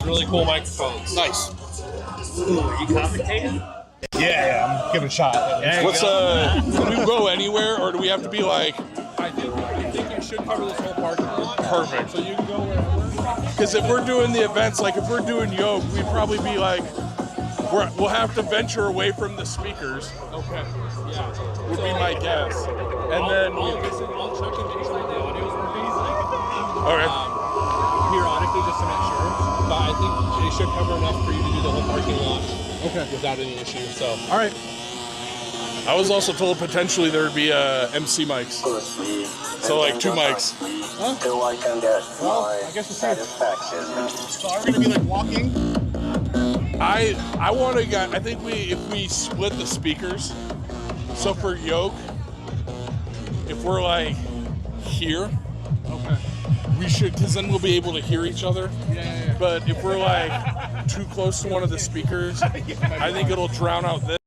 Really cool microphones. Nice. Ooh, are you commentating? Yeah, I'm giving it a shot. What's can we go anywhere, or do we have to be like? I think you should cover this whole parking lot. Perfect. So you can go wherever. Because if we're doing the events, like if we're doing Yoke, we'd probably be like, we'll have to venture away from the speakers. Okay. Yeah. Would be my guess. And then I'll check and make sure the audio's working. Okay. Periodically, just to make sure. But I think they should cover enough for you to do the whole parking lot. Okay. Without any issue. So. All right. I was also told potentially there would be MC mics. So like 2 mics. Huh? Well, I guess we'll see. So are we gonna be like walking? I want to get. I think if we split the speakers. So for Yoke, if we're like here, Okay. we should, because then we'll be able to hear each other. Yeah. But if we're like too close to one of the speakers, I think it'll drown out this.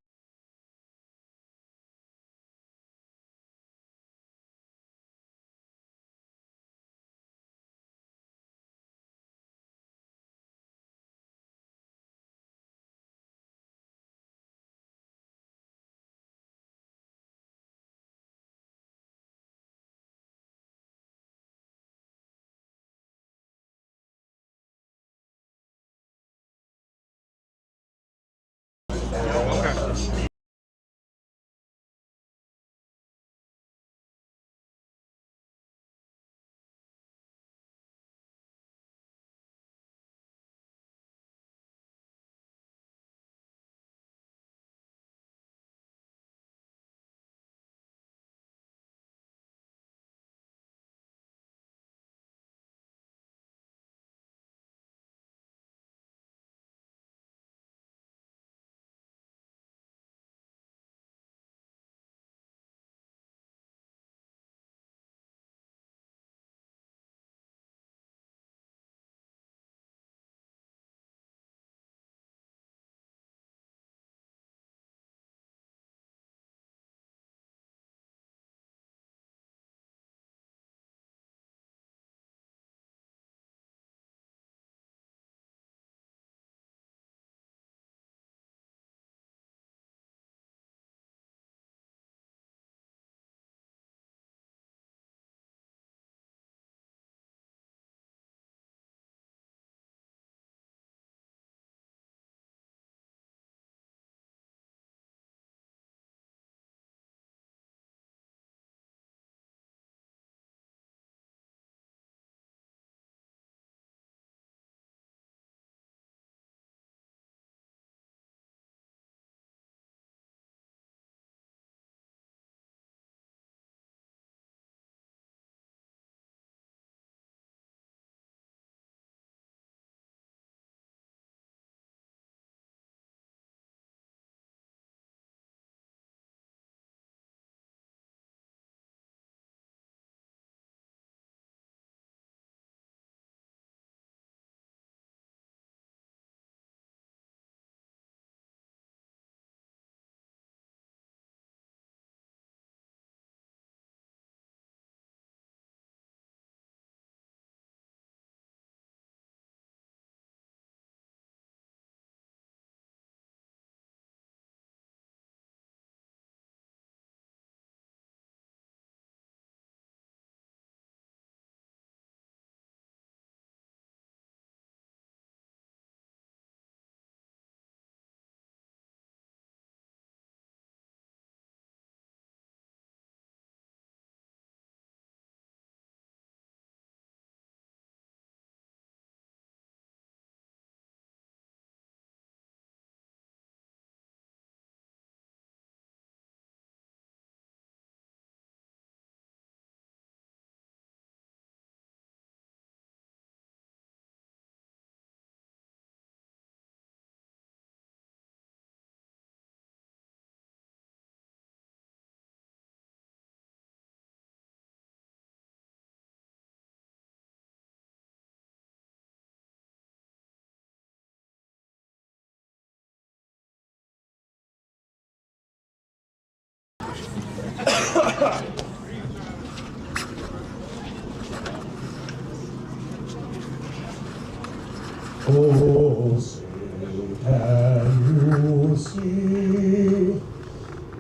Oh.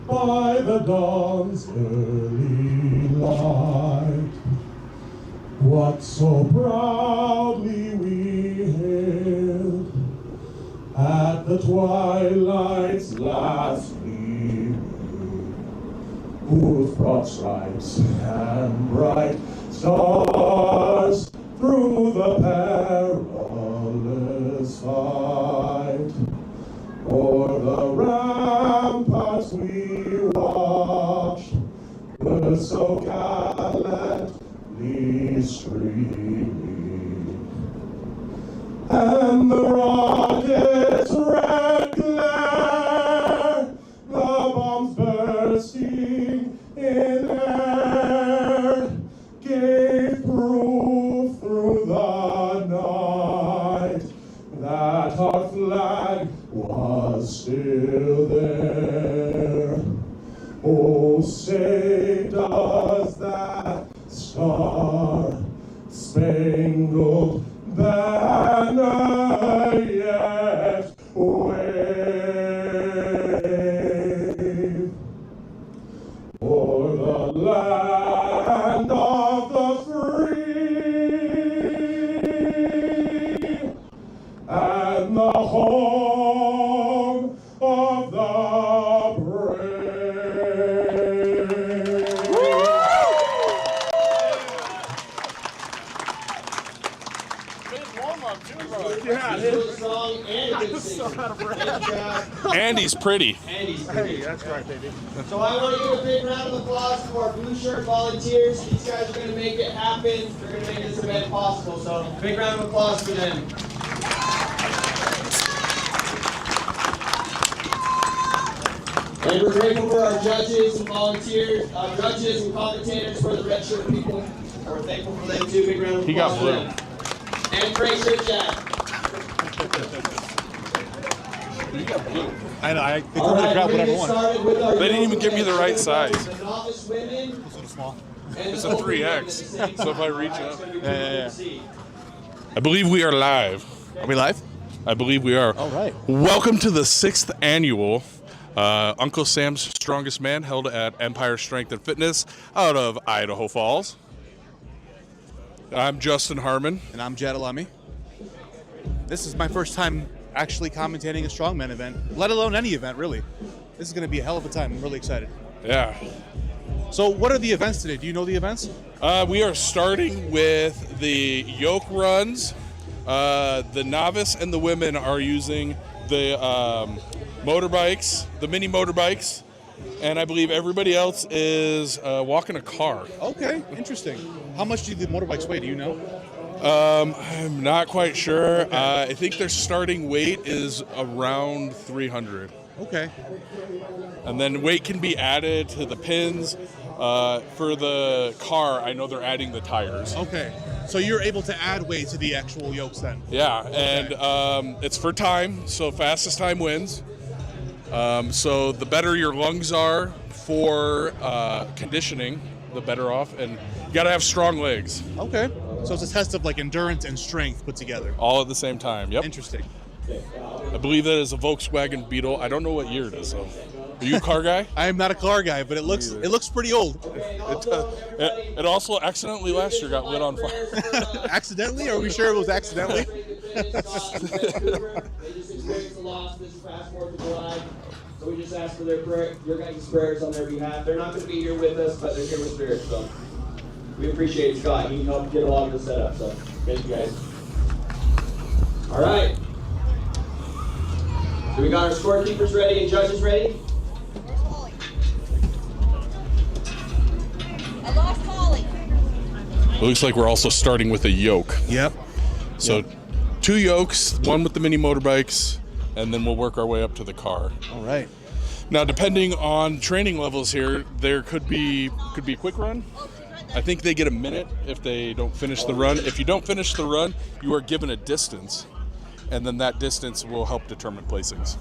by the dawn's early light. What so proudly we hailed at the twilight's last gleaming, whose broad stripes and bright stars through the perilous fight o'er the ramparts we watched were so gallantly streaming, and the rocket's red glare, the bombs bursting in air, gave proof through the night that our flag was still there. Oh, say does that star-spangled banner yet wave o'er the land of the free and the home of the Andy's pretty. Hey, that's right, baby. So I want to give a big round of applause to our blue shirt volunteers. These guys are going to make it happen. They're going to make this event possible. So big round of applause for them. And we're grateful for our judges and volunteers, judges and commentators for the red shirt people. And we're thankful for them too. Big round of applause. He got blue. For them. And gray shirt Jack. I know. They All told me to right, grab we're whatever gonna one. get started with our They didn't even give me the right size. The novice women. Small. It's a 3X, so if I reach up. Yeah. I believe we are live. Are we live? I believe we are. All right. Welcome to the 6th annual Uncle Sam's Strongest Man, held at Empire Strength and Fitness out of Idaho Falls. I'm Justin Harmon. And I'm Jed Alemi. This is my first time actually commentating a strongman event, let alone any event, really. This is going to be a hell of a time. I'm really excited. Yeah. So what are the events today? Do you know the events? We are starting with the yoke runs. The novice and the women are using the motorbikes, the mini motorbikes, and I believe everybody else is walking a car. Okay, interesting. How much do the motorbikes weigh? Do you know? I'm not quite sure. I think their starting weight is around 300. Okay. And then weight can be added to the pins. For the car, I know they're adding the tires. Okay. So you're able to add weight to the actual yokes then? Yeah, and it's for time, so fastest time wins. So the better your lungs are for conditioning, the better off. And you got to have strong legs. Okay. So it's a test of like endurance and strength put together. All at the same time, yep. Interesting. I believe that is a Volkswagen Beetle. I don't know what year it is, though. Are you a car guy? I am not a car guy, but it looks pretty old. It also accidentally last year got lit on fire. Accidentally? Are we sure it was accidentally? They just experienced a loss this past 4th of July. So we just ask for their your guys' prayers on their behalf. They're not going to be here with us, but they're here with spirit. So we appreciate it, Scott. He helped get a lot of the setup. So thank you guys. All right. So we got our scorekeepers ready and judges ready. I lost Molly. It looks like we're also starting with a yoke. Yep. So 2 yokes, one with the mini motorbikes, and then we'll work our way up to the car. All right. Now, depending on training levels here, there could be a quick run. I think they get a minute if they don't finish the run. If you don't finish the run, you are given a distance, and then that distance will help determine placings.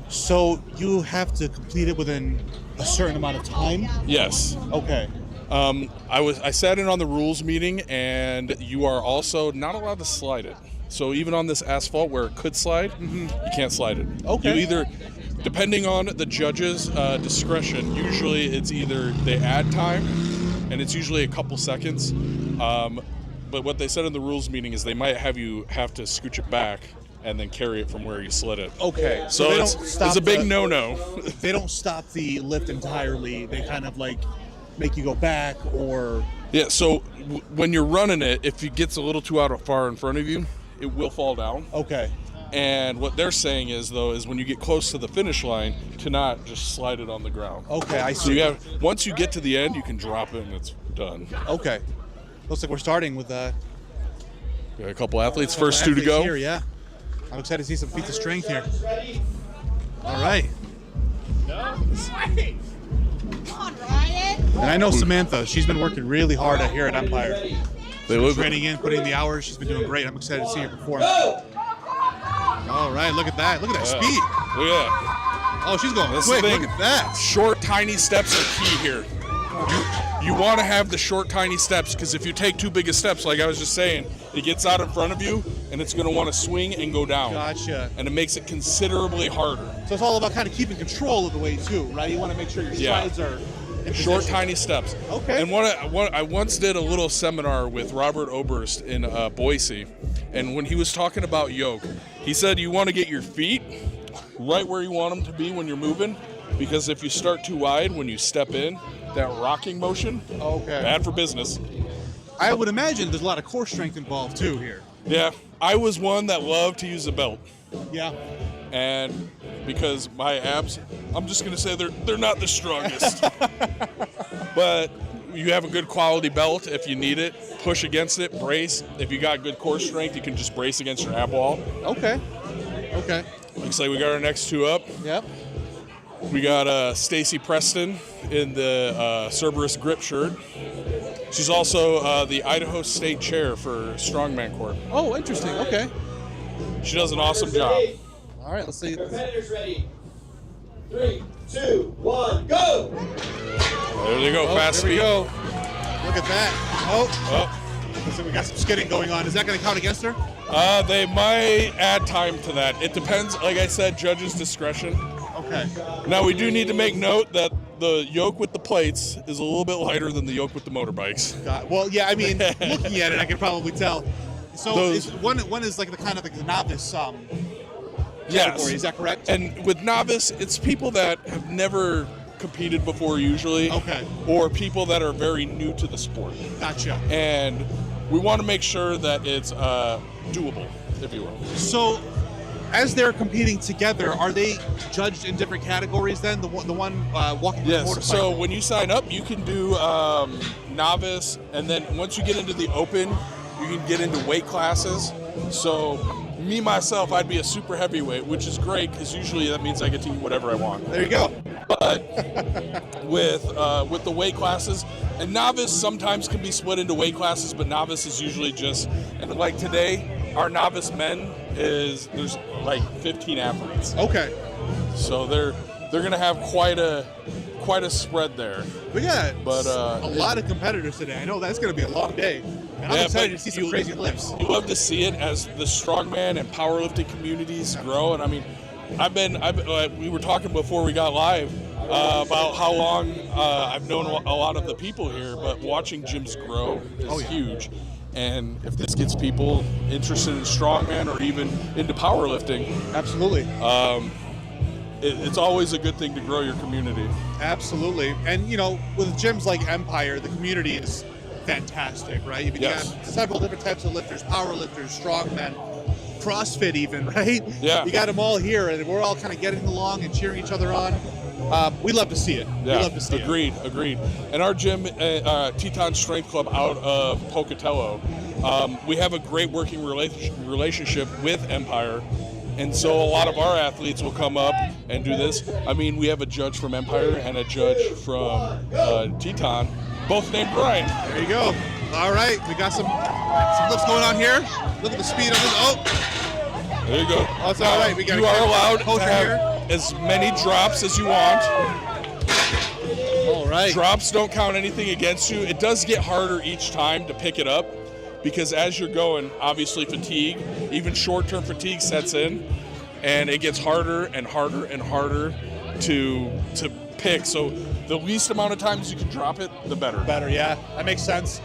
So you have to complete it within a certain amount of time? Yes. Okay. I sat in on the rules meeting, and you are also not allowed to slide it. So even on this asphalt where it could slide, you can't slide it. Okay. depending on the judge's discretion, usually it's either they add time, and it's usually a couple seconds. But what they said in the rules meeting is they might have you have to scooch it back and then carry it from where you slid it. Okay. So they it's don't stop a big the- no-no. They don't stop the lift entirely. They kind of like make you go back or. Yeah, so when you're running it, if it gets a little too far in front of you, it will fall down. Okay. And what they're saying is, though, is when you get close to the finish line, to not just slide it on the ground. Okay, I So see. once you get to the end, you can drop it and it's done. Okay. Looks like we're starting with Got a couple athletes, first two to go. Here, yeah. I'm excited to see some feats of strength here. All right. Come on, Ryan. And I know Samantha. She's been working really hard here at Empire. They look Training in, putting in the hours. She's been doing great. I'm excited to see her perform. All right, look at that. Look at that speed. Look at that. Oh, she's going That's quick. the thing. Look at that. Short, tiny steps are key here. You want to have the short, tiny steps, because if you take too big of steps, like I was just saying, it gets out in front of you, and it's going to want to swing and go down. Gotcha. And it makes it considerably harder. So it's all about kind of keeping control of the weight too, right? You want to make sure your Yeah. strides are in Short, position. tiny steps. Okay. And I once did a little seminar with Robert Oberst in Boise, and when he was talking about yoke, he said you want to get your feet right where you want them to be when you're moving, because if you start too wide when you step in, that rocking motion, Okay. bad for business. I would imagine there's a lot of core strength involved too here. Yeah, I was one that loved to use a belt, Yeah. and because my abs, I'm just gonna say they're not the strongest, but you have a good quality belt if you need it. Push against it, brace. If you got good core strength, you can just brace against your ab wall. Okay. Okay. Looks like we got our next two up. Yep. We got Stacy Preston in the Cerberus grip shirt. She's also the Idaho State Chair for Strongman Corp. Oh, interesting. Okay. She does an awesome job. All right. Let's see. Competitors ready. 3, 2, 1, go! There they go, Oh, fast here we speed. go. Look at that. Oh. Oh. So we got some skidding going on. Is that going to count against her? They might add time to that. It depends, like I said, judge's discretion. Okay. Now, we do need to make note that the yoke with the plates is a little bit lighter than the yoke with the motorbikes. Well, yeah. I mean, looking at it, I can probably tell. So Those- one is like the kind of like the novice category. Yes. Is that correct? And with novice, it's people that have never competed before usually. Okay. Or people that are very new to the sport. Gotcha. And we want to make sure that it's doable, if you will. So, as they're competing together, are they judged in different categories then? The one walking the Yes. motorcycle? So when you sign up, you can do novice, and then once you get into the open, you can get into weight classes. So me, myself, I'd be a super heavyweight, which is great because usually that means I get to eat whatever I want. There you go. But with the weight classes, and novice sometimes can be split into weight classes, but novice is usually just, and like today, our novice men there's like 15 athletes. Okay. So they're gonna have quite a spread there. But yeah, But, a lot of competitors today. I know that's going to be a long day. And I'm Yeah, excited but to see some crazy lifts. You love to see it as the strongman and powerlifting communities grow. And I mean, we were talking before we got live about how long I've known a lot of the people here, but watching gyms grow is huge. And if this gets people interested in strongman or even into powerlifting, Absolutely. it's always a good thing to grow your community. Absolutely. And, you know, with gyms like Empire, the community is fantastic, right? You Yes. got several different types of lifters, power lifters, strongmen, CrossFit even, right? Yeah. You got them all here, and we're all kind of getting along and cheering each other on. We love to see it. Yeah, We love to see it. agreed. And our gym, Teton Strength Club out of Pocatello, we have a great working relationship with Empire. And so a lot of our athletes will come up and do this. I mean, we have a judge from Empire and a judge from Teton, both named Brian. There you go. All right, we got some lifts going on here. Look at the speed of this. Oh, There you go. Oh, it's all right. We got You are allowed to closer have here. as many drops as you want. All right. Drops don't count anything against you. It does get harder each time to pick it up because as you're going, obviously fatigue, even short-term fatigue sets in. and it gets harder and harder and harder to pick. So the least amount of times you can drop it, the better. Better, yeah. That makes sense.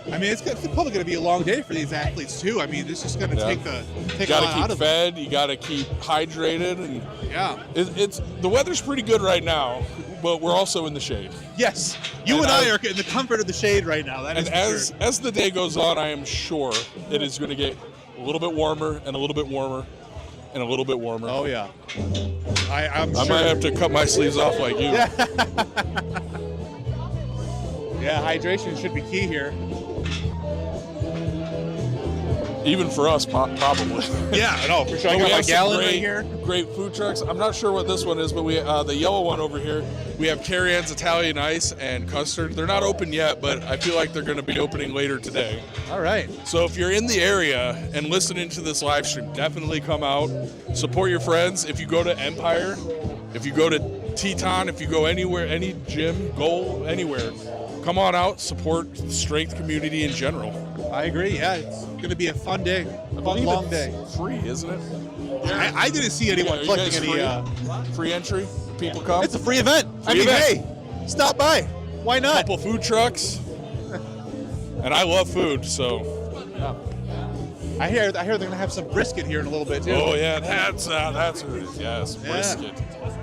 I mean, it's probably going to be a long day for these athletes too. I mean, this is going to take a lot out of fed. You got to keep hydrated, and yeah, it's the weather's pretty good right now, but we're also in the shade. Yes, you and I are in the comfort of the shade right now. That is as the day goes on, I am sure it is going to get a little bit warmer and a little bit warmer and a little bit warmer. Oh yeah, I'm I sure. might have to cut my sleeves off like you. Yeah, hydration should be key here. Even for us, probably. Yeah, I know, for sure. I got my gallon right here. Great food trucks. I'm not sure what this one is, but we the yellow one over here, we have Carrie Ann's Italian Ice and custard. They're not open yet, but I feel like they're going to be opening later today. All right. So if you're in the area and listening to this live stream, definitely come out, support your friends. If you go to Empire, if you go to Teton, if you go anywhere, any gym, goal, anywhere, come on out, support the strength community in general. I agree. Yeah, it's going to be a fun day, a fun long day. Free, isn't it? I didn't see anyone collecting any free entry. People come. It's a free event. Hey, stop by. Why not? Couple food trucks. And I love food, so. I hear they're going to have some brisket here in a little bit too. Oh yeah, that's what it is. Yes, brisket.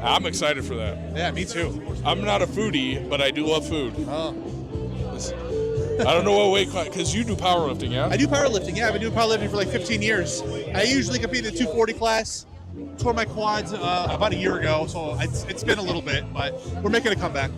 I'm excited for that. Yeah, me too. I'm not a foodie, but I do love food. Oh. I don't know what weight class, because you do powerlifting, yeah? I do powerlifting, yeah. I've been doing powerlifting for like 15 years. I usually compete in the 240 class. Tore my quads about a year ago, so it's been a little bit, but we're making a comeback.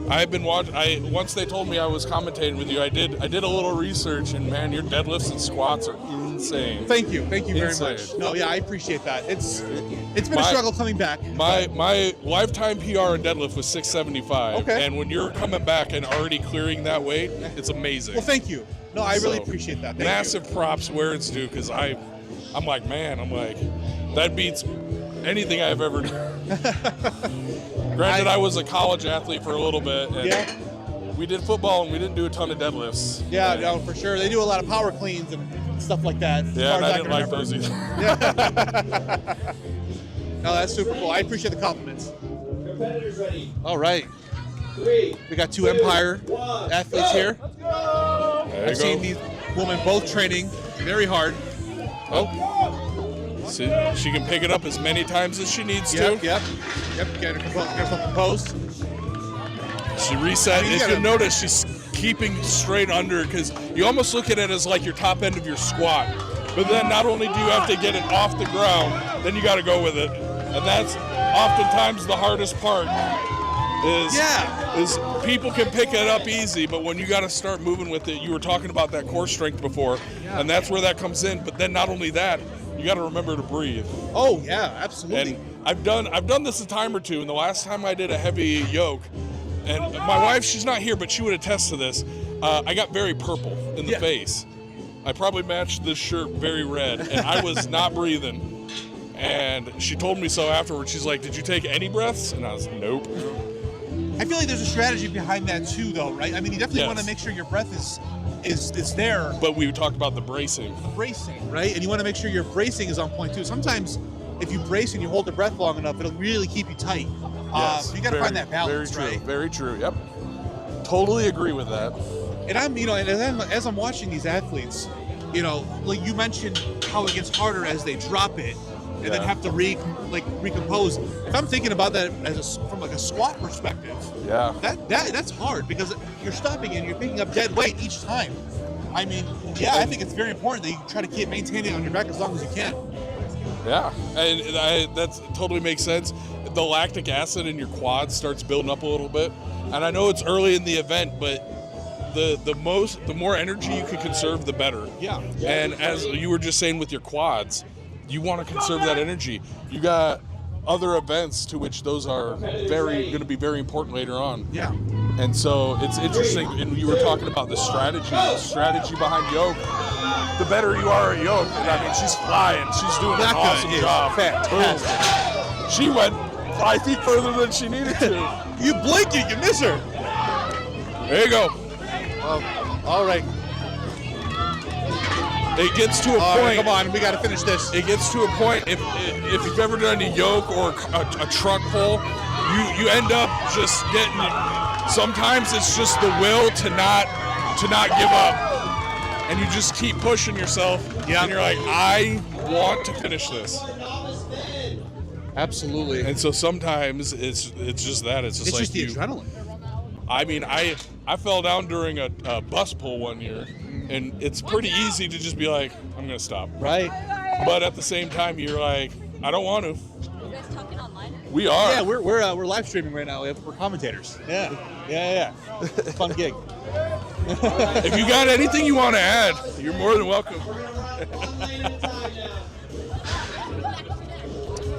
I've been watching. Once they told me I was commentating with you, I did a little research, and man, your deadlifts and squats are insane. Thank you very much. No, yeah, I appreciate that. It's been a struggle coming back. My lifetime PR in deadlift was 675. Okay. And when you're coming back and already clearing that weight, it's amazing. Well, thank you. No, I really appreciate that. Thank massive you. props where it's due, because I'm like, that beats anything I've ever done. Granted, I was a college athlete for a little bit, and we did football, and we didn't do a ton of deadlifts. Yeah, no, for sure. They do a lot of power cleans and stuff like that. Yeah, and I didn't like those either. No, that's super cool. I appreciate the compliments. Competitors ready. All right. 3. We got 2 Empire athletes here. I've seen these women both training very hard. See, she can pick it up as many times as she needs to. Yep. Get her composed. She reset. As you notice, she's keeping straight under, because you almost look at it as like your top end of your squat. But then not only do you have to get it off the ground, then you got to go with it. And that's oftentimes the hardest part. Is people can pick it up easy, but when you got to start moving with it, you were talking about that core strength before, and that's where that comes in. But then not only that, you got to remember to breathe. Oh yeah, absolutely. And I've done this a time or two, and the last time I did a heavy yoke, and my wife, she's not here, but she would attest to this. I got very purple in the face. I probably matched this shirt very red, and I was not breathing. And she told me so afterwards. She's like, "Did you take any breaths?" And I was, "Nope." I feel like there's a strategy behind that too, though, right? I mean, you definitely want to make sure your breath is there. But we talked about the bracing. Bracing, right? And you want to make sure your bracing is on point too. Sometimes, if you brace and you hold the breath long enough, it'll really keep you tight. Yes, you got to find that balance, very true, right? Very true. Yep. Totally agree with that. And as I'm watching these athletes, like you mentioned how it gets harder as they drop it. And then have to recompose. If I'm thinking about that from a squat perspective, that's hard, because you're stopping and you're picking up dead weight each time. I mean, I think it's very important that you try to keep maintaining it on your back as long as you can. Yeah, and that totally makes sense. The lactic acid in your quads starts building up a little bit, and I know it's early in the event, but the more energy you can conserve, the better. Yeah. And as you were just saying with your quads, you want to conserve that energy. You got other events to which those are going to be very important later on. Yeah. And so it's interesting, and you were talking about the strategy behind Yoke. The better you are at Yoke, and I mean, she's flying. She's doing an awesome job. Fantastic. She went 5 feet further than she needed to. You blink, you miss her. There you go. All right. It gets to a All right, point. come on, we got to finish this. It gets to a point. If you've ever done a yoke or a truck pull, you end up just getting. Sometimes it's just the will to not give up, and you just keep pushing yourself. Yeah. And you're like, I want to finish this. Absolutely. And so sometimes it's just that. It's just like the adrenaline. I mean, I fell down during a bus pull one year, and it's pretty easy to just be like, I'm gonna stop. Right. But at the same time, you're like, I don't want to. You guys talking online? We are. Yeah, we're live streaming right now. We're commentators. Yeah. Fun gig. If you got anything you want to add, you're more than welcome.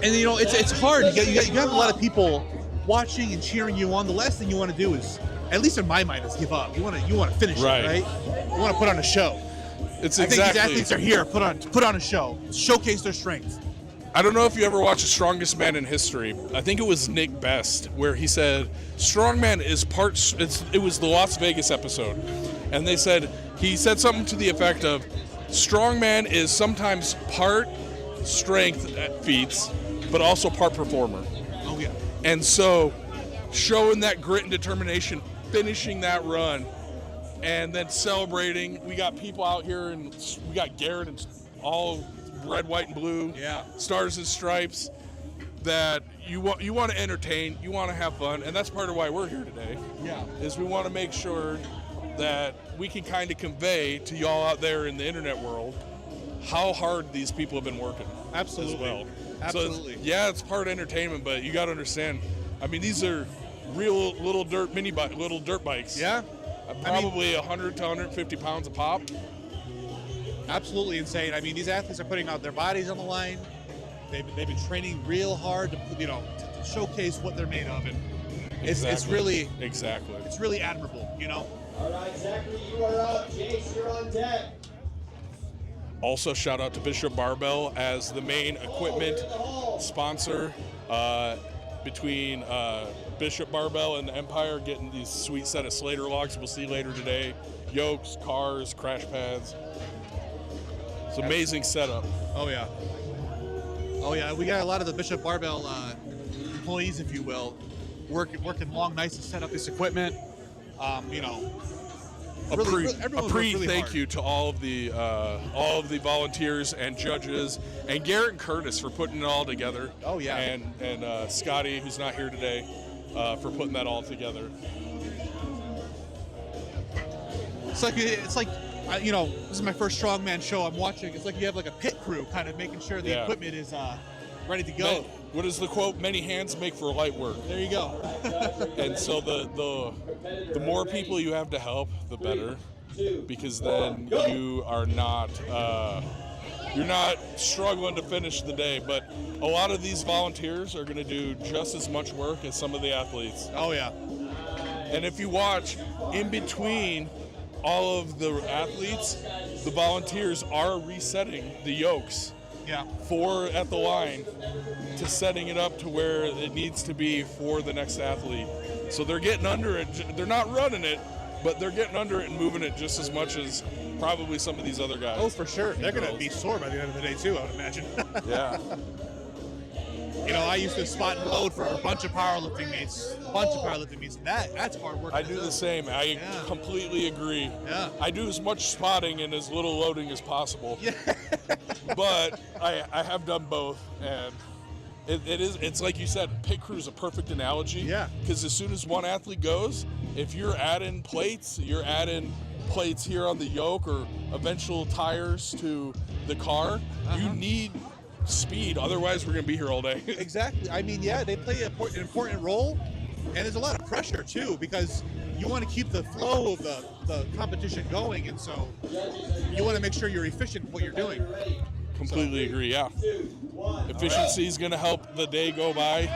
And you know, it's hard. You have a lot of people watching and cheering you on. The last thing you want to do is, at least in my mind, is give up. You want to finish it, right? You want to put on a show. I think these athletes are here. Put on a show. Showcase their strength. I don't know if you ever watched The Strongest Man in History. I think it was Nick Best, where he said, strongman is it was the Las Vegas episode. And he said something to the effect of, strongman is sometimes part strength feats, but also part performer. Oh, yeah. And so showing that grit and determination, finishing that run, and then celebrating. We got people out here, and we got Garrett and all red, white, and blue, stars and stripes, that you want to entertain, you want to have fun, and that's part of why we're here today. Yeah. Is we want to make sure that we can kind of convey to y'all out there in the internet world how hard these people have been working. Absolutely. As well. Absolutely. So it's part entertainment, but you got to understand, I mean, these are real little dirt bikes. Yeah. Probably 100 to 150 pounds a pop. Absolutely insane. I mean, these athletes are putting out their bodies on the line. They've been training real hard to showcase what they're made of, and it's really admirable. All right, Zachary, you are up. Jace, you're on deck. Also, shout out to Bishop Barbell as the main equipment sponsor between Bishop Barbell and the Empire, getting these sweet set of Slater logs we'll see later today. Yokes, cars, crash pads. It's an amazing setup. Oh yeah. We got a lot of the Bishop Barbell employees, if you will, working long nights to set up this equipment. Thank you to all of the volunteers and judges, and Garrett and Curtis for putting it all together. Oh yeah. And Scotty, who's not here today, for putting that all together. It's like this is my first strongman show I'm watching. It's like you have like a pit crew kind of making sure the equipment is ready to go. What is the quote? Many hands make for light work. There you go. And so the more people you have to help, the better, because then you are not you're not struggling to finish the day. But a lot of these volunteers are going to do just as much work as some of the athletes. Oh yeah. And if you watch in between all of the athletes, the volunteers are resetting the yokes. Yeah. At the line to setting it up to where it needs to be for the next athlete. So they're getting under it. They're not running it, but they're getting under it and moving it just as much as probably some of these other guys. Oh, for sure. They're going to be sore by the end of the day, too, I would imagine. Yeah. I used to spot and load for a bunch of powerlifting meets. And that's hard work. I do the same. I completely agree. Yeah. I do as much spotting and as little loading as possible. Yeah. But I have done both, and it's like you said, pit crew is a perfect analogy. Yeah. Because as soon as one athlete goes, if you're adding plates here on the yoke or eventual tires to the car, you need speed. Otherwise, we're going to be here all day. Exactly. I mean, they play an important role, and there's a lot of pressure too, because you want to keep the flow of the competition going, and so you want to make sure you're efficient in what you're doing. Completely agree. Yeah. Efficiency is going to help the day go by,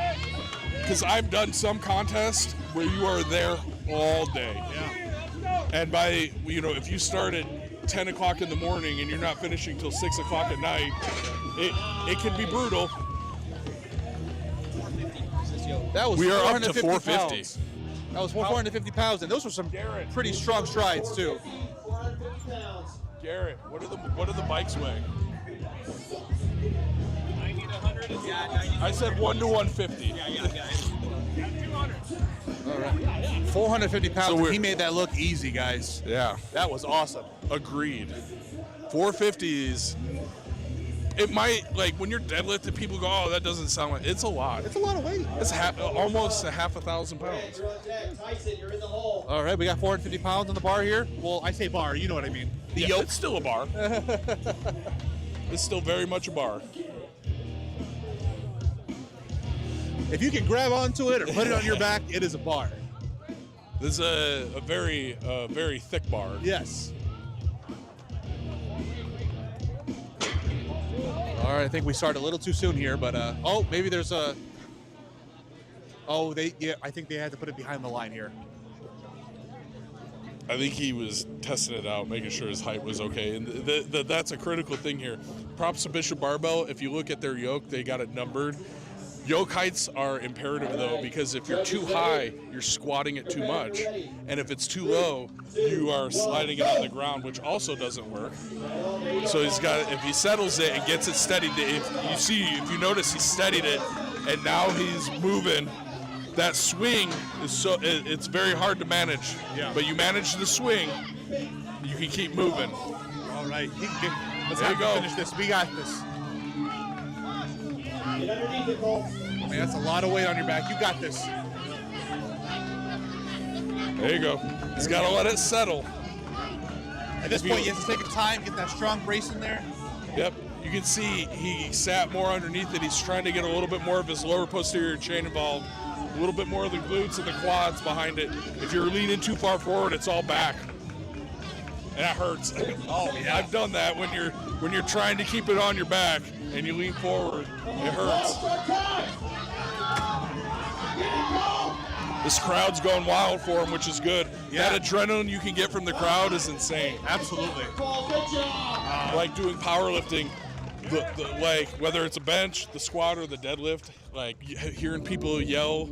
because I've done some contests where you are there all day. Yeah. And by if you start at 10 o'clock in the morning and you're not finishing till 6 o'clock at night, it can be brutal. That was we are up to 450 450. pounds. That was 450 pounds, and those were some pretty strong strides too. 450 pounds. Garrett, what do the bikes weigh? 90 to 100? Yeah, 90. I said 1 to 150. Yeah. 200. All right. 450 pounds. So He made that look easy, guys. Yeah. That was awesome. Agreed. 450s. It might, like, when you're deadlifting, people go, oh, that doesn't sound like, it's a lot. It's a lot of weight. It's almost a half 1,000 pounds. You're on deck. Tyson, you're in the hole. All right, we got 450 pounds on the bar here. Well, I say bar, you know what I mean. The Yeah, yoke. it's still a bar. It's still very much a bar. If you can grab onto it or put it on your back, it is a bar. This is a very thick bar. Yes. All right, I think we started a little too soon here, but oh, maybe there's a. Oh, I think they had to put it behind the line here. I think he was testing it out, making sure his height was okay. And that's a critical thing here. Props to Bishop Barbell. If you look at their yoke, they got it numbered. Yoke heights are imperative, though, because if you're too high, you're squatting it too much. And if it's too low, you are sliding it on the ground, which also doesn't work. So if he settles it and gets it steadied, if you notice, he steadied it, and now he's moving. That swing is it's very hard to manage. Yeah. But you manage the swing, you can keep moving. All right, let's There you go. finish this. We got this. Get underneath it, Cole. I mean, that's a lot of weight on your back. You got this. There you go. He's got to let it settle. At this point, you have to take a time, get that strong brace in there. Yep. You can see he sat more underneath it. He's trying to get a little bit more of his lower posterior chain involved, a little bit more of the glutes and the quads behind it. If you're leaning too far forward, it's all back. And that hurts. Oh, yeah. I've done that when you're trying to keep it on your back and you lean forward. It hurts. This crowd's going wild for him, which is good. Yeah. That adrenaline you can get from the crowd is insane. Absolutely. Like doing powerlifting, like whether it's a bench, the squat, or the deadlift, like hearing people yell,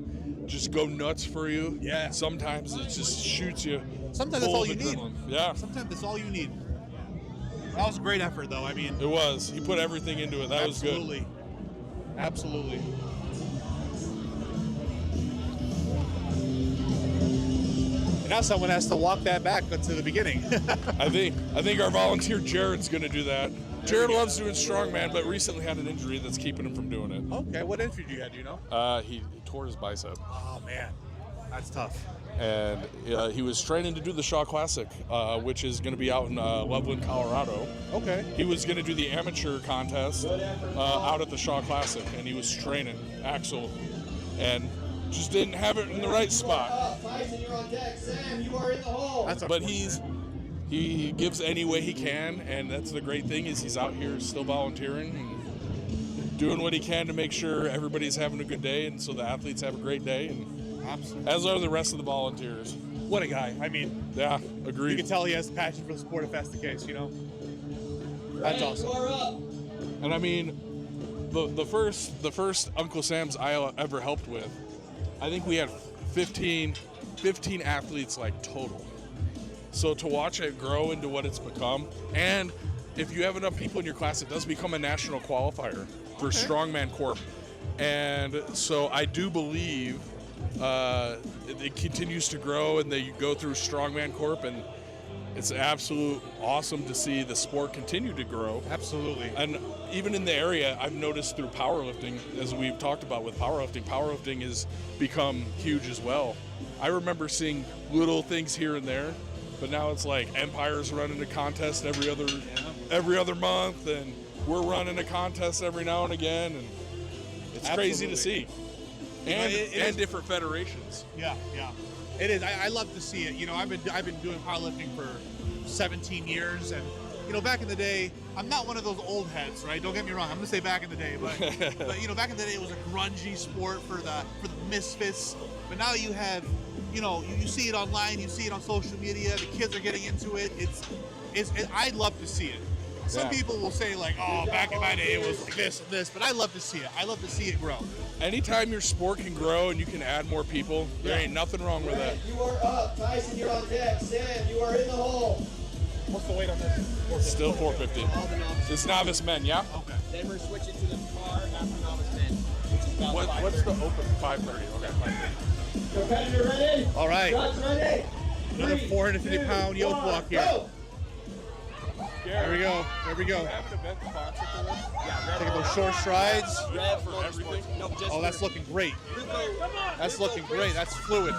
just go nuts for you. Yeah. Sometimes it just shoots you. Sometimes that's all you need. Yeah. Sometimes that's all you need. That was a great effort, though. I mean, It was. He put everything into it. That was good. absolutely. Absolutely. And now someone has to walk that back to the beginning. I think our volunteer Jared's going to do that. Jared loves doing strongman, but recently had an injury that's keeping him from doing it. Okay, what injury do you have? Do you know? He tore his bicep. Oh man, that's tough. And he was training to do the Shaw Classic, which is going to be out in Loveland, Colorado. Okay. He was going to do the amateur contest out at the Shaw Classic, and he was training Axel, and just didn't have it in the right spot. Tyson, you're on deck. Sam, you are in the hole. But he gives any way he can, and that's the great thing is he's out here still volunteering and doing what he can to make sure everybody's having a good day, and so the athletes have a great day, and as are the rest of the volunteers. What a guy. I mean, Yeah, agreed. you can tell he has passion for the sport if that's the case, you know? That's awesome. You are up. And I mean, the first Uncle Sam's I ever helped with, I think we had 15 athletes like total. So to watch it grow into what it's become, and if you have enough people in your class, it does become a national qualifier for Strongman Corp. And so I do believe it continues to grow, and they go through Strongman Corp, and it's absolute awesome to see the sport continue to grow. Absolutely. And even in the area, I've noticed through powerlifting, as we've talked about with powerlifting has become huge as well. I remember seeing little things here and there, but now it's like Empire's running a contest every other month, and we're running a contest every now and again, and it's crazy to see. And different federations. Yeah. It is. I love to see it. You know, I've been doing powerlifting for 17 years, and you know, back in the day, I'm not one of those old heads, right? Don't get me wrong. I'm gonna say back in the day, but but you know, back in the day, it was a grungy sport for the misfits. But now you have, you know, you see it online, you see it on social media. The kids are getting into it. I'd love to see it. Some people will say like, oh, back in my day it was like this and this, but I love to see it. I love to see it grow. Anytime your sport can grow and you can add more people, there ain't nothing wrong with that. You are up. Tyson, you're on deck. Sam, you are in the hole. What's the weight on this? Still 450. All the novices. It's novice men, yeah? Okay. Then we're switching to the car after novice men, which is about What's the open? 530. Okay, 530. Competitor ready? All right. Shots ready? Another 3, 450-pound 2, yoke 1, block here. go! There we go. There we go. Have an event sponsor for this? Taking those short strides. Rev for everything? Motorsports. No, just Oh, that's looking great. Luco. That's looking great. That's fluid.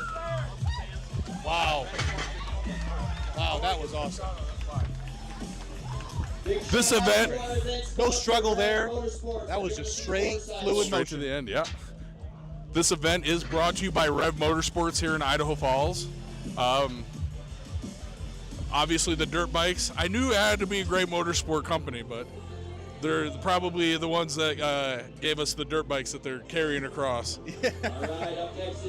Wow. Wow, that was awesome. This event, no struggle there. That was just straight, fluid straight to the end, yeah. This event is brought to you by Rev Motorsports here in Idaho Falls. Obviously, the dirt bikes. I knew it had to be a great motorsport company, but they're probably the ones that gave us the dirt bikes that they're carrying across.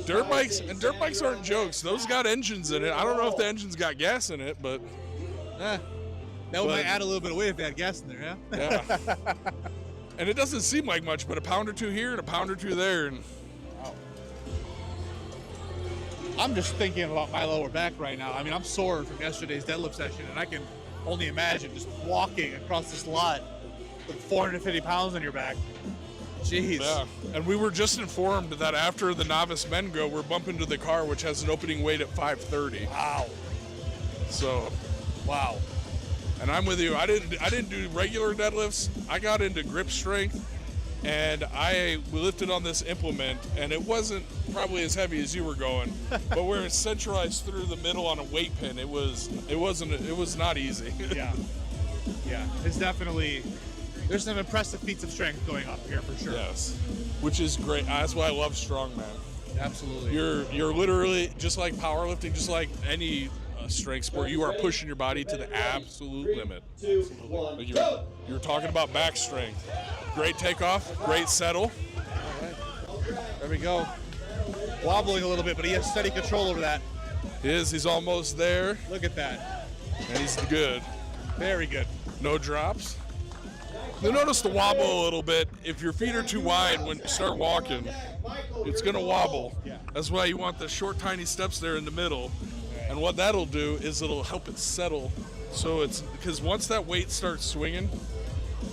Dirt bikes aren't jokes. Those got engines in it. I don't know if the engine's got gas in it, but That might add a little bit of weight if they had gas in there, yeah? yeah. And it doesn't seem like much, but a pound or two here and a pound or two there, and I'm just thinking about my lower back right now. I mean, I'm sore from yesterday's deadlift session, and I can only imagine just walking across this lot with 450 pounds on your back. Jeez. yeah. And we were just informed that after the novice men go, we're bumping to the car, which has an opening weight at 530. Wow. So, Wow. and I'm with you. I didn't do regular deadlifts. I got into grip strength, and we lifted on this implement, and it wasn't probably as heavy as you were going, but where it's centralized through the middle on a weight pin, it was not easy. Yeah. Yeah. It's definitely, there's some impressive feats of strength going on here for sure. Yes, which is great. That's why I love strongman. Absolutely. You're literally just like powerlifting, just like any strength sport. You are pushing your body to the absolute limit. 2, 1, Like go! you're talking about back strength. Great takeoff, great settle. There we go. Wobbling a little bit, but he has steady control over that. He's almost there, Look at that. and he's good. Very good. No drops. You'll notice the wobble a little bit. If your feet are too wide when you start walking, it's going to wobble. That's why you want the short, tiny steps there in the middle. And what that'll do is it'll help it settle. So it's because once that weight starts swinging,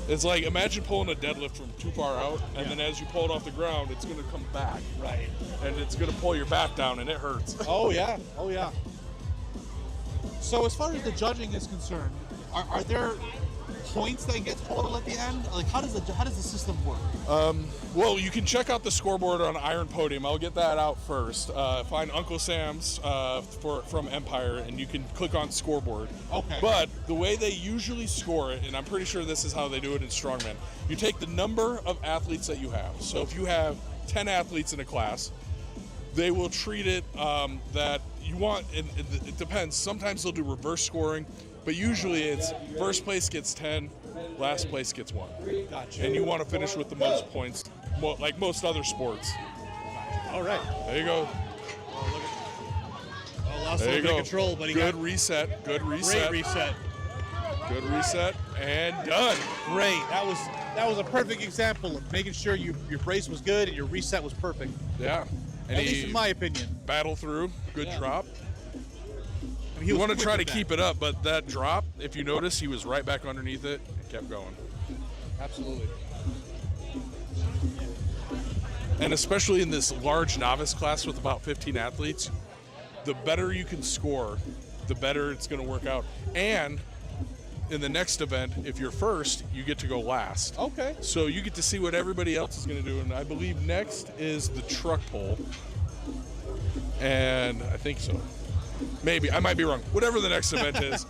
it's like imagine pulling a deadlift from too far out, and then as you pull it off the ground, it's going to come back. Right. And it's going to pull your back down, and it hurts. Oh, yeah. Oh, yeah. So as far as the judging is concerned, are there points that get total at the end? Like, how does the system work? Well, you can check out the scoreboard on Iron Podium. I'll get that out first. Find Uncle Sam's from Empire, and you can click on scoreboard. Okay. But the way they usually score it, and I'm pretty sure this is how they do it in Strongman, you take the number of athletes that you have. So if you have 10 athletes in a class, they will treat it that you want, and it depends. Sometimes they'll do reverse scoring, but usually it's first place gets 10, last place gets 1. Gotcha. And you want to finish with the most points, like most other sports. All right. There you go. Oh, lost a There little you bit go. of control, but he Good got reset. Good great reset. reset. Good reset. And done. Great. That was a perfect example of making sure your brace was good and your reset was perfect. Yeah. And At least in my opinion. battle through. Good drop. I mean, he You was want to quick try to with that. keep it up, but that drop, if you notice, he was right back underneath it and kept going. Absolutely. And especially in this large novice class with about 15 athletes, the better you can score, the better it's going to work out. And in the next event, if you're first, you get to go last. Okay. So you get to see what everybody else is going to do. And I believe next is the truck pull. And I think so. Maybe. I might be wrong. Whatever the next event is.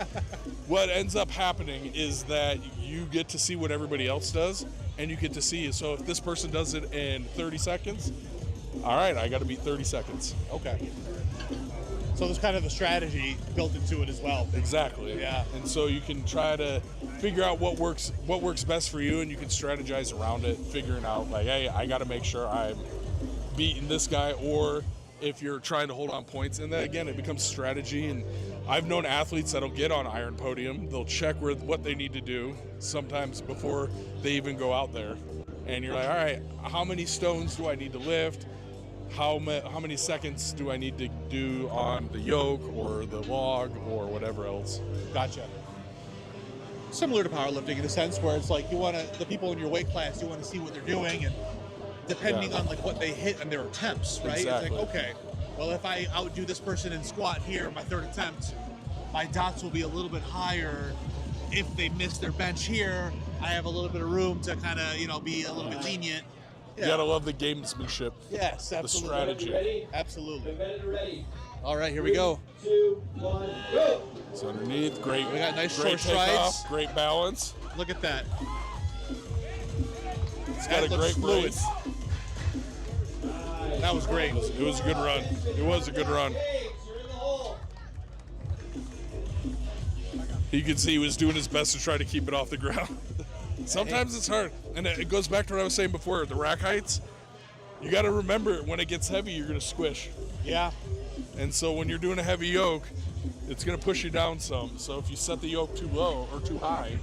What ends up happening is that you get to see what everybody else does, and you get to see. So if this person does it in 30 seconds, all right, I got to beat 30 seconds. Okay. So there's kind of a strategy built into it as well. Exactly. Yeah. And so you can try to figure out what works best for you, and you can strategize around it, figuring out like, hey, I got to make sure I'm beating this guy, or if you're trying to hold on points. And then again, it becomes strategy. And I've known athletes that'll get on Iron Podium. They'll check what they need to do sometimes before they even go out there. And you're like, all right, how many stones do I need to lift? How many seconds do I need to do on the yoke or the log or whatever else? Gotcha. similar to powerlifting in a sense where it's like the people in your weight class, you want to see what they're doing, and depending on like what they hit and their attempts, right? Exactly. It's like, okay, well, if I outdo this person in squat here, my third attempt, my dots will be a little bit higher. If they miss their bench here, I have a little bit of room to kind of, be a little bit lenient. You gotta love the gamesmanship. Yes, absolutely. The strategy. Ready? Absolutely. Competitor ready. All right, here we go. 2, 1, go! It's underneath. Great. We got nice great short strides. takeoff, great balance. Look at that. It's got a looks great fluid. brace. That was great. It was a good run. It was a good run. You're in the hole. You could see he was doing his best to try to keep it off the ground. Sometimes it's hard. And it goes back to what I was saying before, the rack heights. You got to remember, when it gets heavy, you're going to squish. Yeah. And so when you're doing a heavy yoke, it's going to push you down some. So if you set the yoke too low or too high,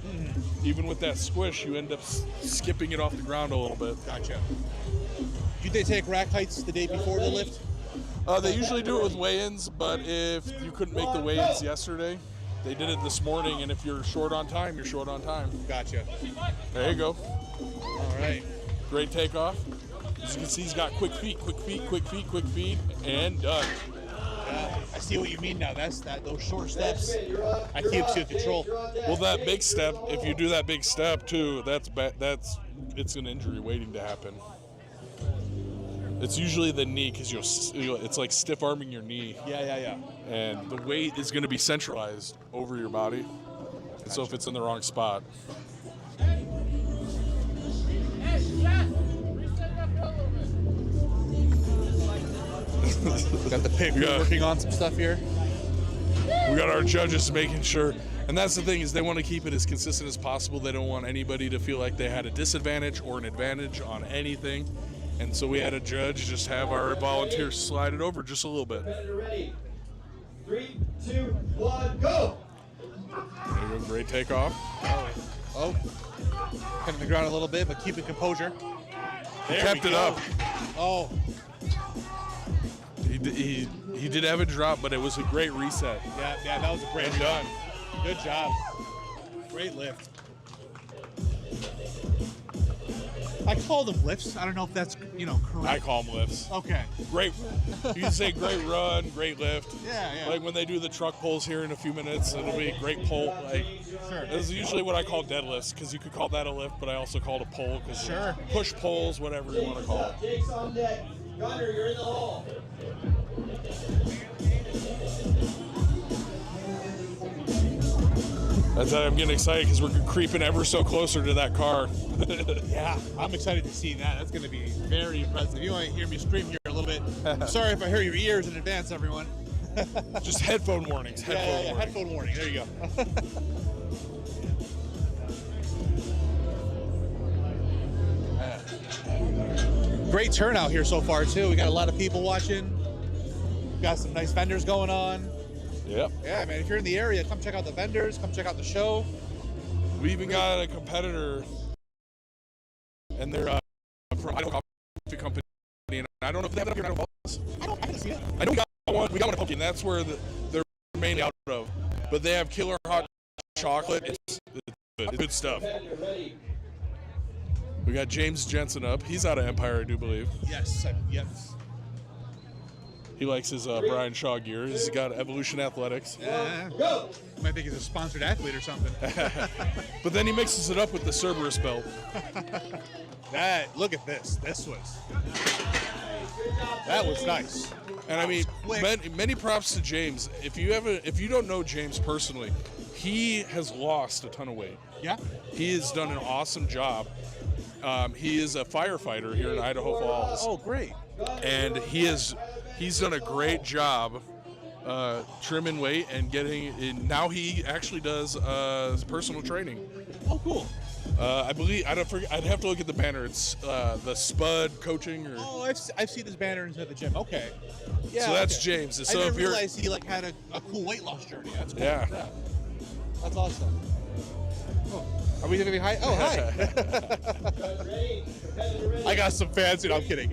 even with that squish, you end up skipping it off the ground a little bit. Gotcha. Do they take rack heights the day before the lift? They usually do it with weigh-ins, but if you couldn't make the weigh-ins yesterday, they did it this morning, and if you're short on time, you're short on time. Gotcha. There you go. All right. Great takeoff. As you can see, he's got quick feet, and done. I see what you mean now. Those short steps. I keeps you in control. Well, that big step, if you do that big step too, it's an injury waiting to happen. It's usually the knee because it's like stiff arming your knee. Yeah. And the weight is going to be centralized over your body. And so if it's in the wrong spot. Got the pick working on some stuff here. We got our judges making sure. And that's the thing, is they want to keep it as consistent as possible. They don't want anybody to feel like they had a disadvantage or an advantage on anything. And so we had a judge just have our volunteers slide it over just a little bit. Competitor ready. 3, 2, 1, go! There you go, great takeoff. Oh. Hitting the ground a little bit, but keeping composure. He kept it up. Oh. He did have a drop, but it was a great reset. Yeah, that was a great done. Good job. Great lift. I call them lifts. I don't know if that's, correct. I call them lifts. Okay. Great. You can say great run, great lift. Yeah. Like when they do the truck pulls here in a few minutes, it'll be a great pull. Like, Sure. this is usually what I call deadlifts, because you could call that a lift, but I also call it a pull. Sure. Push pulls, whatever you want to call it. Jake's on deck. Gunner, you're in the hole. That's why I'm getting excited, because we're creeping ever so closer to that car. Yeah, I'm excited to see that. That's going to be very impressive. You might hear me scream here a little bit. I'm sorry if I hear your ears in advance, everyone. Just headphone warnings. Headphone warning. There you go. Great turnout here so far, too. We got a lot of people watching. We've got some nice vendors going on. Yep. Yeah, man, if you're in the area, come check out the vendors, come check out the show. We even got a competitor, and they're from Idaho Coffee Company, and I don't know if they have it up here in Idaho. I haven't seen it. I know we got one in Pumpkin, and that's where they're mainly out of. But they have killer hot chocolate. It's good stuff. We got James Jensen up. He's out of Empire, I do believe. Yes. He likes his Brian Shaw gear. He's got Evolution Athletics. Go! Might think he's a sponsored athlete or something. But then he mixes it up with the Cerberus belt. Look at this. That was nice. And I mean, many props to James. If you don't know James personally, he has lost a ton of weight. Yeah. He has done an awesome job. He is a firefighter here in Idaho Falls. Oh, great. And he's done a great job trimming weight and getting. Now he actually does personal training. Oh, cool. I believe I'd have to look at the banner. It's the Spud Coaching. Oh, I've seen this banner inside the gym. Okay. Yeah. So that's James. So I didn't if you're, realize he had a cool weight loss journey. That's cool. Yeah. That's awesome. Oh, are we gonna be high? Oh, hi. I got some fans. I'm kidding.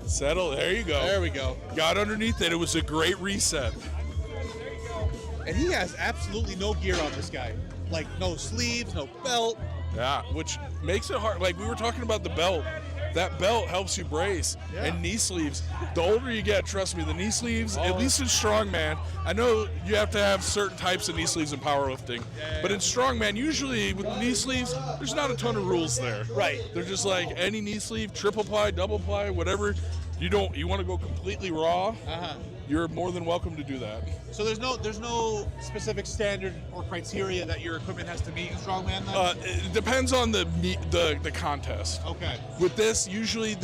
Settle. There you go. There we go. Got underneath it. It was a great reset. And he has absolutely no gear on this guy. Like, no sleeves, no belt. Yeah, which makes it hard. Like we were talking about the belt. That belt helps you brace. Yeah. And knee sleeves. The older you get, trust me, the knee sleeves, at least in strongman, I know you have to have certain types of knee sleeves in powerlifting. But in strongman, usually with knee sleeves, there's not a ton of rules there. Right. They're just like any knee sleeve, triple ply, double ply, whatever. You want to go completely raw, you're more than welcome to do that. So there's no specific standard or criteria that your equipment has to meet in strongman then? It depends on the contest. Okay. With this, usually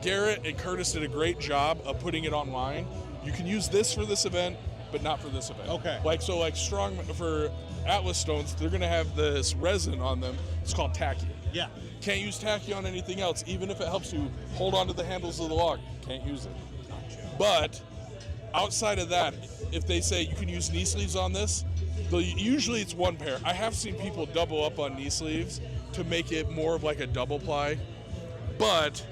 Garrett and Curtis did a great job of putting it online. You can use this for this event, but not for this event. Okay. Like strong for Atlas stones, they're gonna have this resin on them. It's called tacky. Yeah. Can't use tacky on anything else, even if it helps you hold onto the handles of the log. Can't use it. But outside of that, if they say you can use knee sleeves on this, usually it's one pair. I have seen people double up on knee sleeves to make it more of like a double ply, but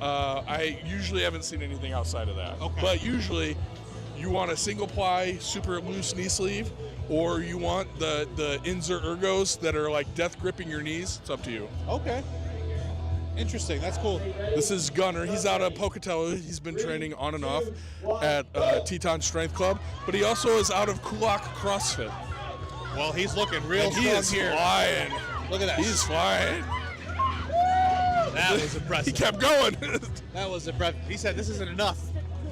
I usually haven't seen anything outside of that. Okay. But usually you want a single ply, super loose knee sleeve, or you want the insert ergos that are like death gripping your knees. It's up to you. Okay. Interesting. That's cool. This is Gunner. He's out of Pocatello. He's been training on and off at Teton Strength Club, but he also is out of Kulak CrossFit. Well, he's looking real And strong he is here. flying. Look at that. He's flying. That was impressive. He kept going. That was impressive. He said, "This isn't enough.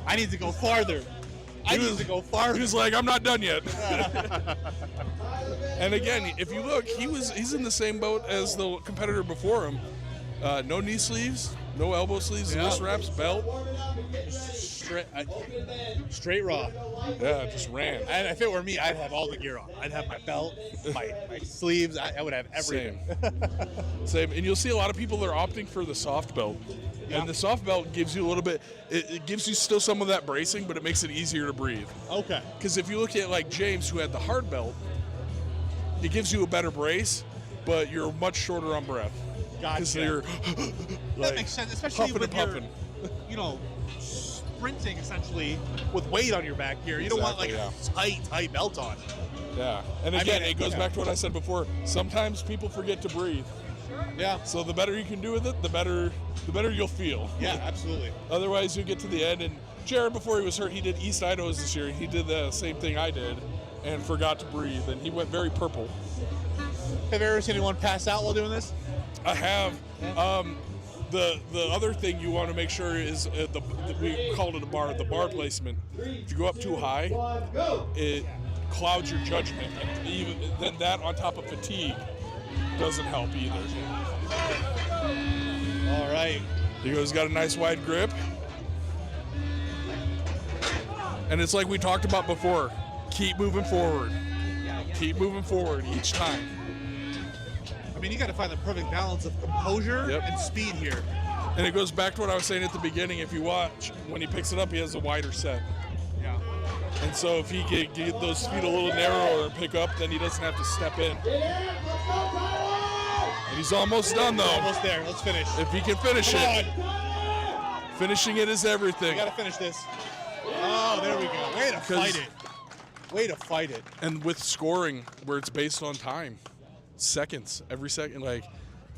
I need to go farther. I need to go farther." He was like, "I'm not done yet." And again, if you look, he's in the same boat as the competitor before him. No knee sleeves, no elbow sleeves, wrist wraps, belt. Straight raw. Yeah, just ran. And if it were me, I'd have all the gear on. I'd have my belt, my sleeves. I would have everything. Same. And you'll see a lot of people that are opting for the soft belt. Yeah. And the soft belt gives you a little bit, it gives you still some of that bracing, but it makes it easier to breathe. Okay. Because if you look at like James, who had the hard belt, it gives you a better brace, but you're much shorter on breath. Gotcha. You're That makes sense, especially puffing when and you're, sprinting essentially with weight on your back here. You don't want like a tight belt on. Yeah. And again, it goes back to what I said before. Sometimes people forget to breathe. Yeah. So the better you can do with it, the better you'll feel. Yeah, absolutely. Otherwise, you get to the end. And Jared, before he was hurt, he did East Idaho's this year. He did the same thing I did and forgot to breathe. And he went very purple. Have you ever seen anyone pass out while doing this? I have. The other thing you want to make sure is we called it the bar placement. If you go up too high, it clouds your judgment. And even then, that on top of fatigue doesn't help either. All right. He's got a nice wide grip. And it's like we talked about before. Keep moving forward. Keep moving forward each time. I mean, you got to find the perfect balance of composure and speed here. And it goes back to what I was saying at the beginning. If you watch, when he picks it up, he has a wider set. Yeah. And so if he can get those feet a little narrower and pick up, then he doesn't have to step in. And he's almost done, though. Almost there. Let's finish. If he can finish it. Finishing it is everything. We got to finish this. Oh, there we go. Way to fight it. Way to fight it. And with scoring, where it's based on time. Seconds, every second, like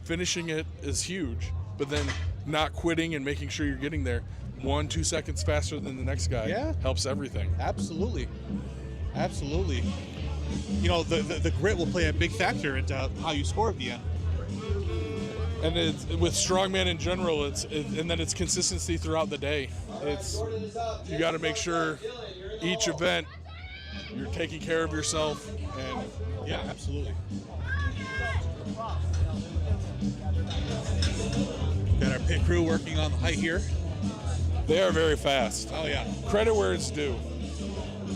finishing it is huge, but then not quitting and making sure you're getting there 1-2 seconds faster than the next guy helps everything. Absolutely. The grit will play a big factor into how you score at the end. And it's with strongman in general, and then it's consistency throughout the day. You got to make sure each event you're taking care of yourself, and yeah, absolutely. Got our pit crew working on the height here. They are very fast. Oh, yeah. Credit where it's due.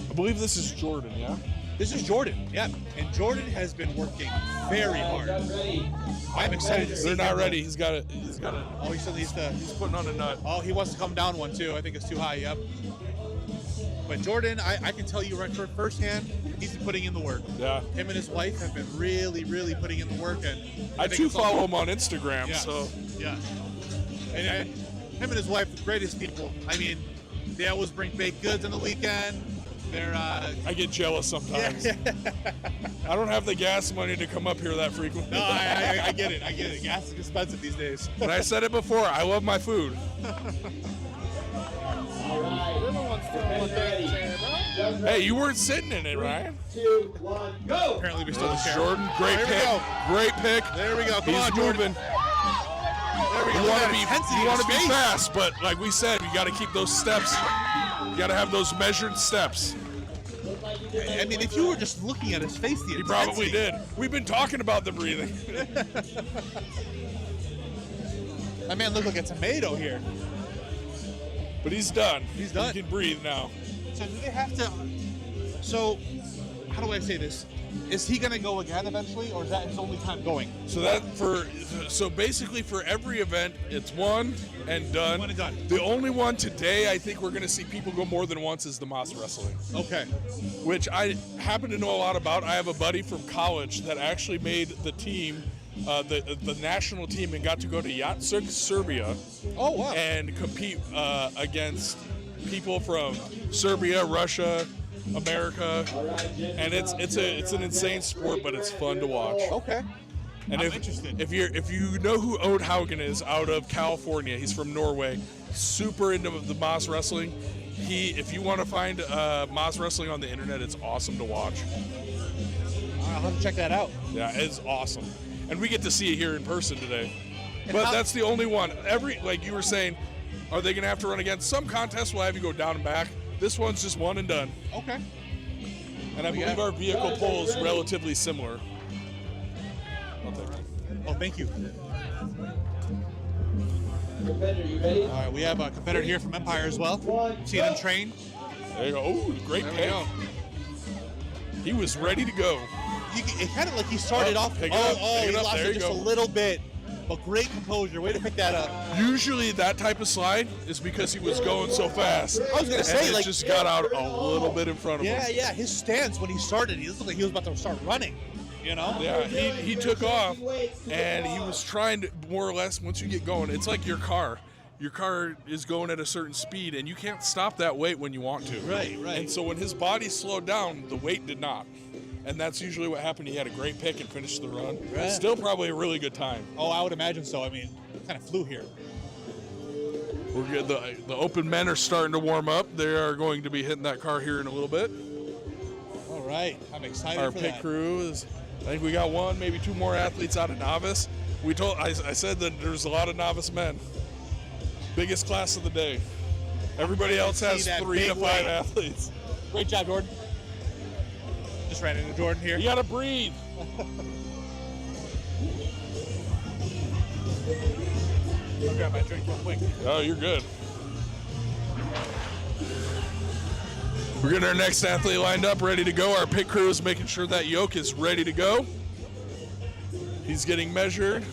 I believe this is Jordan, yeah? This is Jordan, yeah. And Jordan has been working very hard. I'm excited to see They're not him. ready. He's got it. Oh, he still needs to. He's putting on a nut. Oh, he wants to come down one, too. I think it's too high, yep. But Jordan, I can tell you right firsthand, he's been putting in the work. Yeah. Him and his wife have been really, really putting in the work. And I too follow him on Instagram, yeah. so. Yeah. And him and his wife, the greatest people. I mean, they always bring baked goods on the weekend. They're I get jealous sometimes. I don't have the gas money to come up here that frequently. No, I get it. Gas is expensive these days. But I said it before, I love my food. All right. Get ready. Hey, you weren't sitting in it, Ryan. 2, 1, go! Apparently we stole the chair. Jordan, great There we pick. go. Great pick. There we go. Come He's on, Jordan. moving. There we go. You Look want at to that be, intensity you in want to his be face. fast, but like we said, you got to keep those steps. You got to have those measured steps. I mean, if you were just looking at his face, the He probably intensity. did. We've been talking about the breathing. That man looked like a tomato here. But he's done. He's done. He can breathe now. So do they have to? So, how do I say this? Is he going to go again eventually, or is that his only time going? So basically for every event, it's one and done. One and done. The only one today I think we're going to see people go more than once is the Moss Wrestling, Okay. which I happen to know a lot about. I have a buddy from college that actually made the team, the national team, and got to go to Yoke, Serbia, Oh wow. and compete against people from Serbia, Russia, America, and it's an insane sport, but it's fun to watch. Okay. And I'm interested. if you know who Ode Haugen is out of California, he's from Norway. Super into the Moss Wrestling. If you want to find Moss Wrestling on the internet, it's awesome to watch. I'll have to check that out. Yeah, it's awesome, and we get to see it here in person today. And But how- that's the only one. Like you were saying, are they going to have to run again? Some contests will have you go down and back. This one's just one and done. Okay. And I believe our vehicle pull is relatively similar. I'll take it. Oh, thank you. Competitor, you ready? All right, we have a competitor here from Empire as well. See them train. There you go. Oh, great There we pick. go. He was ready to go. It kind of like he started off. pick it up, pick He it up. lost There it you just go. a little bit, but great composure. Way to pick that up. Usually that type of slide is because he was going so fast. I was gonna And say, it like- just got out a little bit in front of him. Yeah. His stance when he started, he looked like he was about to start running. You know? Yeah, he took off, and he was trying to, more or less, once you get going, it's like your car. Your car is going at a certain speed, and you can't stop that weight when you want to. Right. And so when his body slowed down, the weight did not. And that's usually what happened. He had a great pick and finished the run. Right. Still probably a really good time. Oh, I would imagine so. I mean, kind of flew here. We're good. The open men are starting to warm up. They are going to be hitting that car here in a little bit. All right, I'm excited Our for pit that. crew is, I think we got one, maybe two more athletes out of novice. I said that there's a lot of novice men. Biggest class of the day. Everybody else See has that 3 to big 5 weight. athletes. Great job, Jordan. Just ran into Jordan here. You gotta breathe. I'll grab my drink real quick. Oh, you're good. We're getting our next athlete lined up, ready to go. Our pit crew is making sure that Yoke is ready to go. He's getting measured.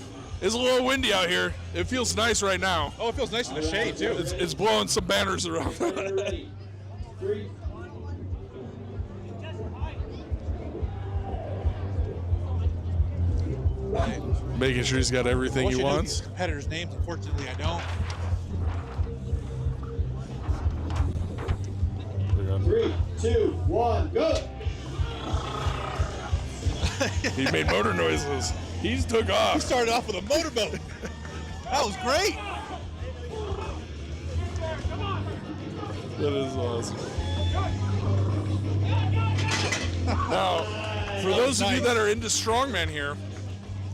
It's a little windy out here. It feels nice right now. Oh, it feels nice in the shade too. It's blowing some banners around. Ready? 3. Making sure he's got everything I wish he I knew wants. these competitors' names. Unfortunately, I don't. 3, 2, 1, go! He made motor noises. He's took He off. started off with a motorboat. That was great. That is awesome. Now, for those of you that are into strongman here,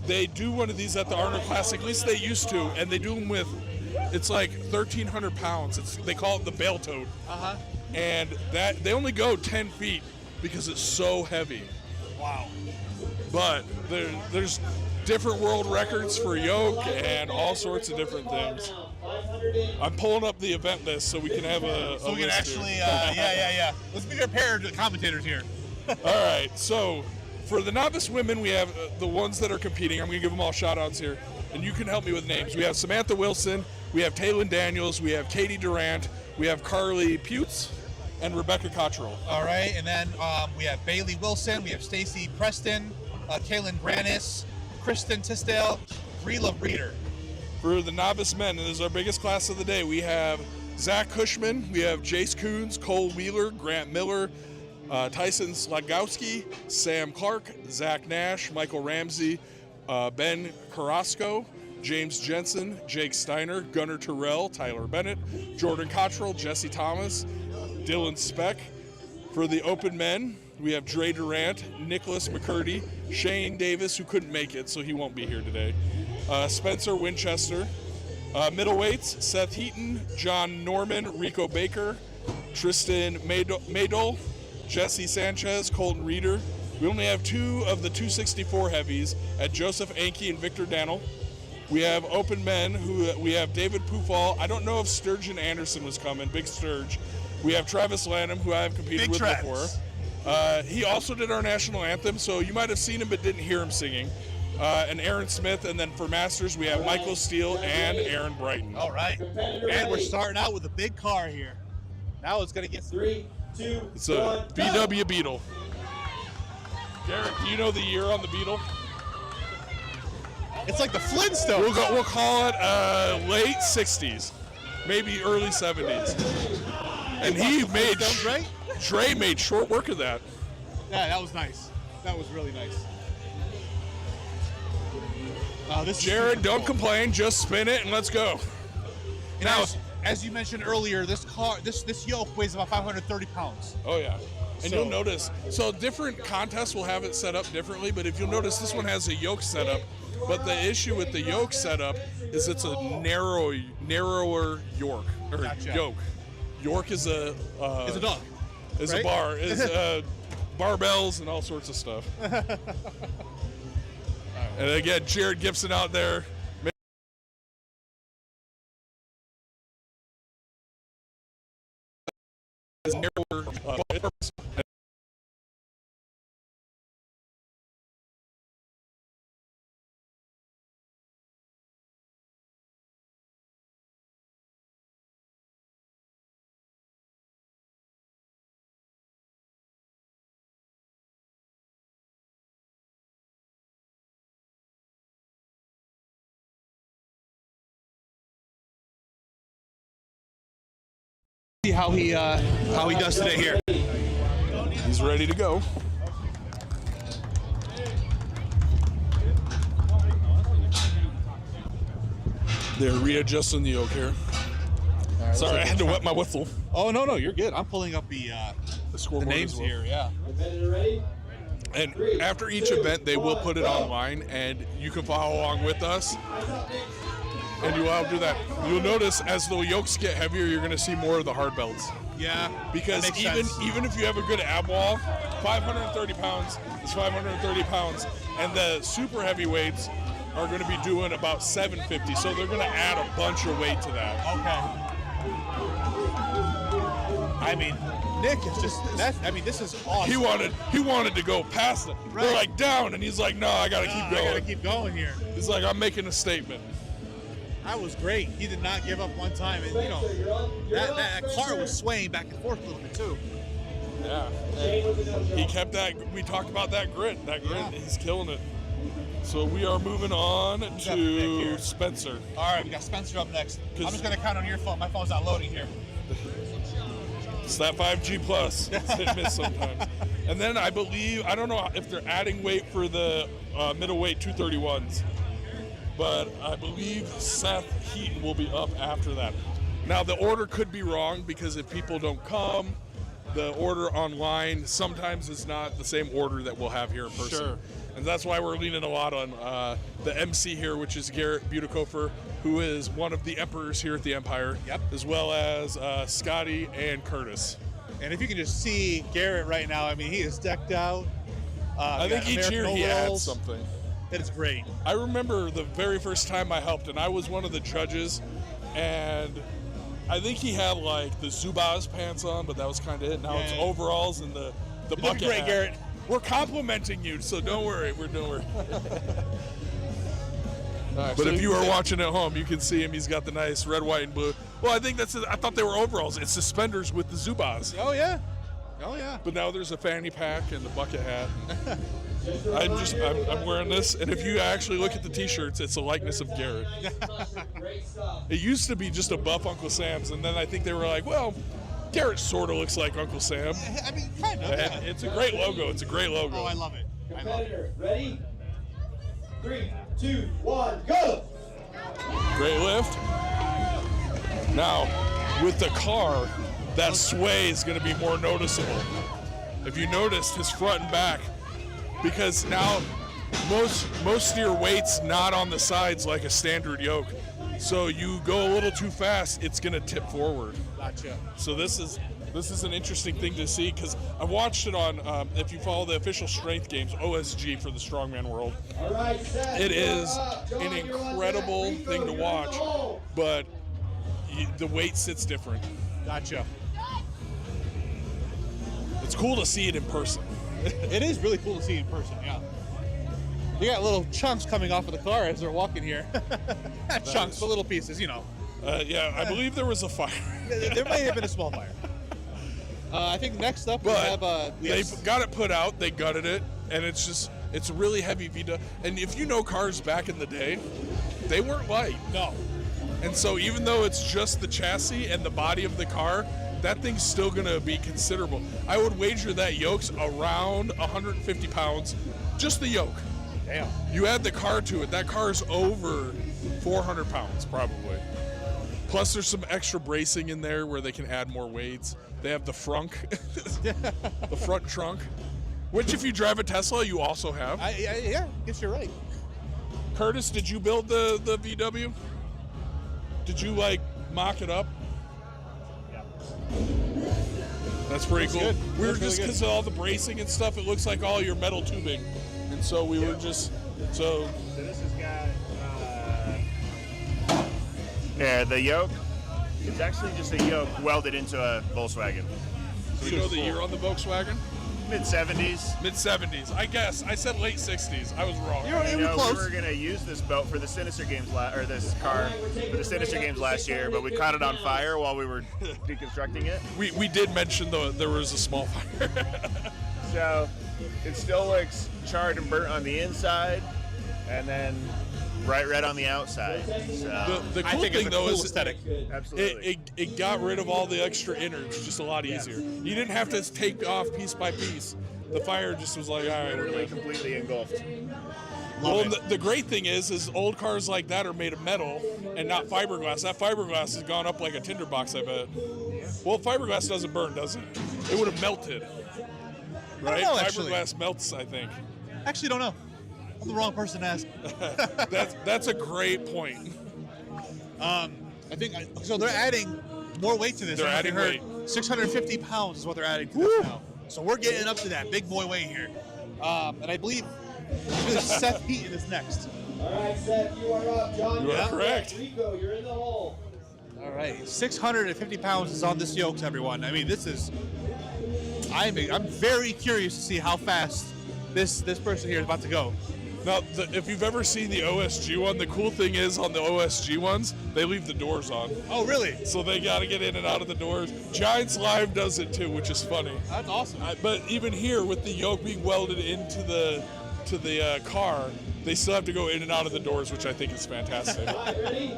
they do one of these at the Arnold Classic. At least they used to, and they do them with. It's like 1,300 pounds. They call it the bale toad. And that they only go 10 feet because it's so heavy. Wow. But there's different world records for yoke and all sorts of different things. I'm pulling up the event list so we can have a So we can list actually, here. yeah. Let's be prepared to the commentators here. All right, so for the novice women, we have the ones that are competing. I'm going to give them all shout-outs here, and you can help me with names. We have Samantha Wilson, we have Taylin Daniels, we have Katie Durant, we have Carly Putz, and Rebecca Cottrell. All right, and then we have Bailey Wilson, we have Stacy Preston, Kaylin Granis, Kristen Tisdale, Rela Reeder. For the novice men, and this is our biggest class of the day, we have Zach Cushman, we have Jace Coons, Cole Wheeler, Grant Miller, Tyson Slagowski, Sam Clark, Zach Nash, Michael Ramsey, Ben Carrasco, James Jensen, Jake Steiner, Gunnar Terrell, Tyler Bennett, Jordan Cottrell, Jesse Thomas, Dylan Speck. For the open men, we have Dre Durant, Nicholas McCurdy, Shane Davis, who couldn't make it, so he won't be here today, Spencer Winchester. Middleweights, Seth Heaton, John Norman, Rico Baker, Tristan Maydol, Jesse Sanchez, Colton Reeder. We only have 2 of the 264 heavies at Joseph Anke and Victor Dannel. We have open men, we have David Pufall. I don't know if Sturgeon Anderson was coming, Big Sturge. We have Travis Lanham, who I have competed with before. He also did our national anthem, so you might have seen him but didn't hear him singing. And Aaron Smith, and then for Masters, we have Michael Steele and Aaron Brighton. All right. And we're starting out with a big car here. Now it's going to get 3, 2, It's a VW Beetle. Garrett, do you know the year on the Beetle? It's like the Flintstones. We'll call it late 60s, maybe early 70s. And he made, right? Dre made short work of that. Yeah, that was nice. That was really nice. This Jared, don't complain, just spin it and let's go. And Now, as you mentioned earlier, this yoke weighs about 530 pounds. oh yeah. And So- you'll notice, so different contests will have it set up differently, but if you'll notice, this one has a yoke setup. But the issue with the yoke setup is it's a narrower yoke, or Gotcha. yoke. Yoke is a It's a dog. is right? a bar, is barbells and all sorts of stuff. And again, Jared Gibson out there. See how he does today here. He's ready to go. They're readjusting the yoke here. Sorry, I had to wet my whistle. Oh no, you're good. I'm pulling up the scoreboard names as well. here. Yeah. Ready? And after each event, they will put it online, and you can follow along with us. And you will do that. You'll notice as the yokes get heavier, you're going to see more of the hard belts. Yeah. Because that makes sense. even if you have a good ab wall, 530 pounds is 530 pounds, and the super heavyweights are going to be doing about 750, so they're going to add a bunch of weight to that. Okay. I mean, Nick is just this is awesome. He wanted to go past it. Right. They're like down, and he's like, no, I got to keep going. I gotta keep going here. He's like, I'm making a statement. That was great. He did not give up one time, and you know that car was swaying back and forth a little bit too. Yeah. He kept that. We talked about that grit. Yeah. He's killing it. So we are moving on to Spencer. All right, we got Spencer up next. I'm just gonna count on your phone. My phone's not loading here. It's that 5G plus. It's hit and miss sometimes. And then I believe, I don't know if they're adding weight for the middleweight 231s, but I believe Seth Heaton will be up after that. Now the order could be wrong because if people don't come, the order online sometimes is not the same order that we'll have here in person. Sure. And that's why we're leaning a lot on the MC here, which is Garrett Butekofer, who is one of the emperors here at the Empire, Yep. as well as Scotty and Curtis. And if you can just see Garrett right now, I mean, he is decked out. I think each year he adds something. It is great. I remember the very first time I helped, and I was one of the judges, and I think he had like the Zubaz pants on, but that was kind of it. Now it's Yeah. overalls and the You're bucket looking great, hat. Garrett. We're complimenting you, so don't worry. Don't worry. But if you are watching at home, you can see him. He's got the nice red, white, and blue. Well, I think I thought they were overalls. It's suspenders with the Zubaz. Oh yeah. Oh yeah. But now there's a fanny pack and the bucket hat. I'm wearing this, and if you actually look at the T-shirts, it's a likeness of Garrett. Great stuff. It used to be just a buff Uncle Sam's, and then I think they were like, well, there it sort of looks like Uncle Sam. I mean, kind of. And it's a great logo. It's a great logo. Oh, I love it. I love it. Competitor, ready? 3, 2, 1, go! Great lift. Now, with the car, that sway is going to be more noticeable. If you noticed his front and back, because now most steer weight's not on the sides like a standard yoke. So you go a little too fast, it's going to tip forward. Gotcha. So this is an interesting thing to see because I watched it on, if you follow the official strength games, OSG for the Strongman World. All right, Seth, It is John, an you're on incredible deck. Rico, thing to you're in the watch, hole. but the weight sits different. Gotcha. It's cool to see it in person. It is really cool to see in person, yeah. You got little chunks coming off of the car as they're walking here. Not chunks, but little pieces, you know. Yeah, I believe there was a fire. There may have been a small fire. I think next up we But have... they got it put out, they gutted it, and it's a really heavy VW. And if you know cars back in the day, they weren't light. No. And so even though it's just the chassis and the body of the car, that thing's still going to be considerable. I would wager that yoke's around 150 pounds, just the yoke. Damn. You add the car to it, that car's over 400 pounds probably. Plus there's some extra bracing in there where they can add more weights. They have the frunk, the front trunk, which if you drive a Tesla, you also have. Yeah, guess you're right. Curtis, did you build the VW? Did you mock it up? Yeah. That's pretty Looks cool. good. We were Looks just really because of all the bracing and stuff, it looks like all your metal tubing. And so we were just, So this has got, yeah, the yoke. It's actually just a yoke welded into a Volkswagen. do you know the year on the Volkswagen? Mid-70s. Mid-70s. I guess. I said late 60s. I was wrong. You know, we were gonna use this boat for the Sinister Games, or this car for the Sinister Games last year, but we caught it on fire while we were deconstructing it. We did mention though there was a small fire. So it still looks charred and burnt on the inside, and then bright red on the outside. So The I cool think it's thing a though cool is aesthetic. Absolutely. it got rid of all the extra innards just a lot easier. You didn't have to take off piece by piece. The fire just was like, all right, we're Literally good. completely engulfed. Well, the great thing is old cars like that are made of metal and not fiberglass. That fiberglass has gone up like a tinderbox, I bet. Well, fiberglass doesn't burn, does it? It would have melted. Right? know, actually. Fiberglass melts, I think. Actually, don't know. I'm the wrong person to ask. That's a great point. I think so. They're adding more weight to this. They're I adding heard weight. 650 pounds is what they're adding to this now. So we're getting up to that big boy weight here. And I believe Seth Heaton is next. All right, Seth, you are up. John, You are you're correct. up. Rico, you're in the hole. All right, 650 pounds is on this yoke, everyone. I mean, this is. I'm very curious to see how fast this person here is about to go. Now, if you've ever seen the OSG one, the cool thing is on the OSG ones, they leave the doors on. Oh, really? So they got to get in and out of the doors. Giants Live does it too, which is funny. That's awesome. But even here, with the yoke being welded into the car, they still have to go in and out of the doors, which I think is fantastic. All right, ready?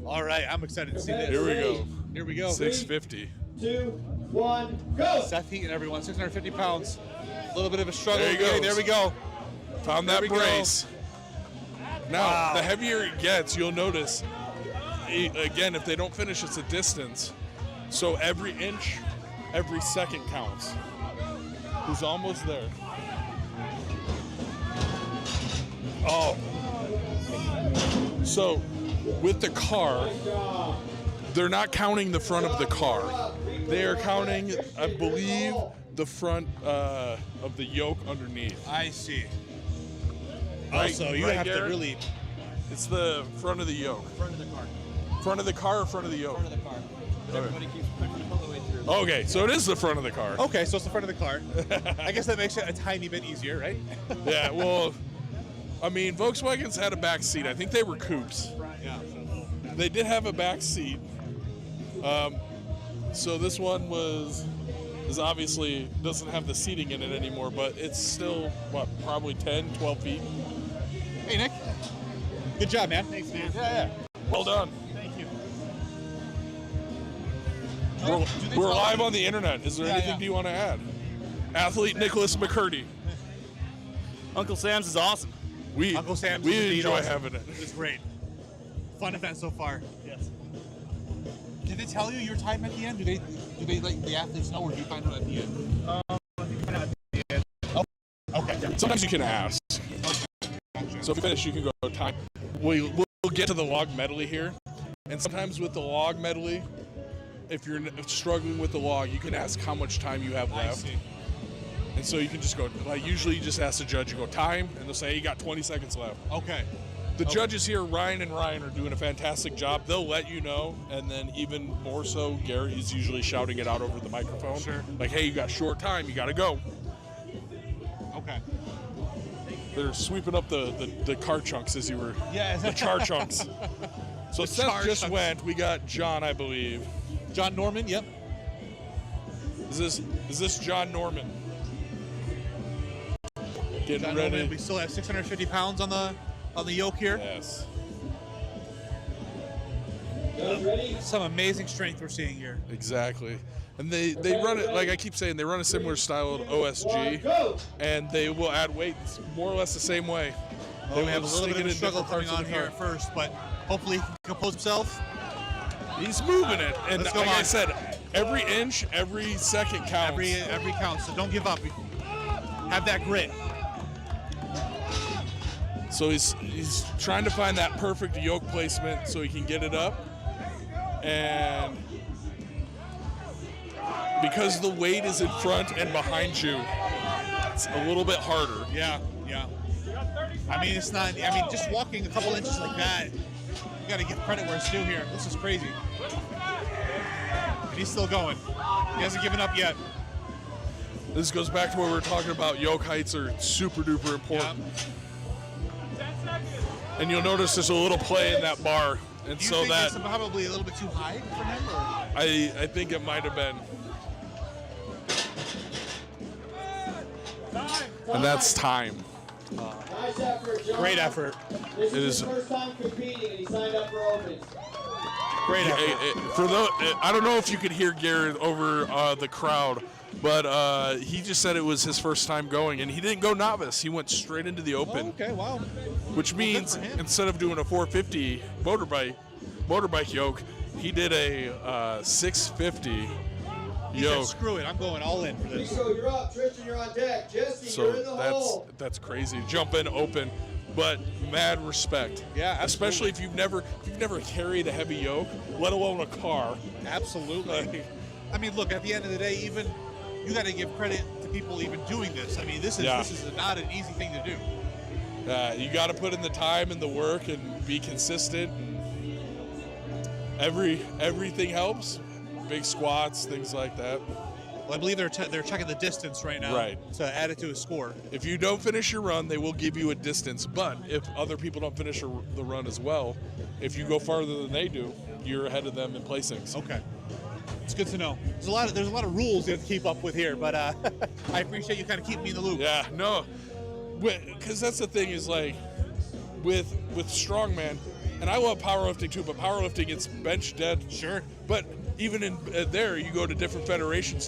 All right, I'm excited to see this. Here we go. Here we go. 650. 2, 1, go! Seth Heaton, everyone, 650 pounds. A little bit of a struggle. There he goes. There we go. Found There that we go. brace. Now, the heavier it gets, you'll notice, again, if they don't finish, it's a distance. So every inch, every second counts. He's almost there. Oh. So, with the car, they're not counting the front of the car. They are counting, I believe, the front of the yoke underneath. I see. Right- Also, you right, have to Garrett? really It's the front of the yoke. Front of the car. Front of the car or front of the yoke? Front of the car. But everybody keeps pushing it all the way through. Okay, so it is the front of the car. Okay, so it's the front of the car. I guess that makes it a tiny bit easier, right? Yeah, well, I mean, Volkswagens had a back seat. I think they were coupes. Yeah. They did have a back seat. So this one is obviously doesn't have the seating in it anymore, but it's still, what, probably 10, 12 feet? Hey, Nick. Good job, man. Thanks, man. Yeah. Well done. Thank you. We're live on the internet. Is there anything do you want to add? Athlete Nicholas McCurdy. Uncle Sam's is awesome. Uncle Sam's we is enjoy awesome. having it. It's great. Fun event so far. Yes. Did they tell you your time at the end? Do they let the athletes know, or do you find out at the end? Okay. Sometimes you can ask. So if you finish, you can go time. We'll get to the log medley here, and sometimes with the log medley, if you're struggling with the log, you can ask how much time you have left. And so you can just go, like, usually you just ask the judge, you go time, and they'll say, hey, you got 20 seconds left. Okay. The judges here, Ryan and Ryan, are doing a fantastic job. They'll let you know, and then even more so, Gary is usually shouting it out over the microphone. Sure. Like, hey, you got short time, you got to go. Okay. They're sweeping up the car chunks as you were. Yeah. The char chunks. So Seth char just chunks. went. We got John, I believe. John Norman. Yep. Is this John Norman? Getting John ready. Norman, we still have 650 pounds on the yoke here. Yes. Some amazing strength we're seeing here. Exactly. And they run it, like I keep saying, they run a similar style to OSG, and they will add weight more or less the same way. Well, we have a little bit of a struggle coming on here at first, but hopefully he can compose himself. He's moving it, and Let's go like on. I said, every inch, every second counts. Every count, so don't give up. Have that grit. So he's trying to find that perfect yoke placement so he can get it up, and because the weight is in front and behind you, it's a little bit harder. Yeah. I mean, it's not. I mean, just walking a couple inches like that, you got to give credit where it's due here. This is crazy. And he's still going. He hasn't given up yet. This goes back to what we were talking about. Yoke heights are super duper important. And you'll notice there's a little play in that bar, and Do you so think that that's probably a little bit too high for him? Or? I think it might have been. And that's time. Nice effort, John. Great effort. This It is is- his first time competing, and he signed up for Opens. Great effort. For those, I don't know if you could hear Garrett over the crowd, but he just said it was his first time going, and he didn't go novice. He went straight into the open, Oh, okay, wow. which means for him. instead of doing a 450 motorbike yoke, he did a 650 He said, yoke. screw it, I'm going all in for this. Rico, you're up. Tristan, you're on deck. Jesse, you're in the So hole. that's crazy. Jump in open, but mad respect. Yeah, especially absolutely. if you've never carried a heavy yoke, let alone a car. Absolutely. Like, I mean, look, at the end of the day, even you got to give credit to people even doing this. I mean, this is not an easy thing to do. you got to put in the time and the work and be consistent. And everything helps. Big squats, things like that. Well, I believe they're checking the distance right now, Right. to add it to a score. If you don't finish your run, they will give you a distance. But if other people don't finish the run as well, if you go farther than they do, you're ahead of them in placings. Okay, it's good to know. There's a lot of rules you have to keep up with here, but I appreciate you kind of keeping me in the loop. Yeah, no, because that's the thing is like with strongman, and I love powerlifting too, but powerlifting it's bench dead. Sure. But even in there, you go to different federations.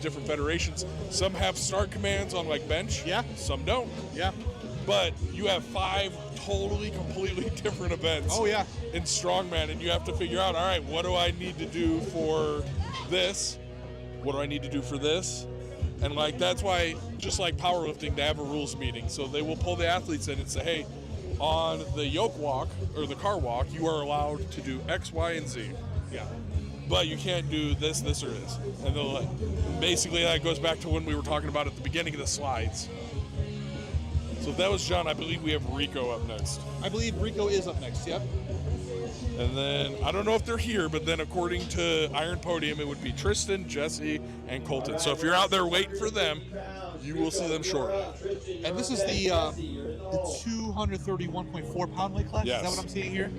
Some have start commands on like bench. Yeah. Some don't. Yeah. But you have 5 totally, completely different events. Oh, yeah. In strongman, and you have to figure out, all right, what do I need to do for this? What do I need to do for this? And like that's why, just like powerlifting, they have a rules meeting. So they will pull the athletes in and say, hey, on the yoke walk or the car walk, you are allowed to do X, Y, and Z. Yeah. But you can't do this, or this. And they'll basically that goes back to when we were talking about at the beginning of the slides. So if that was John, I believe we have Rico up next. I believe Rico is up next. Yep. And then, I don't know if they're here, but then according to Iron Podium, it would be Tristan, Jesse, and Colton. So if you're out there waiting for them, you will see them shortly. And this is the 231.4 pound weight class. Yes. Is that what I'm seeing here?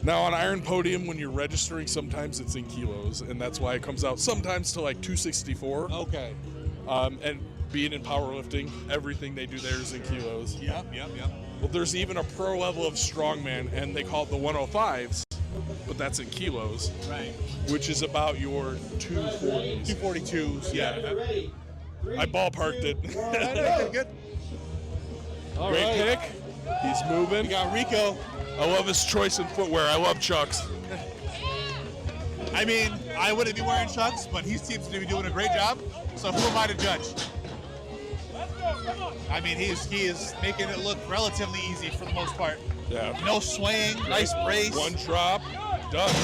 Now on Iron Podium, when you're registering, sometimes it's in kilos, and that's why it comes out sometimes to like 264. Okay. And being in powerlifting, everything they do there is in kilos. Yep. Well, there's even a pro level of strongman, and they call it the 105s. but that's in kilos, Right. which is about your 240s. 242s. Yeah. Ready? I ballparked it. Good. All Great right. pick. He's moving. We got Rico. I love his choice in footwear. I love Chucks. I mean, I wouldn't be wearing Chucks, but he seems to be doing a great job. So who am I to judge? I mean, he is making it look relatively easy for the most part. Yeah. No swaying, nice brace. One drop, done.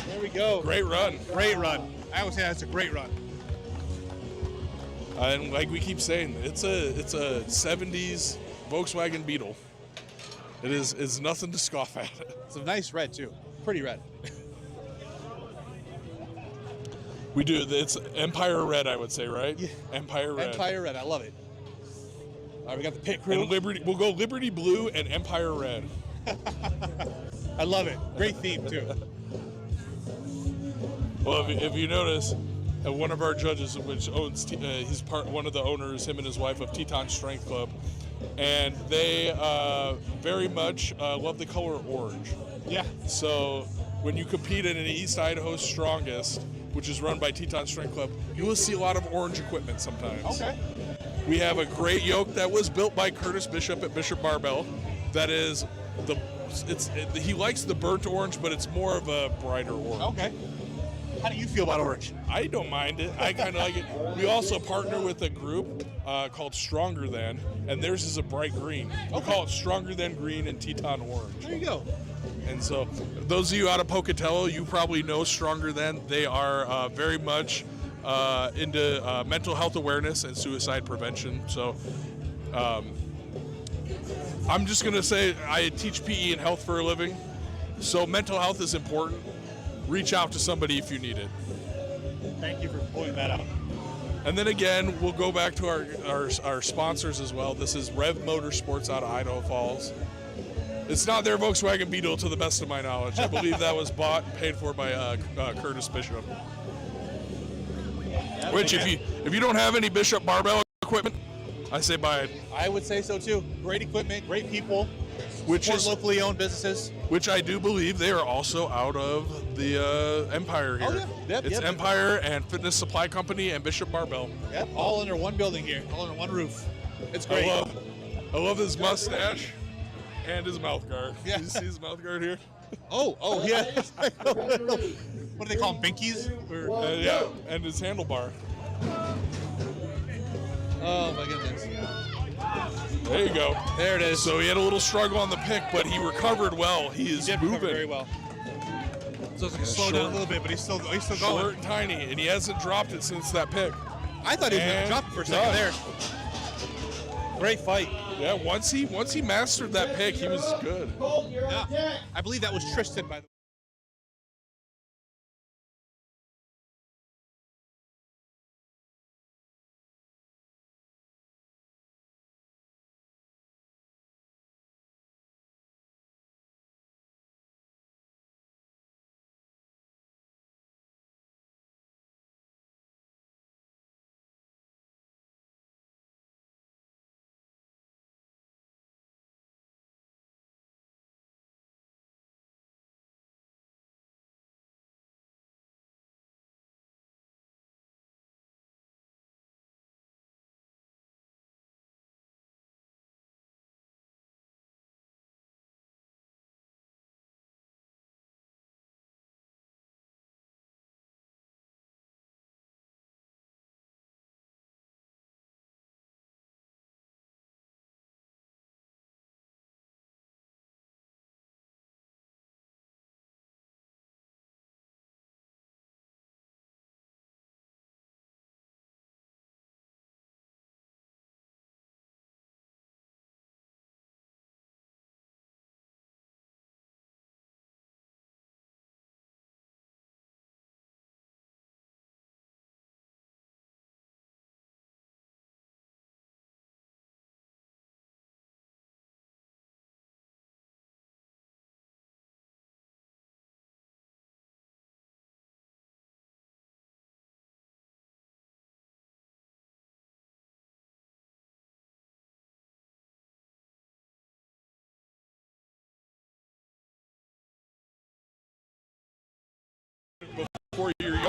There we go. Great run. Great run. I would say that's a great run. And like we keep saying, it's a 70s Volkswagen Beetle. It's nothing to scoff at. It's a nice red too. Pretty red. We do. It's Empire Red, I would say, right? Yeah. Empire Red. Empire red. I love it. All right, we got the pit crew. And Liberty. We'll go Liberty Blue and Empire Red. I love it. Great theme too. Well, if you notice, one of our judges, which owns, he's one of the owners, him and his wife, of Teton Strength Club, and they very much love the color orange. Yeah. So when you compete in an East Idaho Strongest, which is run by Teton Strength Club, you will see a lot of orange equipment sometimes. Okay. We have a great yoke that was built by Curtis Bishop at Bishop Barbell. That is he likes the burnt orange, but it's more of a brighter orange. Okay. How do you feel about orange? I don't mind it. I kind of like it. We also partner with a group called Stronger Than, and theirs is a bright green. We call it Stronger Than Green and Teton Orange. There you go. And so, those of you out of Pocatello, you probably know Stronger Than. They are very much into mental health awareness and suicide prevention. So, I'm just going to say I teach PE and health for a living. So, mental health is important. Reach out to somebody if you need it. Thank you for pointing that out. And then again, we'll go back to our sponsors as well. This is Rev Motorsports out of Idaho Falls. It's not their Volkswagen Beetle, to the best of my knowledge. I believe that was bought and paid for by Curtis Bishop. Which, if you don't have any Bishop Barbell equipment, I say buy it. I would say so too. Great equipment, great people. Which is locally owned businesses. Which I do believe they are also out of the Empire here. Oh, yeah. Yep, It's yep. Empire and Fitness Supply Company and Bishop Barbell. Yep, all under one building here, all under one roof. It's great. I love his mustache and his mouth guard. Yeah. You see his mouth guard here? Oh, yeah. What do they call them, binkies? Or, Yeah, and his handlebar. oh my goodness. There you go. There it is. So he had a little struggle on the pick, but he recovered well. He is Did recover moving very well. So it's going to slow short. down a little bit, but he's still going. short and tiny, and he hasn't dropped it since that pick. I thought he was going to And drop it for a second there. Great fight. Yeah, once he mastered that pick, he was good. Yeah. I believe that was Tristan, by the way.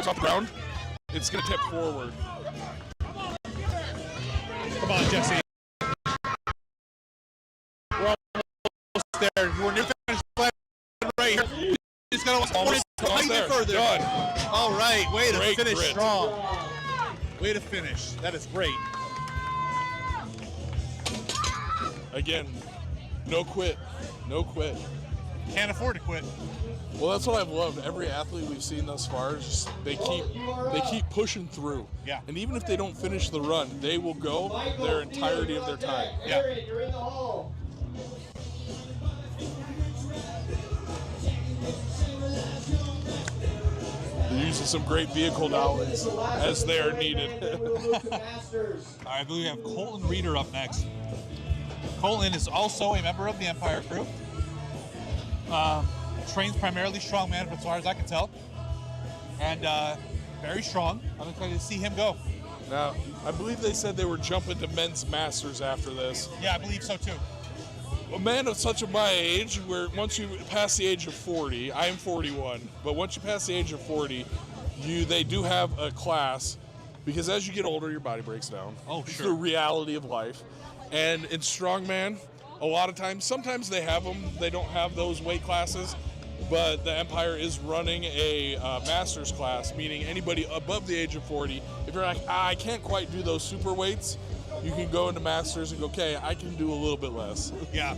off the ground, it's going to tip forward. Come on, Jesse. We're almost there. We're near finish right here. He's going to almost there. Further. Done. All right, way to finish grit. strong. Way to finish. That is great. Again, no quit. No quit. Can't afford to quit. Well, that's what I've loved. Every athlete we've seen thus far, is just they keep pushing through. Yeah. And even if they don't finish the run, they will go their entirety of their time. Yeah. You're in the hall. They're using some great vehicle knowledge as they are needed. All right, I believe we have Colton Reeder up next. Colton is also a member of the Empire crew. Trains primarily strongman, as far as I can tell. And very strong. I'm excited to see him go. Now, I believe they said they were jumping to men's masters after this. Yeah, I believe so too. A man of such of my age, where once you pass the age of 40, I am 41, but once you pass the age of 40, they do have a class, because as you get older, your body breaks down. Oh, It's sure. the reality of life. And in strongman, a lot of times, sometimes they have them, they don't have those weight classes, but the Empire is running a master's class, meaning anybody above the age of 40, if you're like, I can't quite do those super weights, you can go into masters and go, okay, I can do a little bit less. Yeah.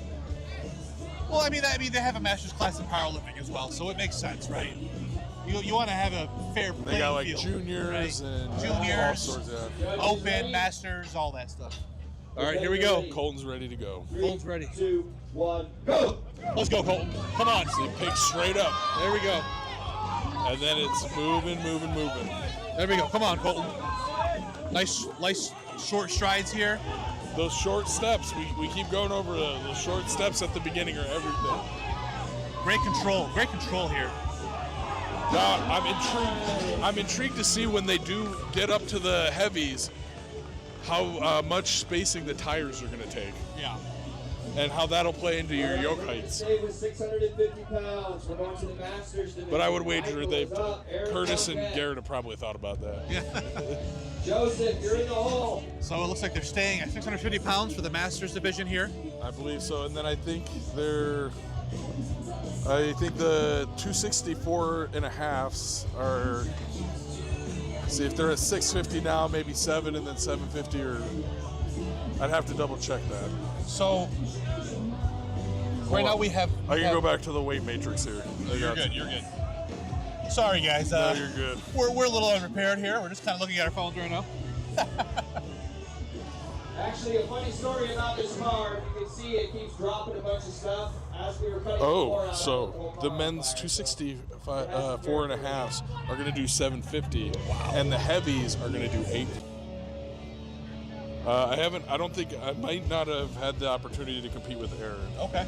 Well, I mean, they have a master's class in powerlifting as well, so it makes sense, right? You want to have a fair playing field. They got like juniors right? and juniors, all sorts, yeah. open, masters, all that stuff. All right, here we go. Colton's ready to go. Colton's ready. 2, 1, go! Let's go, Colton. Come on. So he picks straight up, There we go. and then it's moving. There we go. Come on, Colton. Nice short strides here. Those short steps, we keep going over the short steps at the beginning are everything. Great control here. Now, I'm intrigued to see when they do get up to the heavies, how much spacing the tires are going to take, Yeah. and how that'll play into your yoke heights. Today was 650 pounds. We're going to the Masters division. But I would wager Michael is up. Aaron Curtis and Coquette. Garrett have probably thought about that. Yeah. Joseph, you're in the hole. So it looks like they're staying at 650 pounds for the Masters division here. I believe so, and then I think the 264 and a halves are, see if they're at 650 now, maybe 7 and then 750, or I'd have to double check that. So right now we have. I can go back to the weight matrix here. You're good. Sorry, guys. No, you're good. We're a little unprepared here. We're just kind of looking at our phones right now. Actually, a funny story about this car. If you can see, it keeps dropping a bunch of stuff as we were cutting the floor out. So the men's 264 and a halves are going to do 750, and the heavies are going to do 8. I don't think, I might not have had the opportunity to compete with Aaron. Okay.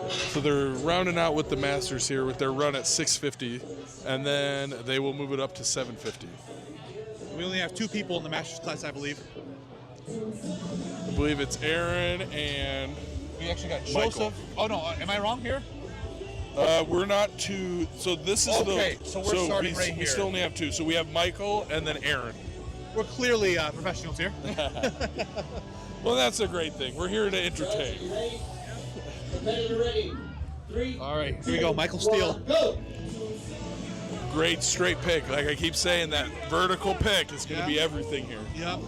So they're rounding out with the Masters here with their run at 650, and then they will move it up to 750. We only have 2 people in the Masters class, I believe. I believe it's Aaron and We actually got Michael. Joseph. Oh no, am I wrong here? we're not too. So this is Okay, so we're starting right we here. still only have 2. So we have Michael and then Aaron. We're clearly professionals here. Well, that's a great thing. We're here to Joseph, entertain. you ready? Competitor ready. 3. All right, here we go. Michael Steele. Go! Great straight pick. Like I keep saying, that vertical pick is going to be everything here. Yep.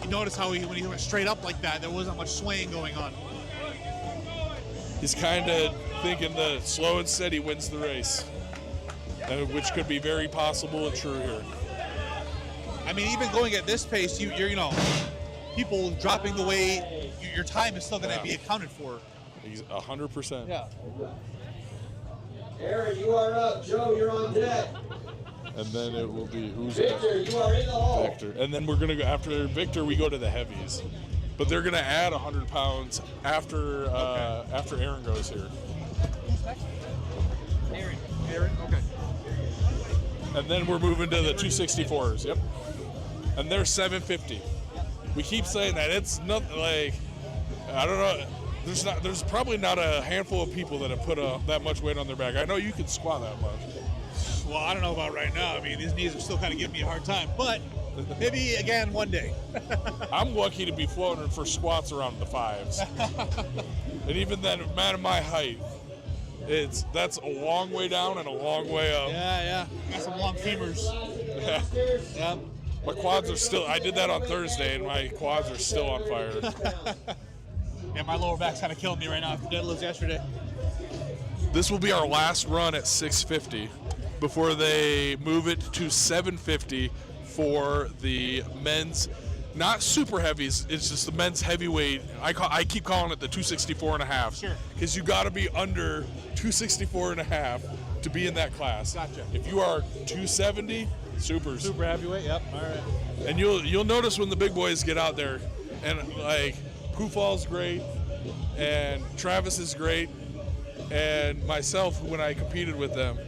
You notice how when he went straight up like that, there wasn't much swaying going on. He's kind of thinking the slow and steady wins the race, which could be very possible and true here. I mean, even going at this pace, you're people dropping the weight, your time is still going to be accounted for. 100%. Yeah. Aaron, you are up. Joe, you're on deck. And then it will be who's Victor, you are in the hole. Victor. And then we're going to go after Victor, we go to the heavies. But they're going to add 100 pounds after after Aaron goes here. Aaron, okay. And then we're moving to the 264s. Yep. And they're 750. We keep saying that. It's not like, I don't know. there's probably not a handful of people that have put that much weight on their back. I know you can squat that much. Well, I don't know about right now. I mean, these knees are still kind of giving me a hard time, but maybe again one day. I'm lucky to be floating for squats around the 5s. And even then, man of my height, that's a long way down and a long way up. Yeah. Got some long femurs. Yeah. My quads are still, I did that on Thursday, and my quads are still on fire. Yeah, my lower back's kind of killing me right now after deadlifts yesterday. This will be our last run at 650 before they move it to 750 for the men's, not super heavies, it's just the men's heavyweight. I keep calling it the 264 and a half. Sure. Because you got to be under 264 and a half to be in that class. Gotcha. If you are 270, super heavyweight, yep, all right. And you'll notice when the big boys get out there, and like Kufal's great, and Travis is great, and myself when I competed with them,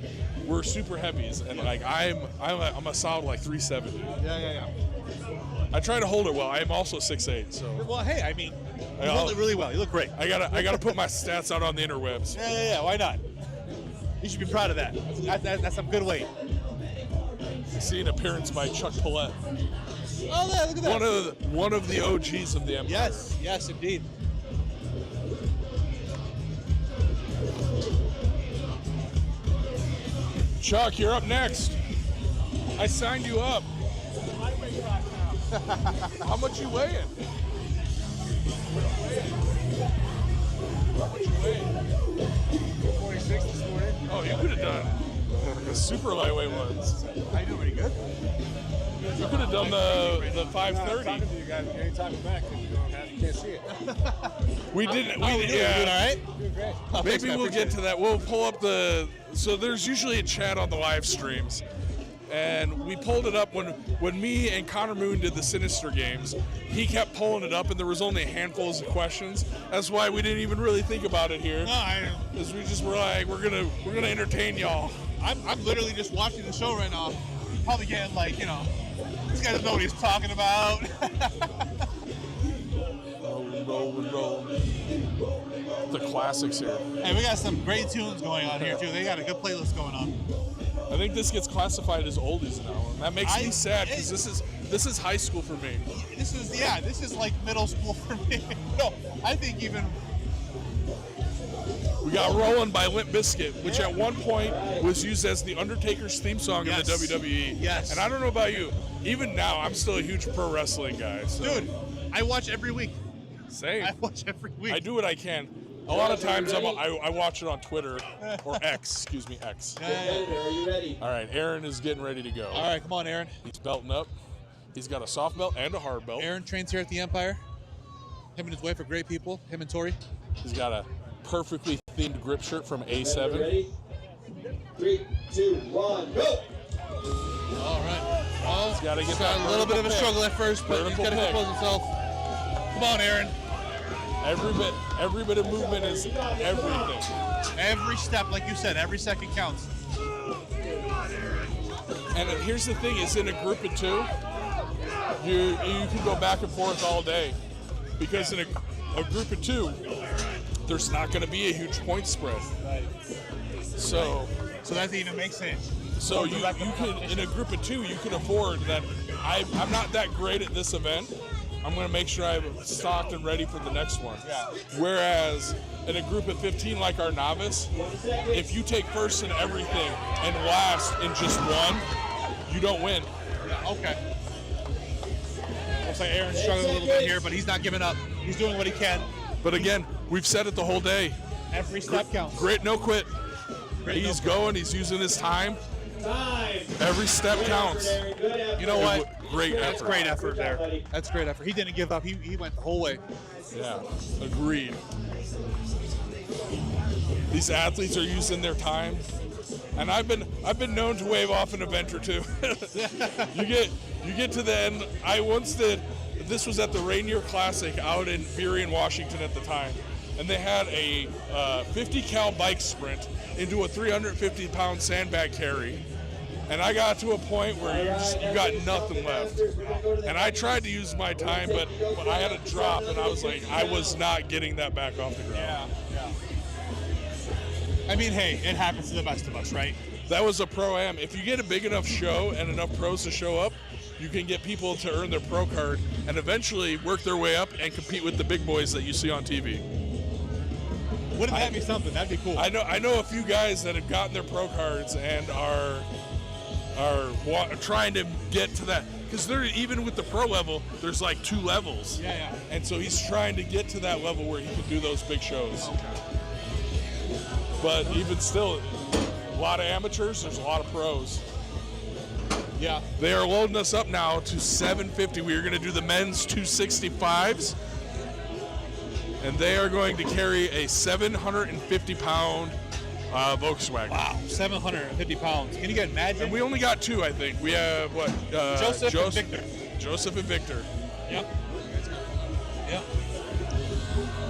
we're super heavies, and like I'm a solid like 370. Yeah. I try to hold it well. I am also 6'8", so. Well, hey, I mean, you hold it really well. You look great. I gotta put my stats out on the interwebs. Yeah. Why not? You should be proud of that. That's some good weight. See an appearance by Chuck Paulette. Oh, yeah, look at that. One of the OGs of the Empire. Yes, indeed. Chuck, you're up next. I signed you up. How much you weighing? How much you weighing? 46 this morning. Oh, you could have done the super lightweight ones. I do pretty good. You could have done the 530. I'm talking to you guys. You ain't talking back because you can't see it. We didn't. You're doing all right? Doing great. Oh, Maybe thanks, man. we'll get to that. We'll pull up so there's usually a chat on the live streams. And we pulled it up when me and Connor Moon did the Sinister games. He kept pulling it up, and there was only a handful of questions. That's why we didn't even really think about it here. No, because we just were like, we're gonna entertain y'all. I'm literally just watching the show right now. Probably getting like, this guy doesn't know what he's talking about. Roll. The classics here. Hey, we got some great tunes going on here too. They got a good playlist going on. I think this gets classified as oldies now, and that makes me sad because this is high school for me. This is like middle school for me. No, I think even. We got Rollin' by Limp Bizkit, which at one point was used as the Undertaker's theme song in the WWE. Yes. And I don't know about you, even now I'm still a huge pro wrestling guy. So. Dude, I watch every week. Same. I watch every week. I do what I can. A lot of times I watch it on Twitter, or X, X. Are you ready? All right, Aaron is getting ready to go. All right, come on, Aaron. He's belting up. He's got a soft belt and a hard belt. Aaron trains here at the Empire. Him and his wife are great people, him and Tori. He's got a perfectly themed grip shirt from A7. Ready? 3, 2, 1, go! All right. Well, He's got to get got that a little bit of a vertical struggle at first, but he's got to pick. compose himself. Come on, Aaron. Every bit of movement is everything. Every step, like you said, every second counts. And here's the thing: is in a group of two, you can go back and forth all day, because in a group of two, there's not going to be a huge point spread. So that even makes sense. So you can, in a group of two, you can afford that. I'm not that great at this event. I'm going to make sure I'm stocked and ready for the next one. Yeah. Whereas in a group of 15 like our novice, if you take first in everything and last in just one, you don't win. Yeah, okay. Looks like Aaron's struggling a little bit here, but he's not giving up. He's doing what he can. But again, we've said it the whole day. Every step counts. Great, no quit. He's going. He's using his time. Every step counts. You know what? Great effort. That's great effort there. That's great effort. He didn't give up. He went the whole way. Yeah, agreed. These athletes are using their time, and I've been known to wave off an event or two. You get to the end. I once did. This was at the Rainier Classic out in Burien, Washington at the time, and they had a 50 cal bike sprint into a 350-pound sandbag carry. And I got to a point where you got nothing left. And I tried to use my time, but I had a drop, and I was like, I was not getting that back off the ground. Yeah. I mean, hey, it happens to the best of us, right? That was a Pro-Am. If you get a big enough show and enough pros to show up, you can get people to earn their pro card and eventually work their way up and compete with the big boys that you see on TV. Wouldn't that be something? That'd be cool. I know a few guys that have gotten their pro cards and are trying to get to that, because they're even with the pro level, there's like 2 levels. Yeah. And so he's trying to get to that level where he can do those big shows. But even still, a lot of amateurs, there's a lot of pros. Yeah. They are loading us up now to 750. We are going to do the men's 265s. And they are going to carry a 750-pound Volkswagen. Wow, 750 pounds. Can you get imagine? And we only got 2, I think. We have, what? Joseph and Victor. Joseph and Victor. Yep.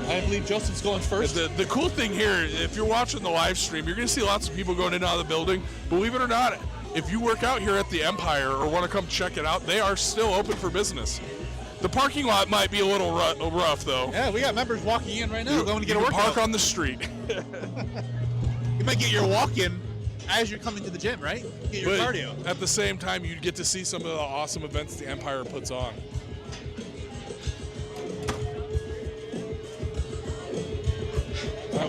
I believe Joseph's going first. The cool thing here, if you're watching the live stream, you're going to see lots of people going in and out of the building. Believe it or not, if you work out here at the Empire or want to come check it out, they are still open for business. The parking lot might be a little rough, though. Yeah, we got members walking in right now going to get a workout. Park on the street. You might get your walk-in as you're coming to the gym, right? Get your cardio. At the same time, you get to see some of the awesome events the Empire puts on.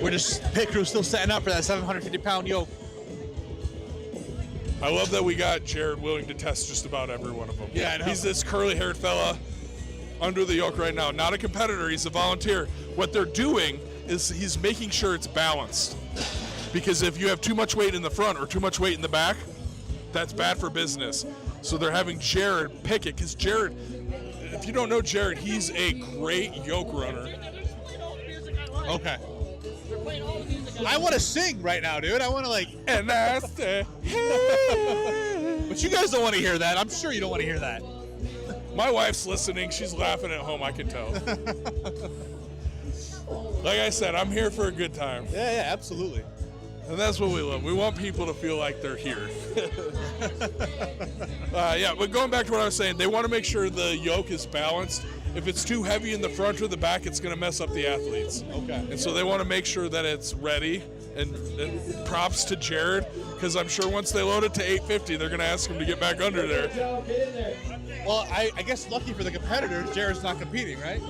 We're just pit crew still setting up for that 750-pound yoke. I love that we got Jared willing to test just about every one of them. Yeah, I know. He's this curly-haired fella under the yoke right now. Not a competitor, he's a volunteer. What they're doing is he's making sure it's balanced. Because if you have too much weight in the front or too much weight in the back, that's bad for business. So they're having Jared pick it, because Jared, if you don't know Jared, he's a great yoke runner. Okay. I want to sing right now, dude. I want to And that's the But you guys don't want to hear that. I'm sure you don't want to hear that. My wife's listening. She's laughing at home, I can tell. Like I said, I'm here for a good time. Yeah, absolutely. And that's what we love. We want people to feel like they're here. Yeah, but going back to what I was saying, they want to make sure the yoke is balanced. If it's too heavy in the front or the back, it's going to mess up the athletes. Okay. And so they want to make sure that it's ready. And props to Jared, because I'm sure once they load it to 850, they're going to ask him to get back under there. Well, I guess lucky for the competitors, Jared's not competing, right?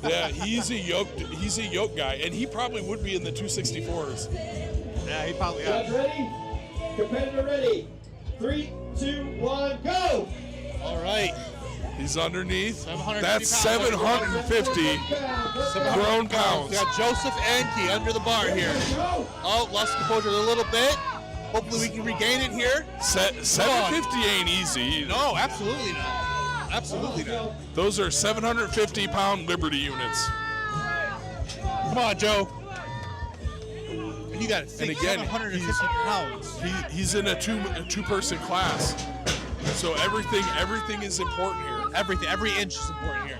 Yeah, he's a yoke guy, and he probably would be in the 264s. Yeah, he probably is. Guys ready? Competitor ready. 3, 2, 1, go! All right. He's underneath. 750 That's pounds. 750 grown pounds. We got Joseph Anke under the bar here. Oh, lost composure a little bit. Hopefully we can regain it here. 750 ain't easy. No, absolutely not. Absolutely not. Those are 750-pound Liberty units. Come on, Joe. And you got it. And again, 750 pounds. He's in a two-person class. So everything is important here. Every inch is important here.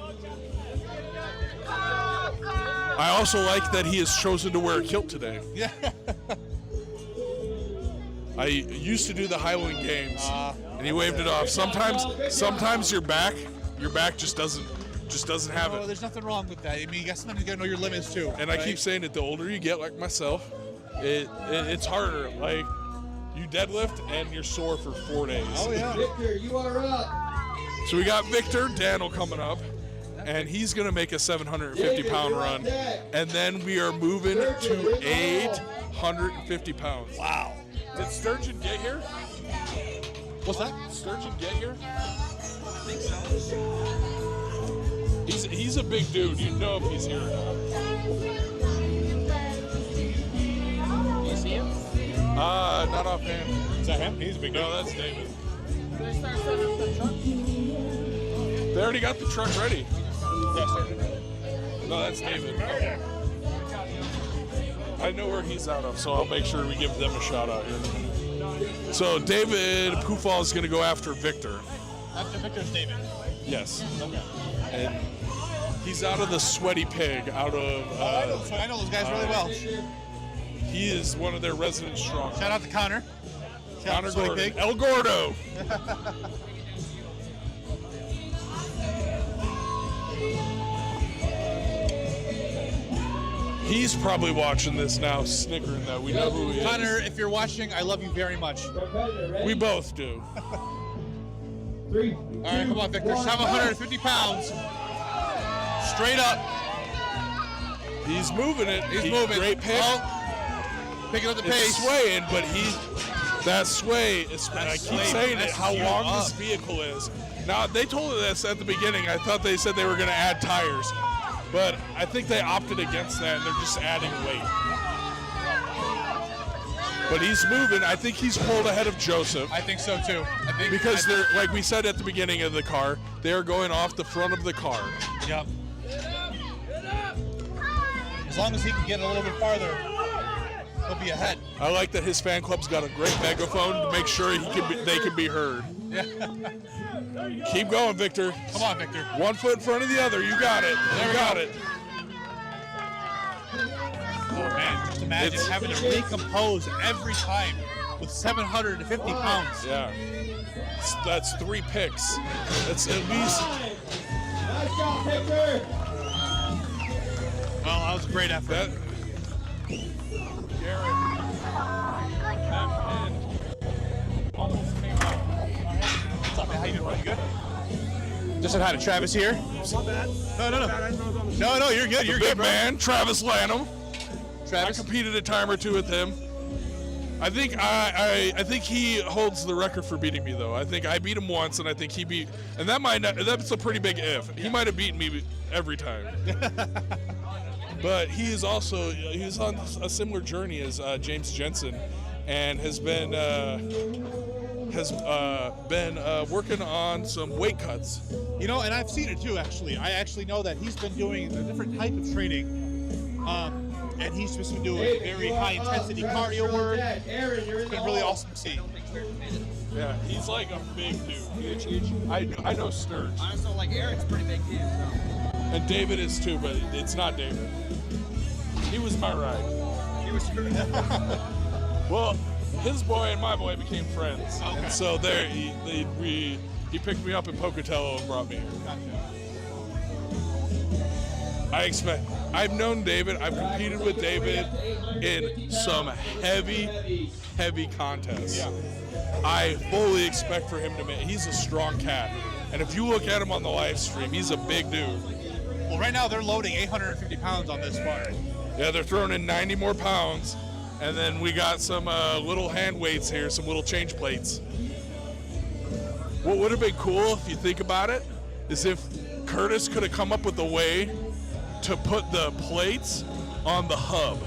I also like that he has chosen to wear a kilt today. Yeah. I used to do the Highland Games, and he waved it off. Sometimes your back just doesn't have it. There's nothing wrong with that. I mean, you got sometimes you gotta know your limits too. And right? I keep saying it. The older you get, like myself, it's harder. Like you deadlift and you're sore for 4 days. Oh yeah. Victor, you are up. So we got Victor Daniel coming up, and he's going to make a 750-pound run. And then we are moving to 850 pounds. Wow. Did Sturgeon get here? What's that? Did Sturgeon get here? I think so. He's a big dude. You know if he's here or not. You see him? Not offhand. Is that him? He's a big guy. No, that's David. Did they start setting up the truck? They already got the truck ready. Yeah, Sergeant. No, that's David. I know where he's out of, so I'll make sure we give them a shout out here. So David Pufall is going to go after Victor. After Victor's David. Yes. Okay. And he's out of the Sweaty Pig, out of... I know those guys really well. He is one of their resident strong. Shout out to Connor. Connor Sweaty Gordon. Pig. El Gordo. He's probably watching this now, snickering that we know who he is. Connor, if you're watching, I love you very much. We both do. 3, All right, come on, Victor. 750 pounds. Straight up. He's moving it. He's moving. Great pick. Oh, picking up the It's pace. swaying, but that sway is, I keep sway saying it, messes how you long up. this vehicle is. Now, they told us at the beginning, I thought they said they were going to add tires, but I think they opted against that, and they're just adding weight. But he's moving. I think he's pulled ahead of Joseph. I think so, too. Because they're, like we said at the beginning of the car, they're going off the front of the car. Yep. As long as he can get a little bit farther, he'll be ahead. I like that his fan club's got a great megaphone to make sure they can be heard. Yeah. Keep going, Victor. Come on, Victor. One foot in front of the other. You got it. There You we got go. it. Oh, man. Just imagine having to recompose every time with 750 pounds. Yeah. That's 3 picks. That's at least. Nice job, Victor. Well, that was a great effort. That, Almost came out. What's up, man? How you doing? You good? Just said hi to Travis here. No, you're good. You're big good, bro. man, Travis Lanham. Travis. I competed a time or two with him. I think I think he holds the record for beating me though. I think I beat him once, and I think he beat, and that's a pretty big if. He might have beaten me every time. But he's on a similar journey as James Jensen, and has been working on some weight cuts. You know, and I've seen it too, actually. I actually know that he's been doing a different type of training. And he's just been doing very high-intensity cardio work. It's been really awesome to see. Yeah, he's like a big dude. Huge. I know Sturge. Also, like Aaron's pretty big too. So. And David is too, but it's not David. He was my ride. He was Well, his boy and my boy became friends. Okay. And so there, he picked me up in Pocatello and brought me here. I've known David. I've competed with David in some heavy contests. Yeah. I fully expect for him to make. He's a strong cat, and if you look at him on the live stream, he's a big dude. Well, right now they're loading 850 pounds on this bar. Yeah, they're throwing in 90 more pounds, and then we got some little hand weights here, some little change plates. What would have been cool if you think about it is if Curtis could have come up with a way to put the plates on the hub.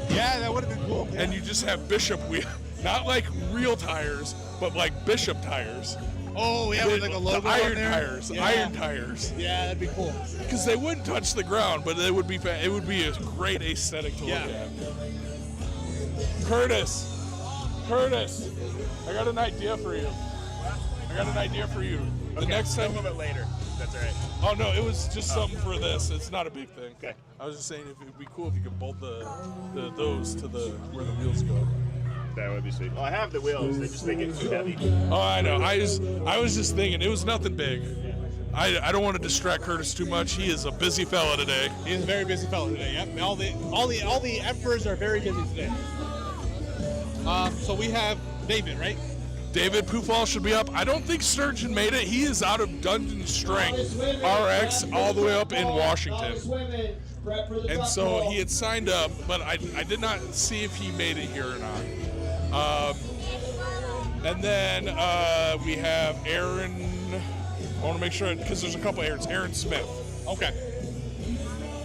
Yeah, that would have been cool. And you just have Bishop wheel, not like real tires, but like Bishop tires. Oh, yeah, with like a logo the iron on there. tires, Yeah. iron tires. Yeah, that'd be cool. Because they wouldn't touch the ground, but it would be a great aesthetic to look at. Curtis, I got an idea for you. The next time. A little bit later. That's all right. Oh no, it was just something for this. It's not a big thing. Okay. I was just saying if it'd be cool if you could bolt those to where the wheels go. That would be sweet. Well, I have the wheels. They just make it too heavy. Oh, I know. I was just thinking it was nothing big. I don't want to distract Curtis too much. He is a busy fella today. He is a very busy fellow today. Yep. All the emperors are very busy today. So we have David, right? David Pufall should be up. I don't think Sturgeon made it. He is out of Dungeon Strength RX all the way up in Washington. And so he had signed up, but I did not see if he made it here or not. And then we have Aaron. I want to make sure, because there's a couple Aarons. Aaron Smith. Okay.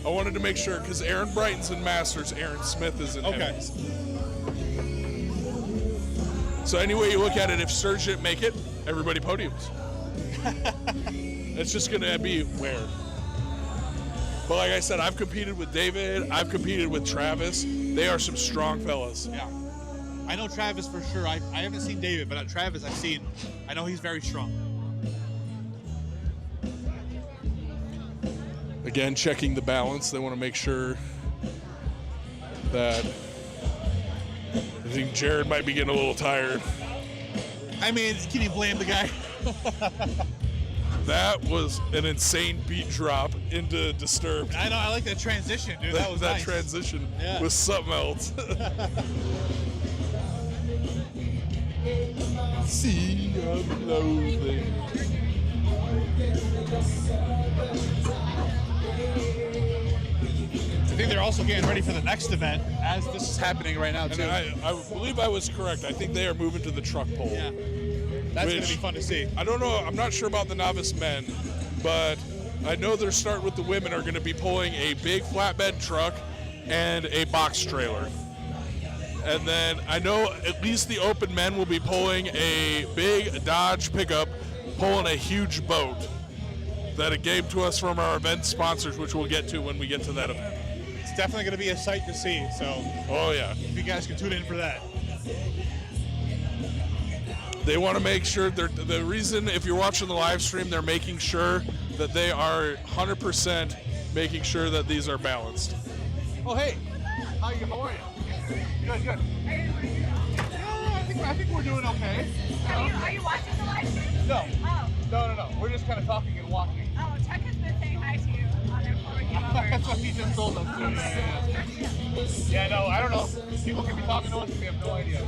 I wanted to make sure, because Aaron Brighton's in Masters, Aaron Smith is in Heavies. So any way you look at it, if Sturge didn't make it, everybody podiums. It's just going to be where. But like I said, I've competed with David. I've competed with Travis. They are some strong fellas. Yeah. I know Travis for sure. I haven't seen David, but Travis I've seen. I know he's very strong. Again, checking the balance. They want to make sure that I think Jared might be getting a little tired. I mean, can you blame the guy? That was an insane beat drop into Disturbed. I know, I like that transition, dude. That was that nice. transition Yeah. was something else. Sea of loathing. I think they're also getting ready for the next event as this is happening right now, too. And I believe I was correct. I think they are moving to the truck pole. Yeah. That's going to be fun to see. I don't know. I'm not sure about the novice men, but I know they're starting with the women are going to be pulling a big flatbed truck and a box trailer. And then I know at least the open men will be pulling a big Dodge pickup, pulling a huge boat that it gave to us from our event sponsors, which we'll get to when we get to that event. It's definitely going to be a sight to see, so Oh, yeah. if you guys can tune in for that. They want to make sure the reason, if you're watching the live stream, they're making sure that they are 100% making sure that these are balanced. Oh, hey. How are you? Good, good. I think we're doing okay. Are you watching the live stream? No. Oh. No. We're just kind of talking and watching. Oh, Chuck has been saying hi to you on there before we came over. That's what he just told us. Yeah, no, I don't know. People can be talking to us and we have no idea.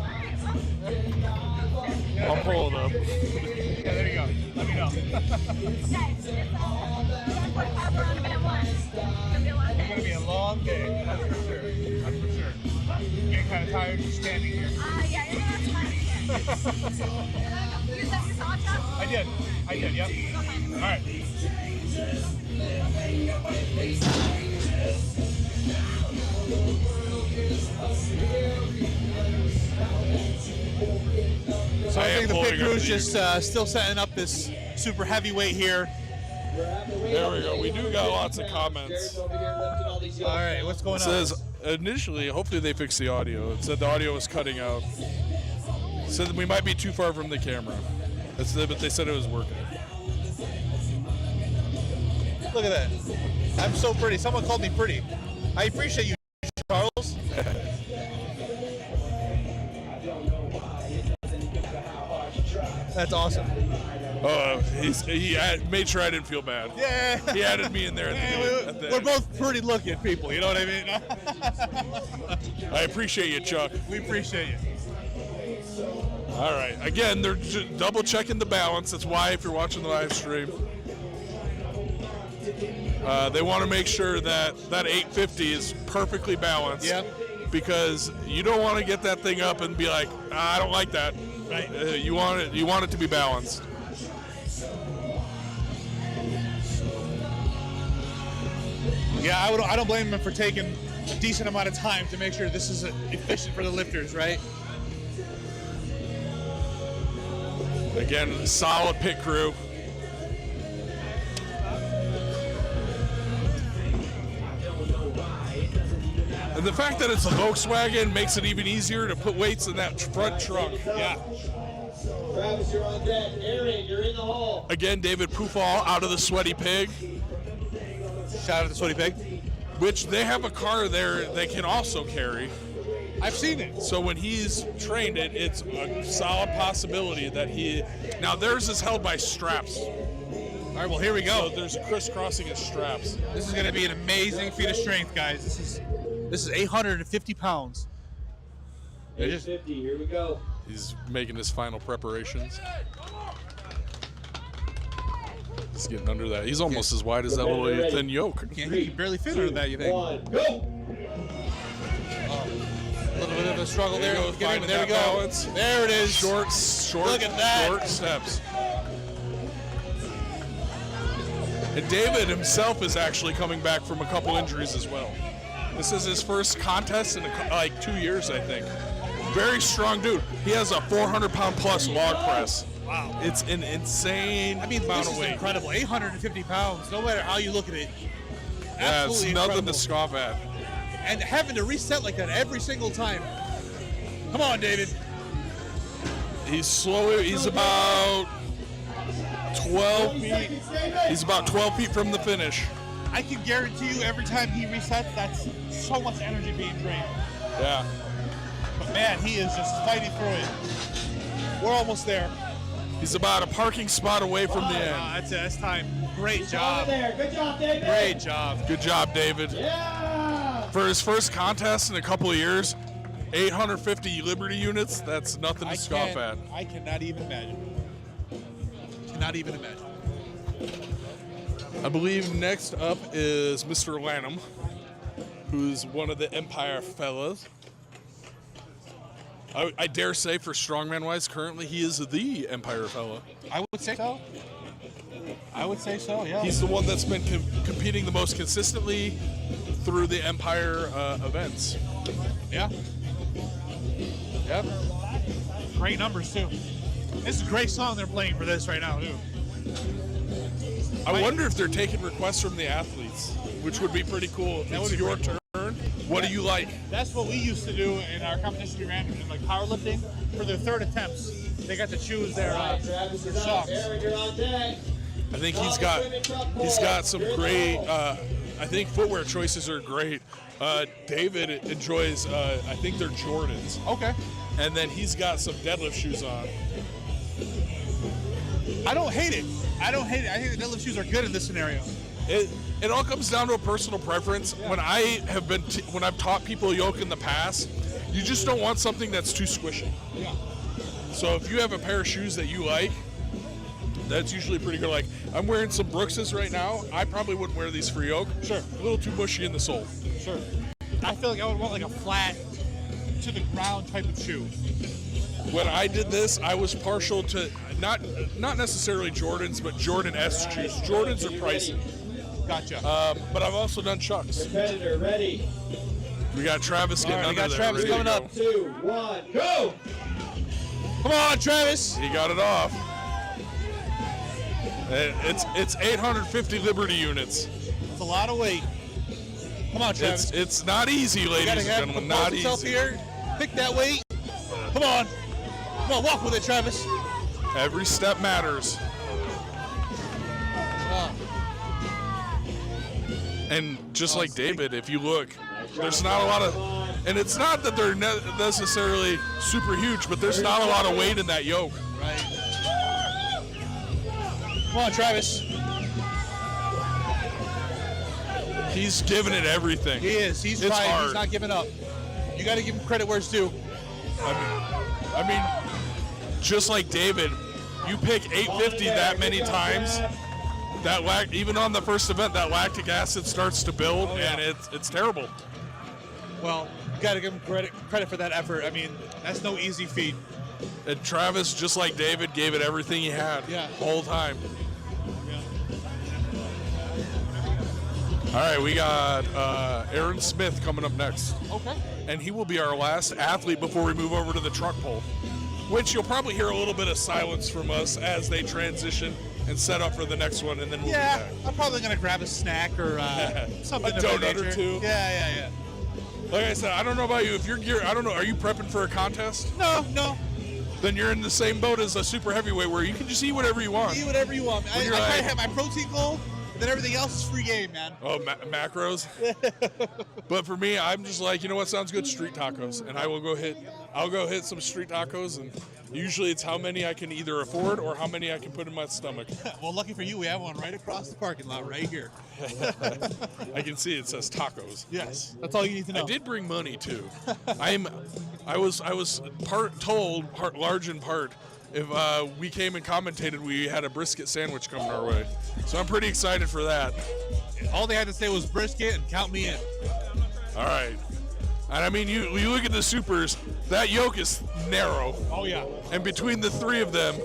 I'll pull it up. Yeah, there you go. Let me know. Guys, it's put Harper on event 1. It's gonna be a long It's day. going to be a long day. That's for sure. That's for sure. I'm getting kind of tired just standing here. Yeah, you're gonna have to find it again. You said you saw Chuck? I did, yep. Go find him. All right. So I think the pit crew's just still setting up this super heavyweight here. There we go. We do got lots of comments. All right, what's going It on? says initially, hopefully they fixed the audio. It said the audio was cutting out. It said that we might be too far from the camera. But they said it was working. Look at that. I'm so pretty. Someone called me pretty. I appreciate you, Charles. That's awesome. Oh, he made sure I didn't feel bad. Yeah. He added me in there at the We're end. both pretty looking people, you know what I mean? I appreciate you, Chuck. We appreciate you. All right. Again, they're double checking the balance. That's why if you're watching the live stream, they want to make sure that 850 is perfectly balanced. Yeah. Because you don't want to get that thing up and be like, I don't like that. Right. You want it to be balanced. Yeah, I don't blame them for taking a decent amount of time to make sure this is efficient for the lifters, right? Again, solid pit crew. And the fact that it's a Volkswagen makes it even easier to put weights in that front trunk. Yeah. Travis, you're on deck. Aaron, you're in the hall. Again, David Pufall out of the Sweaty Pig, Shout out to the Sweaty Pig. which they have a car there they can also carry. I've seen it. So when he's trained it, it's a solid possibility that now theirs is held by straps. All right, well, here we go. So there's a crisscrossing of straps. This is going to be an amazing feat of strength, guys. This is 850 pounds. 850, here we go. He's making his final preparations. He's getting under that. He's almost as wide as that little thin yoke. He can barely fit under that, you think? 1, go! A little bit of a struggle there. There we go. Balance. There it is. Short, Look at that. short steps. And David himself is actually coming back from a couple injuries as well. This is his first contest in like 2 years, I think. Very strong dude. He has a 400-pound plus log press. Wow. It's an insane This amount is of weight. incredible. 850 pounds, no matter how you look at it. Yeah, it's Absolutely nothing incredible. to scoff at. And having to reset like that every single time. Come on, David. He's slow. He's about 12 feet. He's about 12 feet from the finish. I can guarantee you every time he resets, that's so much energy being drained. Yeah. But man, he is just fighting through it. We're almost there. He's about a parking spot away from the end. That's it. That's time. Great job. There. Good job, David. Great job. Good job, David. Yeah. For his first contest in a couple of years, 850 Liberty units, that's nothing to scoff at. I cannot even imagine. Cannot even imagine. I believe next up is Mr. Lanham, who's one of the Empire fellas. I dare say, for strongman-wise, currently he is the Empire fella. I would say so. I would say so, yeah. He's the one that's been competing the most consistently through the Empire events. Yeah. Yep. Great numbers, too. This is a great song they're playing for this right now, too. I wonder if they're taking requests from the athletes, which would be pretty cool. If it's your turn, what do you like? That's what we used to do in our competition we ran in like powerlifting. For their third attempts, they got to choose their songs. Aaron, you're on deck. I think he's got some great. I think footwear choices are great. David enjoys. I think they're Jordans. Okay. And then he's got some deadlift shoes on. I don't hate it. I think the deadlift shoes are good in this scenario. It all comes down to a personal preference. Yeah. When I've taught people yoke in the past, you just don't want something that's too squishy. Yeah. So if you have a pair of shoes that you like, that's usually pretty good. Like, I'm wearing some Brookses right now. I probably wouldn't wear these for yoke. Sure. A little too mushy in the sole. Sure. I feel like I would want like a flat to the ground type of shoe. When I did this, I was partial to not necessarily Jordans, but Jordan S shoes. Jordans are pricey. Gotcha. But I've also done Chucks. Competitor ready. We got Travis getting under there. We got Travis coming up. 2, 1, go! Come on, Travis. He got it off. It's 850 Liberty units. It's a lot of weight. Come on, Travis. It's not easy, ladies and gentlemen. Not easy. Here. Pick that weight. Come on. Come on, walk with it, Travis. Every step matters. And just like David, if you look, there's not a lot of, and it's not that they're necessarily super huge, but there's not a lot of weight in that yoke. Right. Come on, Travis. He's giving it everything. He is. He's trying. Hard. He's not giving up. You got to give him credit where it's due. I mean, just like David, you pick 850 that many times, even on the first event, that lactic acid starts to build, and it's terrible. Well, you got to give him credit for that effort. I mean, that's no easy feat. And Travis, just like David, gave it everything he had the whole time. Yeah. All right, we got Aaron Smith coming up next. Okay. And he will be our last athlete before we move over to the truck pole, which you'll probably hear a little bit of silence from us as they transition and set up for the next one, and then we'll be back. I'm probably going to grab a snack or something. A donut or two. Yeah. Like I said, I don't know about you. If you're geared, I don't know, are you prepping for a contest? No. Then you're in the same boat as a super heavyweight where you can just eat whatever you want. Eat whatever you want. I like, have my protein goal, and then everything else is free game, man. Oh, macros? But for me, I'm just like, you know what sounds good? Street tacos. And I'll go hit some street tacos, and usually it's how many I can either afford or how many I can put in my stomach. Well, lucky for you, we have one right across the parking lot right here. I can see it says tacos. Yes, that's all you need to know. I did bring money too. I was told large in part if we came and commentated, we had a brisket sandwich coming our way. So I'm pretty excited for that. All they had to say was brisket and count me in. All right. And I mean, you look at the supers, that yoke is narrow. Oh yeah. And between the three of them,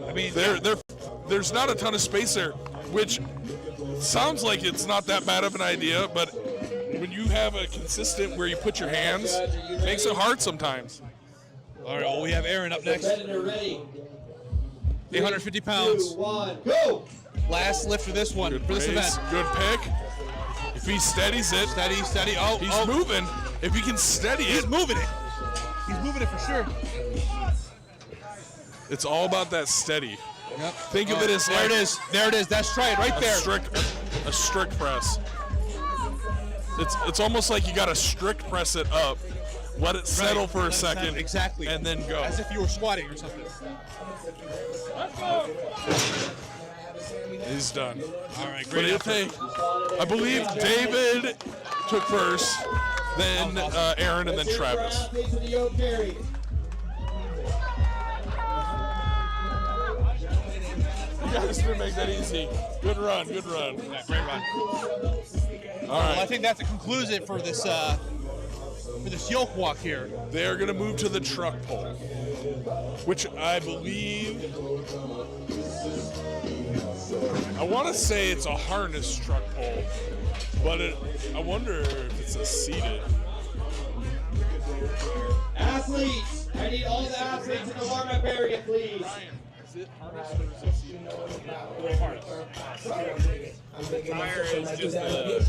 I mean, there's not a ton of space there, which sounds like it's not that bad of an idea, but when you have a consistent where you put your hands, it makes it hard sometimes. All right, well, we have Aaron up next. 850 pounds. 2, 1, go! Last lift for this one, Good for this pace, event. Good pick. If he steadies it. Steady. Oh, he's moving. If he can steady it. He's moving it. He's moving it for sure. It's all about that steady. Yep. Think of it as there it is. There it is. That's right there. A strict press. It's almost like you got to strict press it up let it settle Right, for a let it settle, second, exactly, and then go. as if you were squatting or something. He's done. All right, But great he'll effort. take, I believe David took first, then Aaron, and then Travis. You guys didn't make that easy. Good run, good run. Yeah, great run. All right. Well, I think that's a conclusion for this yoke walk here. They're going to move to the truck pole, which I believe, I want to say it's a harness truck pole, but I wonder if it's a seated. Athletes, I need all the athletes in the warm-up area, please. Ryan, is it harness or is it seated? Harness. The tire is just the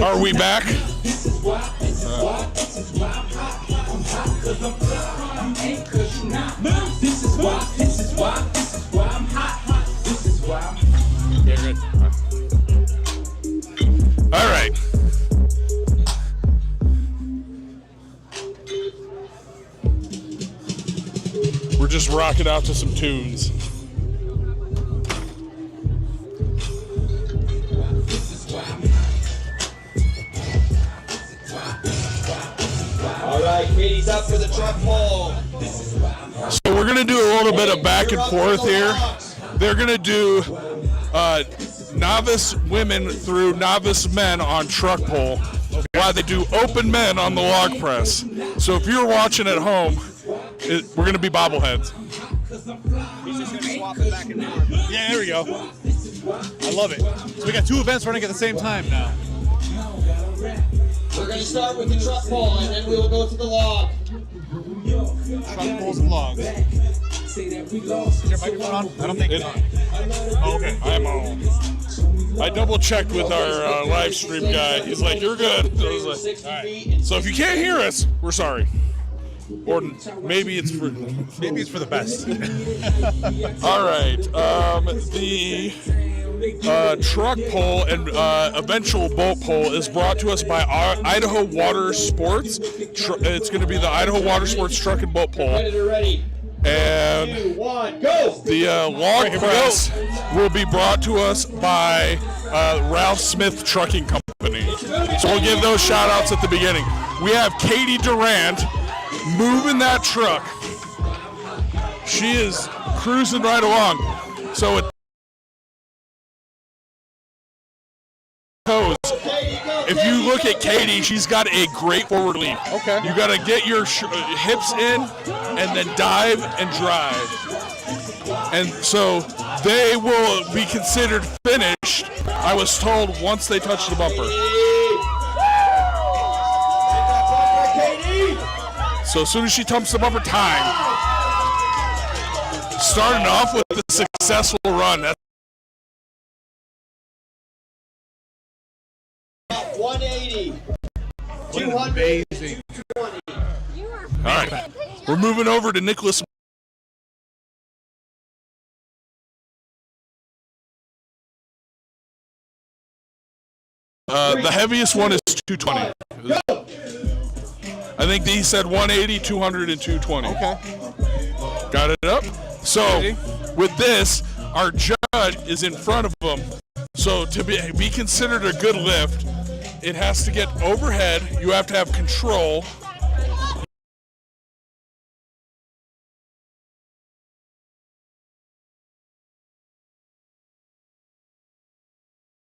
Are we back? Yeah, good. All right. We're just rocking out to some tunes. All right, Katie's up for the truck pull. So we're gonna do a little bit of back and forth here. They're gonna do novice women through novice men on truck pull, while they do open men on the log press. So if you're watching at home, we're gonna be bobbleheads. He's just gonna swap it back and forth. Yeah, there we go. I love it. So we got 2 events running at the same time now. We're going to start with the truck pull, and then we will go to the log. Truck pulls and logs. Is your microphone on? I don't think it's on. Oh, okay. I'm on. I double checked with our live stream guy. He's like, "You're good." I was like, "All right." So if you can't hear us, we're sorry. Or maybe it's for the best. All right. The truck pull and eventual boat pull is brought to us by Idaho Motorsports. It's going to be the Idaho Motorsports truck and boat pull. Ready. And 2, 1, go! the log press will be brought to us by Ralph Smith Trucking Company. So we'll give those shout outs at the beginning. We have Katie Durant moving that truck. She is cruising right along. So it if you look at Katie, she's got a great forward leap. Okay. You got to get your hips in and then dive and drive. And so they will be considered finished, I was told, once they touch the bumper. So as soon as she tumps the bumper, time. Starting off with a successful run. That's 180. What an amazing. all right. We're moving over to Nicholas. The heaviest one is 220. I think he said 180, 200, and 220. Okay. Got it up? So with this, our judge is in front of him. So to be considered a good lift, it has to get overhead. You have to have control.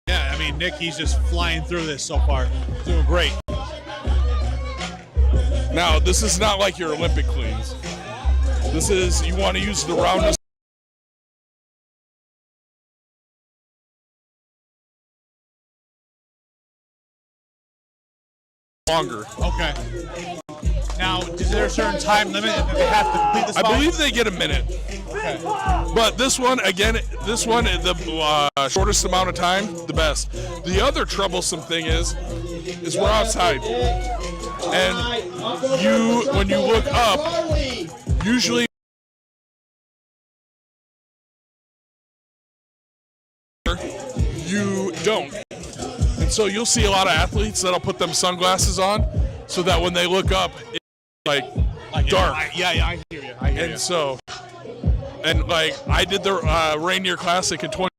Yeah, I mean, Nick, he's just flying through this so far. Doing great. Now, this is not like your Olympic cleans. This is, you want to use the roundness. Longer. Okay. Now, is there a certain time limit that they have to complete this? I believe they get a minute. Okay. But this one, again, the shortest amount of time, the best. The other troublesome thing is we're outside. And when you look up, usually you don't. And so you'll see a lot of athletes that'll put them sunglasses on so that when they look up, it's like dark. I hear you. I hear you. So, and like I did the Rainier Classic in 20.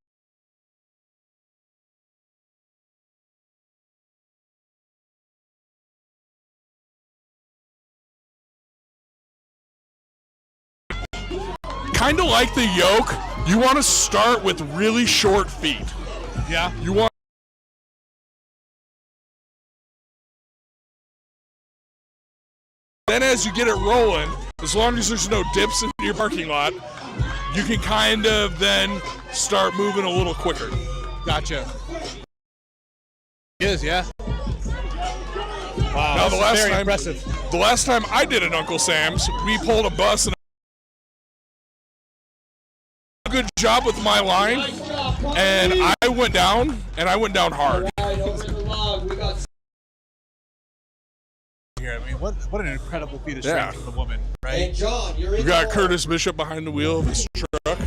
Kind of like the yoke, you want to start with really short feet. Yeah. You want. Then as you get it rolling, as long as there's no dips in your parking lot, you can kind of then start moving a little quicker. Gotcha. It is, yeah. Wow, Now very impressive. The last time I did an Uncle Sam's, we pulled a bus and a good job with my line, and I went down, hard. Here, I mean, what an incredible feat of strength from the woman, right? John, We got Curtis Bishop behind the wheel of this truck.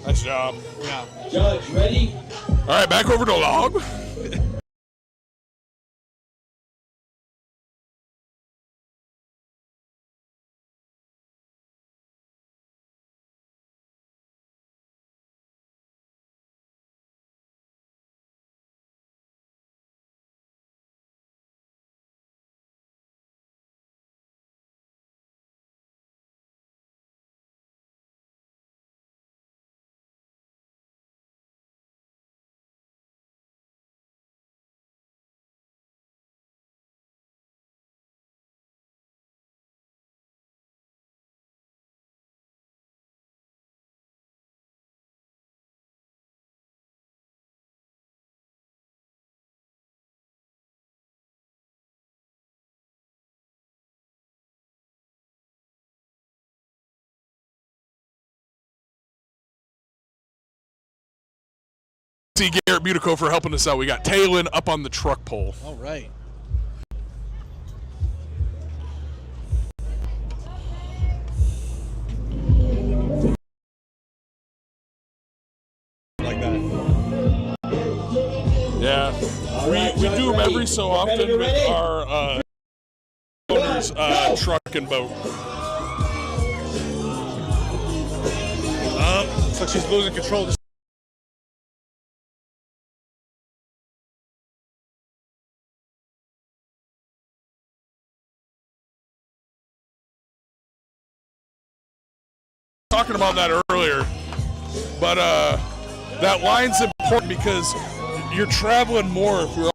Nice job. Yeah. Judge, ready? All right, back over to log. See Garrett Butico for helping us out. We got Talon up on the truck pole. All right. Like that. Yeah, we do them every so often with our owner's truck and boat. Looks like she's losing control. Talking about that earlier, but that line's important because you're traveling more if you're.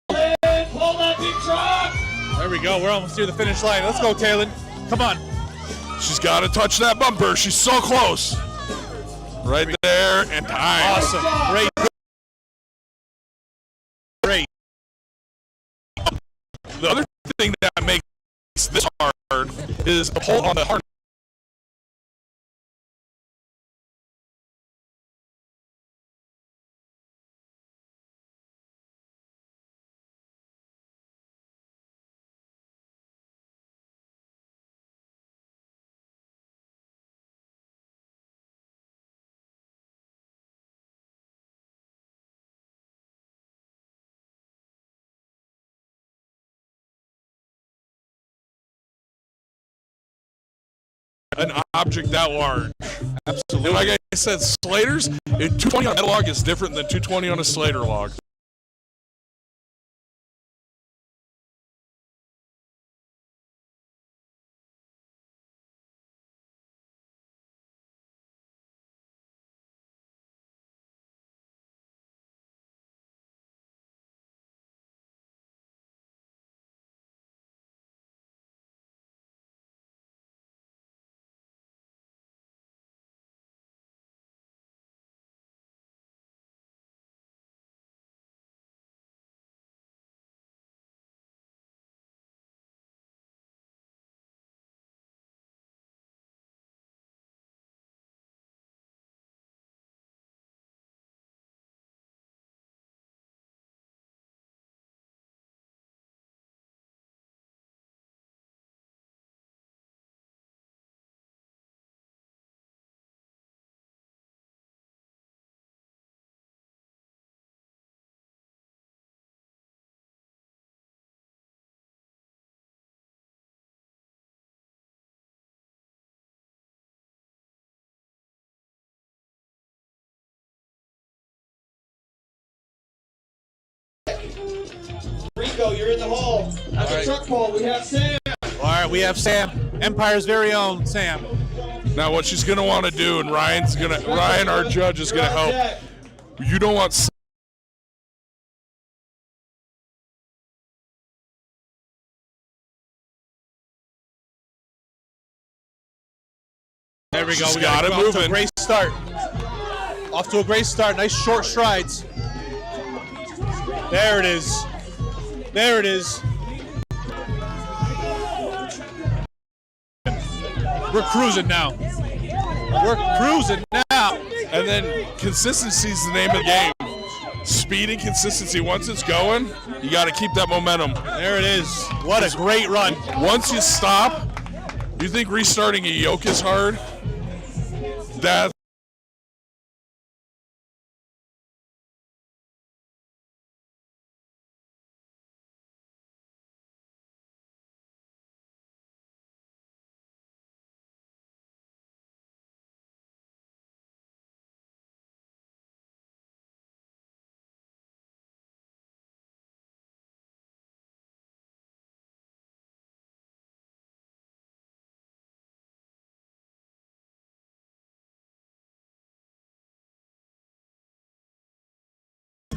Pull that big truck! There we go. We're almost near the finish line. Let's go, Talon. Come on. She's got to touch that bumper. She's so close. Right there and time. Awesome. Great. Great. The other thing that makes this hard is the pull on the harness. An object that large. Absolutely. And like I said, Sladers, 220 on a log is different than 220 on a Slater log. Rico, you're in the hole. At the truck pole, we have Sam. All right, we have Sam, Empire's very own Sam. Now what she's gonna want to do, and Ryan, our judge, is gonna help. You don't want. There we go. She's We got it off to a moving. great start. Off to a great start. Nice short strides. There it is. There it is. We're cruising now. We're cruising now. And then consistency is the name of the game. Speed and consistency. Once it's going, you got to keep that momentum. There it is. What a great run. Once you stop, you think restarting a yoke is hard? That's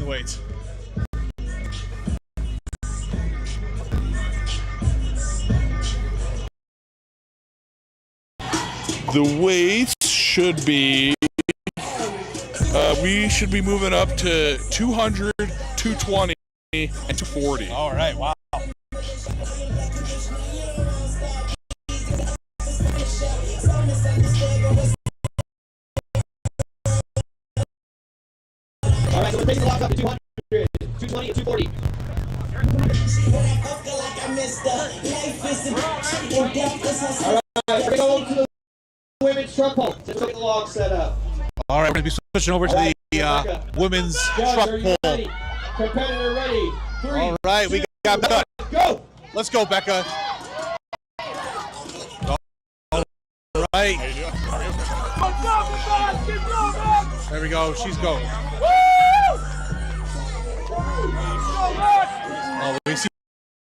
Wait. the weights should be, we should be moving up to 200, 220, and 240. All right, wow. All right, so we're taking the lock up to 200, 220, and 240. All right, we're going to the women's truck pole. Let's get the log set up. All right, we're going to be switching over to the women's truck pole. Competitor ready. 3, All right, we got Becca. Go! Let's go, Becca. All right. There we go. She's going. Oh, we see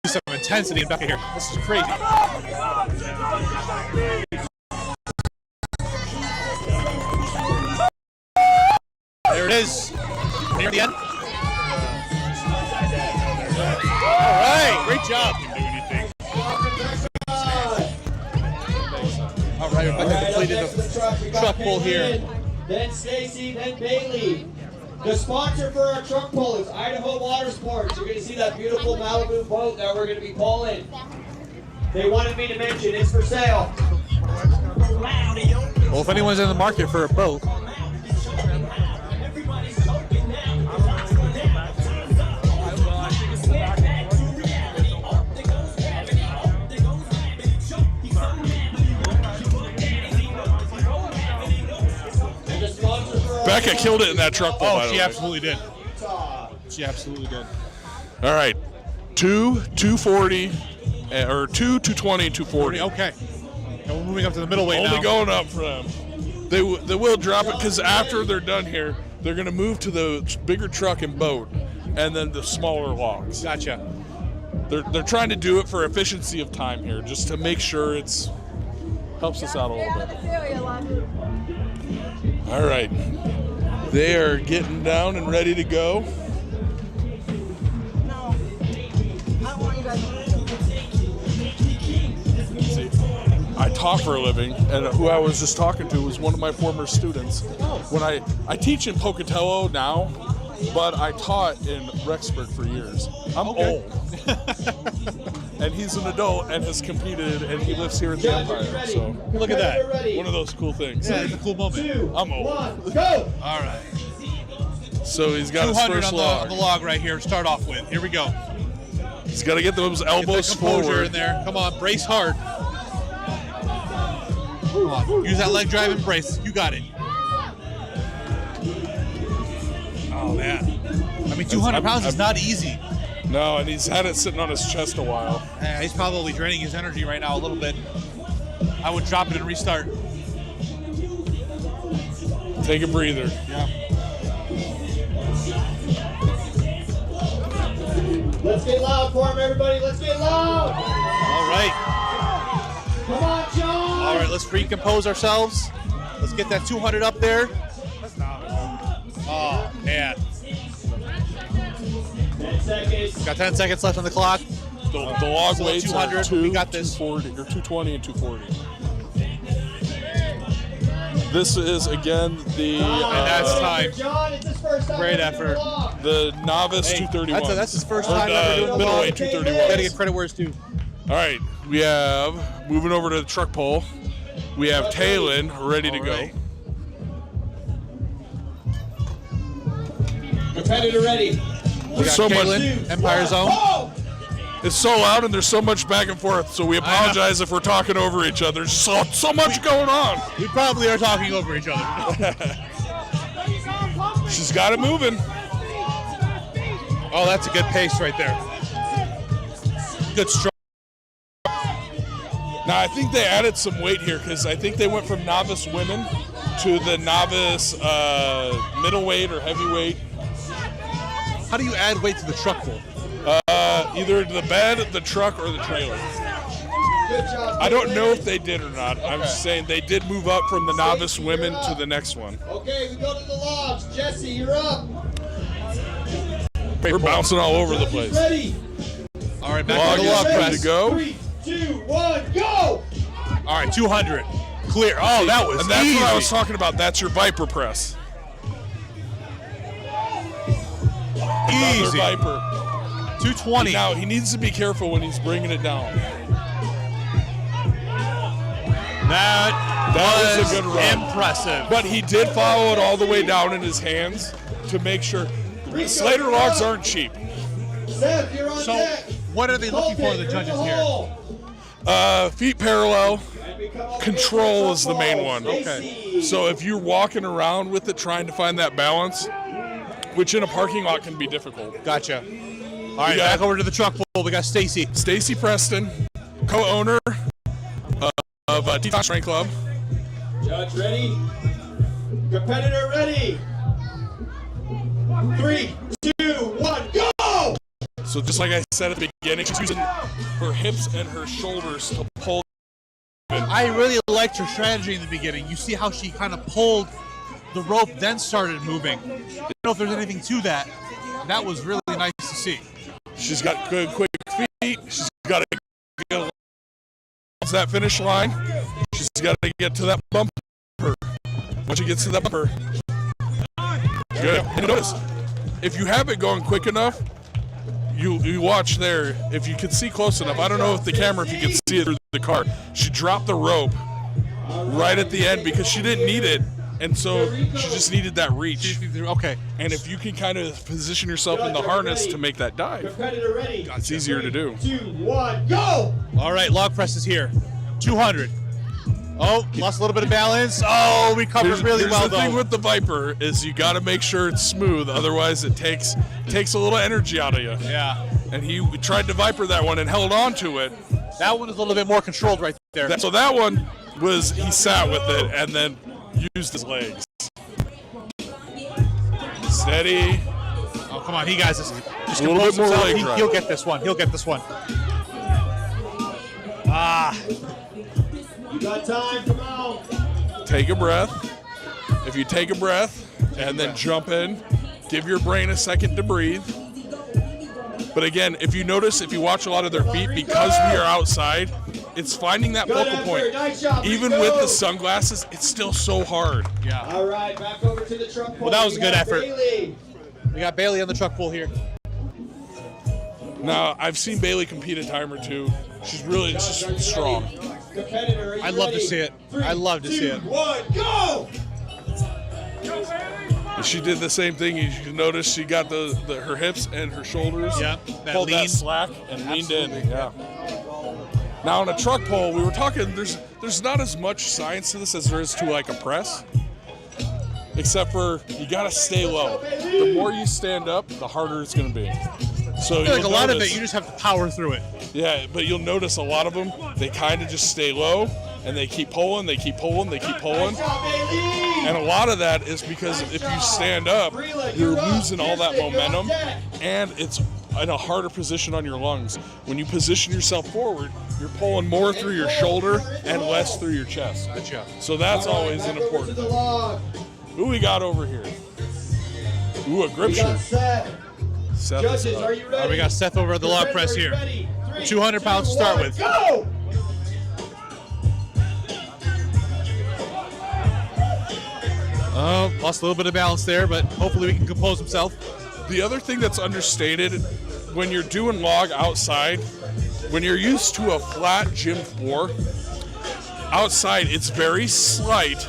some intensity in Becca here. This is crazy. There it is. Near the end. All right, great job. All right, Rebecca completed the truck pull here. Then Stacy, then Bailey. The sponsor for our truck pull is Idaho Motorsports. You're going to see that beautiful Malibu boat that we're going to be pulling. They wanted me to mention it's for sale. Well, if anyone's in the market for a boat, Becca killed it in that truck pull. oh, she absolutely did. She absolutely did. All right, 240, or 220, 240. Okay. And we're moving up to the middleweight now. Only going up for them. They will drop it because after they're done here, they're going to move to the bigger truck and boat, and then the smaller logs. Gotcha. They're trying to do it for efficiency of time here, just to make sure it's helps us out a little bit. All right, they are getting down and ready to go. See, I talk for a living, and who I was just talking to was one of my former students. When I teach in Pocatello now, but I taught in Rexburg for years. I'm old. And he's an adult and has competed, and he lives here in the Empire. So Look at that. one of those cool things. Yeah, it's a cool moment. I'm old. 1, go! All right. So he's got his 200 first on log. the log right here to start off with. Here we go. He's got to get those Get elbows the composure forward. in there. Come on, brace hard. Come on, use that leg drive and brace. You got it. Oh man. I mean, 200 pounds is not easy. No, and he's had it sitting on his chest a while. Yeah, he's probably draining his energy right now a little bit. I would drop it and restart. Take a breather. Yeah. Let's get loud for him, everybody. Let's get loud. All right. Come on, John. All right, let's recompose ourselves. Let's get that 200 up there. Oh, man. 10 seconds. Got 10 seconds left on the clock. The log Still weights 200, are but we got this. 240, or 220 and 240. This is, again, the... And that's time. John, it's his first time. Great effort. The the novice 231. That's his first Or time ever doing middleweight 231. Gotta get credit where it's due. All right, we have, moving over to the truck pole, we have Talon ready to go. Competitor ready. We got So Caitlin, much. Empire Zone. It's so loud and there's so much back and forth, so we apologize if we're talking over each other. There's so much going on. We probably are talking over each other. She's got it moving. Oh, that's a good pace right there. Good stroke. Now, I think they added some weight here because I think they went from novice women to the novice middleweight or heavyweight. How do you add weight to the truck pull? Either the bed, the truck, or the trailer. I don't know if they did or not. I'm just saying they did move up from the novice women to the next one. Okay, we go to the logs. Jesse, you're up. We're bouncing all over the place. Ready. All right, back Log to the is log ready press. to go. 3, 2, 1, go! All right, 200. Clear. Oh, that was And that's easy. what I was talking about. That's your Viper press. Easy. Another Viper. 220. Now, he needs to be careful when he's bringing it down. That was a good run. Impressive. But he did follow it all the way down in his hands to make sure. Slater logs aren't cheap. Seth, you're on So, deck. what are they looking for, the judges here? Feet parallel. Control is the main one. Okay. So if you're walking around with it trying to find that balance, which in a parking lot can be difficult. Gotcha. All right, back over to the truck pool. We got Stacy. Stacy Preston, co-owner of Teton Strength Club. Judge ready. Competitor ready. 3, 2, 1, go! So just like I said at the beginning, she's using her hips and her shoulders to pull. I really liked her strategy in the beginning. You see how she kind of pulled the rope, then started moving. I don't know if there's anything to that. That was really nice to see. She's got good, quick feet. She's got to get to that finish line. She's got to get to that bumper. Once she gets to that bumper, good. And notice, if you have it going quick enough, you watch there. If you can see close enough, I don't know if the camera, if you can see it through the car. She dropped the rope right at the end because she didn't need it. And so she just needed that reach. Okay. And if you can kind of position yourself in the harness to make that dive, Competitor ready. it's easier to do. 2, 1, go! All right, log press is here. 200. Oh, lost a little bit of balance. Oh, we covered really Here's well, the thing though. with the Viper is you got to make sure it's smooth, otherwise it takes a little energy out of you. Yeah. And he tried to Viper that one and held on to it. That one is a little bit more controlled right there. So that one was, he sat with it and then used his legs. Steady. Oh, come on, he guys just A little bit more leg He'll drive. get this one. He'll get this one. Ah. You got time, come on. Take a breath. If you take a breath and then jump in, give your brain a second to breathe. But again, if you notice, if you watch a lot of their feet, because we are outside, it's finding that focal point. Nice job, Even Rico. with the sunglasses, it's still so hard. Yeah. All right, back over to the truck pole. Well, that was a We good got effort. Bailey. We got Bailey on the truck pool here. Now, I've seen Bailey compete a time or two. She's just strong. Competitor, are you I'd love to ready? see it. 3, I'd love to 2, see it. 1, go! And she did the same thing. You can notice she got her hips and her shoulders. Yeah, that pulled lean. that slack and leaned in. Absolutely. Yeah. Now on a truck pole, we were talking. There's not as much science to this as there is to like a press, except for you gotta stay low. The more you stand up, the harder it's gonna be. So I feel like a you'll lot of notice- it, you just have to power through it. Yeah, but you'll notice a lot of them, they kind of just stay low and they keep pulling, they keep pulling, they keep pulling. And a lot of that is because if you stand up, you're losing all that momentum and it's in a harder position on your lungs. When you position yourself forward, you're pulling more through your shoulder and less through your chest. Gotcha. So that's always an important thing. Who we got over here? Ooh, a grip We shirt. got Seth. Seth Judges, is up. are you ready? All right, we got Seth over at the log press here. 200 pounds to start with. Go! Oh, lost a little bit of balance there, but hopefully we can compose himself. The other thing that's understated, when you're doing log outside, when you're used to a flat gym floor, outside it's very slight,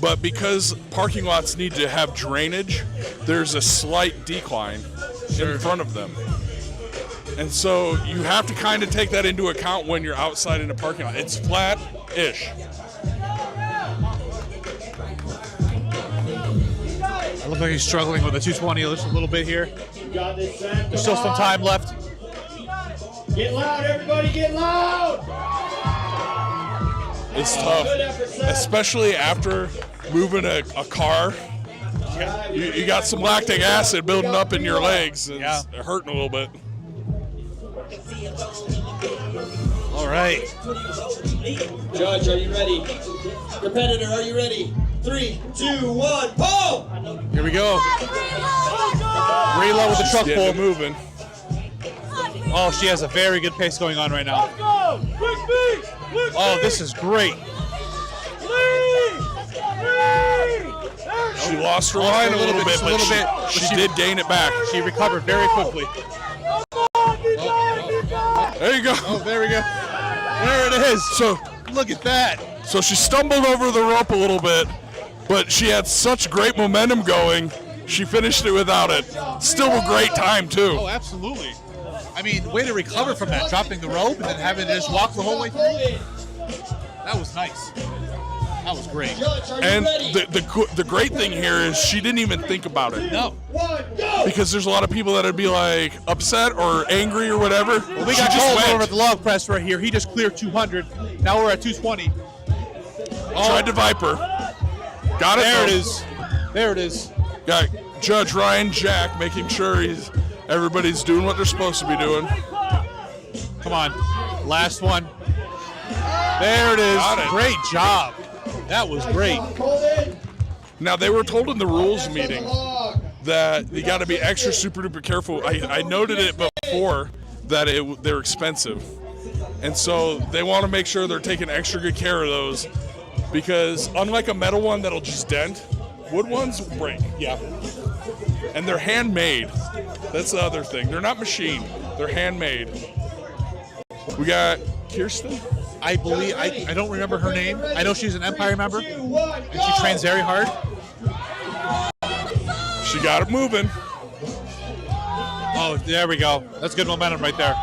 but because parking lots need to have drainage, there's a slight decline in front of them. And so you have to kind of take that into account when you're outside in a parking lot. It's flat-ish. I look like he's struggling with the 220 just a little bit here. There's still some time left. Get loud, everybody, get loud! It's tough, especially after moving a car. You got some lactic acid building up in your legs, and it's hurting a little bit. All right. Judge, are you ready? Competitor, are you ready? 3, 2, 1, pull! Here we go. Reload with the truck pull. Moving. Oh, she has a very good pace going on right now. Oh, this is great. She lost her line a little bit, but she did gain it back. She recovered very quickly. There you go. Oh, there we go. There it is. So look at that. So she stumbled over the rope a little bit, but she had such great momentum going, she finished it without it. Still a great time, too. Oh, absolutely. I mean, way to recover from that, dropping the rope and then having to just walk the whole way through. That was nice. That was great. And the great thing here is she didn't even think about it. No. Because there's a lot of people that would be like upset or angry or whatever. Well, we got Cole over at the log press right here. He just cleared 200. Now we're at 220. Tried to Viper. Got it. There it is. There it is. Got Judge Ryan Jack making sure everybody's doing what they're supposed to be doing. Come on. Last one. There it is. Got it. Great job. That was great. Now, they were told in the rules meeting that you got to be extra super duper careful. I noted it before that they're expensive. And so they want to make sure they're taking extra good care of those, because unlike a metal one that'll just dent, wood ones break. Yeah. And they're handmade. That's the other thing. They're not machined. They're handmade. We got Kirsten. I believe, I don't remember her name. I know she's an Empire member, and she trains very hard. She got it moving. Oh, there we go. That's good momentum right there.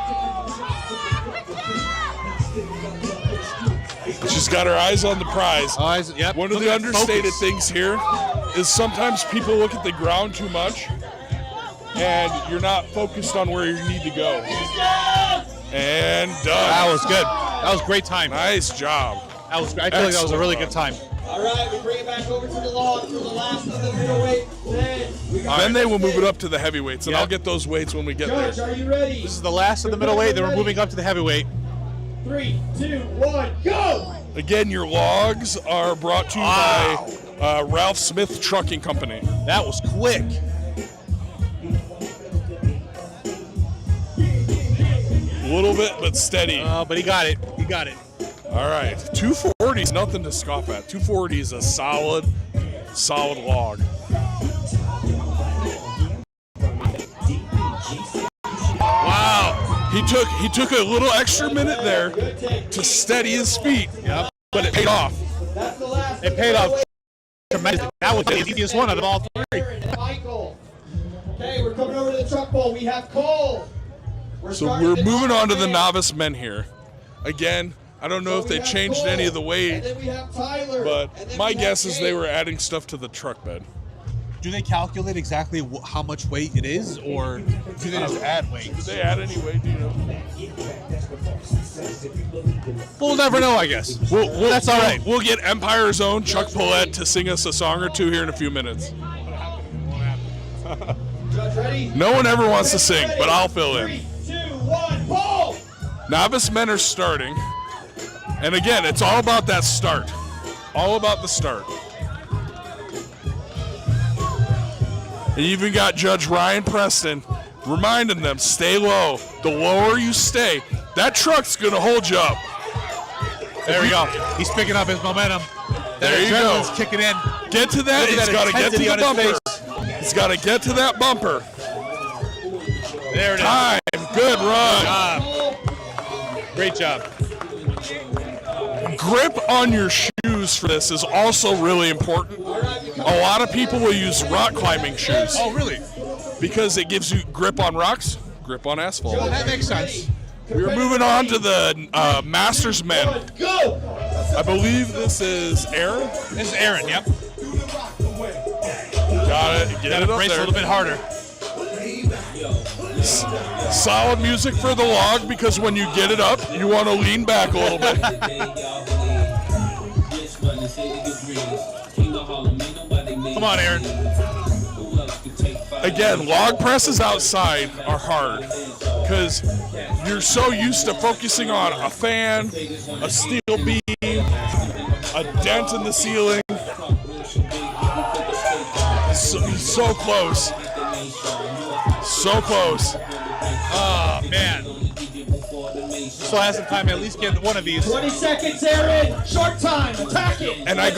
She's got her eyes on the prize. Eyes, yep. One of the understated things here is sometimes people look at the ground too much, and you're not focused on where you need to go. And done. That was good. That was great time. Nice job. I feel like that was a really good time. All right, we bring it back over to the log for the last of the middleweight. Then they will move it up to the heavyweights, and I'll get those weights when we get there. Judge, are you ready? This is the last of the middleweight. Then we're moving up to the heavyweight. 3, 2, 1, go! Again, your logs are brought to you by Ralph Smith Trucking Company. That was quick. A little bit, but steady. But he got it. He got it. All right. 240 is nothing to scoff at. 240 is a solid log. Wow. He took a little extra minute there to steady his feet. Yep. But it paid off. It paid off tremendously. That was the easiest one out of all three. Michael. Okay, we're coming over to the truck bowl. We have Cole. So we're moving on to the novice men here. Again, I don't know if they changed any of the weight, but my guess is they were adding stuff to the truck bed. Do they calculate exactly how much weight it is, or do they just add weight? Did they add any weight, do you know? We'll never know, I guess. That's all right. We'll get Empire's own Chuck Paulette to sing us a song or two here in a few minutes. No one ever wants to sing, but I'll fill in. 3, 2, 1, pull! Novice men are starting. And again, it's all about that start. All about the start. And you even got Judge Ryan Preston reminding them, stay low. The lower you stay, that truck's going to hold you up. There we go. He's picking up his momentum. There you go. Kicking in. Get to that. It's got to get to the bumper. He's got to get to that bumper. There it is. Time. Good run. Great job. Grip on your shoes for this is also really important. A lot of people will use rock climbing shoes. Oh, really? Because it gives you grip on rocks, grip on asphalt. Well, that makes sense. We're moving on to the Masters men. I believe this is Aaron. This is Aaron, yep. Got it. Get Got it to up brace there. a little bit harder. Solid music for the log, because when you get it up, you want to lean back a little bit. Come on, Aaron. Again, log presses outside are hard because you're so used to focusing on a fan, a steel beam, a dent in the ceiling. So close. So close. Oh, man. Still has some time to at least get one of these. 20 seconds, Aaron. Short time. Attack it. And I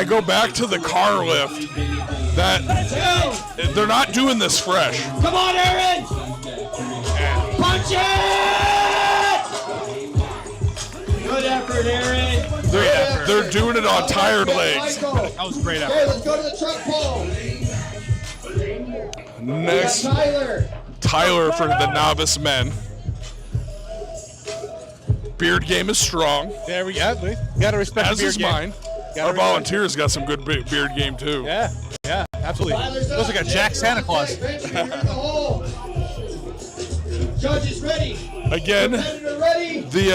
go back to the car lift. That they're not doing this fresh. Come on, Aaron. Punch it. Good effort, Aaron. They're doing it on tired legs. That was a great effort. Okay, let's go to the truck pole. Next, Tyler for the novice men. Beard game is strong. There we go. We got to respect As the beard is game. mine. Our volunteers got some good beard game too. Yeah, absolutely. Looks like a Jack Santa Claus. Judges ready. Again, Ready. the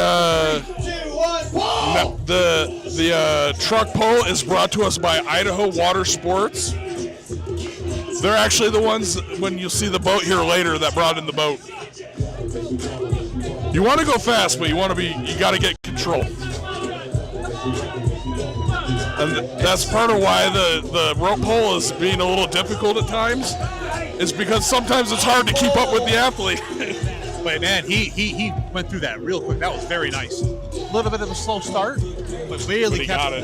2, 1, pole. the truck pole is brought to us by Idaho Motorsports. They're actually the ones, when you see the boat here later, that brought in the boat. You want to go fast, but you got to get control. And that's part of why the rope pole is being a little difficult at times, is because sometimes it's hard to keep up with the athlete. But man, he went through that real quick. That was very nice. A little bit of a slow start, but really He got it.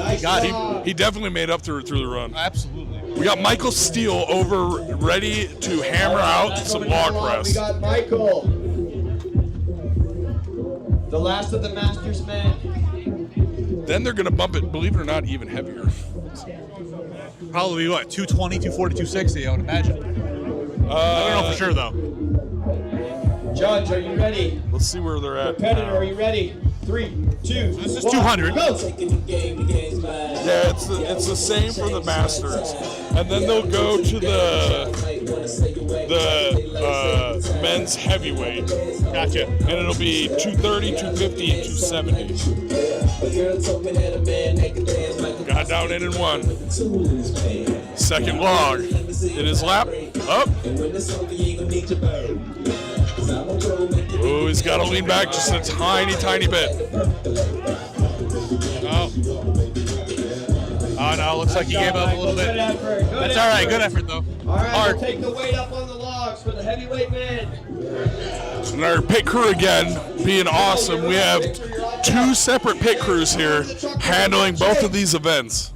He definitely made up through the run. Absolutely. We got Michael Steele over, ready to hammer out some log press. We got Michael, the last of the Masters men. Then they're going to bump it, believe it or not, even heavier. Probably what, 220, 240, 260, I would imagine. I don't know for sure though. Judge, are you ready? Let's see where they're at. Competitor, are you ready? 3, 2, This is 1, 200. Go. Yeah, it's the same for the Masters, and then they'll go to the men's heavyweight. Gotcha. And it'll be 230, 250, and 270. Got down in one. Second log. In his lap. Up. Oh, he's got to lean back just a tiny, tiny bit. Oh no, looks like he gave up a little bit. That's all right. Good effort though. All right, Hard. we'll take the weight up on the logs for the heavyweight men. And our pit crew again being awesome. We have 2 separate pit crews here handling both of these events.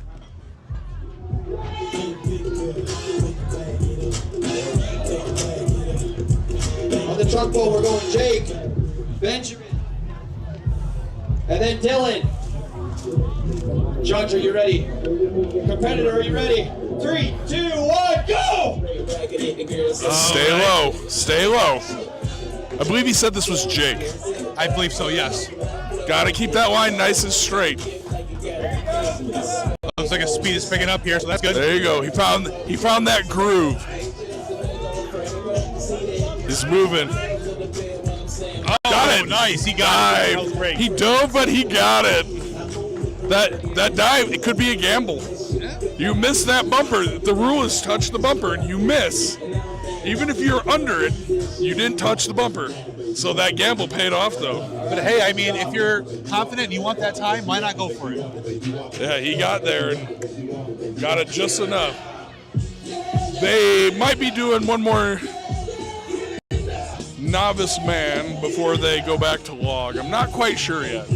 On the truck pole, we're going Jake, Benjamin, and then Dylan. Judge, are you ready? Competitor, are you ready? 3, 2, 1, go! Stay low. Stay low. I believe he said this was Jake. I believe so, yes. Got to keep that line nice and straight. Looks like his speed is picking up here, so that's good. There you go. He found that groove. He's moving. Oh, Got it. Nice. He got it. That was great. He dove, but he got it. That dive, it could be a gamble. You miss that bumper. The rule is touch the bumper, and you miss. Even if you're under it, you didn't touch the bumper. So that gamble paid off, though. But hey, I mean, if you're confident and you want that time, why not go for it? Yeah, he got there and got it just enough. They might be doing one more novice man before they go back to log. I'm not quite sure yet.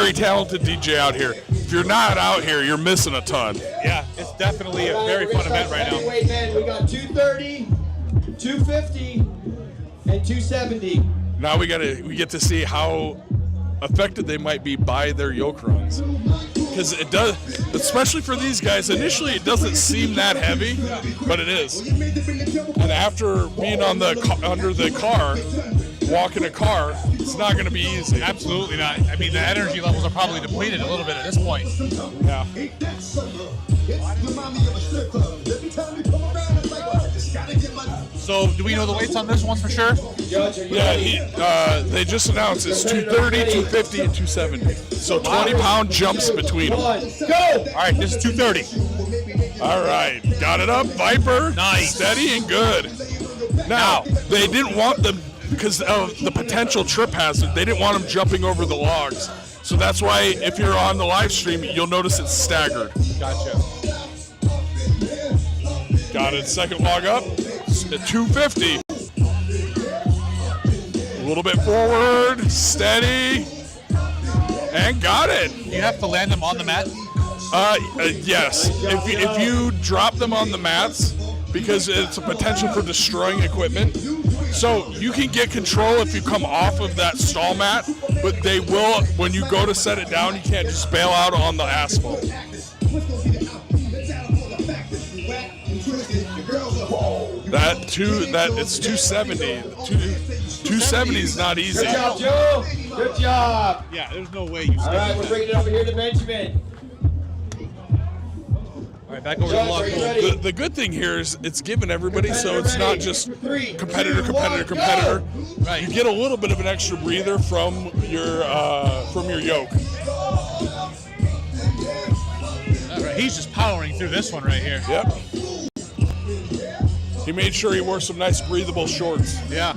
very talented DJ out here. If you're not out here, you're missing a ton. Yeah, it's definitely a very fun event right now. Wait, man, we got 230, 250, and 270. Now we get to see how affected they might be by their yoke runs. Because it does, especially for these guys, initially it doesn't seem that heavy, but it is. And after being on under the car, walking a car, it's not going to be easy. Absolutely not. I mean, the energy levels are probably depleted a little bit at this point. Yeah. So, do we know the weights on this one for sure? Yeah, they just announced it's 230, 250, and 270. So 20-pound jumps between them. Go! All right, this is 230. All right, got it up, Viper. Nice. Steady and good. Now, they didn't want them, because of the potential trip hazard, they didn't want them jumping over the logs. So that's why if you're on the live stream, you'll notice it's staggered. Gotcha. Got it, second log up, at 250. A little bit forward, steady, and got it. You have to land them on the mat? Yes. If you drop them on the mats, because it's a potential for destroying equipment, so you can get control if you come off of that stall mat, but they will, when you go to set it down, you can't just bail out on the asphalt. It's 270. 270 is not easy. Good job, Joe. Good job. Yeah, there's no way you. All right, we're bringing it over here to Benjamin. All right, back over to the log. The good thing here is it's given everybody, so it's not just competitor. Right. You get a little bit of an extra breather from your yoke. All right, he's just powering through this one right here. Yep. He made sure he wore some nice breathable shorts. Yeah.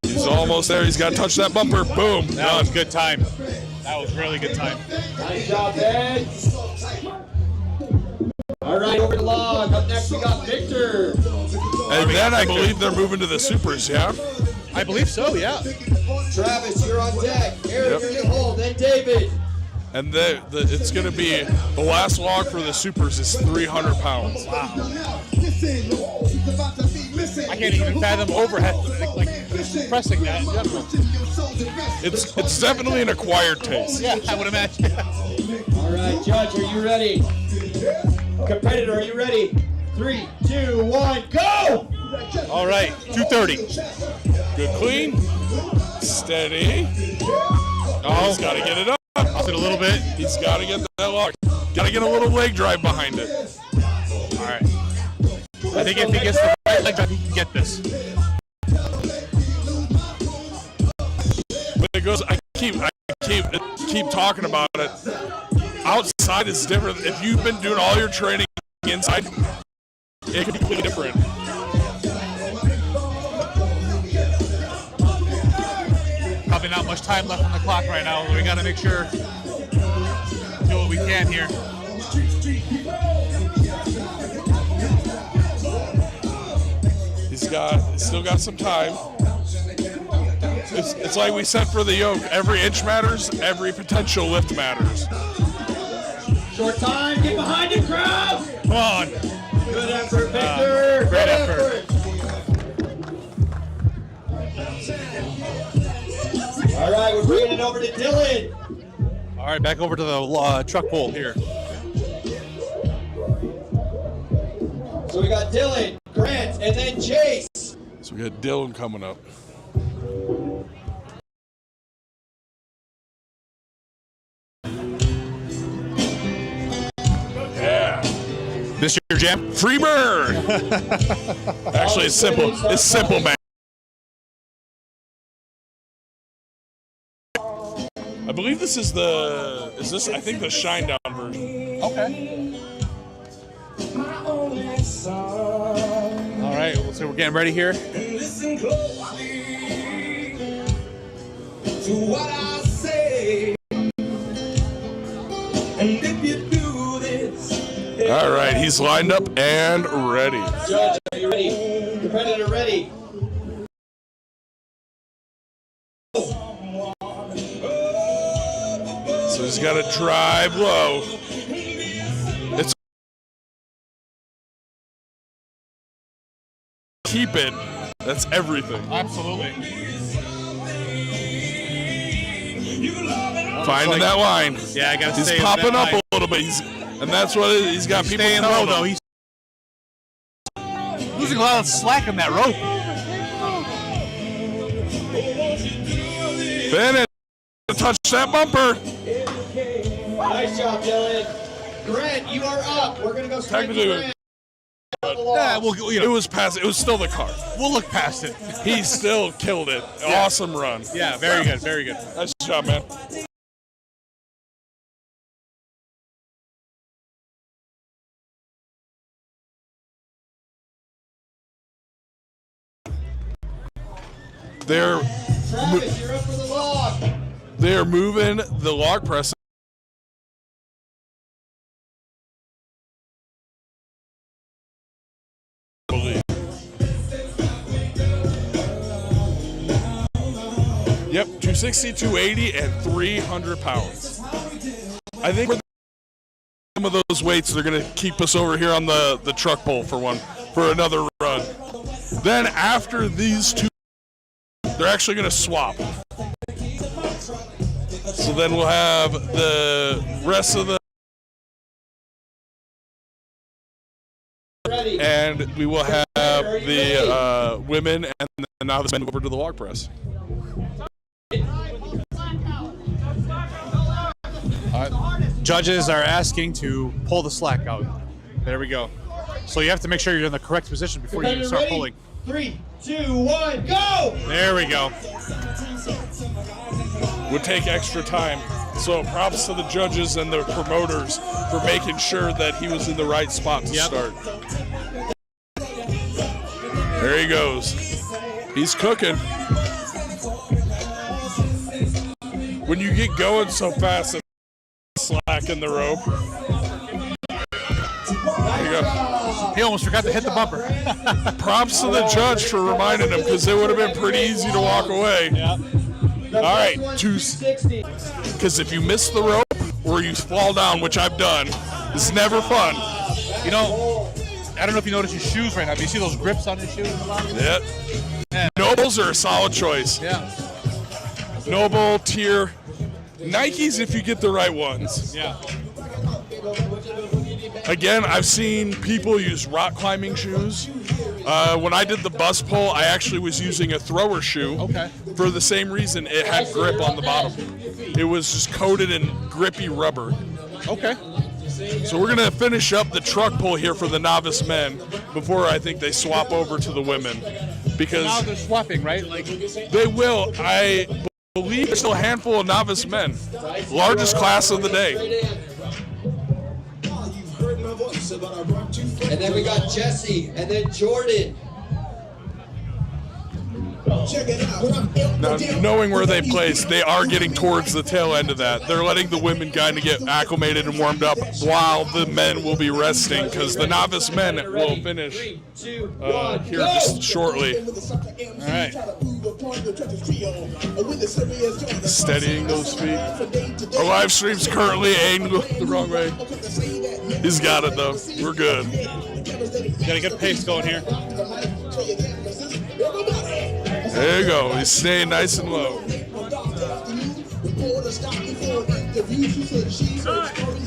He's almost there. He's got to touch that bumper. Boom. That was good time. That was really good time. Nice job, Ben. All right, over the log. Up next, we got Victor. And then I believe they're moving to the supers, yeah? I believe so, yeah. Travis, you're on deck. Eric, you're in the hole. Then David. And it's going to be, the last log for the supers is 300 pounds. Wow. I can't even fathom overhead, like pressing that in general. It's definitely an acquired taste. Yeah, I would imagine. All right, Judge, are you ready? Competitor, are you ready? 3, 2, 1, go! All right, 230. Good clean. Steady. Oh, he's got to get it up. Up it a little bit. He's got to get that lock. Got to get a little leg drive behind it. All right. I think if he gets the right leg drive, he can get this. But it goes. I keep talking about it. Outside is different. If you've been doing all your training inside, it can be completely different. Probably not much time left on the clock right now. We got to make sure do what we can here. He's still got some time. It's like we said for the yoke. Every inch matters. Every potential lift matters. Short time. Get behind the crowd. Come on. Good effort, Victor. Great effort. All right, we're bringing it over to Dylan. All right, back over to the truck pole here. So we got Dylan, Grant, and then Chase. So we got Dylan coming up. Yeah. This your jam? Free bird. Actually, it's simple. It's simple, man. I believe this is I think the Shine Down version. Okay. All right, so we're getting ready here. Listen closely to what I say. And if you do this, All right, he's lined up and ready. Judge, are you ready? Competitor ready? So he's got to drive low. It's keep it. That's everything. Absolutely. Finding that line. Yeah, I got to He's stay popping that up line. a little bit. And that's what he's got people Staying low, telling though. him. He's losing a lot of slack on that rope. Finish. Touch that bumper. Nice job, Dylan. Grant, you are up. We're gonna go straight to Grant. Yeah, it was past. It was still the car. We'll look past it. He still killed it. Yeah. Awesome run. Yeah, very good, very good. Nice job, man. Travis, you're up for the log. They're moving the log press. Yep, 260, 280, and 300 pounds. I think with some of those weights, they're going to keep us over here on the truck pole for another run. Then after these two, they're actually going to swap. So then we'll have the rest of the, and we will have the women and the novice men over to the log press. Judges are asking to pull the slack out. There we go. So you have to make sure you're in the correct position before you start Ready? pulling. 3, 2, 1, go! There we go. Would take extra time. So props to the judges and the promoters for making sure that he was in the right spot to start. There he goes. He's cooking. When you get going so fast, it's slack in the rope. There you go. He almost forgot to hit the bumper. Props to the judge for reminding him, because it would have been pretty easy to walk away. Yeah. All right, because if you miss the rope or you fall down, which I've done, it's never fun. You know, I don't know if you notice his shoes right now. Do you see those grips on his shoes? Yeah. Nobles are a solid choice. Yeah. Noble, Tier, Nikes if you get the right ones. Yeah. Again, I've seen people use rock climbing shoes. When I did the bus pull, I actually was using a thrower shoe. Okay. For the same reason, it had grip on the bottom. It was just coated in grippy rubber. Okay. So we're gonna finish up the truck pull here for the novice men before I think they swap over to the women, because Now they're swapping, right? Like they will. I believe there's still a handful of novice men. Largest class of the day. And then we got Jesse, and then Jordan. Now, knowing where they place, they are getting towards the tail end of that. They're letting the women kind of get acclimated and warmed up while the men will be resting, because the novice men will finish here just shortly. all right. Steadying those feet. Our live stream's currently angled the wrong way. He's got it though. We're good. Got a good pace going here. There you go. He's staying nice and low.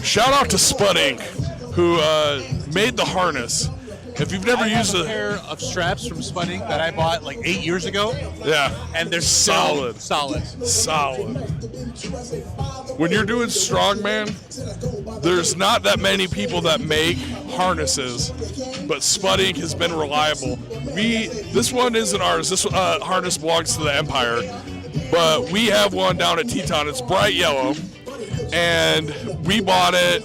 Shout out to Spud Inc., who made the harness. If you've never used a pair of straps from Spud Inc. that I bought like 8 years ago. Yeah. And they're solid. Solid. When you're doing strongman, there's not that many people that make harnesses, but Spud Inc. has been reliable. This one isn't ours. This harness belongs to the Empire, but we have one down at Teton. It's bright yellow, and we bought it.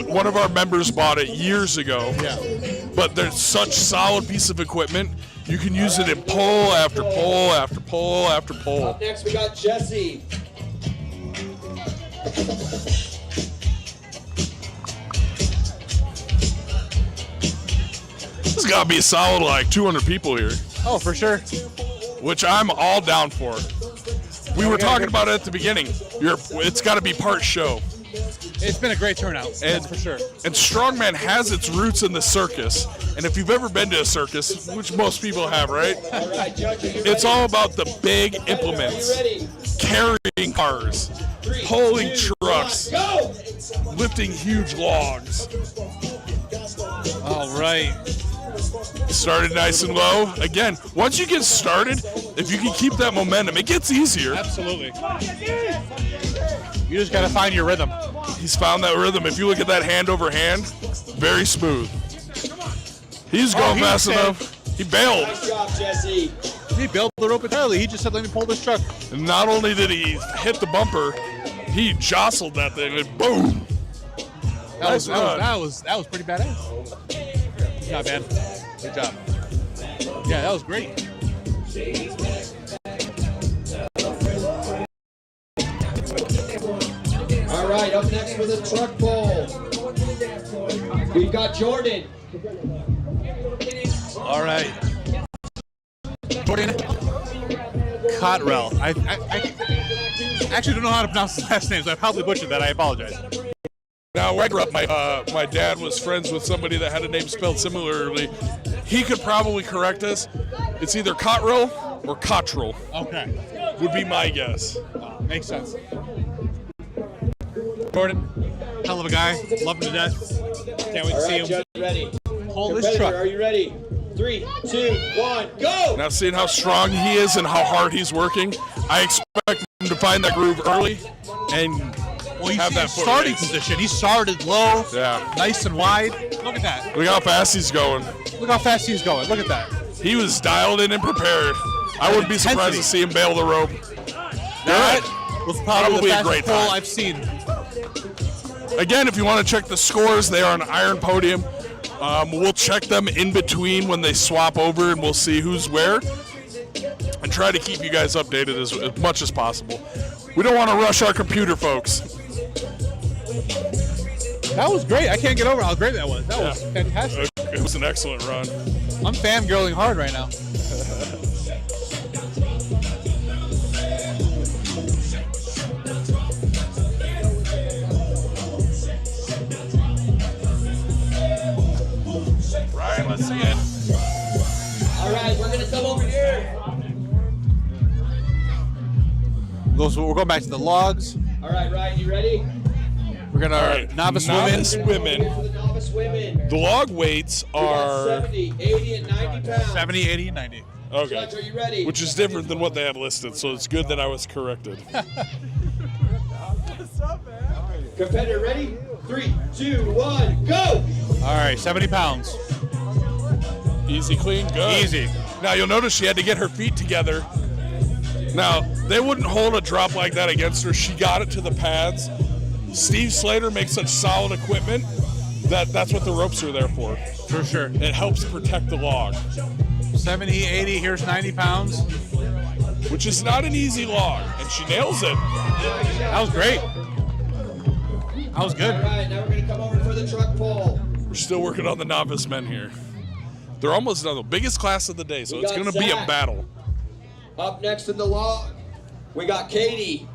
One of our members bought it years ago. Yeah. But they're such solid piece of equipment. You can use it in pull after pull after pull after pull. Up next we got Jesse. There's got to be a solid like 200 people here. Oh, for sure. Which I'm all down for. We were talking about it at the beginning. It's got to be part show. It's been a great turnout, that's for sure. And strongman has its roots in the circus. And if you've ever been to a circus, which most people have, right? It's all about the big implements, carrying cars, pulling trucks, lifting huge logs. All right. Started nice and low. Again, once you get started, if you can keep that momentum, it gets easier. Absolutely. You just got to find your rhythm. He's found that rhythm. If you look at that hand over hand, very smooth. He's going fast enough. He bailed. Nice job, Jesse. He bailed the rope entirely. He just said, let me pull this truck. And not only did he hit the bumper, he jostled that thing and boom. That was pretty badass. Not bad. Good job. Yeah, that was great. All right, up next for the truck pull, we've got Jordan. All right. Jordan Cottrell. I actually don't know how to pronounce his last name, so I probably butchered that. I apologize. Now, where I grew up, my dad was friends with somebody that had a name spelled similarly. He could probably correct us. It's either Cottrell or Cottrell. Okay. Would be my guess. Makes sense. Jordan, hell of a guy. Love him to death. Can't wait to see him. Judge, ready. Pull this truck. Are you ready? 3, 2, 1, go! Now, seeing how strong he is and how hard he's working, I expect him to find that groove early and have that starting position. He started low, yeah, nice and wide. Look at that. Look how fast he's going. Look how fast he's going. Look at that. He was dialed in and prepared. I wouldn't be surprised to see him bail the rope. That was probably the fastest pull I've seen. Again, if you want to check the scores, they are on Iron Podium. We'll check them in between when they swap over, and we'll see who's where, and try to keep you guys updated as much as possible. We don't want to rush our computer, folks. That was great. I can't get over how great that was. That was fantastic. It was an excellent run. I'm fangirling hard right now. Ryan, let's see it. All right, we're going to come over here. We're going back to the logs. All right, Ryan, you ready? We're going to novice women. For the novice women. The log weights are 70, 80, and 90 pounds. 70, 80, and 90. Okay. Judge, are you ready? Which is different than what they had listed, so it's good that I was corrected. What's up, man? Competitor ready? 3, 2, 1, go! All right, 70 pounds. Easy, clean, good. Easy. Now you'll notice she had to get her feet together. Now, they wouldn't hold a drop like that against her. She got it to the pads. Steve Slater makes such solid equipment that's what the ropes are there for. For sure. It helps protect the log. 70, 80, here's 90 pounds. Which is not an easy log, and she nails it. That was great. That was good. All right, now we're going to come over for the truck pull. We're still working on the novice men here. They're almost done. The biggest class of the day, so it's going to be a battle. Up next in the log, we got Katie.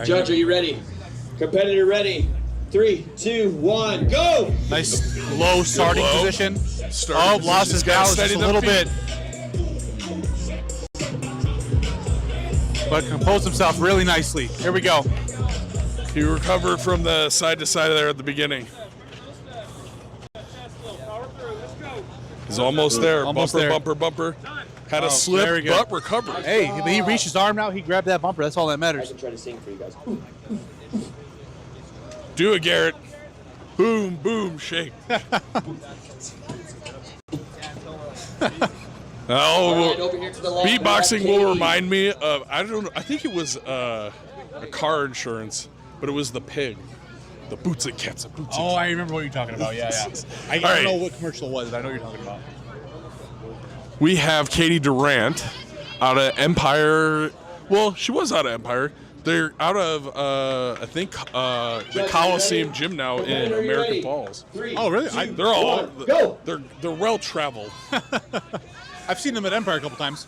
Judge, are you ready? Competitor ready? 3, 2, 1, go! Nice low starting position. Lost his balance just a little bit. But composed himself really nicely. Here we go. He recovered from the side to side there at the beginning. He's almost there. Almost bumper, there. bumper, bumper. Had a slip, but recovered. Hey, he reached his arm out. He grabbed that bumper. That's all that I matters. can try to sing for you guys. Do it, Garrett. Boom, boom, shake. Right, over here to the log, beatboxing will remind me of, I don't know, I think it was a car insurance, but it was the pig. The boots and cats. Oh, I remember what you're talking about. Yeah, yeah. I don't know what commercial it was. I know what you're talking about. We have Katie Durant out of Empire. Well, she was out of Empire. They're out of, I think, the Coliseum Gym now in American Falls. Oh, really? They're all they're well traveled. I've seen them at Empire a couple times.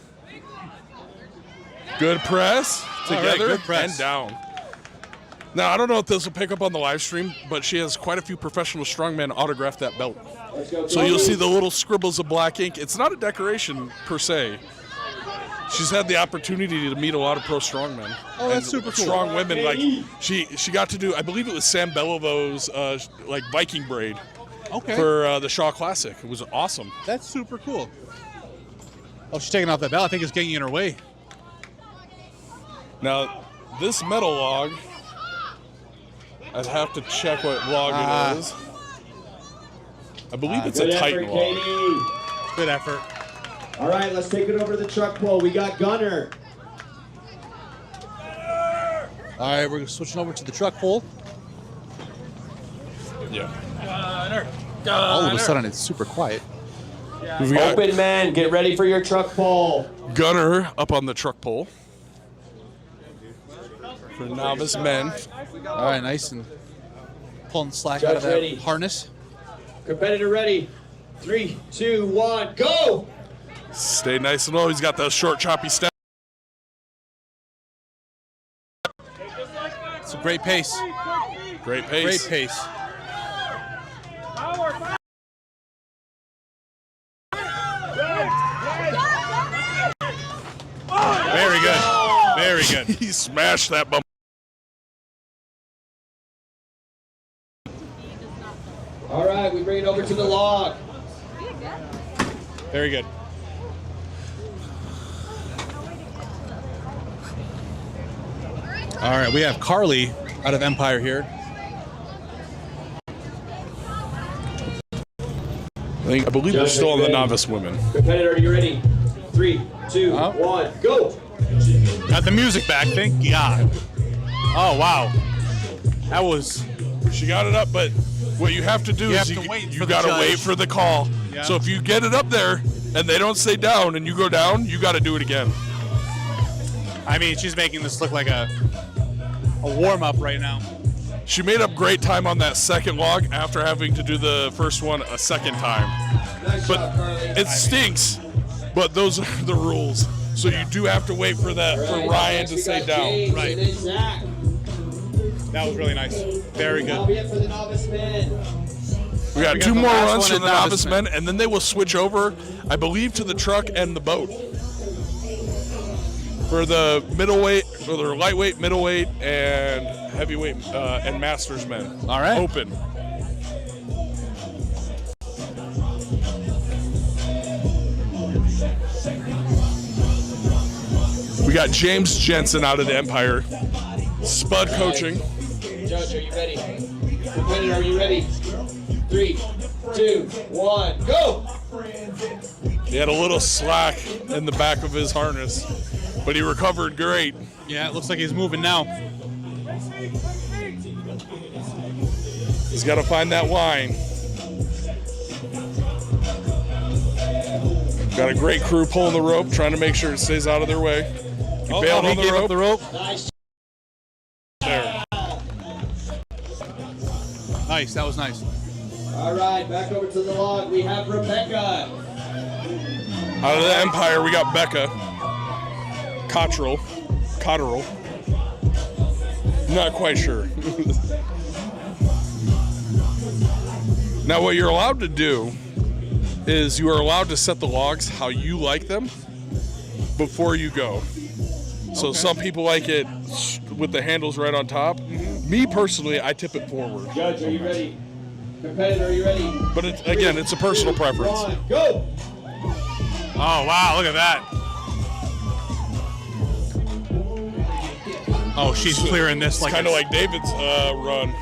Good press together good press. and down. Now, I don't know if this will pick up on the live stream, but she has quite a few professional strongmen autograph that belt. So you'll see the little scribbles of black ink. It's not a decoration per se. She's had the opportunity to meet a lot of pro strongmen. Oh, that's super cool. Strong women. Like she got to do, I believe it was Sam Belivo's like Viking braid for the Shaw Classic. It was awesome. That's super cool. Oh, she's taking off that belt. I think it's getting in her way. Now, this metal log, I'd have to check what log it is. I believe it's a Titan log. Good effort. All right, let's take it over to the truck pole. We got Gunner. All right, we're switching over to the truck pole. Yeah. All of a sudden, it's super quiet. Open man, get ready for your truck pole. Gunner up on the truck pole for novice men. All right, nice and pulling slack out of that harness. Competitor ready. 3, 2, 1, go! Stay nice and low. He's got that short, choppy step. It's a great pace. Great pace. Great pace. Very good. Very good. He smashed that bump. All right, we bring it over to the log. Very good. All right, we have Carly out of Empire here. I believe they're still on the novice women. Competitor, are you ready? 3, 2, 1, go! Got the music back, thank God. Oh, wow. That was... She got it up, but what you have to do is you got to wait for the call. Yeah. So if you get it up there and they don't say down and you go down, you got to do it again. I mean, she's making this look like a warm-up right now. She made up great time on that second log after having to do the first one a second time. But it stinks, but those are the rules. So you do have to wait for that, for Ryan to say down. Right. That was really nice. Very good. We got 2 more runs for the novice men, and then they will switch over, I believe, to the truck and the boat. For the middleweight, or the lightweight, middleweight, and heavyweight, and masters men. All right. Open. We got James Jensen out of the Empire. Spud coaching. Judge, are you ready? Competitor, are you ready? 3, 2, 1, go! He had a little slack in the back of his harness, but he recovered great. Yeah, it looks like he's moving now. He's got to find that line. Got a great crew pulling the rope, trying to make sure it stays out of their way. He bailed on the rope. Nice. There. Nice, that was nice. All right, back over to the log. We have Rebecca. Out of the Empire, we got Becca. Cottrell. Not quite sure. Now, what you're allowed to do is you are allowed to set the logs how you like them before you go. So some people like it with the handles right on top. Me personally, I tip it forward. Judge, are you ready? Competitor, are you ready? But again, it's a personal preference. 1, go! Oh, wow, look at that. Oh, she's clearing this like kind of like David's run.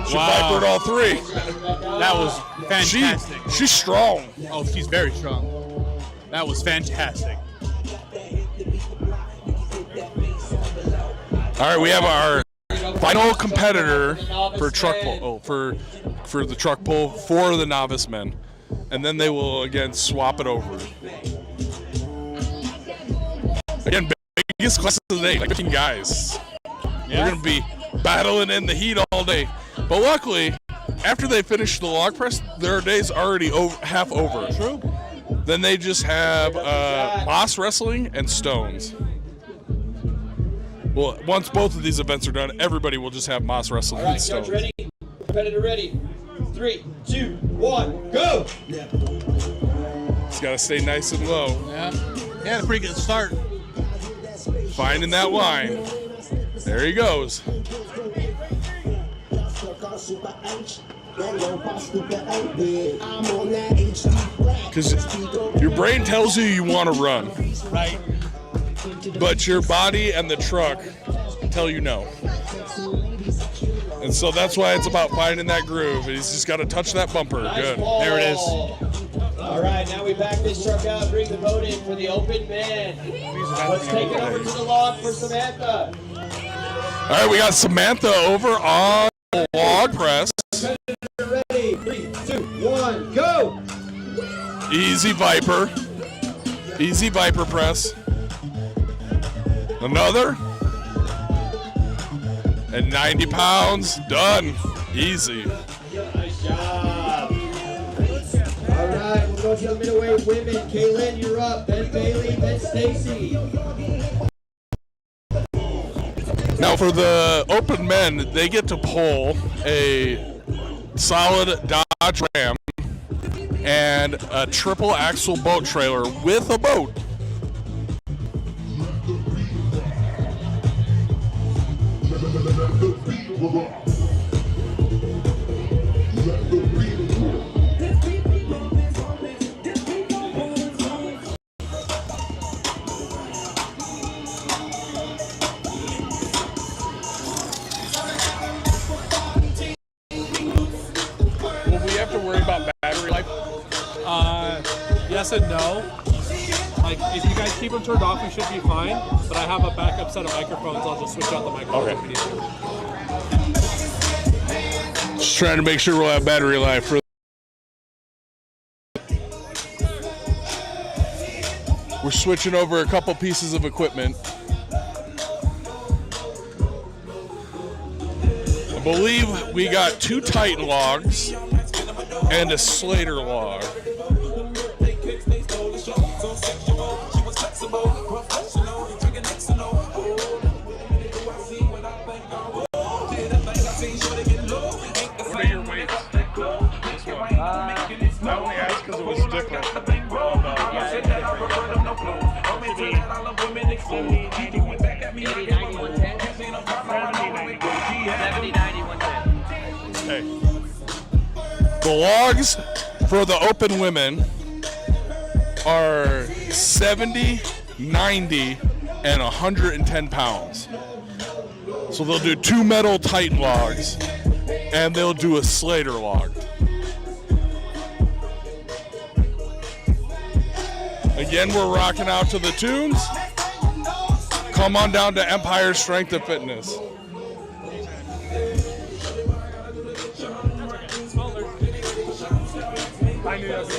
She Wow. vipered all 3. That was fantastic. She's strong. Oh, she's very strong. That was fantastic. All right, we have our final competitor for truck pull. Oh, for the truck pull for the novice men, and then they will again swap it over. Again, biggest class of the day, like 15 guys. They're gonna be battling in the heat all day. But luckily, after they finish the log press, their day's already half over. True. Then they just have moss wrestling and stones. Well, once both of these events are done, everybody will just have Moss wrestling. All right, stones. judge ready? Competitor ready? 3, 2, 1, go! It's got to stay nice and low. Yeah, had a pretty good start. Finding that line. There he goes. Because your brain tells you want to run. Right. But your body and the truck tell you no. And so that's why it's about finding that groove. He's just got to touch that bumper. Nice Good. ball. There it is. All right, now we back this truck out and bring the boat in for the open men. Let's take it over to the log for Samantha. All right, we got Samantha over on the log press. Ready? 3, 2, 1, go! Easy Viper. Easy Viper press. Another. And 90 pounds. Done. Easy. Nice job. All right, we'll go to the middleweight women. Kaylin, you're up. Then Bailey, then Stacy. Now for the open men, they get to pull a solid Dodge Ram and a triple axle boat trailer with a boat. Will we have to worry about battery life? Yes and no. Like, if you guys keep them turned off, we should be fine. But I have a backup set of microphones. I'll just switch out the microphones if we need to. Just trying to make sure we'll have battery life for. We're switching over a couple pieces of equipment. I believe we got 2 Titan logs and a Slater log. What are your weights? I only asked because it was different. Hey. The logs for the open women are 70, 90, and 110 pounds. So they'll do 2 metal Titan logs, and they'll do a Slater log. Again, we're rocking out to the tunes. Come on down to Empire Strength and Fitness. I knew that was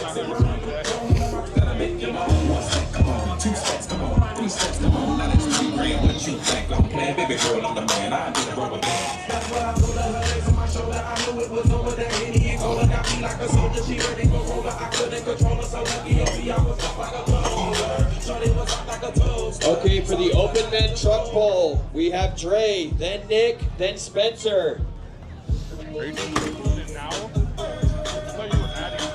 Okay, for the open men truck pull, we have Dre, then Nick, then Spencer. Are you doing it now? I thought you were adding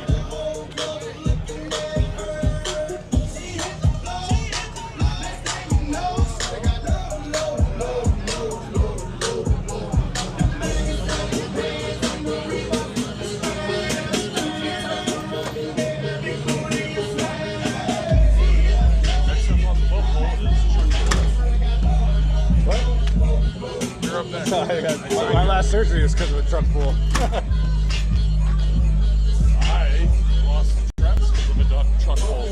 My last surgery was because of a truck pull. I lost reps because of a truck pull.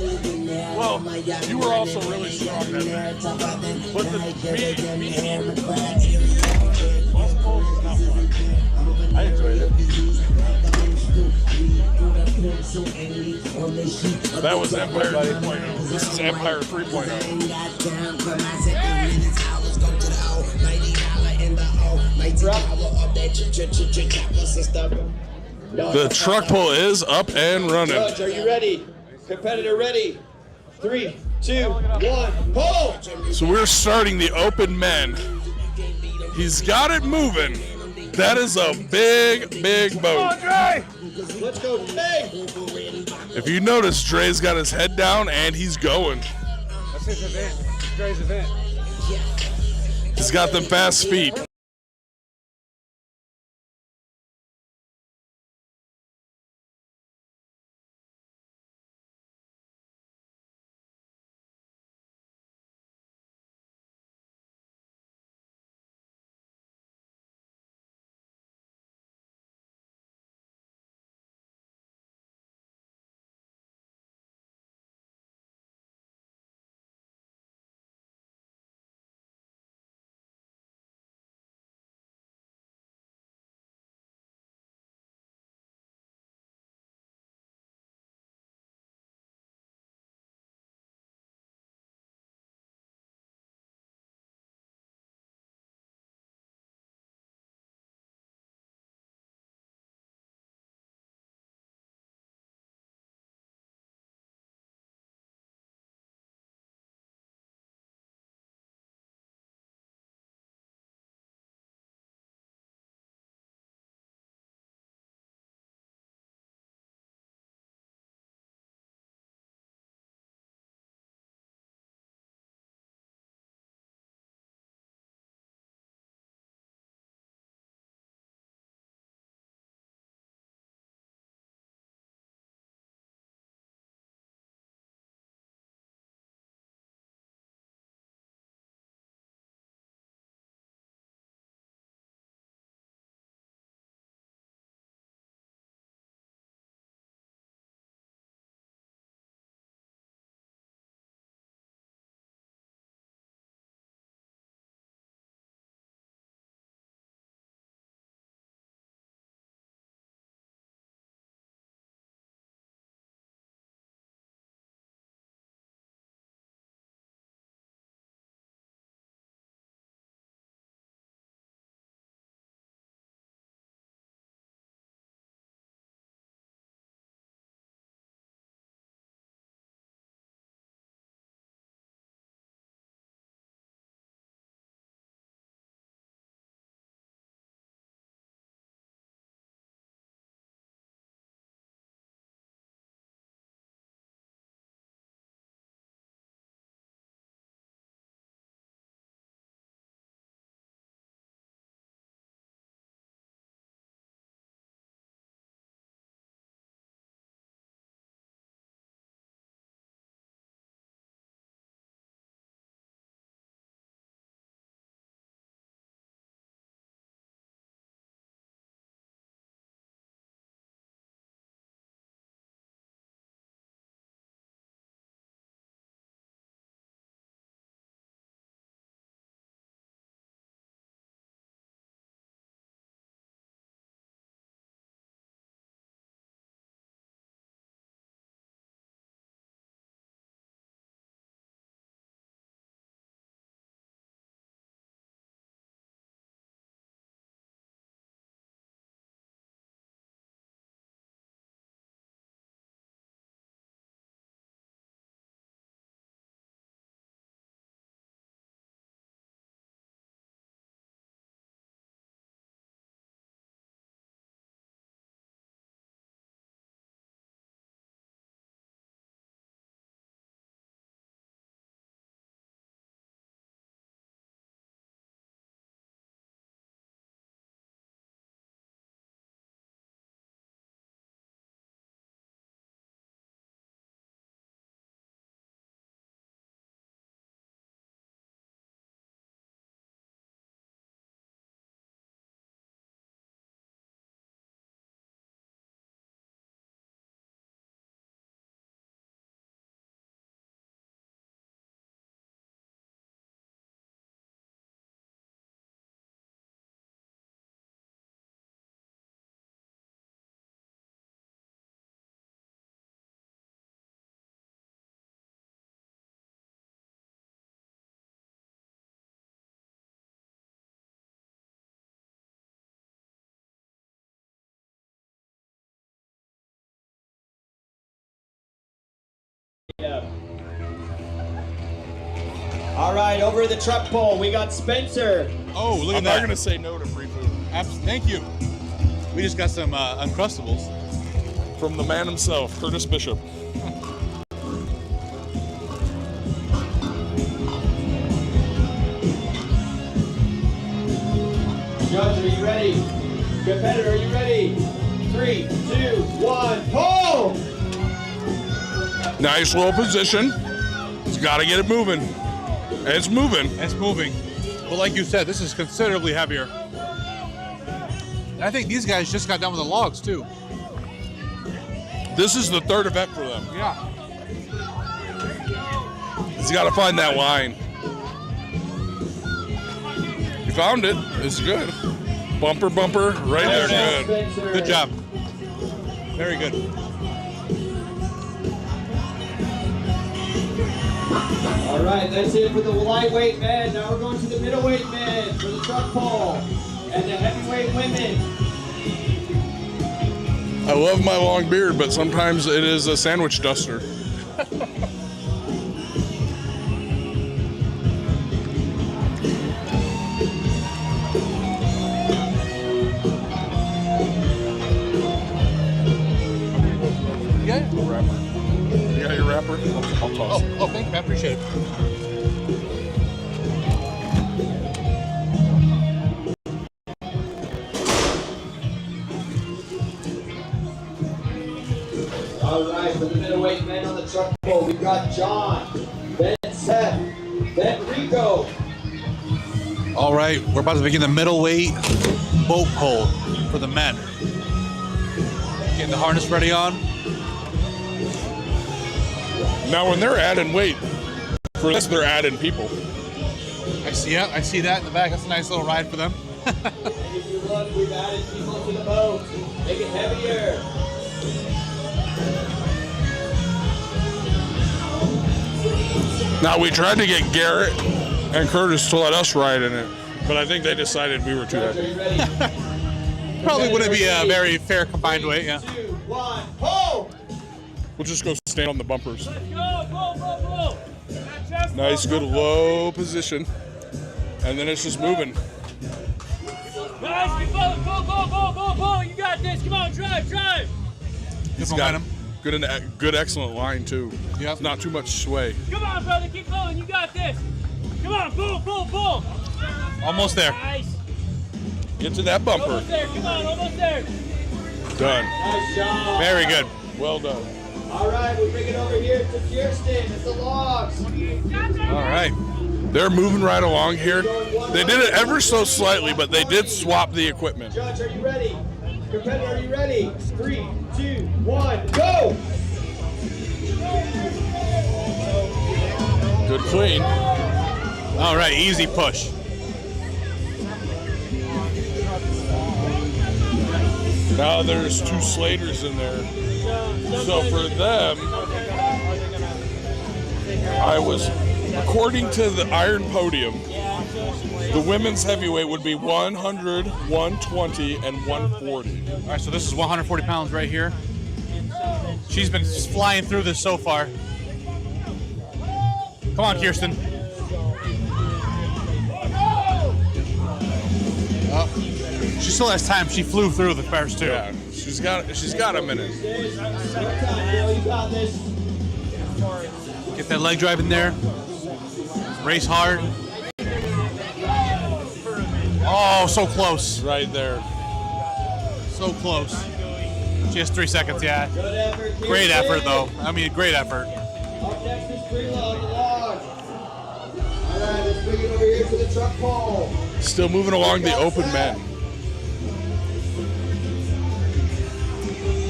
Well, you were also really strong that day. But lost pulls is not fun. I enjoyed it. That was Empire 2.0. This is Empire 3.0. The truck pull is up and running. Judge, are you ready? Competitor ready? 3, 2, 1, pull! So we're starting the open men. He's got it moving. That is a big, big boat. Let's go, Dre! If you notice, Dre's got his head down and he's going. That's his event. It's Dre's event. He's got them fast feet. All right, over the truck pole, we got Spencer. Oh, look at I'm that. not going to say no to free food. Thank you. We just got some Uncrustables. From the man himself, Curtis Bishop. Judge, are you ready? Competitor, are you ready? 3, 2, 1, pull! Nice low position. He's got to get it moving. And it's moving. It's moving. But like you said, this is considerably heavier. And I think these guys just got done with the logs too. This is the third event for them. Yeah. He's got to find that line. He found it. It's good. Bumper, right there. Good. Good job. Very good. All right, that's it for the lightweight men. Now we're going to the middleweight men for the truck pole and the heavyweight women. I love my long beard, but sometimes it is a sandwich duster. Yeah. You got your wrapper? I'll toss it. Oh, thank you. I appreciate it. All right, for the middleweight men on the truck pole, we've got John, then Seth, then Rico. All right, we're about to begin the middleweight boat pole for the men. Getting the harness ready on. Now, when they're adding weight, for this, they're adding people. I see that in the back. That's a nice little ride for them. And if you look, we've added people to the boat. Make it heavier. Now, we tried to get Garrett and Curtis to let us ride in it, but I think they decided we were too Judge, are heavy. you ready? Probably wouldn't be a very fair combined weight, yeah. 2, 1, pull! We'll just go stand on the bumpers. Let's go, pull. Nice, good low position. And then it's just moving. Guys, pull. You got this. Come on, drive. Good momentum. Good, excellent line, too. Yep. Not too much sway. Come on, brother, keep going. You got this. Come on, pull. Almost there. Nice. Get to that bumper. Almost there. Come on, almost there. Done. Nice job. Very good. Well done. All right, we bring it over here to Kirsten. It's the logs. All right. They're moving right along here. They did it ever so slightly, but they did swap the equipment. Judge, are you ready? Competitor, are you ready? 3, 2, 1, go! Good clean. All right, easy push. Now there's 2 Slaters in there. So for them, according to the Iron Podium, the women's heavyweight would be 100, 120, and 140. All right, so this is 140 pounds right here. She's been flying through this so far. Come on, Kirsten. Oh, she still has time. She flew through the first 2. Yeah, she's got a minute. You got this. Get that leg drive in there. Race hard. Oh, so close. Right there. So close. Just 3 seconds, yeah. Good effort, Great effort, though. I mean, great effort. Up next is Preload, the log. All right, let's bring it over here to the truck pole. Still moving along the open men.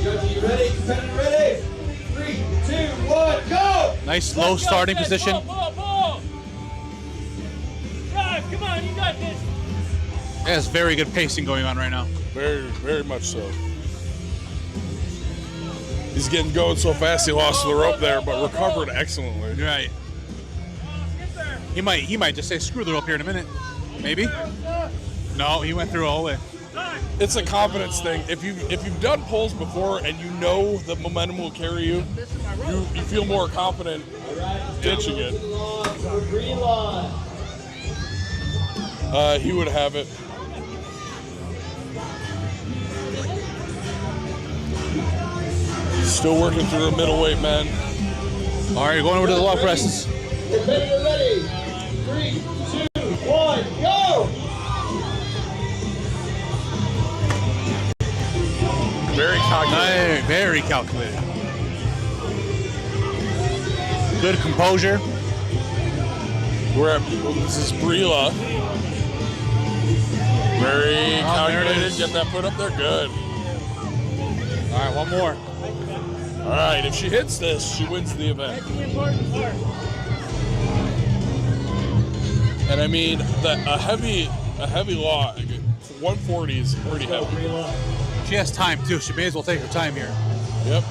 Judge, are you ready? Competitor, ready? 3, 2, 1, go! Nice low starting position. Pull. Drive, come on, you got this. There's very good pacing going on right now. Very, very much so. He's getting going so fast he lost the rope there, but recovered excellently. Right. He might just say screw the rope here in a minute. Maybe. No, he went through all the way. It's a confidence thing. If you've done pulls before and you know the momentum will carry you, you feel more confident ditching it. Relaunch. he would have it. Still working through the middleweight men. All right, going over to the log presses. Get ready. 3, 2, 1, go! Very calculated. Very calculated. Good composure. We're at, this is Brila. Very calculated. Get that foot up there. Good. All right, one more. All right, if she hits this, she wins the event. And I mean, a heavy log, 140 is pretty heavy. She has time too. She may as well take her time here. Yep.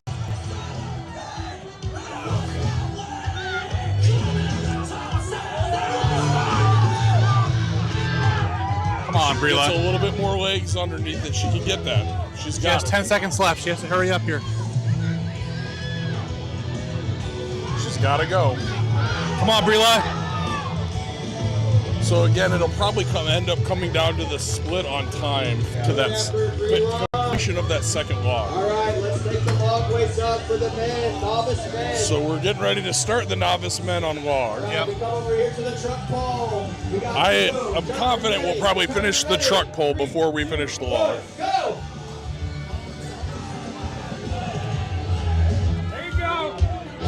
Come on, Brila. It's a little bit more legs underneath it. She can get that. She has 10 seconds left. She has to hurry up here. She's got to go. Come on, Brila. So again, it'll probably end up coming down to the split on time to that completion of that second log. All right, let's take the log weights up for the men, novice men. So we're getting ready to start the novice men on log. Yep. We come over here to the truck pole. I'm confident we'll probably finish the truck pole before we finish the log. Go!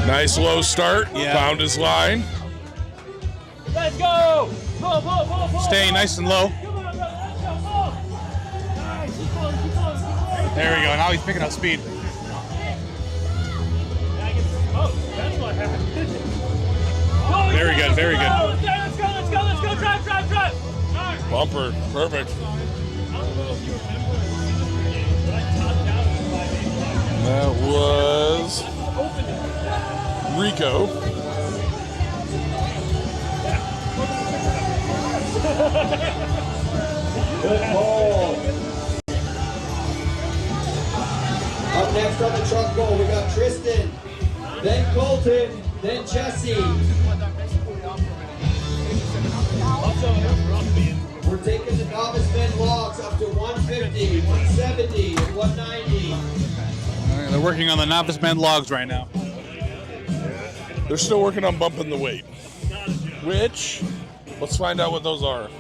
Nice low start. Found his line. Let's go! Staying nice and low. There we go. Now he's picking up speed. Very good. Very good. Let's go. Drive. Bumper. Perfect. That was Rico. Good ball. Up next on the truck pole, we got Tristan, then Colton, then Jesse. We're taking the novice men logs up to 150, 170, and 190. All right, they're working on the novice men logs right now. They're still working on bumping the weight. Which, let's find out what those are.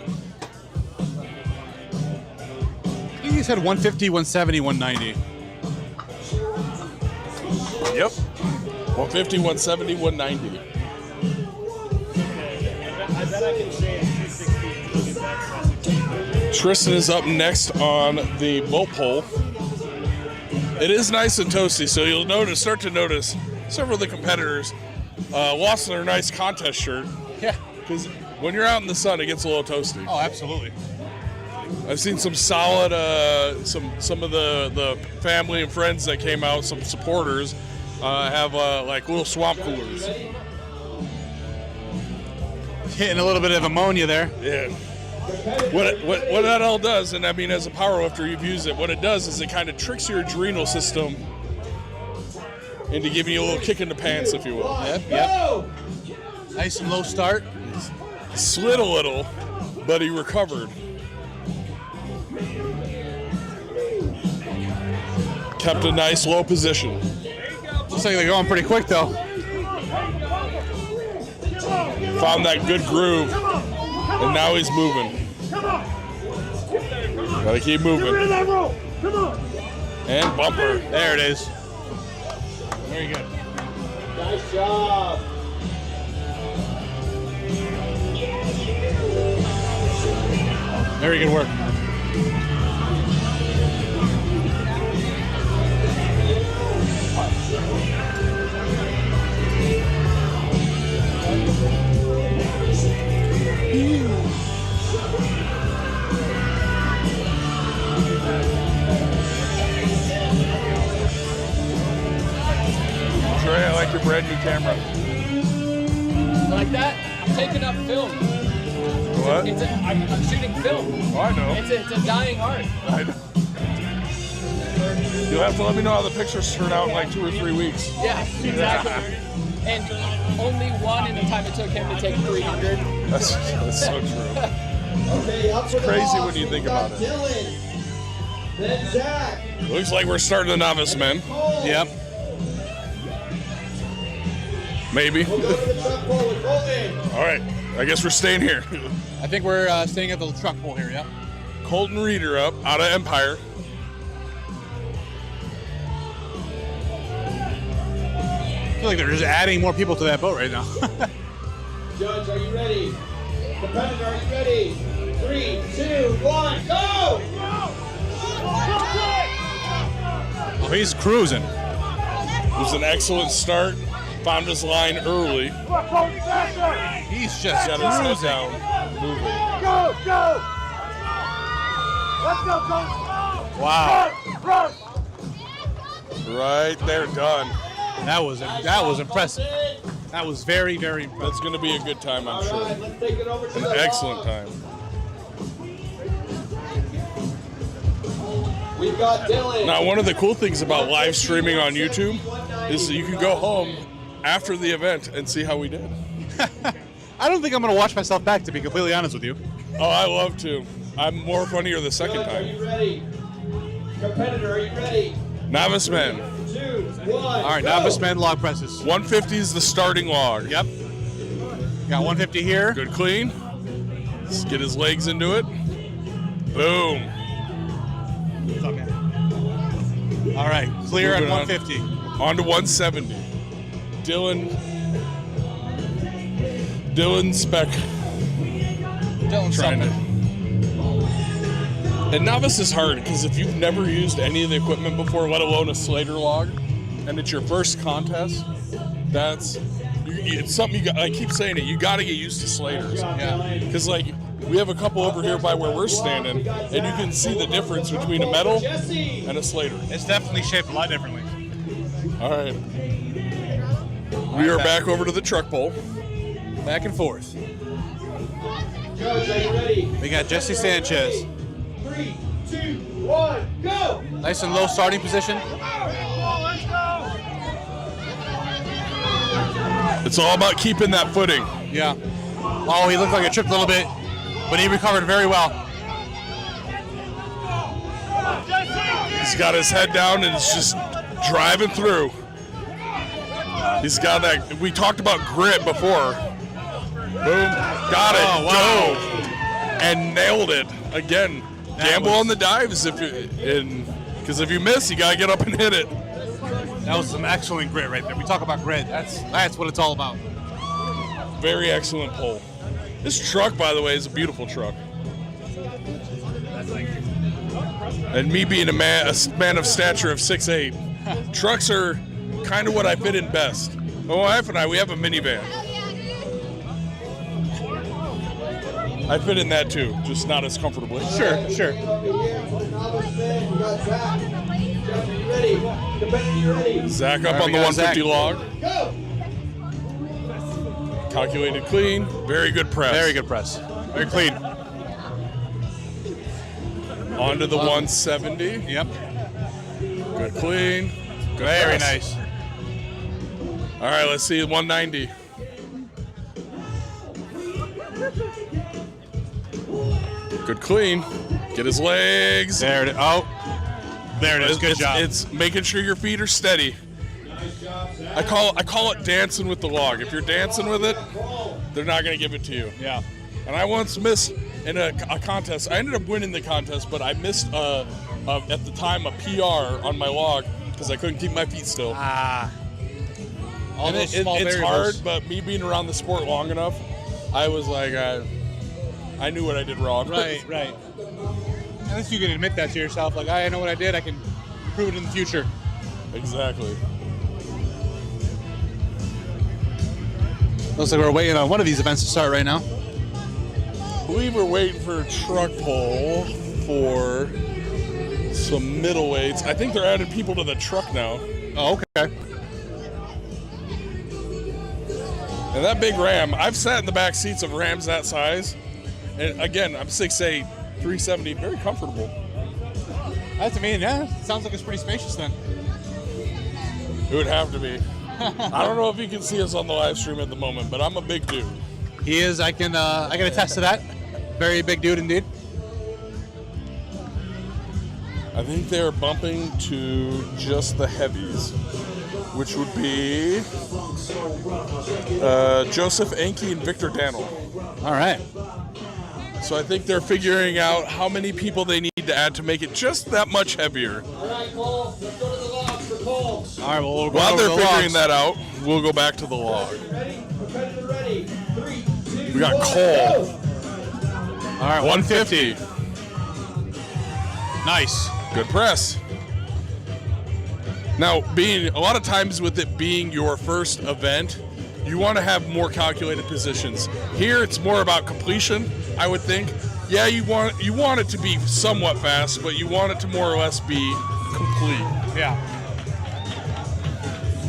I think he said 150, 170, 190. Yep. 150, 170, 190. I bet I can say 260. Tristan is up next on the bolt pole. It is nice and toasty, so you'll start to notice several of the competitors lost their nice contest shirt. Yeah. Because when you're out in the sun, it gets a little toasty. Oh, absolutely. I've seen some solid, some of the family and friends that came out, some supporters, have like little swamp coolers. Hitting a little bit of ammonia there. Yeah. What that all does, and I mean as a powerlifter you've used it, what it does is it kind of tricks your adrenal system into giving you a little kick in the pants, if you will. Yep. Nice and low start. Slid a little, but he recovered. Kept a nice low position. Looks like they're going pretty quick though. Found that good groove, and now he's moving. Gotta keep moving. And bumper. There it is. Very good. Nice job. Very good work. Trey, I like your brand new camera. Like that? I'm taking up film. What? I'm shooting film. Oh, I know. It's a dying art. I know. You'll have to let me know how the pictures turn out in like 2 or 3 weeks. Yeah, exactly. And only one in the time it took him to take 300. That's so true. Okay, up for the crazy box, when you think we've got about it. Dylan, then Zach. Looks like we're starting the novice men. Yep. Maybe. We'll go to the truck pole with Colton. All right. I guess we're staying here. I think we're staying at the truck pole here, yep. Colton Reeder up out of Empire. I feel like they're just adding more people to that boat right now. Judge, are you ready? Competitor, are you ready? 3, 2, 1, go! Oh, he's cruising. It was an excellent start. Found his line early. He's just Got his head cruising. down, moving. Go, go! Let's go, Coach! Wow. Right there, done. That was impressive. That was very, very impressive. That's going to be a good time, I'm All sure. right, let's take it over to An the excellent box. time. We've got Dylan. Now, one of the cool things about live streaming on YouTube is that you can go home after the event and see how we did. I don't think I'm going to watch myself back, to be completely honest with you. Oh, I love to. I'm more funnier the second Judge, are time. you ready? Competitor, are you ready? Novice men. 2, 1, All right, go! novice men log presses. 150 is the starting log. Yep. Got 150 here. Good clean. Let's get his legs into it. Boom. All right, clear at Moving on. 150. On to 170. Dylan Speck Dylan trying something. to. And novice is hard because if you've never used any of the equipment before, let alone a Slater log, and it's your first contest, it's something you got. I keep saying it. You got to get used to Slaters. Yeah. Because like we have a couple over here by where we're standing, and you can see the difference between a metal and a Slater. It's definitely shaped a lot differently. All right. We are back over to the truck pole. Back and forth. Judge, are you ready? We got Jesse Sanchez. 3, 2, 1, go! Nice and low starting position. It's all about keeping that footing. Yeah. Oh, he looked like he tripped a little bit, but he recovered very well. He's got his head down and it's just driving through. He's got that. We talked about grit before. Boom. Got it. Oh, wow. Dove. And nailed it. Again, gamble on the dives because if you miss, you got to get up and hit it. That was some excellent grit right there. We talk about grit. That's what it's all about. Very excellent pull. This truck, by the way, is a beautiful truck. And me being a man of stature of 6'8", trucks are kind of what I fit in best. My wife and I, we have a minivan. I fit in that too, just not as comfortably. Sure. Over here for the novice men, we got Zach. Judge, are you ready? Competitor, you ready? Zach up All right, on we the got 150 Zach. log. Go! Calculated clean. Very good press. Very good press. Very clean. On to the 170. Yep. Good clean. Good Very press. nice. All right, let's see 190. Good clean. Get his legs. There it is. Oh, there it is. Good job. It's making sure your feet are steady. I call it dancing with the log. If you're dancing with it, they're not going to give it to you. Yeah. And I once missed in a contest. I ended up winning the contest, but I missed at the time a PR on my log because I couldn't keep my feet still. All And those it's small hard, variables. but me being around the sport long enough, I was like, I knew what I did wrong. Right. At least you can admit that to yourself. Like, I know what I did. I can prove it in the future. Exactly. Looks like we're waiting on one of these events to start right now. I believe we're waiting for a truck pull for some middleweights. I think they're adding people to the truck now. Oh, okay. And that big Ram, I've sat in the back seats of Rams that size. And again, I'm 6'8", 370, very comfortable. That's yeah. Sounds like it's pretty spacious then. It would have to be. I don't know if you can see us on the live stream at the moment, but I'm a big dude. He is. I can attest to that. Very big dude indeed. I think they're bumping to just the heavies, which would be Joseph Enke and Victor Daniel. All right. So I think they're figuring out how many people they need to add to make it just that much heavier. All right, Cole, let's go to the logs for Cole. All right, well, we'll go While over they're the figuring logs. that out, we'll go back to the log. Ready? Competitor ready. 3, 2, We got 1, Cole. go. All right, 150. Nice. Good press. Now, being a lot of times with it being your first event, you want to have more calculated positions. Here, it's more about completion, I would think. Yeah, you want it to be somewhat fast, but you want it to more or less be complete. Yeah.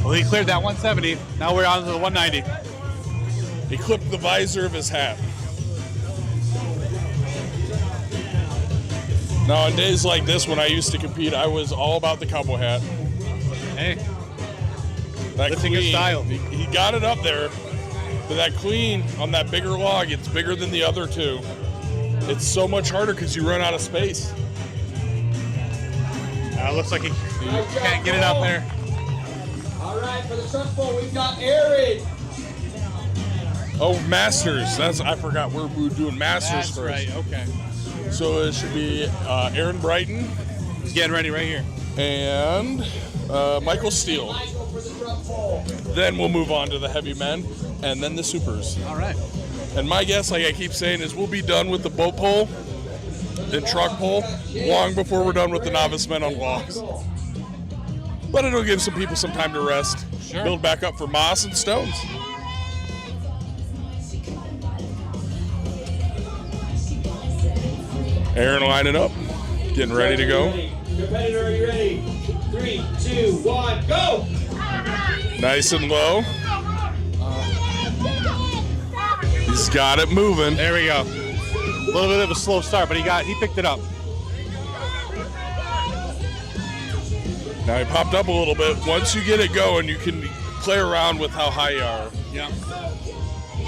Well, he cleared that 170. Now we're on to the 190. He clipped the visor of his hat. Now, on days like this, when I used to compete, I was all about the cowboy hat. Hey, that lifting his style. He got it up there, but that clean on that bigger log, it's bigger than the other two. It's so much harder because you run out of space. Looks like he can't get it up there. All right, for the truck pull, we've got Aaron. Oh, Masters. I forgot we're doing Masters That's first. right, okay. So it should be Aaron Brighton. He's getting ready right here. And Michael Steele. Michael for the truck pull. Then we'll move on to the heavy men, and then the supers. All right. And my guess, like I keep saying, is we'll be done with the boat pull and truck pull long before we're done with the novice men on logs. But it'll give some people some time to rest, build back up for moss and stones. Aaron lining up, getting ready to go. Competitor, are you ready? 3, 2, 1, go! Nice and low. He's got it moving. There we go. A little bit of a slow start, but he picked it up. Now he popped up a little bit. Once you get it going, you can play around with how high you are. Yeah.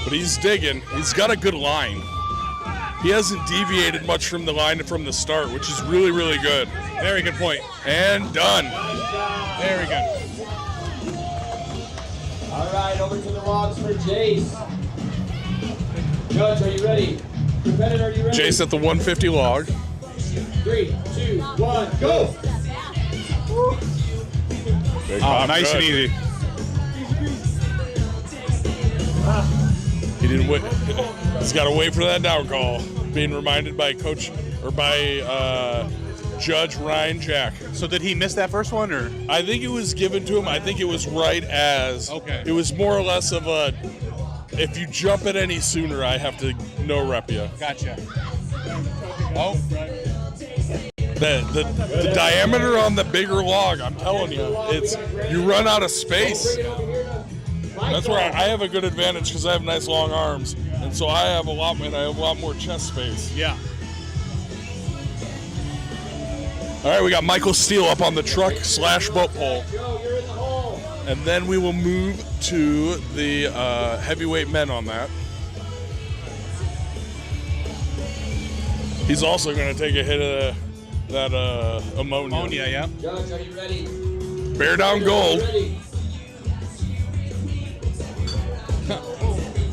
But he's digging. He's got a good line. He hasn't deviated much from the line from the start, which is really, really good. Very good point. And done. Very good. All right, over to the logs for Jace. Judge, are you ready? Competitor, are you ready? Jace at the 150 log. 3, 2, 1, go! Big Oh, pop, nice good. and easy. He didn't wait. He's got to wait for that down call. Being reminded by Coach or by Judge Ryan Jack. So did he miss that first one, or? I think it was given to him. I think it was right as. Okay. It was more or less of a. If you jump it any sooner, I have to no rep you. Gotcha. Oh. The diameter on the bigger log, I'm telling you, you run out of space. That's where I have a good advantage because I have nice long arms, and so I have a lot more chest space. Yeah. All right, we got Michael Steele up on the truck / boat pole, and then we will move to the heavyweight men on that. He's also going to take a hit of that ammonia. Yeah. Judge, are you ready? Bear down gold.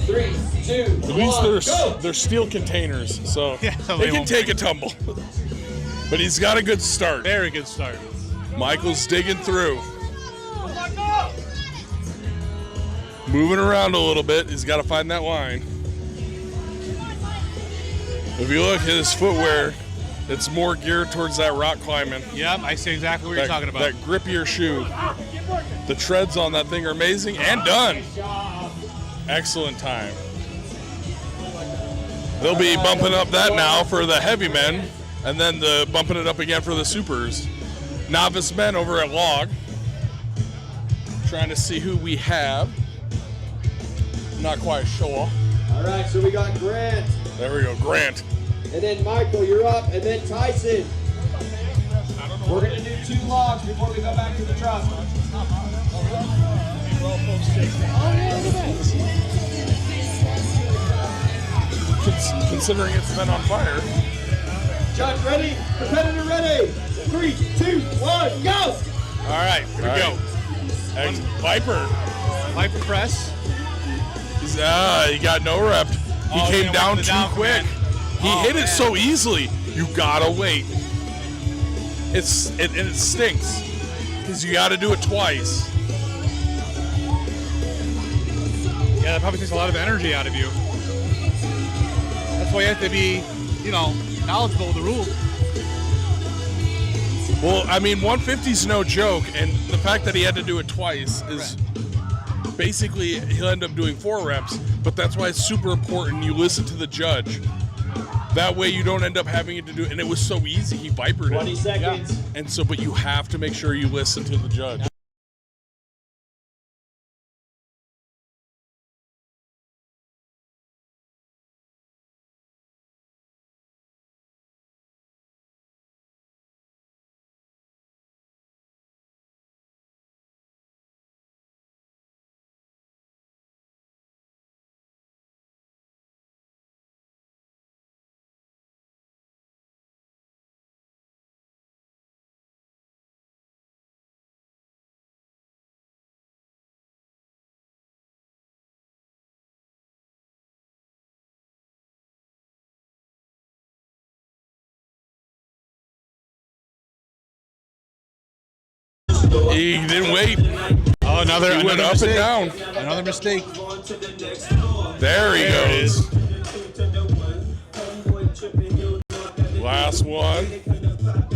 3, 2, At least 1, go! they're steel containers, so Yeah, they can take a tumble. But he's got a good start. Very good start. Michael's digging through. Moving around a little bit. He's got to find that line. If you look at his footwear, it's more geared towards that rock climbing. Yep, I see exactly what you're talking about. That grippier shoe. The treads on that thing are amazing and done. Excellent time. They'll be bumping up that now for the heavy men, and then bumping it up again for the supers. Novice men over at log. Trying to see who we have. Not quite sure. All right, so we got Grant. There we go, Grant. And then Michael, you're up. And then Tyson. We're going to do 2 logs before we go back to the truck. considering it's been on fire. Judge ready? Competitor ready? 3, 2, 1, go! All right, here we go. And Viper. Viper press. He got no rep. He came down too quick. Man. He hit it so easily. You gotta wait. It stinks because you gotta do it twice. Yeah, that probably takes a lot of energy out of you. That's why you have to be, knowledgeable of the rules. Well, I mean, 150's no joke, and the fact that he had to do it twice is basically he'll end up doing 4 reps. But that's why it's super important you listen to the judge. That way you don't end up having to do it. And it was so easy. He vipered 20 seconds. Yeah. And so, but you have to make sure you listen to the judge. He didn't wait. Oh, another went up mistake. and down. Another mistake. There he goes. It is. Last one.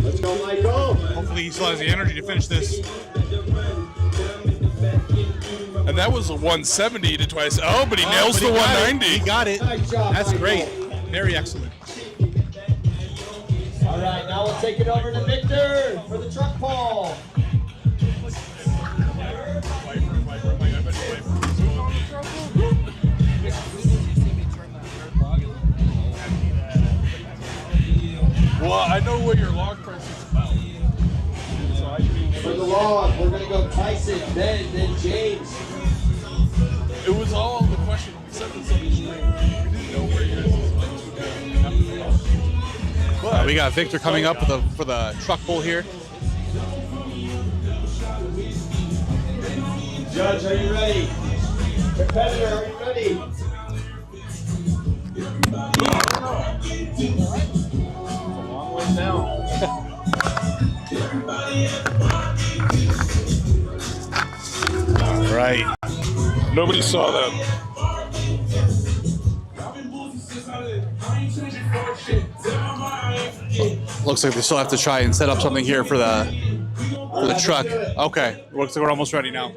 Let's go, Michael. Hopefully he still has the energy to finish this. And that was a 170 to twice. Oh, but he nails the 190. He got it. Nice job, That's Michael. great. Very excellent. All right, now we'll take it over to Victor for the truck pull. Well, I know what your log price is about. For the log, we're going to go Tyson, then James. It was all the question. We said this on the stream. We didn't know where yours was. But We got Victor coming up for the truck pull here. Judge, are you ready? Competitor, are you ready? All right. nobody saw that. Looks like they still have to try and set up something here for the truck. Okay, looks like we're almost ready now.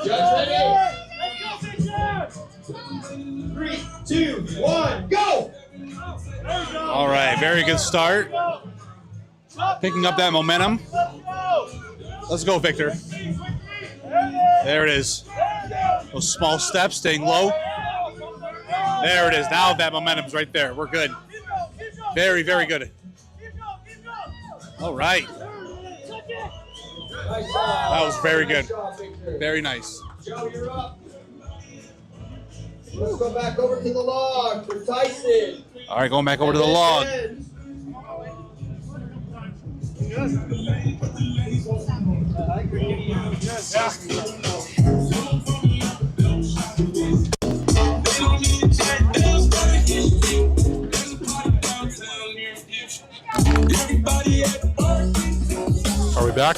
Judge ready? 3, 2, 1, go! All right, very good start. Picking up that momentum. Let's go, Victor. There it is. Those small steps, staying low. There it is. Now that momentum's right there. We're good. Very, very good. All right. That was very good. Very nice. Joe, you're up. Let's go back over to the log for Tyson. All right, going back over to the log. Are we back?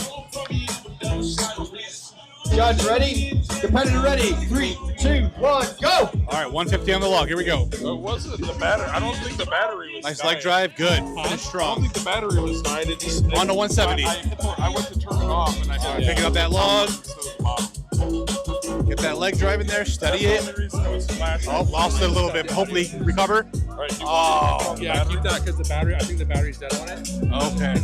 Judge ready? Competitor ready? 3, 2, 1, go! All right, 150 on the log. Here we go. It wasn't the battery. I don't think the battery was Nice dying. leg drive. Good. Finish I don't strong. think the battery was dying. It just On to 170. I went to turn it off and I hit Picking up that log. Get that leg drive in there. Steady it. Oh, lost it a little bit. Hopefully recover. Oh, Yeah, keep that because the battery. I think the battery's dead on it. okay.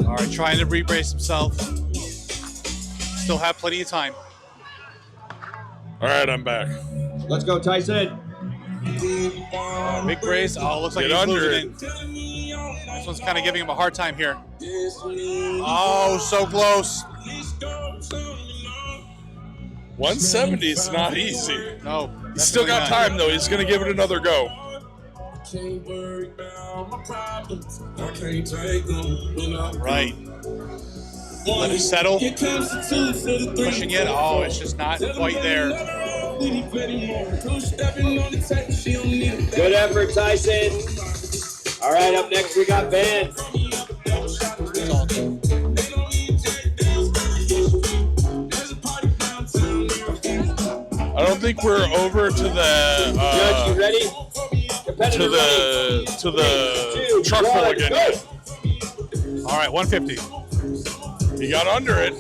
All right, trying to rebrace himself. Still have plenty of time. All right, I'm back. Let's go, Tyson. Big brace. Oh, looks like Get he's under losing it. This one's kind of giving him a hard time here. Oh, so close. 170 is not easy. No. He's still got time, though. He's going to give it another go. Right. Let it settle. Pushing it. Oh, it's just not quite there. Good effort, Tyson. All right, up next we got Ben. I don't think we're over to the Judge, you ready? Competitor to the truck pull again. All right, 150. He got under it.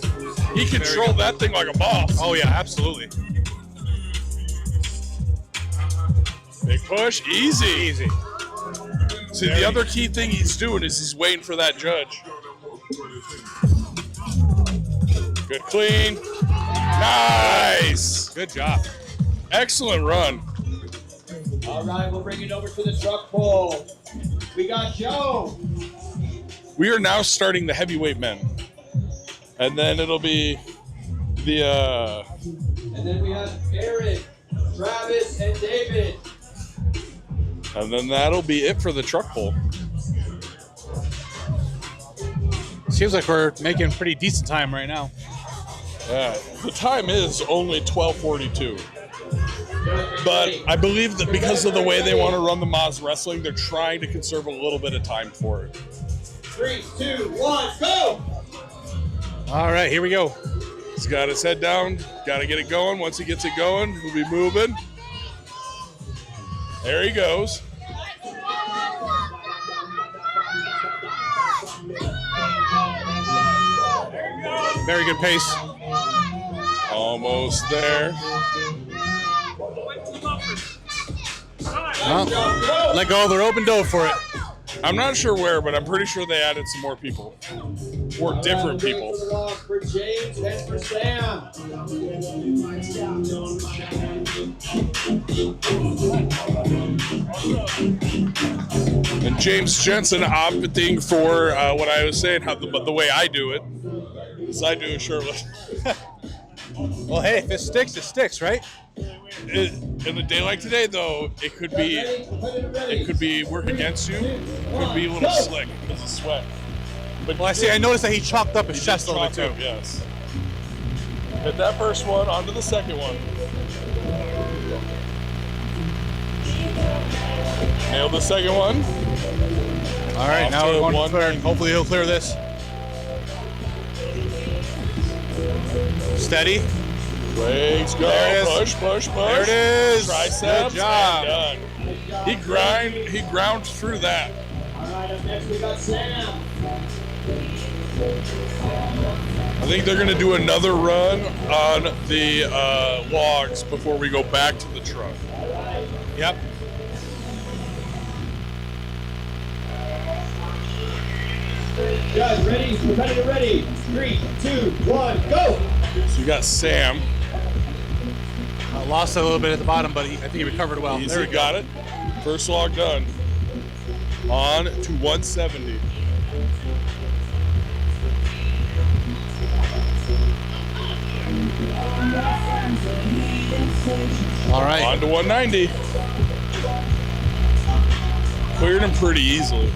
He controlled that thing like a boss. Oh yeah, absolutely. Big push, easy. Easy. See, the other key thing he's doing is he's waiting for that judge. Good clean. Nice. Good job. Excellent run. All right, we'll bring it over to the truck pull. We got Joe. We are now starting the heavyweight men. And then it'll be the And then we have Eric, Travis, and David. and then that'll be it for the truck pull. Seems like we're making pretty decent time right now. Yeah. The time is only 12:42. But I believe that because of the way they want to run the Moz Wrestling, they're trying to conserve a little bit of time for it. 3, 2, 1, go! All right, here we go. He's got his head down, got to get it going. Once he gets it going, he'll be moving. There he goes. Very good pace. Almost there. Well, let go of their open door for it. I'm not sure where, but I'm pretty sure they added some more people. Or different people. For James and for Sam. And James Jensen opting for what I was saying, the way I do it, is I do it shirtless. Well, hey, if it sticks, right? In a day like today, though, it could be work against you. It could be a little slick because of sweat. But Well, I noticed that he chalked up his chest a little bit too. Yes. Hit that first one, onto the second one. Nailed the second one. All right, Off now to we're going to 190. clear. Hopefully he'll clear this. Steady. Legs go. There it is. Push, push, push. There it is. Triceps. Good job. And done. He ground through that. All right, up next we got Sam. I think they're going to do another run on the logs before we go back to the truck. Yep. Guys, ready? Competitor ready. 3, 2, 1, go! So you got Sam. Lost a little bit at the bottom, but I think he recovered well. Easy, There we got it. First log done. On to 170. All right. On to 190. Cleared him pretty easily.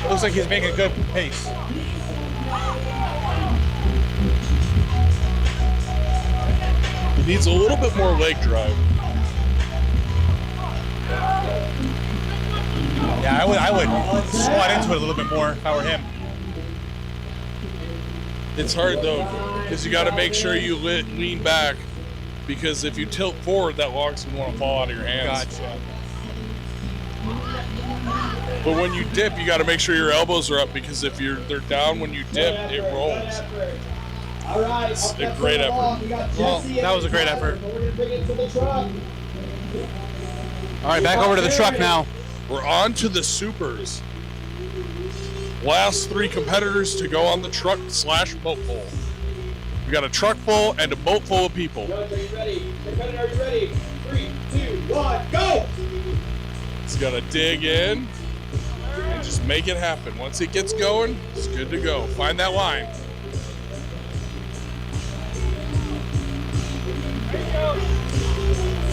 Looks like he's making a good pace. He needs a little bit more leg drive. Yeah, I would squat into it a little bit more if I were him. It's hard though, because you got to make sure you lean back, because if you tilt forward, that log's gonna want to fall out of your hands. Gotcha. But when you dip, you got to make sure your elbows are up, because if they're down when you dip, it rolls. All right, It's up a next great on the log, effort. we got Well, Jesse that was a great and effort. We're gonna bring it to the truck. All right, back over to the truck now. We're on to the supers. Last 3 competitors to go on the truck / boat pull. We got a truck full and a boat full of people. Judge, are you ready? Competitor, are you ready? 3, 2, 1, go! He's got to dig in and just make it happen. Once it gets going, it's good to go. Find that line.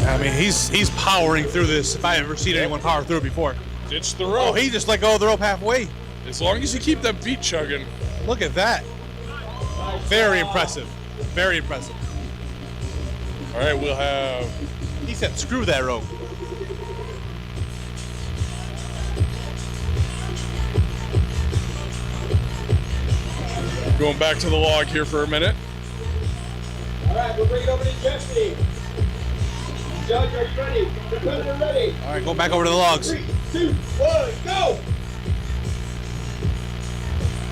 I mean, he's powering through this. If I ever seen anyone power through it before. Ditch the rope. Oh, he just let go of the rope halfway. As long as you keep that feet chugging. Look at that. Very impressive. Very impressive. All right, we'll have. He said, "Screw that rope." Going back to the log here for a minute. All right, we'll bring it over to Jesse. Judge, are you ready? Competitor ready? All right, going back over to the logs. 3, 2, 1, go!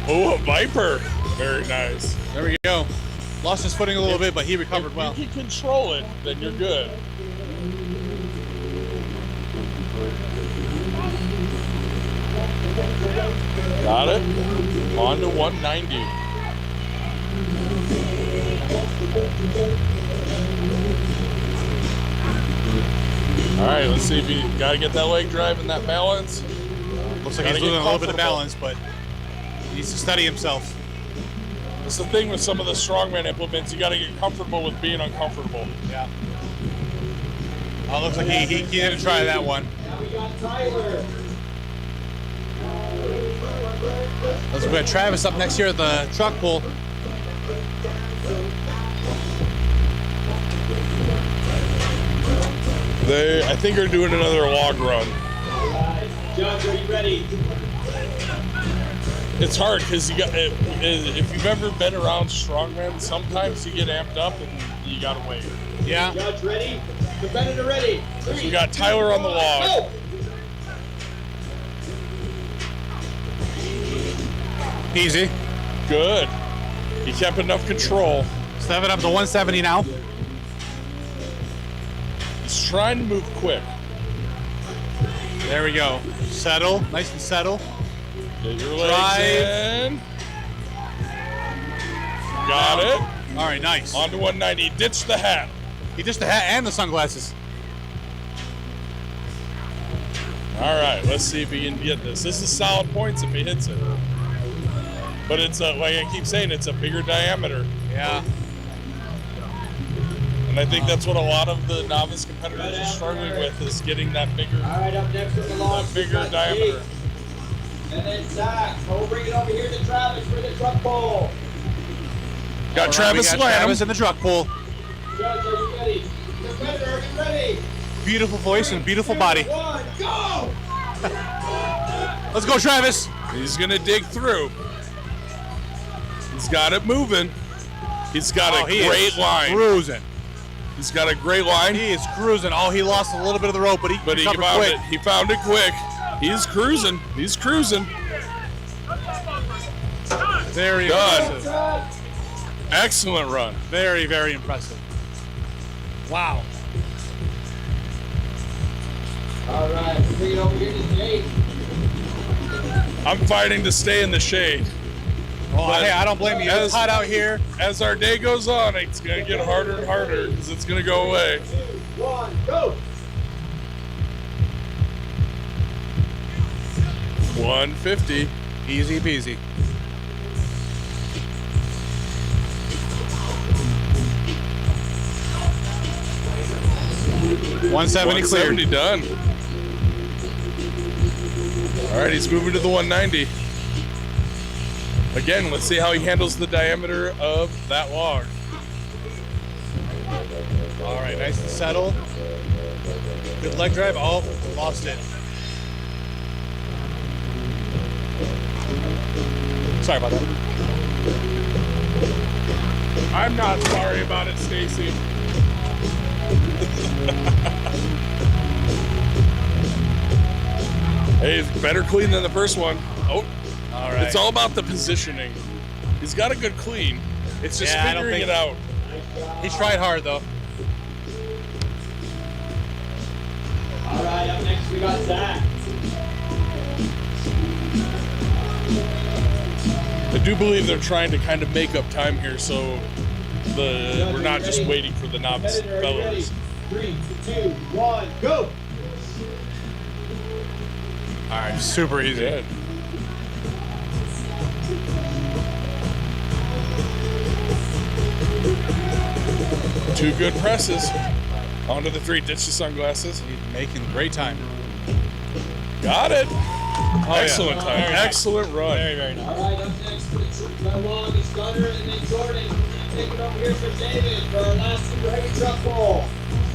Oh, a Viper. Very nice. There we go. Lost his footing a little bit, but he recovered well. If you can control it, then you're good. Got it. On to 190. All right, let's see if you got to get that leg drive and that balance. Looks like he's losing a little bit of balance, but he needs to steady himself. That's the thing with some of the strongman implements. You got to get comfortable with being uncomfortable. Yeah. Oh, looks like he didn't try that one. Now we got Tyler. Let's go. Travis up next here at the truck pull. They, I think, are doing another log run. Judge, are you ready? It's hard because you got. If you've ever been around strongmen, sometimes you get amped up and you gotta wait. Yeah. Judge, ready? Competitor ready? 3, We got Tyler on the log. go! Easy. Good. He kept enough control. Step it up to 170 now. He's trying to move quick. There we go. Settle. Nice and settle. Get your legs in. Got it. All right, nice. On to 190. Ditch the hat. He ditched the hat and the sunglasses. All right, let's see if he can get this. This is solid points if he hits it. But it's like I keep saying, it's a bigger diameter. Yeah. And I think that's what a lot of the novice competitors are struggling with, is getting that bigger, All right, up next on the log. that bigger diameter. And then Zach. We'll bring it over here to Travis for the truck pull. Got Travis we got Travis Slam. in the truck pull. Judge, are you ready? Competitor, are you ready? Beautiful voice and beautiful body. 1, go! Let's go, Travis. He's gonna dig through. He's got it moving. He's got a great line. Cruising. He's got a great line. He is cruising. Oh, he lost a little bit of the rope, but he recovered found quick. it. He found it quick. He's cruising. He's cruising. Very Good. impressive. Excellent run. Very, very impressive. Wow. All right, we'll bring it over here to Jake. I'm fighting to stay in the shade. Oh, hey, I don't blame you. It's hot out here. As our day goes on, it's going to get harder and harder because it's going to go away. 2, 1, go! 150. Easy peasy. $170 done. All right, he's moving to the 190. Again, let's see how he handles the diameter of that log. All right, nice and settle. Good leg drive. Oh, lost it. Sorry about that. I'm not sorry about it, Stacy. Hey, it's better clean than the first one. Oh, all right. It's all about the positioning. He's got a good clean. It's just figuring it out. He tried hard, though. All right, up next we got Zach. I do believe they're trying to kind of make up time here, so we're not just waiting for the novice fellows. 3, 2, 1, go! All right, super easy. Good. Two good presses. Onto the 3, ditch the sunglasses. He's making great time. Got it. Oh, Excellent yeah. time. Very Excellent nice. run. Very, very nice. All right, up next for the long is Gunner and then Jordan. We're going to take it over here for David for our last super heavy truck pull.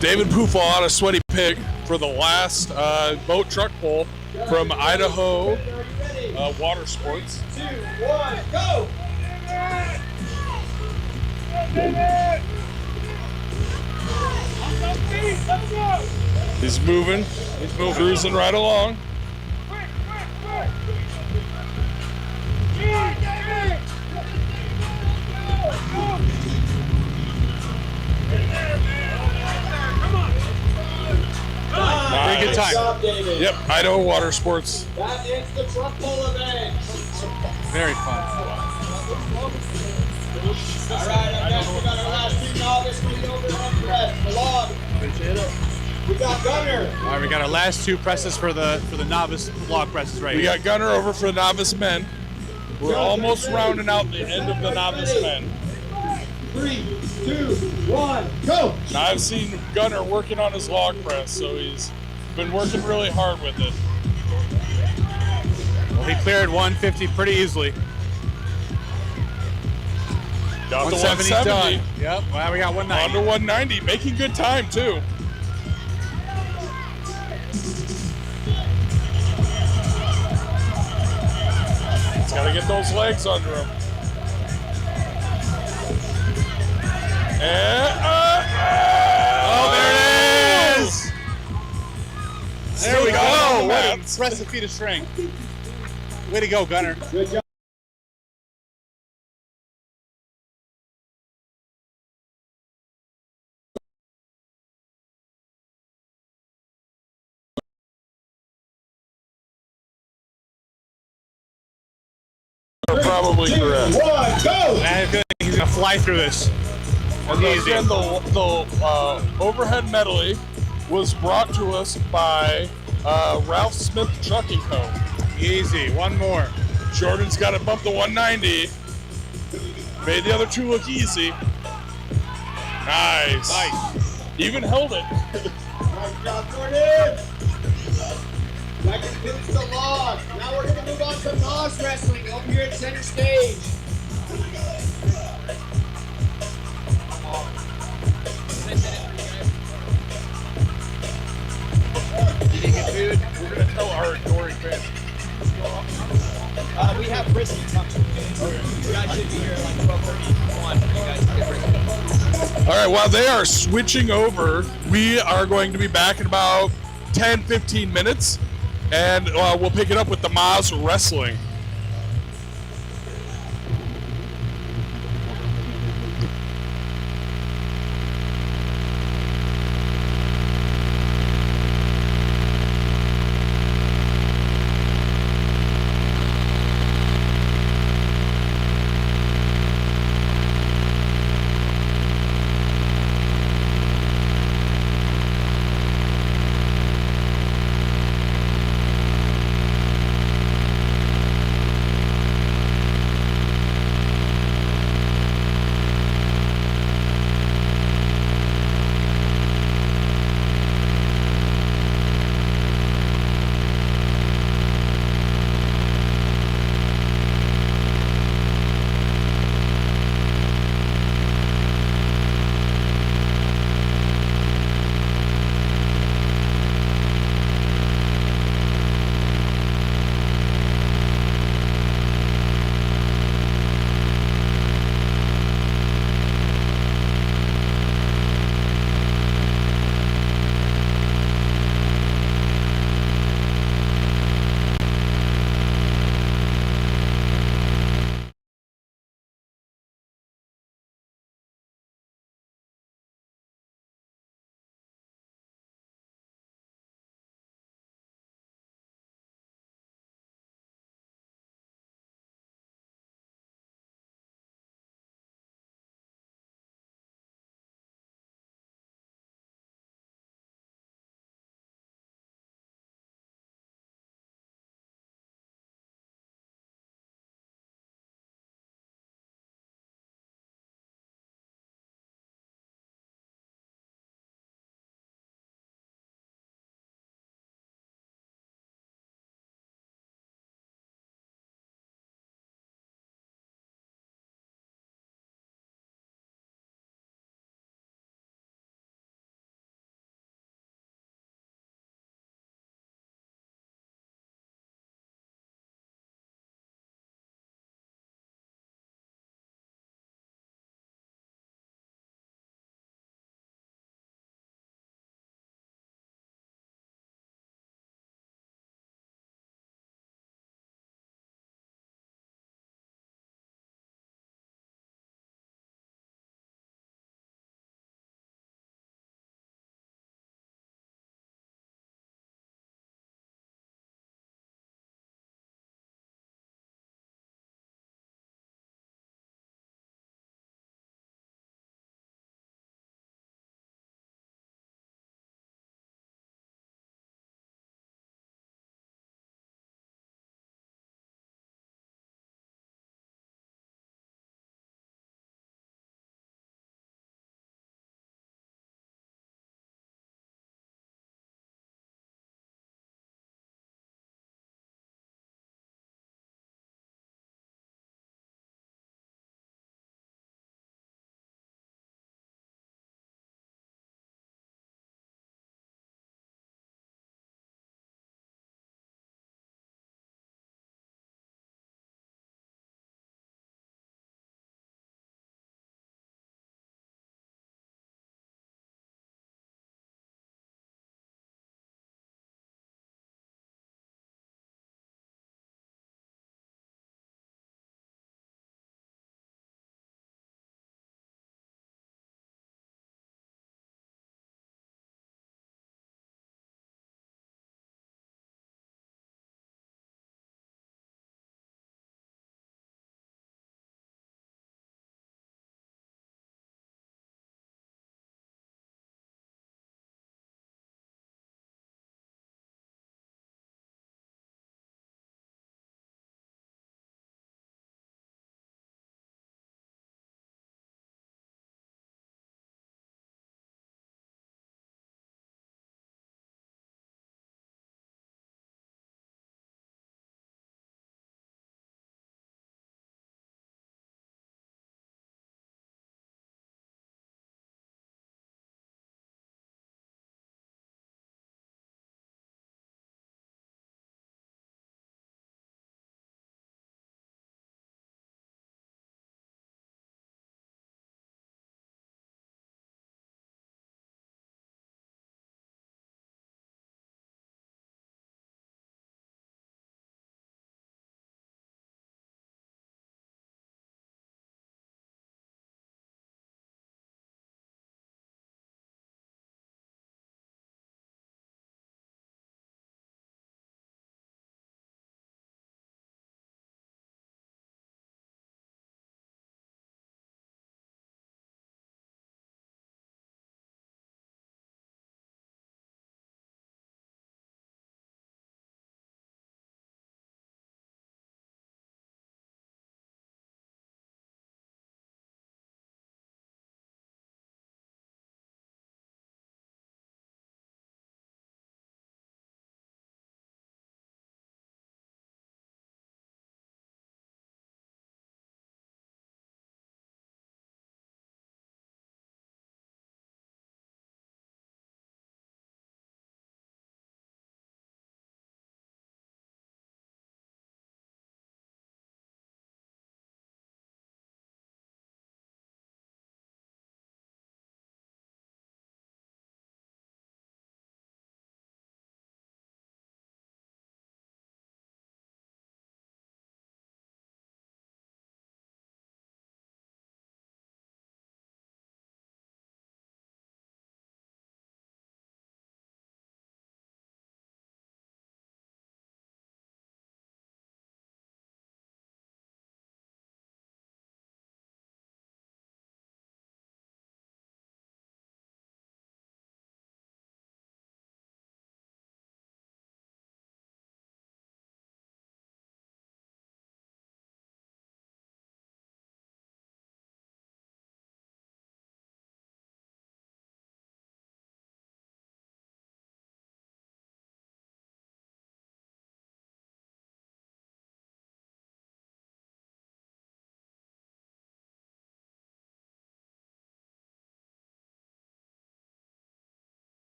David Poofall out of Sweaty Pig for the last boat truck pull from Idaho Motorsports. 2, 1, go! He's moving. Cruising right along. Very good time. Job, David. Yep, Idaho Motorsports. That ends the truck pull event. Very fun. All right, up next we got our last 2 novice for the overhead press. The log. We got Gunner. All right, we got our last 2 presses for the novice log presses right We here. got Gunner over for the novice men. We're almost rounding out the end of the novice men. 3, 2, 1, go! Now I've seen Gunner working on his log press, so he's been working really hard with it. Well, he cleared 150 pretty easily. Got the 170 170. done. Yep. Well, we got 190. On to 190, making good time too. He's got to get those legs under him. Oh, there it is! There we go. Matt. Impressive feat of strength. Way to go, Gunner. Good job. Probably correct. 1, go! I feel like he's gonna fly through this. And Easy. again, the overhead medley was brought to us by Ralph Smith Trucking Co. Easy. One more. Jordan's got to bump the 190. Made the other 2 look easy. Nice. Nice. Even held it. Nice job, Jordan! That completes the log. Now we're going to move on to Nos wrestling over here at center stage. You didn't get food? We're going to tell our adoring fans. We have brisket coming. You guys should be here like 12:31. You guys can get brisket. All right, while they are switching over, we are going to be back in about 10-15 minutes, and we'll pick it up with the Maz Wrestling.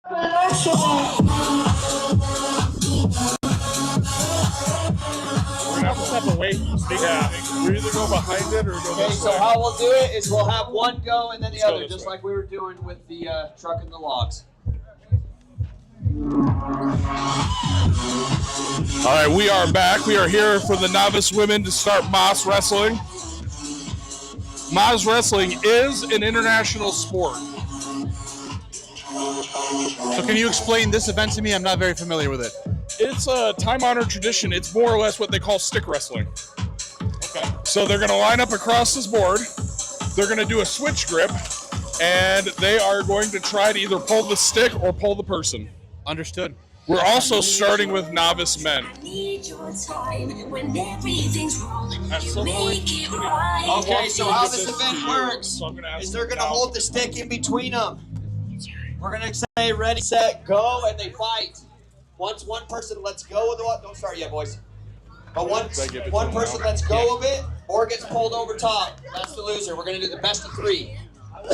We're gonna have to step away. Yeah, we either go behind it or go Okay, this so way. how we'll do it is we'll have one go and then the Let's go other, this just way. like we were doing with the truck and the logs. All right, we are back. We are here for the novice women to start Moss Wrestling. Moss Wrestling is an international sport. So can you explain this event to me? I'm not very familiar with it. It's a time-honored tradition. It's more or less what they call stick wrestling. Okay. So they're going to line up across this board. They're going to do a switch grip, and they are going to try to either pull the stick or pull the person. Understood. We're also starting with novice men. Okay, so how this event works is they're going to hold the stick in between them. We're going to say ready, set, go, and they fight. Once one person lets go of the one, don't start yet, boys. But once one person lets go of it or gets pulled over top, that's the loser. We're going to do the best of three.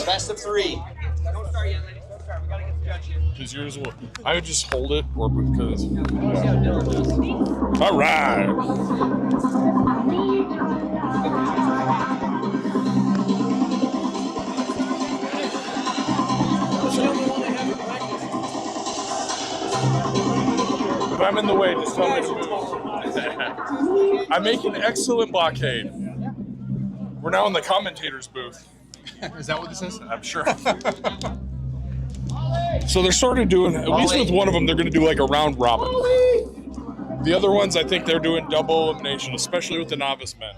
Best of three. Don't start yet, ladies. Don't start. We got to get the judge here. Because yours will. I would just hold it, or because. All right. If I'm in the way, just tell me to move. I make an excellent blockade. We're now in the commentator's booth. Is that what this is? I'm sure. So they're sort of doing, at least with one of them, they're going to do like a round robin. The other ones, I think they're doing double elimination, especially with the novice men.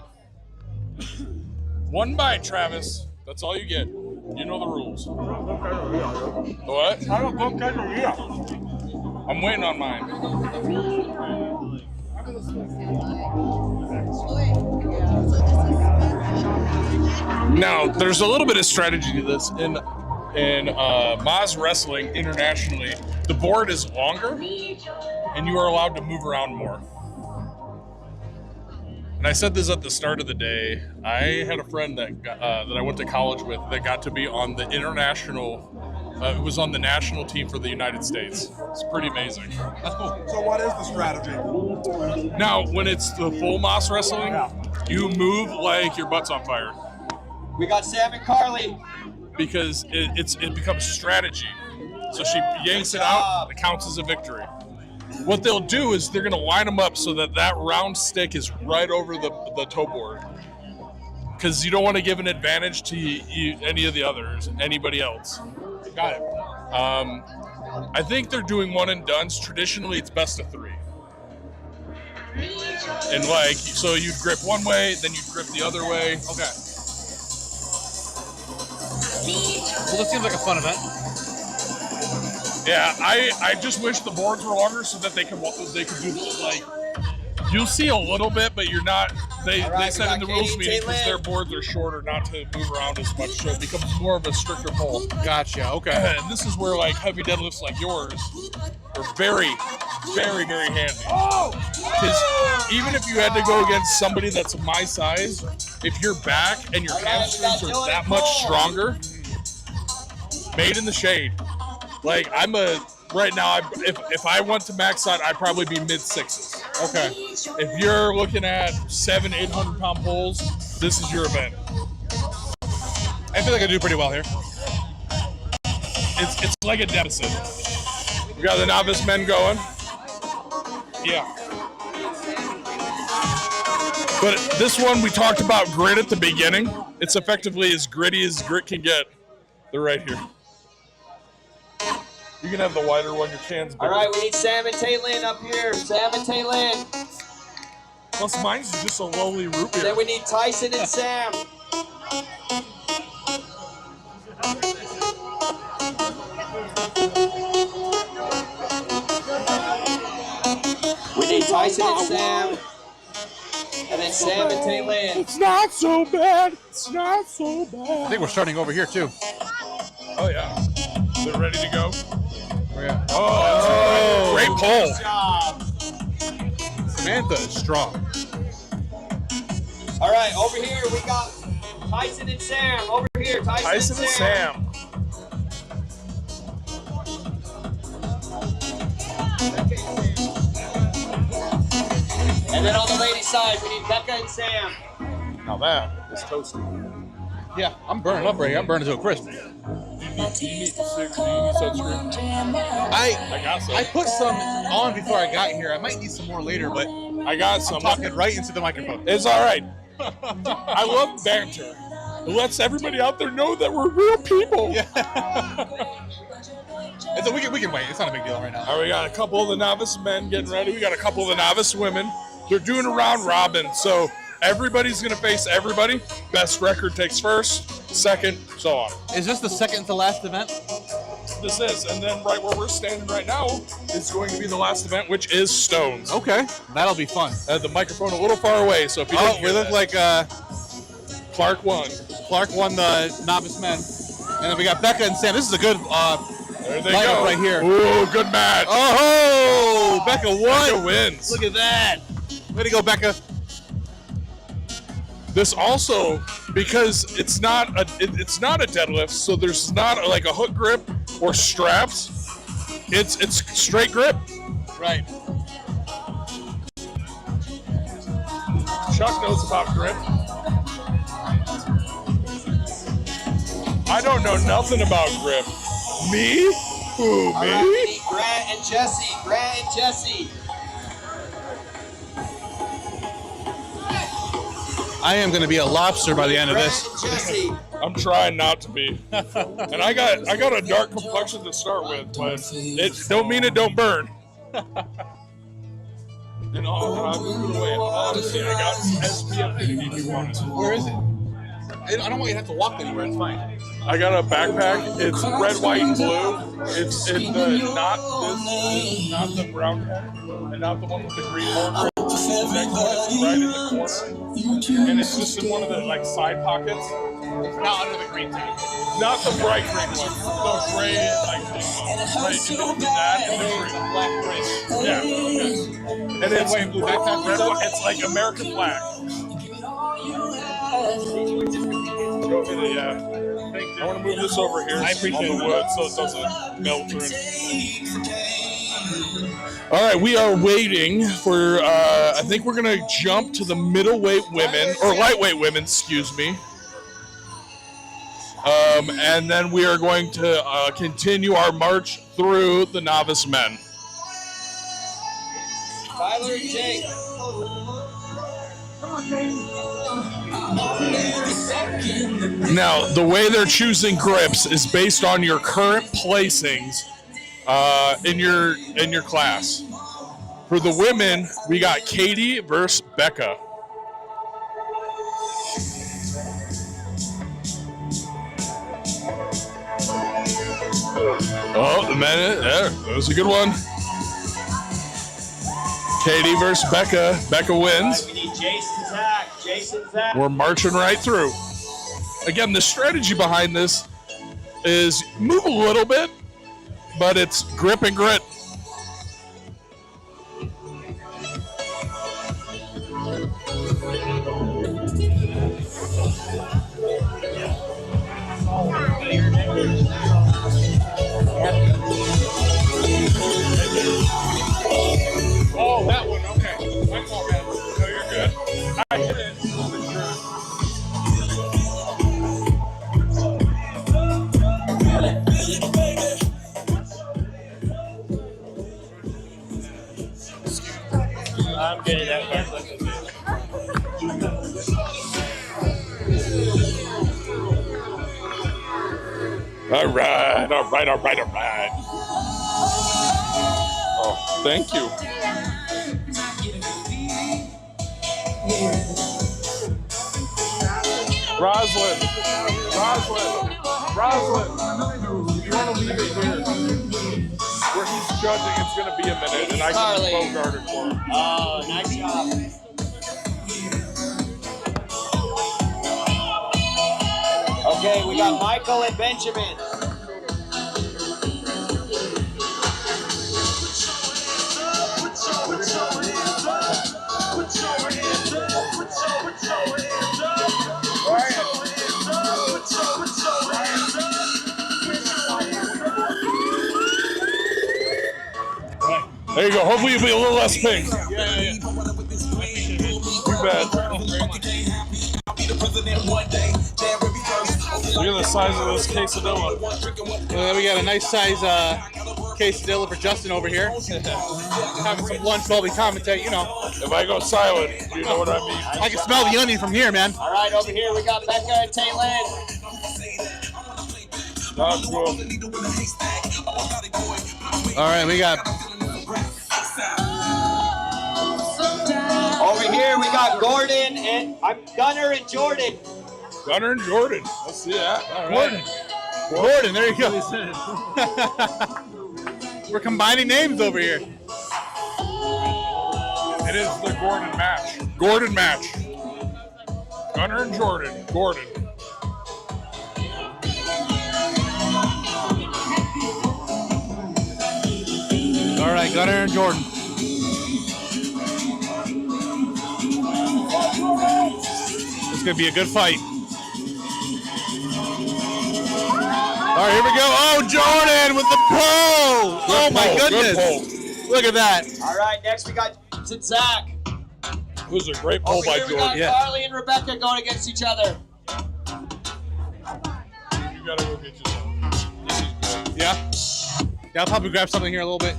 One bite, Travis. That's all you get. You know the rules. What? I don't go quesadilla. I'm waiting on mine. Now, there's a little bit of strategy to this. In Moz Wrestling internationally, the board is longer, and you are allowed to move around more. And I said this at the start of the day. I had a friend that I went to college with that got to be on the international. It was on the national team for the United States. It's pretty amazing. That's cool. So what is the strategy? Now, when it's the full Moss Wrestling, you move like your butt's on fire. We got Sam and Carly. Because it becomes strategy. So she yanks it out, it counts as a victory. What they'll do is they're going to line them up so that that round stick is right over the toe board. Because you don't want to give an advantage to any of the others, anybody else. Got it. I think they're doing one and dones. Traditionally, it's best of three. And like, so you'd grip one way, then you'd grip the other way. Okay. Well, this seems like a fun event. Yeah, I just wish the boards were longer so that they could do like, you'll see a little bit, but you're not. They said in the rules meeting because their boards are shorter, not to move around as much, so it becomes more of a stricter pull. Gotcha. Okay. And this is where like heavy deadlifts like yours are very, very, very handy. Because even if you had to go against somebody that's my size, if your back and your hamstrings are that much stronger, made in the shade. Like right now, if I went to max out, I'd probably be mid sixes. Okay. If you're looking at 700-800 pound pulls, this is your event. I feel like I do pretty well here. It's like a deficit. We got the novice men going. Yeah. But this one, we talked about grit at the beginning. It's effectively as gritty as grit can get. They're right here. You can have the wider one, your can's bigger. All right, we need Sam and Taylin up here. Sam and Taylin. Plus mine's just a lowly root beer. Then we need Tyson and Sam. We need Tyson and Sam. And then Sam and Taylin. It's not so bad. It's not so bad. I think we're starting over here too. Oh yeah. They're ready to go. Oh yeah. Oh, great pull. Good job. Samantha is strong. All right, over here we got Tyson and Sam. Over here, Tyson and Sam. And then on the ladies' side, we need Becca and Sam. Now that is toasty. Yeah, I'm burning up right here. I'm burning to a crisp. Do you need sunscreen? I got some. I put some on before I got here. I might need some more later, but I got some. I'm talking right into the microphone. It's all right. I love banter. It lets everybody out there know that we're real people. Yeah. We can wait. It's not a big deal right now. All right, we got a couple of the novice men getting ready. We got a couple of the novice women. They're doing a round robin, so everybody's going to face everybody. Best record takes first, second, so on. Is this the second to last event? This is, and then right where we're standing right now is going to be the last event, which is Stones. Okay, that'll be fun. The microphone a little far away, so if you didn't hear we look that. like Clark won. Clark won the novice men, and then we got Becca and Sam. This is a good there they lineup go. right here. Ooh, good match. Oh, Becca won. Becca wins. Look at that. Way to go, Becca. This also, because it's not a deadlift, so there's not like a hook grip or straps. It's straight grip. Right. Chuck knows about grip. I don't know nothing about grip. Me? Who, me? All right, we need Grant and Jesse. Grant and Jesse. I am going to be a lobster by the end of this. Jesse. I'm trying not to be. And I got a dark complexion to start with, but it don't mean it don't burn. And honestly, I got SPF 50 if you want it. Where is it? I don't want you to have to walk anywhere. It's fine. I got a backpack. It's red, white, and blue. It's not the brown one, and not the one with the green border. The next one is right in the corner, and it's just in one of the side pockets. It's not under the green tag. Not the bright green one. The gray, big one. Right, in between that and the green. Black gray. Yeah. And it's white and blue backpack. red, it's like American flag. Yeah. I want to move this over here I appreciate on the it. wood so it doesn't melt or anything. All right, we are waiting for, I think we're going to jump to the middleweight women, or lightweight women, excuse me. And then we are going to continue our march through the novice men. Tyler and Jake. Now, the way they're choosing grips is based on your current placings in your class. For the women, we got Katie versus Becca. Oh, the men, there, that was a good one. Katie versus Becca. Becca wins. We need Jason Zach. Jason Zach. We're marching right through. Again, the strategy behind this is move a little bit, but it's grip and grit. Oh, that one. Okay. My fault, man. No, you're good. I hit it. I'm good at that. All right. Oh, thank you. Roslyn. You want to leave it here? Where he's judging, it's going to be a minute, and I can bogart it for him. Oh, nice job. Okay, we got Michael and Benjamin. There you go. Hopefully you'll be a little less pink. Yeah. bad. Look at the size of this quesadilla. We got a nice size quesadilla for Justin over here. Having some lunch while we commentate, you know. If I go silent, you know what I mean. I can smell the onion from here, man. All right, over here we got Becca and Taylin. That's cool. All right, we got. Over here we got Gordon and Gunner and Jordan. Gunner and Jordan. Let's see that. All right. Gordon, there you go. We're combining names over here. It is the Gordon match. Gordon match. Gunner and Jordan. Gordon. All right, Gunner and Jordan. It's going to be a good fight. All right, here we go. Oh, Jordan with the pole. Oh, my goodness. Look at that. All right, next we got Zach. It was a great pole by Here we Jordan. got Carly and Rebecca going against each other. You gotta go get yourself. Yeah? Yeah, I'll probably grab something here a little bit.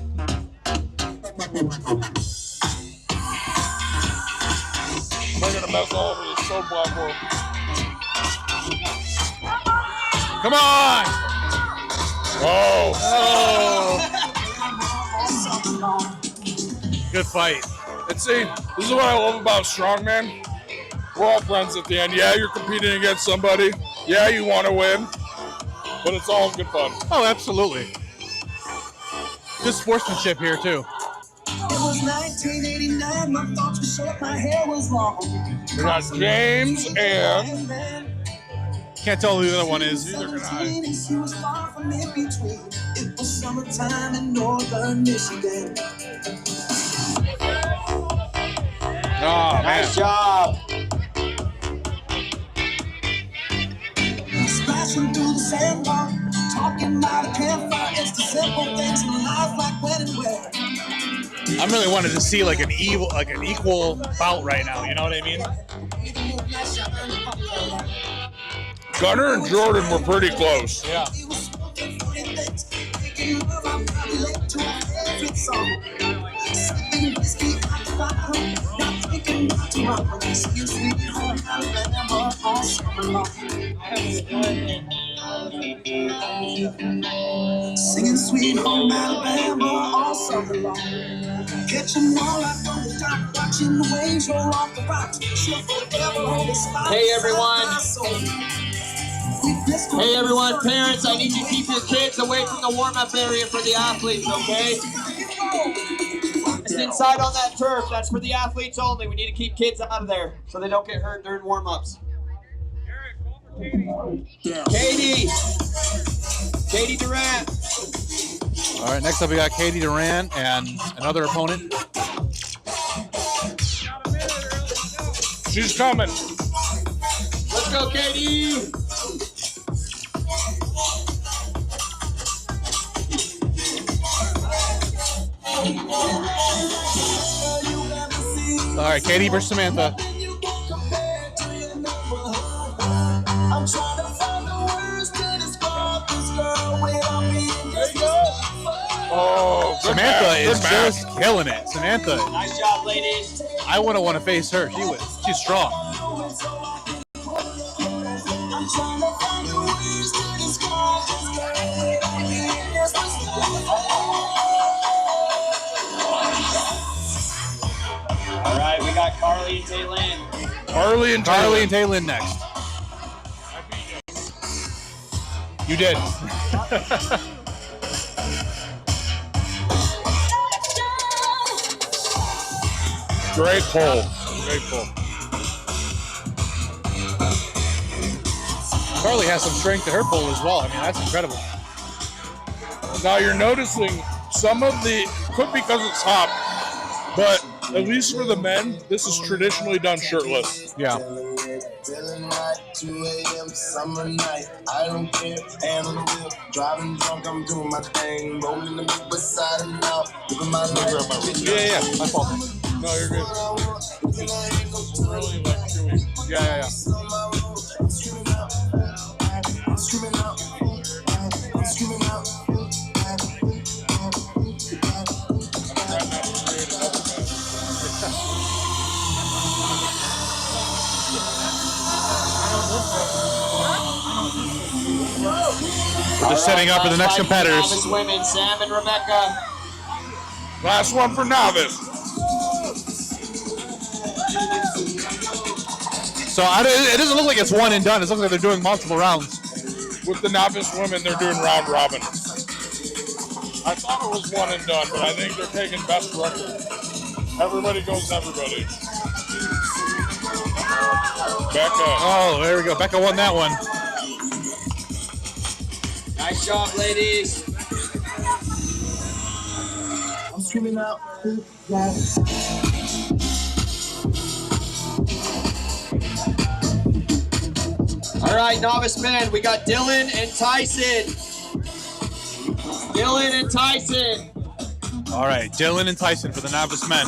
I'm gonna mess all over this show platform. Come on! Oh! Good fight. And see, this is what I love about strongman. We're all friends at the end. Yeah, you're competing against somebody. Yeah, you want to win. But it's all good fun. Oh, absolutely. Good sportsmanship here, too. It was 1989, my thoughts were short, my hair was long. We got James and... Can't tell who the other one is. Neither can I. She was far from in between. It was summertime in northern Michigan. Oh, Nice job. Splashing through the sandbar, talking about a campfire. It's the simple things in life, like when and where. I'm really wanting to see like an equal bout right now. You know what I mean? Gunner and Jordan were pretty close. Yeah. Singing Sweet Home Alabama all summer long. Catching walleye from the dock, watching the waves roll off the rocks. Hey everyone. Hey everyone, parents, I need you to keep your kids away from the warm-up area for the athletes, okay? It's inside on that turf. That's for the athletes only. We need to keep kids out of there so they don't get hurt during warm-ups. Katie Durant. All right, next up we got Katie Durant and another opponent. She's coming. Let's go, Katie. All right, Katie versus Samantha. I'm trying to find the words to describe this girl without being Oh, Samantha is just killing it. Samantha. Nice job, ladies. I wouldn't want to face her. She's strong. I'm trying to find the words to describe this girl without being All right, we got Carly and Taylin. Carly and Taylin next. You did. Great pull. Great pull. Carly has some strength to her pull as well. I mean, that's incredible. Now you're noticing some of the, could because it's hot, but at least for the men, this is traditionally done shirtless. Yeah. 2 a.m. summer night. I don't care. And on the wheel, driving drunk, I'm doing my thing. Rolling the big beside and out. Living my life. Yeah. My fault. No, you're good. really like chewy. Yeah. We're just setting up for the next competitors. Novice women, Sam and Rebecca. Last one for novice. So it doesn't look like it's one and done. It looks like they're doing multiple rounds. With the novice women, they're doing round robin. I thought it was one and done, but I think they're taking best record. Everybody goes everybody. Becca. Oh, there we go. Becca won that one. Nice job, ladies. I'm screaming out. All right, novice men, we got Dylan and Tyson. Dylan and Tyson. All right, Dylan and Tyson for the novice men.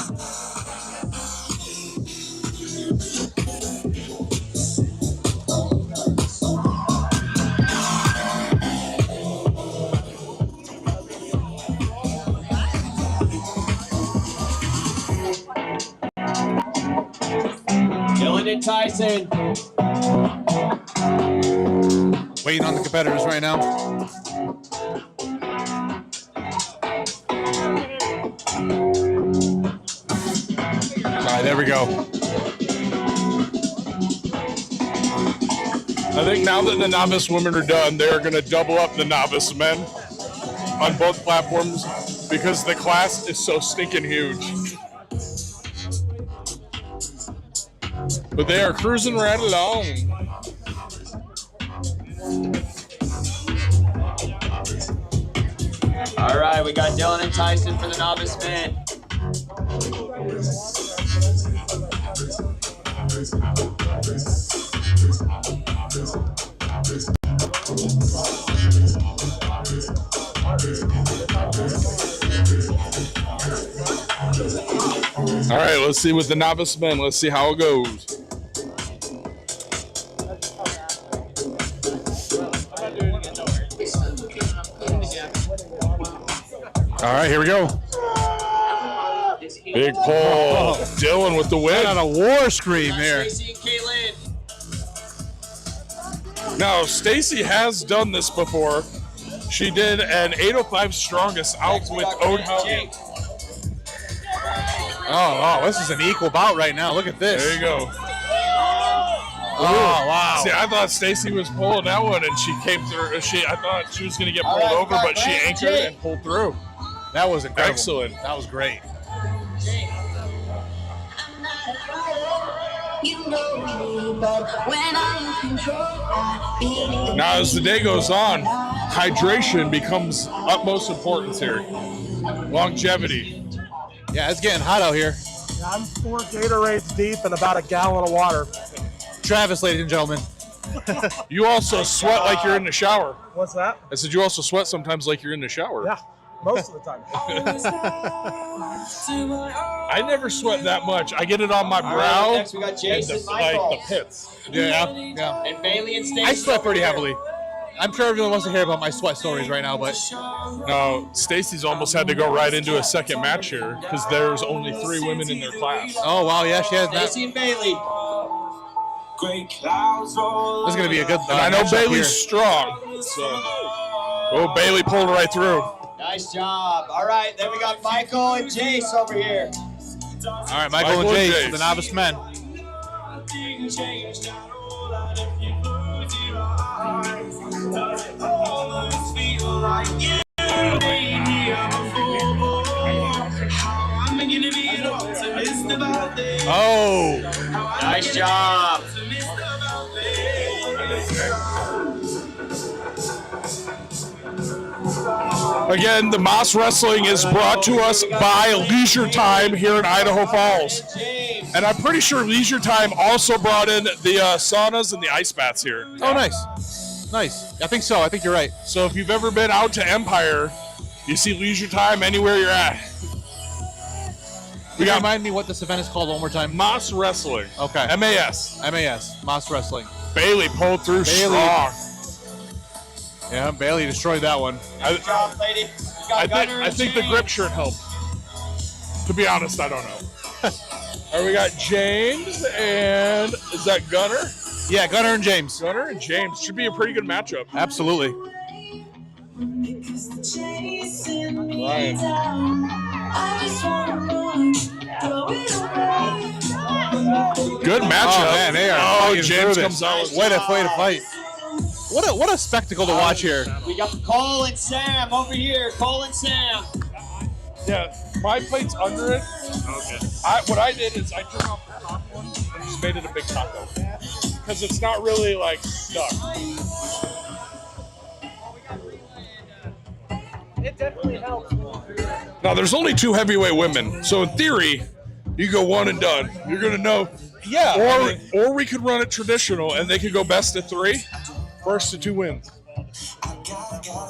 Dylan and Tyson. Waiting on the competitors right now. All right, there we go. I think now that the novice women are done, they're going to double up the novice men on both platforms because the class is so stinking huge. But they are cruising right along. All right, we got Dylan and Tyson for the novice men. All right, let's see with the novice men. Let's see how it goes. All right, here we go. Big pull. Dylan with the win. On a war scream here. Stacy and Caitlin. Now, Stacy has done this before. She did an 805 strongest out with Idaho. Oh, this is an equal bout right now. Look at this. There you go. Oh, wow. See, I thought Stacy was pulling that one, and she came through. I thought she was going to get pulled over, but she anchored and pulled through. That was incredible. Excellent. That was great. Now, as the day goes on, hydration becomes utmost importance here. Longevity. Yeah, it's getting hot out here. Yeah, I'm 4 Gatorades deep and about a gallon of water. Travis, ladies and gentlemen. You also sweat like you're in the shower. What's that? I said you also sweat sometimes like you're in the shower. Yeah, most of the time. I never sweat that much. I get it on my brow next we got Jason and the pits. Yeah. And Bailey and Stacy. I sweat pretty heavily. I'm sure everyone wants to hear about my sweat stories right now, but No, Stacy's almost had to go right into a second match here because there's only 3 women in their class. oh wow, yeah, she has that. Stacy and Bailey. This is gonna be a good. And I know matchup Bailey's here. strong. So, oh, Bailey pulled right through. Nice job. All right, then we got Michael and Jace over here. All right, Michael and Jace, the novice men. Oh, Nice job. Again, the Moss Wrestling is brought to us by Leisure Time here in Idaho Falls. And I'm pretty sure Leisure Time also brought in the saunas and the ice baths here. oh, nice. Nice. I think so. I think you're right. So if you've ever been out to Empire, you see Leisure Time anywhere you're at. We got remind me what this event is called one more time. Moss Wrestling. Okay. MAS. Moss Wrestling. Bailey pulled through strong. Yeah, Bailey destroyed that one. Good job, lady. I think the grip shirt helped. To be honest, I don't know. All right, we got James and is that Gunner? Yeah, Gunner and James. Gunner and James should be a pretty good matchup. Absolutely. Ryan. Good matchup. Oh man, they are. Oh, James comes out. Way to fight. What a spectacle to watch here. We got Cole and Sam over here. Cole and Sam. Yeah, my plate's under it. Okay. What I did is I turned off the top one and just made it a big taco. Because it's not really like stuck. It definitely helps. Now, there's only 2 heavyweight women. So in theory, you go one and done. You're going to know. Yeah. Or we could run it traditional and they could go best of 3. First to 2 wins.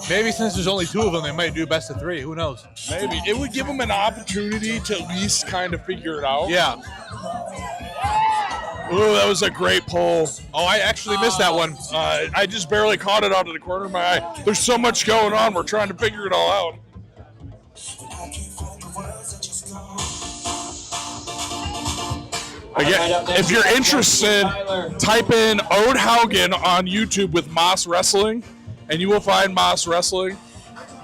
Maybe since there's only 2 of them, they might do best of 3. Who knows? Maybe. It would give them an opportunity to at least kind of figure it out. Yeah. Ooh, that was a great pull. Oh, I actually missed that one. I just barely caught it out of the corner of my eye. There's so much going on. We're trying to figure it all out. Again, if you're interested, type in Ode Haugen on YouTube with Moss Wrestling, and you will find Moss Wrestling.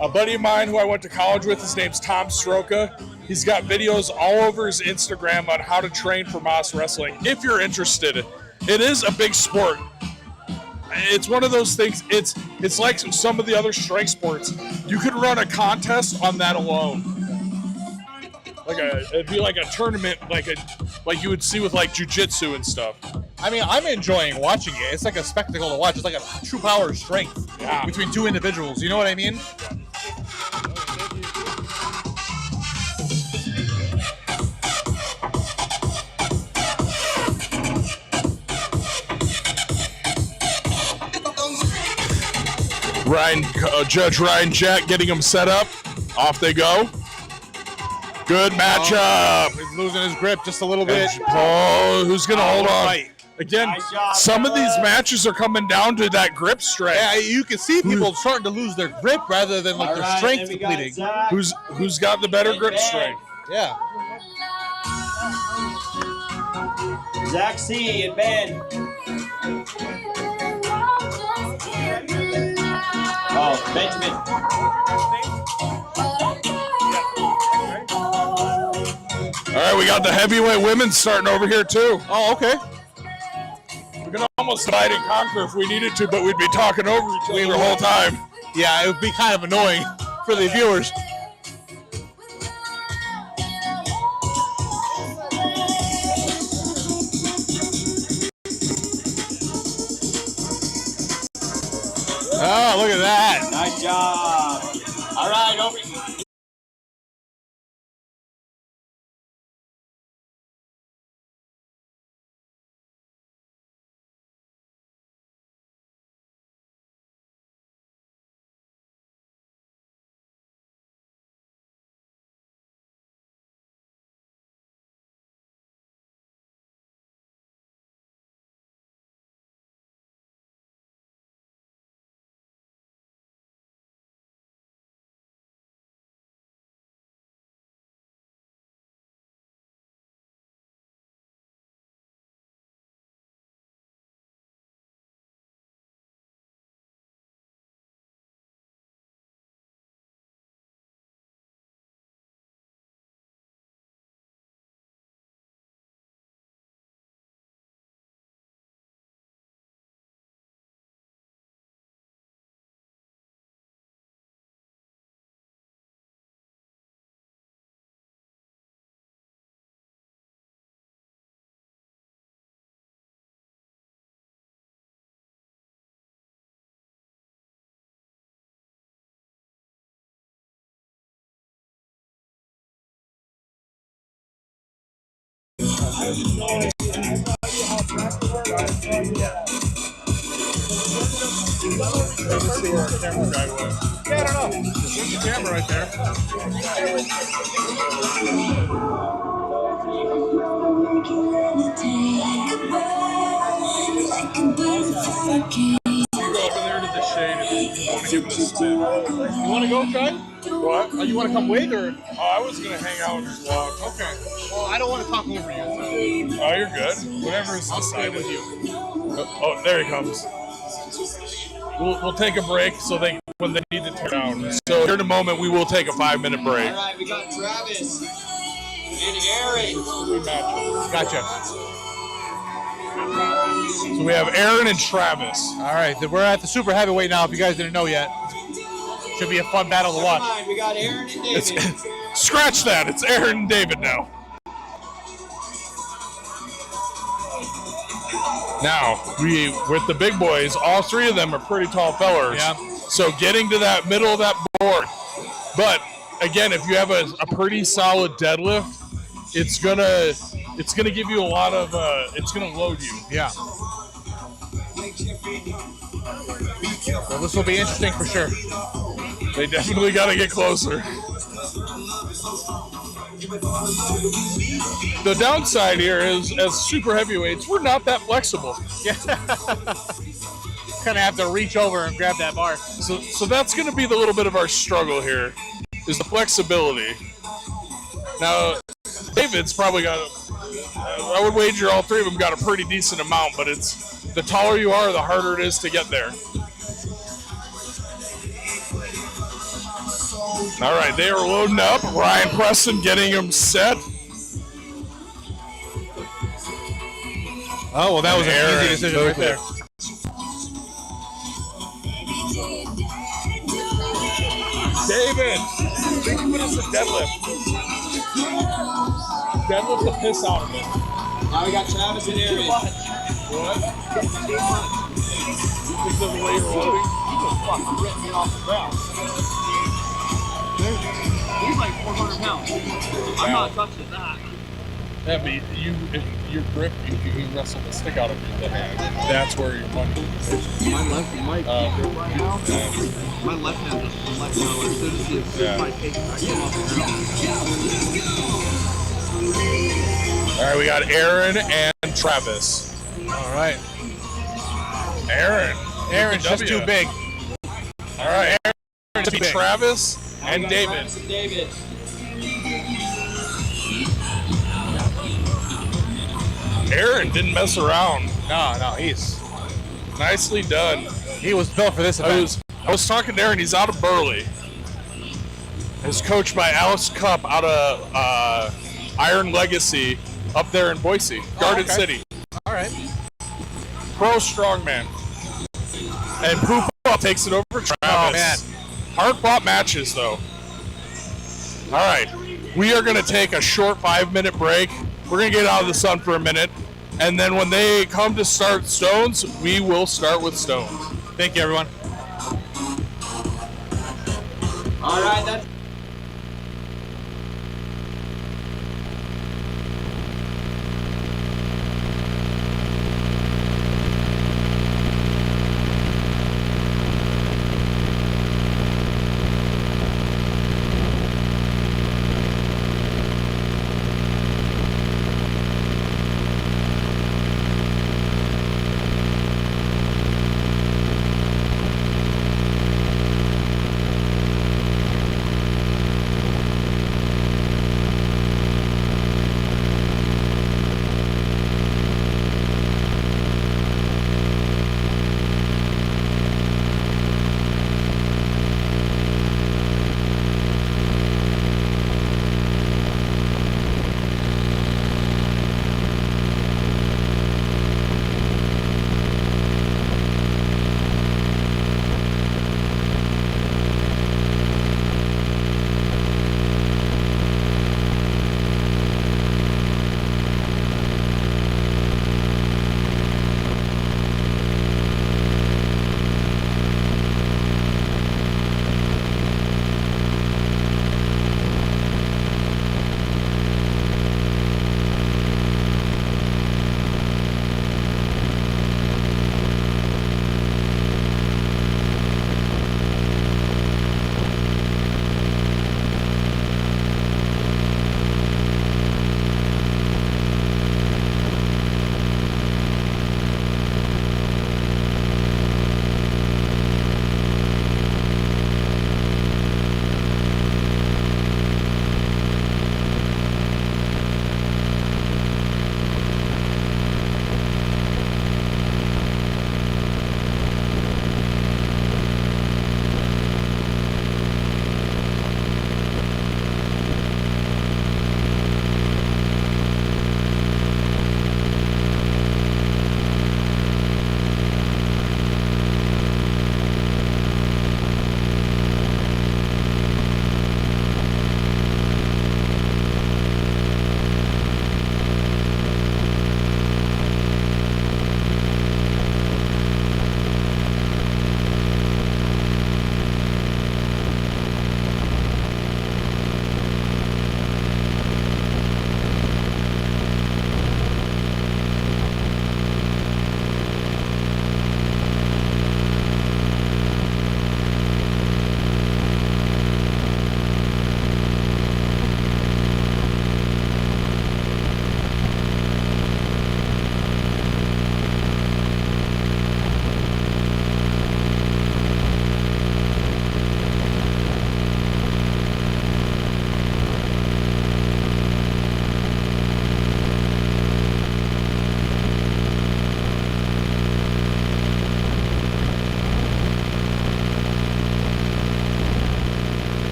A buddy of mine who I went to college with, his name's Tom Stroka. He's got videos all over his Instagram on how to train for Moss Wrestling. If you're interested, it is a big sport. It's one of those things. It's like some of the other strength sports. You could run a contest on that alone. It'd be like a tournament, like you would see with like jiu-jitsu and stuff. I mean, I'm enjoying watching it. It's like a spectacle to watch. It's like a true power of strength between 2 individuals. You know what I mean? Judge Ryan Jack getting them set up. Off they go. Good matchup. He's losing his grip just a little bit. Oh, who's going to hold on? Fight. Again, Nice job, some of these Dylan. matches are coming down to that grip strength. Yeah, you can see people starting to lose their grip rather than like All their right, strength then we got depleting. Zach. Who's got the better grip strength? Yeah. Zach C and Ben. Oh, Benjamin. All right, we got the heavyweight women starting over here too. Oh, okay. We could almost divide and conquer if we needed to, but we'd be talking over each other the whole time. Yeah, it would be kind of annoying for the viewers. Oh, look at that. Nice job. All right, over. Let's see where our camera guy went. Yeah, I don't know. There's the camera right there. go over there to the shade if you want to give it a spin. You want to go, Trey? What? Oh, you want to come with, or? Oh, I was going to hang out and just walk. Okay. Well, I don't want to talk over you. So. Oh, you're good. Whatever is I'll stay decided. with you. Oh, there he comes. We'll take a break so they when they need to turn down. So here in a moment, we will take a 5-minute break. All right, we got Travis and Aaron. Gotcha. So we have Aaron and Travis. All right, we're at the super heavyweight now. If you guys didn't know yet, should be a fun battle to watch. Never mind, we got Aaron and David. Scratch that. It's Aaron and David now. Now, with the big boys, all three of them are pretty tall fellers. Yeah. So getting to that middle of that board. But again, if you have a pretty solid deadlift, it's gonna give you a lot of it's gonna load you. Yeah. Well, this will be interesting for sure. They definitely got to get closer. The downside here is, as super heavyweights, we're not that flexible. Yeah. Kind of have to reach over and grab that bar. So that's going to be the little bit of our struggle here, is the flexibility. Now, David's probably got, I would wager all three of them got a pretty decent amount, but it's the taller you are, the harder it is to get there. All right, they are loading up. Ryan Preston getting them set. Oh, well, that was an easy decision right there. David, think of it as a deadlift. Deadlift the piss out of it. Now we got Travis and Aaron. What? Because of the way you're loading? He just fucking ripped me off the ground. He's like 400 pounds. I'm not touching that. Yeah, but if your grip, you wrestle the stick out of your hand. That's where your money is. My left grip right now. My left hand just let go. As soon as my take, I get off the ground. All right, we got Aaron and Travis. All right. Aaron's just too big. All right, Aaron to be Travis and David. Aaron didn't mess around. No, he's nicely done. He was built for this event. I was talking to Aaron. He's out of Burley. He's coached by Alice Cupp out of Iron Legacy up there in Boise, Garden City. All right. Pro strongman. And Poopa takes it over Travis. Oh, man. Hard-fought matches, though. All right. We are going to take a short 5-minute break. We're going to get out of the sun for a minute. And then when they come to start stones, we will start with stones. Thank you, everyone. All right, that's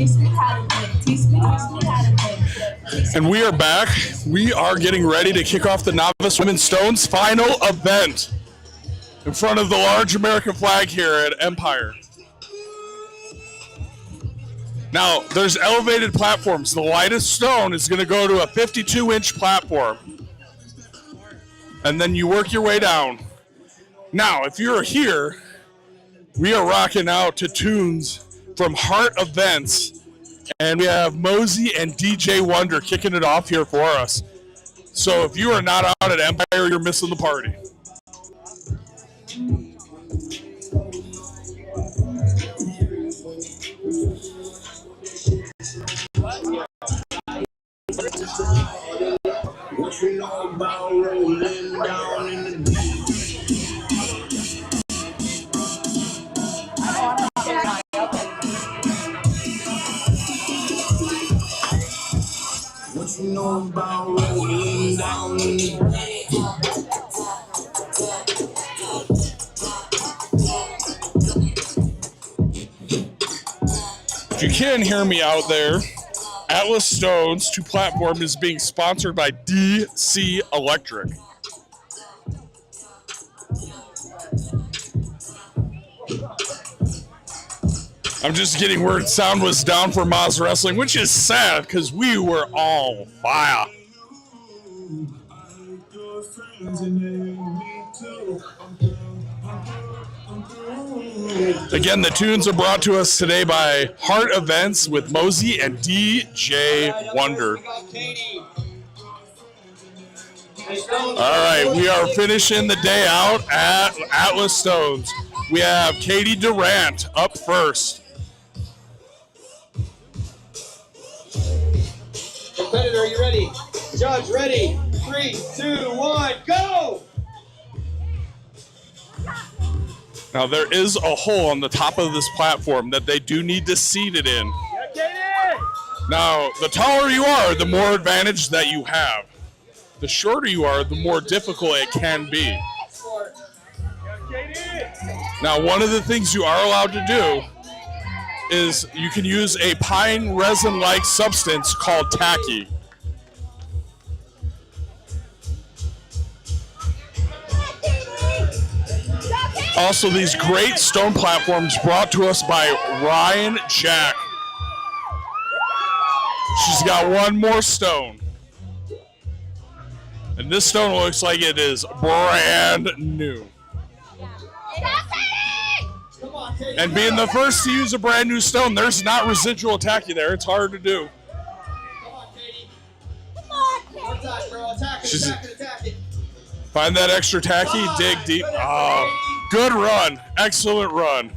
Teach me how to dip. Teach me how to dip. And we are back. We are getting ready to kick off the Novice Women's Stones final event in front of the large American flag here at Empire. Now, there's elevated platforms. The lightest stone is going to go to a 52-inch platform. And then you work your way down. Now, if you're here, we are rocking out to tunes from Heart Events. And we have Mosey and DJ Wonder kicking it off here for us. So if you are not out at Empire, you're missing the party. What you know about rolling down in the deep? What you know about rolling down in the If you can hear me out there, Atlas Stones to Platform is being sponsored by DC Electric. I'm just getting word sound was down for Moz Wrestling, which is sad because we were all fire. Again, the tunes are brought to us today by Heart Events with Mosey and DJ Wonder. All right, we are finishing the day out at Atlas Stones. We have Katie Durant up first. Competitor, are you ready? Judge, ready? 3, 2, 1, go! Now, there is a hole on the top of this platform that they do need to seat it in. Now, the taller you are, the more advantage that you have. The shorter you are, the more difficult it can be. Now, one of the things you are allowed to do is you can use a pine resin-like substance called tacky. Also, these great stone platforms brought to us by Ryan Jack. She's got one more stone. And this stone looks like it is brand new. And being the first to use a brand new stone, there's not residual tacky there. It's hard to do. Find that extra tacky, dig deep. Oh, good run. Excellent run.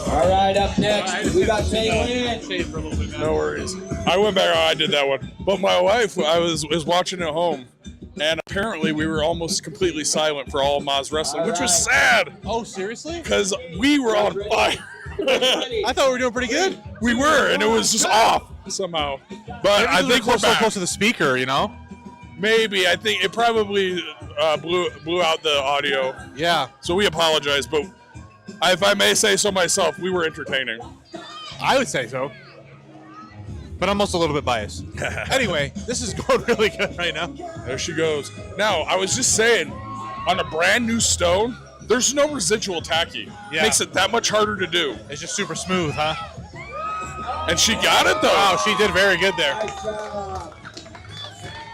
All right, up next, we got Taylor. No worries. I went back, I did that one. But my wife, I was watching at home, and apparently we were almost completely silent for all of Moz Wrestling, which was sad. Oh, seriously? Because we were on fire. I thought we were doing pretty good. We were, and it was just off somehow. But I think we're back. So close to the speaker, you know? Maybe. I think it probably blew out the audio. Yeah. So we apologize, but if I may say so myself, we were entertaining. I would say so. But I'm also a little bit biased. Anyway, this is going really good right now. There she goes. Now, I was just saying, on a brand new stone, there's no residual tacky. Yeah. Makes it that much harder to do. It's just super smooth, huh? And she got it, though. Wow, she did very good there.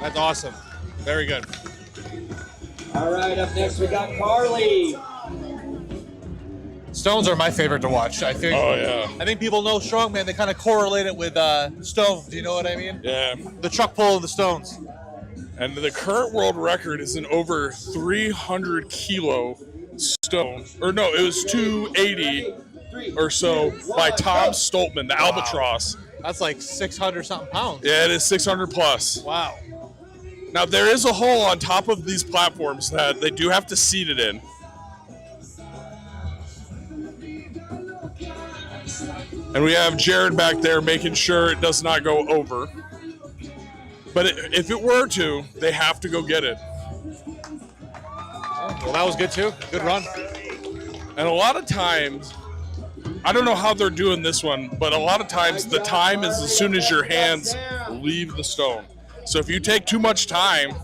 That's awesome. Very good. All right, up next we got Carly. Stones are my favorite to watch. I think. Oh yeah. I think people know strongman. They kind of correlate it with stones. Do you know what I mean? Yeah. The truck pull of the stones. And the current world record is an over 300 kilo stone, or no, it was 280 or so by Tom Stoltman, the Albatross. That's like 600 something pounds. Yeah, it is 600 plus. Wow. Now there is a hole on top of these platforms that they do have to seat it in. And we have Jared back there making sure it does not go over. But if it were to, they have to go get it. Well, that was good too. Good run. And a lot of times, I don't know how they're doing this one, but a lot of times the time is as soon as your hands leave the stone. So if you take too much time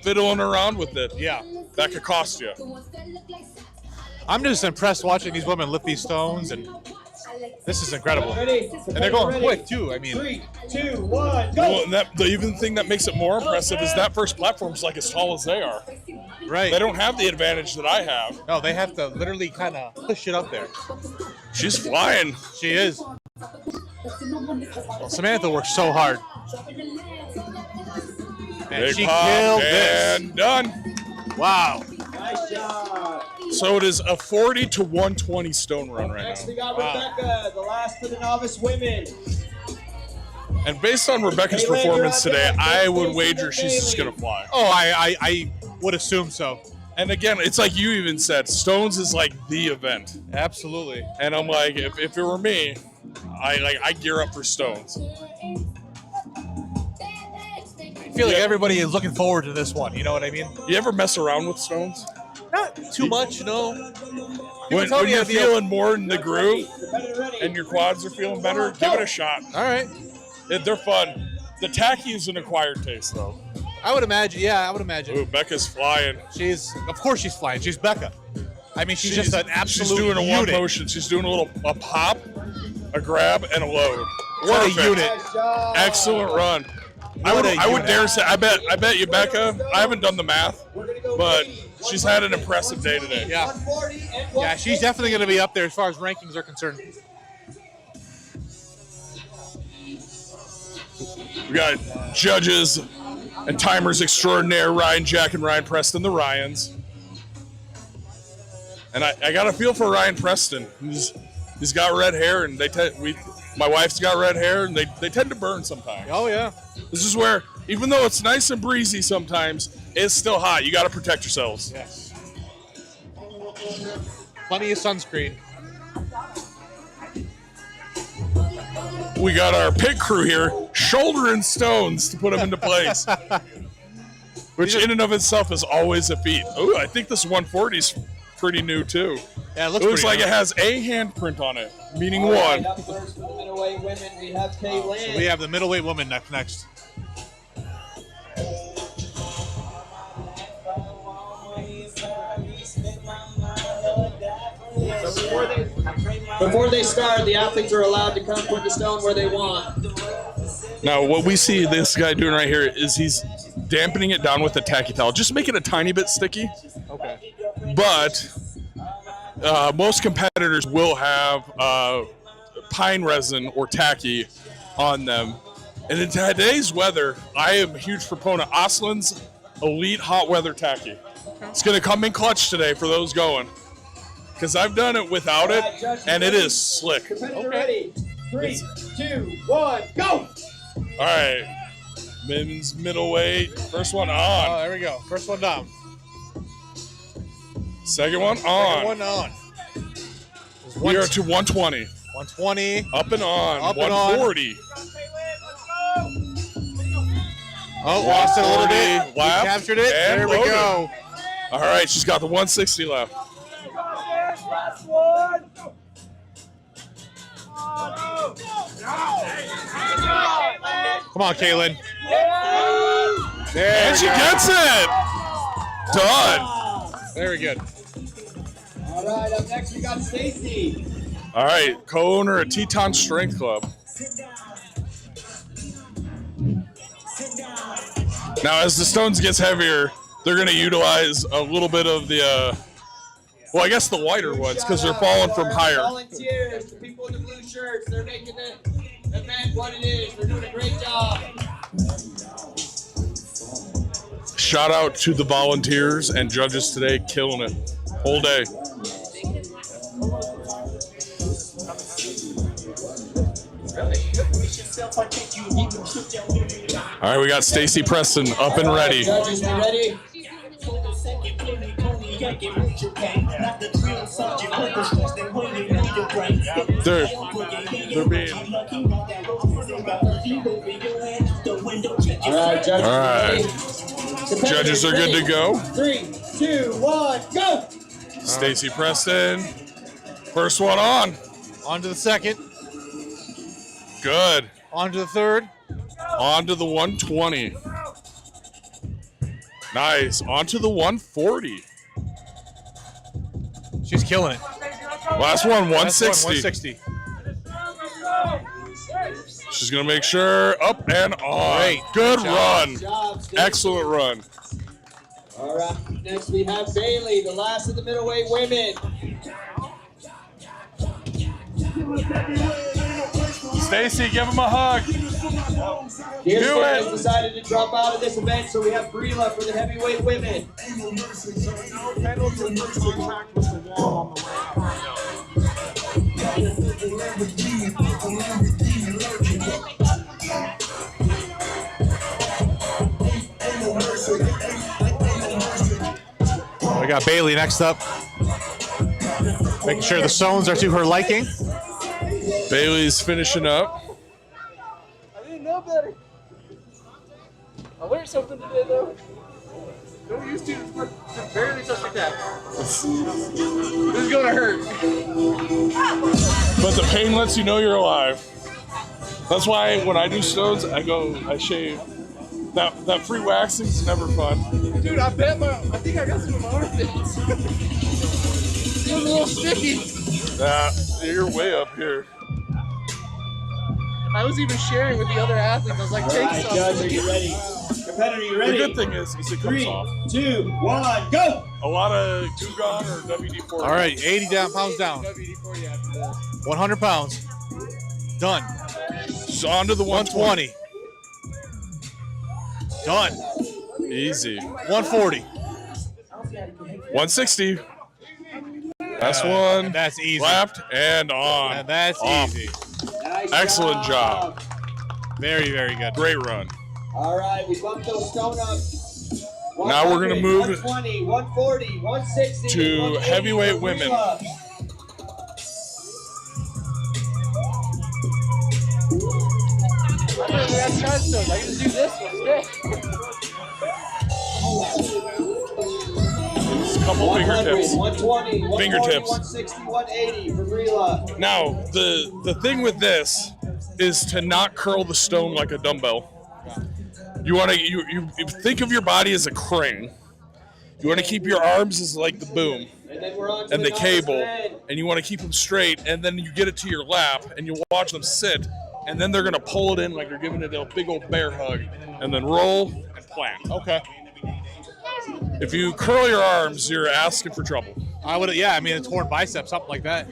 fiddling around with it, yeah, that could cost you. I'm just impressed watching these women lift these stones, and this is incredible. And they're going quick too. I mean, 3, 2, 1, go! Well, and the even thing that makes it more impressive is that first platform's like as tall as they are. Right. They don't have the advantage that I have. No, they have to literally kind of push it up there. She's flying. She is. Well, Samantha works so hard. And Big she pop killed and this. Done. Wow. Nice job. So it is a 40 to 120 stone run right Next now. we got Rebecca, the last for the novice women. And based on Rebecca's performance today, I would wager she's just going to fly. Oh, I would assume so. And again, it's like you even said, Stones is like the event. Absolutely. And I'm like, if it were me, I gear up for Stones. I feel like everybody is looking forward to this one. You know what I mean? You ever mess around with Stones? Not too much, no. When you're feeling more in the groove and your quads are feeling better, give it a shot. All right. They're fun. The tacky is an acquired taste, though. I would imagine. Yeah, I would imagine. Ooh, Becca's flying. Of course she's flying. She's Becca. I mean, she's just an absolute She's doing a unit. one motion. She's doing a pop, a grab, and a load. What Perfect. a unit. Excellent run. I would dare say, I bet you, Becca, I haven't done the math, but she's had an impressive day today. Yeah. Yeah, she's definitely going to be up there as far as rankings are concerned. We got judges and timers extraordinaire, Ryan Jack and Ryan Preston, the Ryans. And I got a feel for Ryan Preston. He's got red hair, and my wife's got red hair, and they tend to burn sometimes. Oh, yeah. This is where, even though it's nice and breezy sometimes, it's still hot. You got to protect yourselves. Yes. Plenty of sunscreen. We got our pit crew here shouldering stones to put them into place, which in and of itself is always a feat. Oh, I think this 140 is pretty new too. Yeah, it looks like it has a handprint on it, meaning All right, one. up first for the middleweight women, we have Kay Lynn. So we have the middleweight woman next. Before they start, the athletes are allowed to come put the stone where they want. Now, what we see this guy doing right here is he's dampening it down with a tacky towel, just make it a tiny bit sticky. Okay. But most competitors will have pine resin or tacky on them. And in today's weather, I am a huge proponent of Oslin's Elite Hot Weather Tacky. It's going to come in clutch today for those going. Because I've done it without it, and it is slick. Competitor ready. 3, 2, 1, go! All right. Men's middleweight. First one on. Oh, there we go. First one down. Second one on. Second one on. We are to 120. 120. Up and on. Up and 140. Oh, lost it a little bit. We Lap, captured it. and There we loaded. go. All right, she's got the 160 left. Come on, Kaylin. And she gets it. Done. Very good. All right, up next we got Stacy. All right, co-owner of Teton Strength Club. Now, as the stones gets heavier, they're going to utilize a little bit of the, well, I guess the wider ones because they're falling from higher. Volunteers, the people in the blue shirts, they're making the event what it is. They're doing a great job. Shout out to the volunteers and judges today, killing it whole day. All right, we got Stacy Preston up and ready. Judges, we ready? They're being. All right, judges. All right. Judges are good to go. 3, 2, 1, go! Stacy Preston. First one on. On to the second. Good. On to the third. On to the 120. Nice. On to the 140. She's killing it. Last one, 160. 160. She's going to make sure. Up and on. Great. Good Good run. Job, Stacey. Excellent run. All right, next we have Bailey, the last of the middleweight women. Stacy, give him a hug. Kirsten has decided to drop out of this event, so we have Brila for the heavyweight women. We got Bailey next up. Making sure the stones are to her liking. Bailey's finishing up. I didn't know better. I learned something today, though. Don't use to barely touch your tap. This is gonna hurt. But the pain lets you know you're alive. That's why when I do stones, I shave. That free waxing's never fun. Dude, I think I got some of my armpits. Feels a little sticky. You're way up here. I was even sharing with the other athletes. I was like, take some. Judge, are you ready? Competitor, you ready? The good thing is it comes 3, off. 2, 1, go! A lot of Gugon or WD-40. All right, 80 pounds down. 100 pounds. Done. She's on to the 120. Done. Easy. 140. 160. Last one. That's easy. Lapped and on. And that's off. easy. Nice Excellent job. Very, very good. Great run. All right, we bumped those stone up. Now we're gonna move 120, 140, 160, to 180 heavyweight for women. Brila. I don't have shot stones. I can just do this one. Just a couple 100, fingertips. 120, 140, Fingertips. 160, 180 for Brila. Now, the thing with this is to not curl the stone like a dumbbell. You want to you think of your body as a crane. You want to keep your arms as like the boom And then we're on to and the novice cable, men. and you want to keep them straight, and then you get it to your lap, and you watch them sit, and then they're going to pull it in like they're giving it a big old bear hug, and then roll and plant. Okay. If you curl your arms, you're asking for trouble. I would, yeah, I mean, a torn bicep, something like that.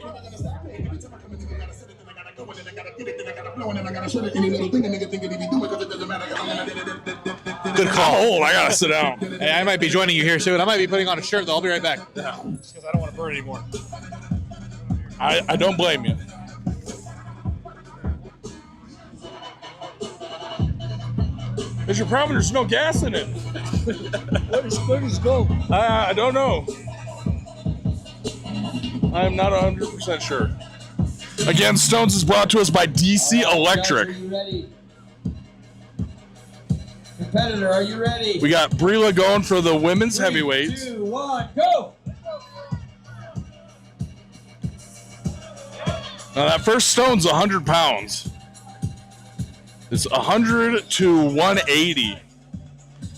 Good call. I'm old. I got to sit down. Hey, I might be joining you here soon. I might be putting on a shirt, though. I'll be right back. Just because I don't want to burn anymore. I don't blame you. There's your problem. There's no gas in it. Where does it go? I don't know. I'm not 100% sure. Again, Stones is brought to us by DC Electric. Are you ready? Competitor, are you ready? We got Brila going for the women's heavyweights. 3, 2, 1, go! Now that first stone's 100 pounds. It's 100 to 180.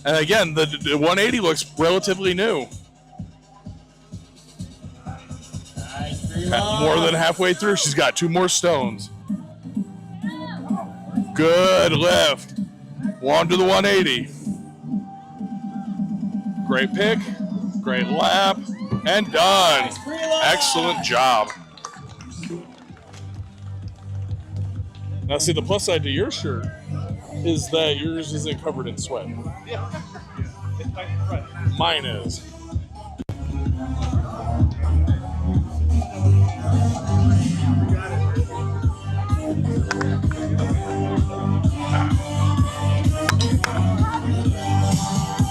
And again, the 180 looks relatively new. More than halfway through, she's got 2 more stones. Good lift. On to the 180. Great pick, great lap, and done. Excellent job. Now see, the plus side to your shirt is that yours isn't covered in sweat. Mine is.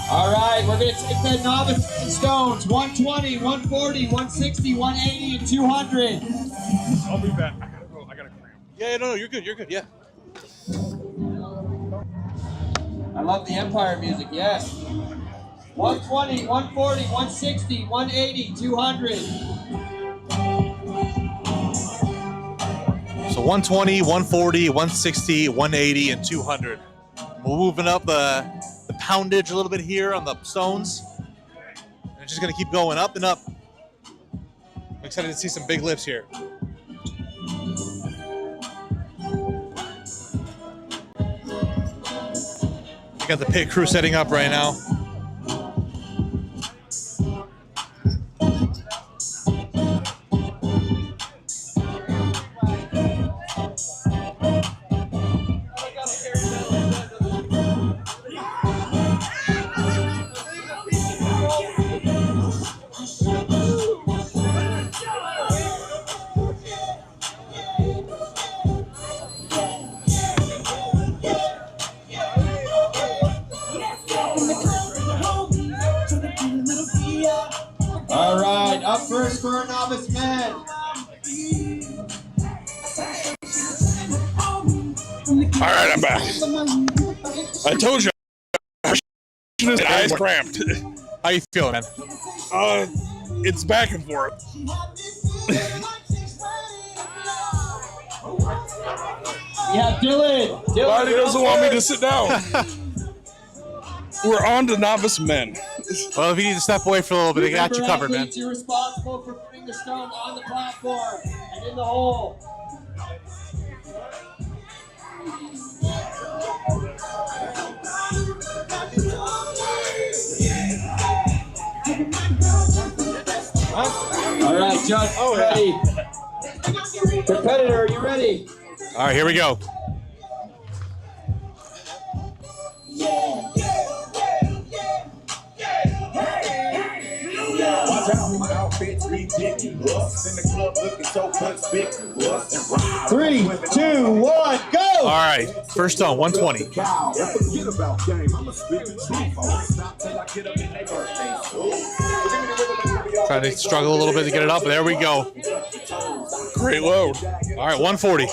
All right, we're going to take the novice stones. 120, 140, 160, 180, and 200. I'll be back. I gotta cramp. Yeah, no, you're good. You're good. Yeah. I love the Empire music, yes. 120, 140, 160, 180, 200. So 120, 140, 160, 180, and 200. We're moving up the poundage a little bit here on the stones. And it's just going to keep going up and up. I'm excited to see some big lifts here. We got the pit crew setting up right now. All right, up first for a novice man. All right, I'm back. I told you. His eyes cramped. How you feeling, man? It's back and forth. Yeah, Dylan. Body doesn't want me to sit down. We're on to novice men. Well, if you need to step away for a little bit, I got you covered, man. You're responsible for putting the stone on the platform and in the hole. All right, Judge, ready. Competitor, are you ready? All right, here we go. Watch out, my outfit's ridiculous. In the club looking so conspicuous. 3, 2, 1, go! All right, first stone, 120. Forget about game. I'ma spit the truth. I won't stop till I get up in their birthday. Trying to struggle a little bit to get it up, but there we go. Great load. All right, 140.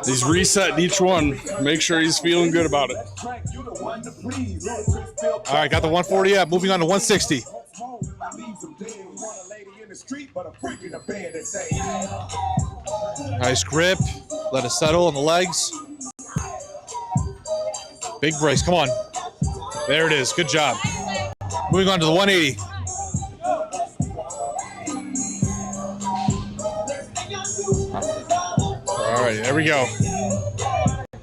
He's resetting each one. Make sure he's feeling good about it. All right, got the 140 up. Moving on to 160. Nice grip. Let it settle on the legs. Big brace. Come on. There it is. Good job. Moving on to the 180. All right, there we go.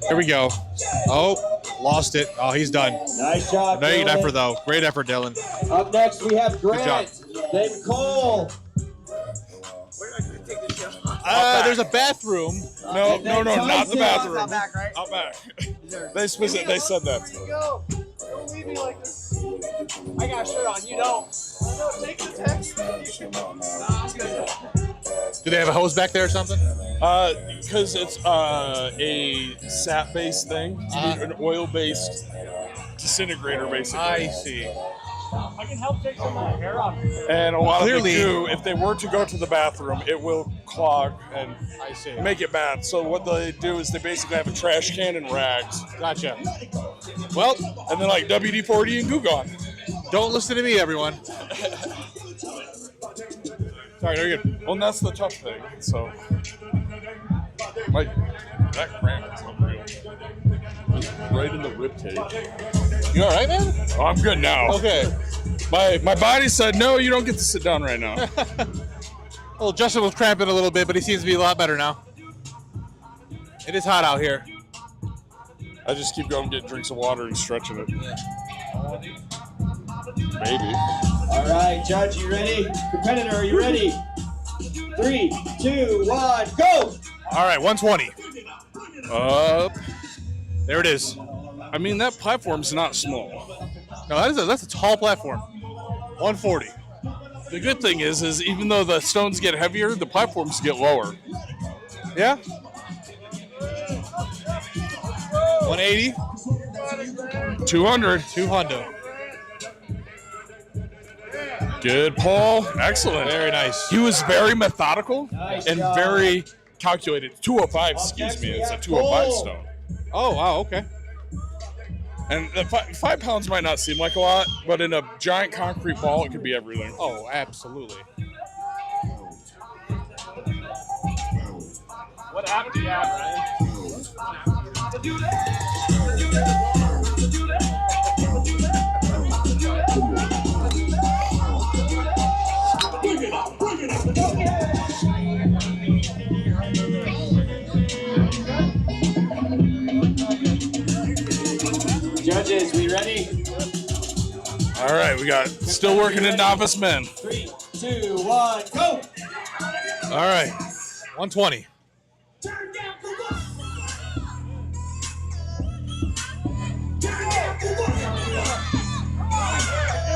There we go. Oh, lost it. Oh, he's done. Nice job, Great Dylan. effort, though. Great effort, Dylan. Up next, we have Grant, job. then Cole. There's a bathroom. No, not the bathroom. Out back, right? Out back. They said that. There you go. Don't leave me like this. I got a shirt on. You don't. No, take the text. Do they have a hose back there or something? Because it's a sap-based thing, an oil-based disintegrator, basically. I see. I can help take some of my hair off. And a lot Clearly- of the goo, if they were to go to the bathroom, it will clog and I see. make it bad. So what they do is they basically have a trash can and rags. Gotcha. Well, And then like WD-40 and Goo Gone. don't listen to me, everyone. Sorry, no, you're good. Well, and that's the tough thing. So, that cramp is unreal. Just right in the rib cage. You all right, man? Oh, I'm good now. Okay. My body said, no, you don't get to sit down right now. Well, Justin was cramping a little bit, but he seems to be a lot better now. It is hot out here. I just keep going, getting drinks of water and stretching it. Maybe. All right, Judge, you ready? Competitor, are you ready? 3, 2, 1, go! All right, 120. Up. There it is. I mean, that platform's not small. No, that's a tall platform. 140. The good thing is even though the stones get heavier, the platforms get lower. Yeah. 180. 200. 200. Good pull. Excellent. Very nice. He was very methodical and job. very calculated. 205, excuse me. It's a 205 stone. Oh, wow, okay. And the 5 pounds might not seem like a lot, but in a giant concrete ball, it could be everything. Oh, absolutely. What app do you have, Ryan? Judges, we ready? All right, we got still working in novice men. 3, 2, 1, go! All right. 120.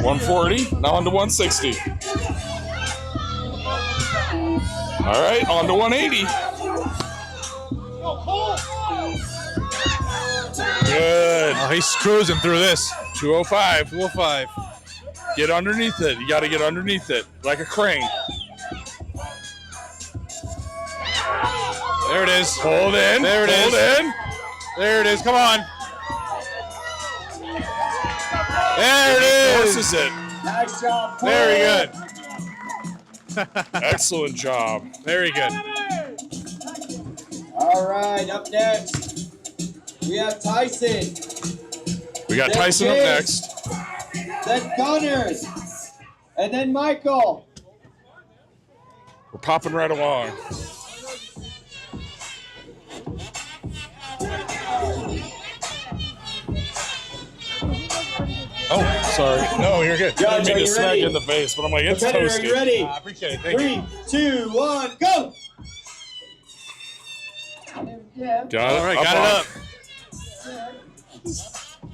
$140, now on to 160. All right, on to 180. Good. Oh, he's cruising through this. 205. 205. Get underneath it. You got to get underneath it like a crane. There it is. Hold in. There it Hold is. in. There it is. Come on. There it is. Forces it. Nice job. Very good. Excellent job. Very good. All right, up next, we have Tyson. We got Then Tyson up James. next. Then Connors. And then Michael. We're popping right along. Oh, sorry. No, you're good. I didn't Judge, mean are to you smack ready? you in the face, but I'm like, it's Competitor, are toasty. you ready? I appreciate it. Thank you. 3, 2, 1, go! Got it. All right, got on. it up.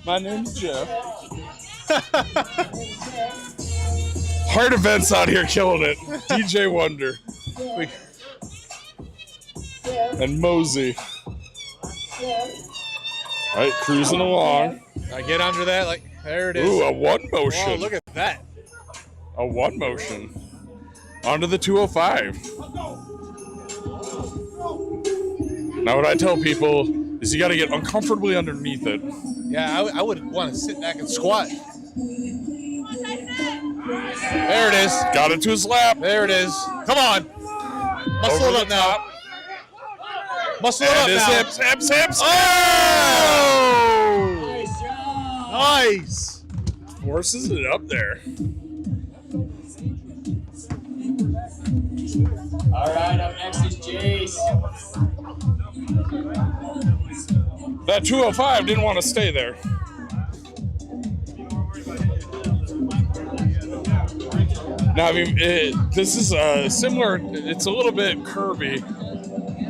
My name's Jeff. Hard events out here killing it. DJ Wonder. And Mosey. All right, cruising along. I get under that. Like, there it is. Ooh, a one motion. Oh, look at that. A one motion. Onto the 205. Now, what I tell people is you got to get uncomfortably underneath it. Yeah, I would want to sit back and squat. There it is. Got it to his lap. There it is. Come on. Muscle it up now. Muscle it up And his now. hips. Oh! Nice job. Nice. Forces it up there. All right, up next is Jace. That 205 didn't want to stay there. Now, I mean, this is similar. It's a little bit curvy,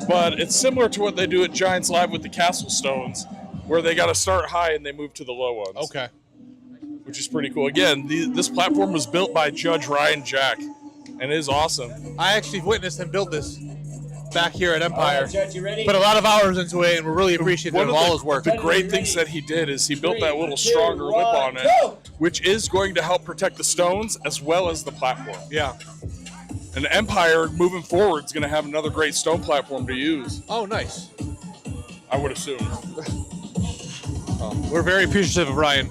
but it's similar to what they do at Giants Live with the Castle Stones, where they got to start high and they move to the low ones. Okay. Which is pretty cool. Again, this platform was built by Judge Ryan Jack, and it is awesome. I actually witnessed him build this back here at All Empire. right, Judge, you ready? Put a lot of hours into it, and we're really appreciative One of of all his work. the great things that he did is he built that little 3, 2, stronger lip 1, on it, go! which is going to help protect the stones as well as the platform. Yeah. And Empire, moving forward, is going to have another great stone platform to use, Oh, nice. I would assume. We're very appreciative of Ryan.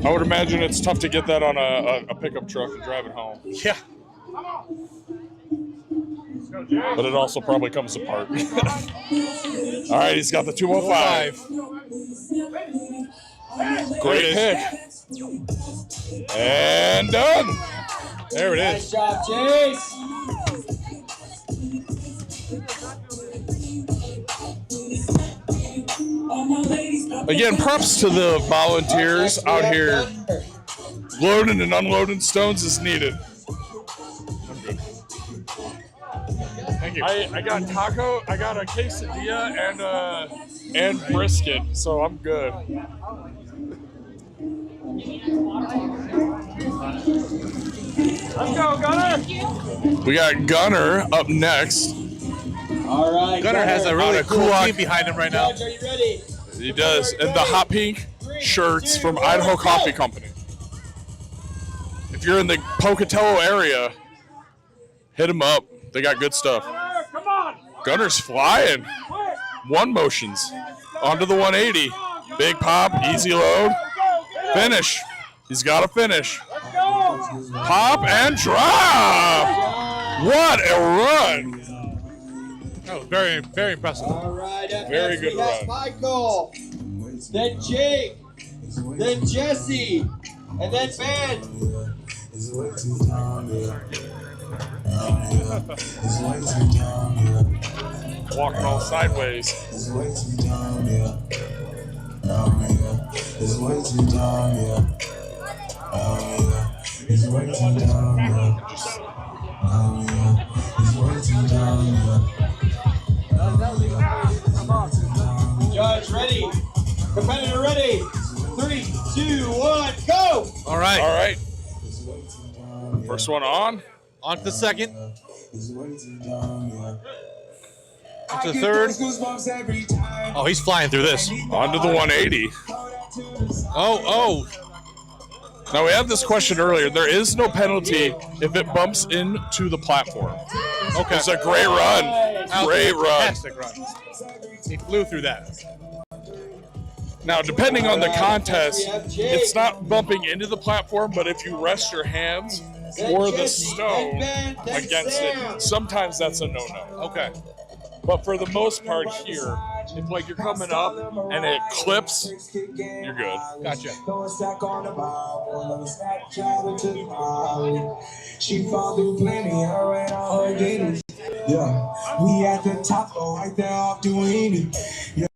I would imagine it's tough to get that on a pickup truck and drive it home. Yeah. But it also probably comes apart. All right, he's got the 205. Great pick. And done. There it Nice is. job, Jace. Again, props to the volunteers out here. Loading and unloading stones is needed. I'm good. Thank you. I got taco, I got a quesadilla and brisket, so I'm good. Let's go, Gunner! We got Gunner up next. All right, Gunner has a really cool team behind him right now. Judge, are you ready? He does. And the hot pink shirts from Idaho Coffee Company. if you're in the Pocatello area, hit them up. They got good stuff. Gunner's flying. One motions. Onto the 180. Big pop, easy load. Finish. He's got to finish. Pop and drop. What a run. That was very, very impressive. All right, Very good run. Michael, then Jake, then Jesse, and then Ben. Walking all sideways. Judge ready. Competitor ready. 3, 2, 1, go! All right. All right. First one on. On to the second. On to the third. Oh, he's flying through this. On to the 180. Oh. Now, we had this question earlier. There is no penalty if it bumps into the platform. Okay. It's a great run. Great run. Fantastic run. He flew through that. Now, depending on the contest, it's not bumping into the platform, but if you rest your hands or the stone against it, sometimes that's a no-no. Okay. But for the most part here, if like you're coming up and it clips, you're good. Gotcha. She fall through plenty, her and all her guineas. Yeah, we at the top, right there off Duini. Yeah.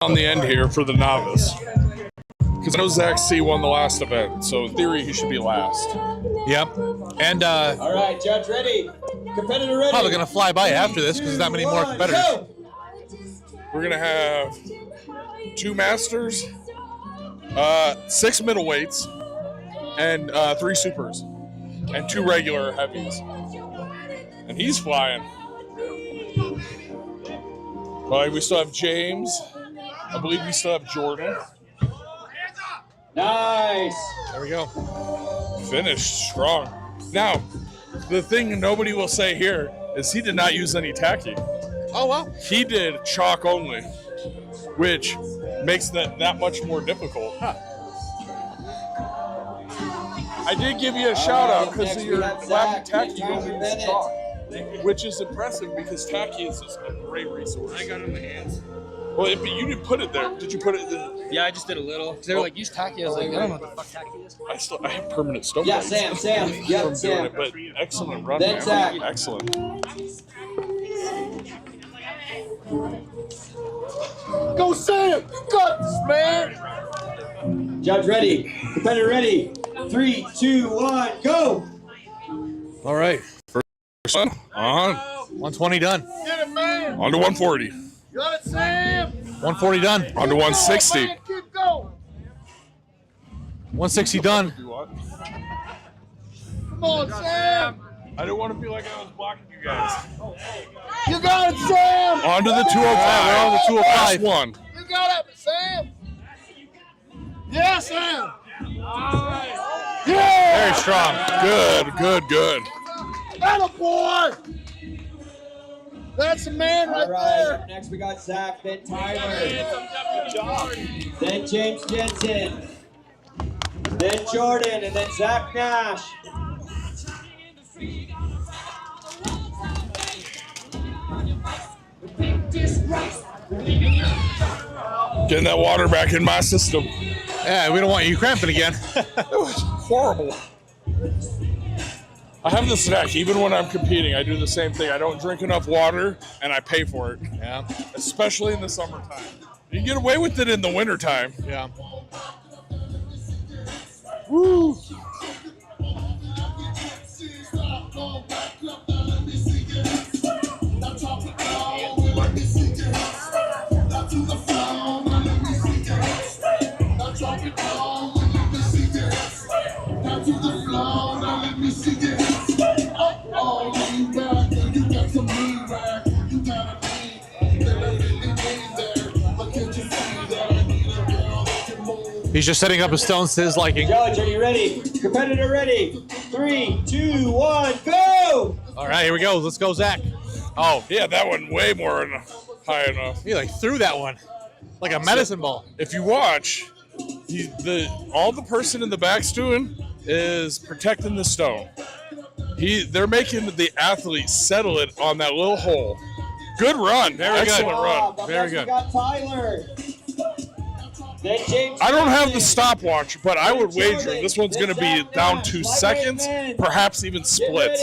On the end here for the novice. Because I know Zach C won the last event, so in theory he should be last. Yep. And all right, Judge ready. Competitor ready. probably going to fly by after this because there's not many more competitors. Go. We're going to have 2 masters, 6 middleweights, and 3 supers, and 2 regular heavies. And he's flying. All right, we still have James. I believe we still have Jordan. Nice. There we go. Finished strong. Now, the thing nobody will say here is he did not use any tacky. Oh, well. He did chalk only, which makes that much more difficult. Huh. I did give you a shout out because next of we your have lack of Zach, tacky then only Tyler use chalk, which is impressive because tacky is just a great resource. I got it in my hands. Well, but you didn't put it there. Did you put it there? Yeah, I just did a little. Cause they were like, use tacky. I was like, I don't know what the fuck tacky is. I have permanent stone Yeah, bends Sam. Yep, from doing Sam. it, but excellent run, Then man. Zach. Excellent. Go Sam! Got this, man! Judge ready. Competitor ready. 3, 2, 1, go! All right. First one on. 120 done. Get it, man! On to 140. Got it, Sam! 140 done. On to 160. Man, keep going! 160 done. Come on, Sam! I didn't want to feel like I was blocking you guys. You got it, Sam! On to the 205. We're on the 205. Last one. You got it, Sam! Yeah, Sam! Yeah! Very strong. Good. Atta boy! That's the man right All right, there! up next we got Zach, then Tyler. Then James Jensen. Then Jordan, and then Zach Nash. Getting that water back in my system. Yeah, we don't want you cramping again. It was horrible. I have the snack. Even when I'm competing, I do the same thing. I don't drink enough water, and I pay for it. Yeah. Especially in the summertime. You can get away with it in the wintertime. Yeah. Woo! He's just setting up his stones to his liking. Judge, are you ready? Competitor ready? 3, 2, 1, go! All right, here we go. Let's go, Zach. Oh, yeah, that one way more high enough. He like threw that one like a medicine ball. If you watch, all the person in the back's doing is protecting the stone. They're making the athlete settle it on that little hole. Good run. Excellent run. Very good. We got Tyler. Then James. I don't have the stopwatch, but I would wager this one's going to be down 2 seconds, perhaps even splits.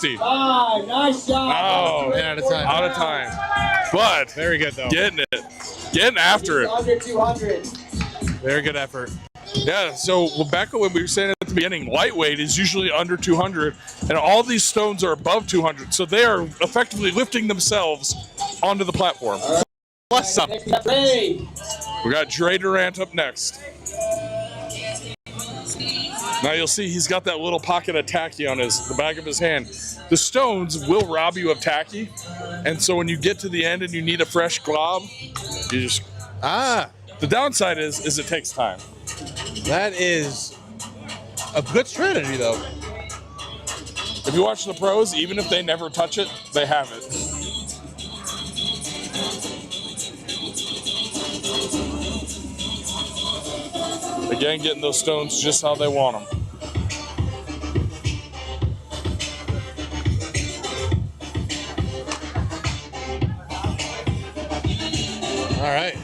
Nice shot. Oh, Out of time. out of time. But Very good though. getting after it. Under 200. Very good effort. Yeah, so Rebecca, when we were saying at the beginning, lightweight is usually under 200, and all these stones are above 200, so they are effectively lifting themselves onto the platform. Plus some. Hey. We got Dre Durant up next. Now you'll see he's got that little pocket of tacky on the back of his hand. The stones will rob you of tacky, and so when you get to the end and you need a fresh glob, you just The downside is it takes time. That is a good strategy, though. If you watch the pros, even if they never touch it, they have it. Again, getting those stones just how they want them. All right.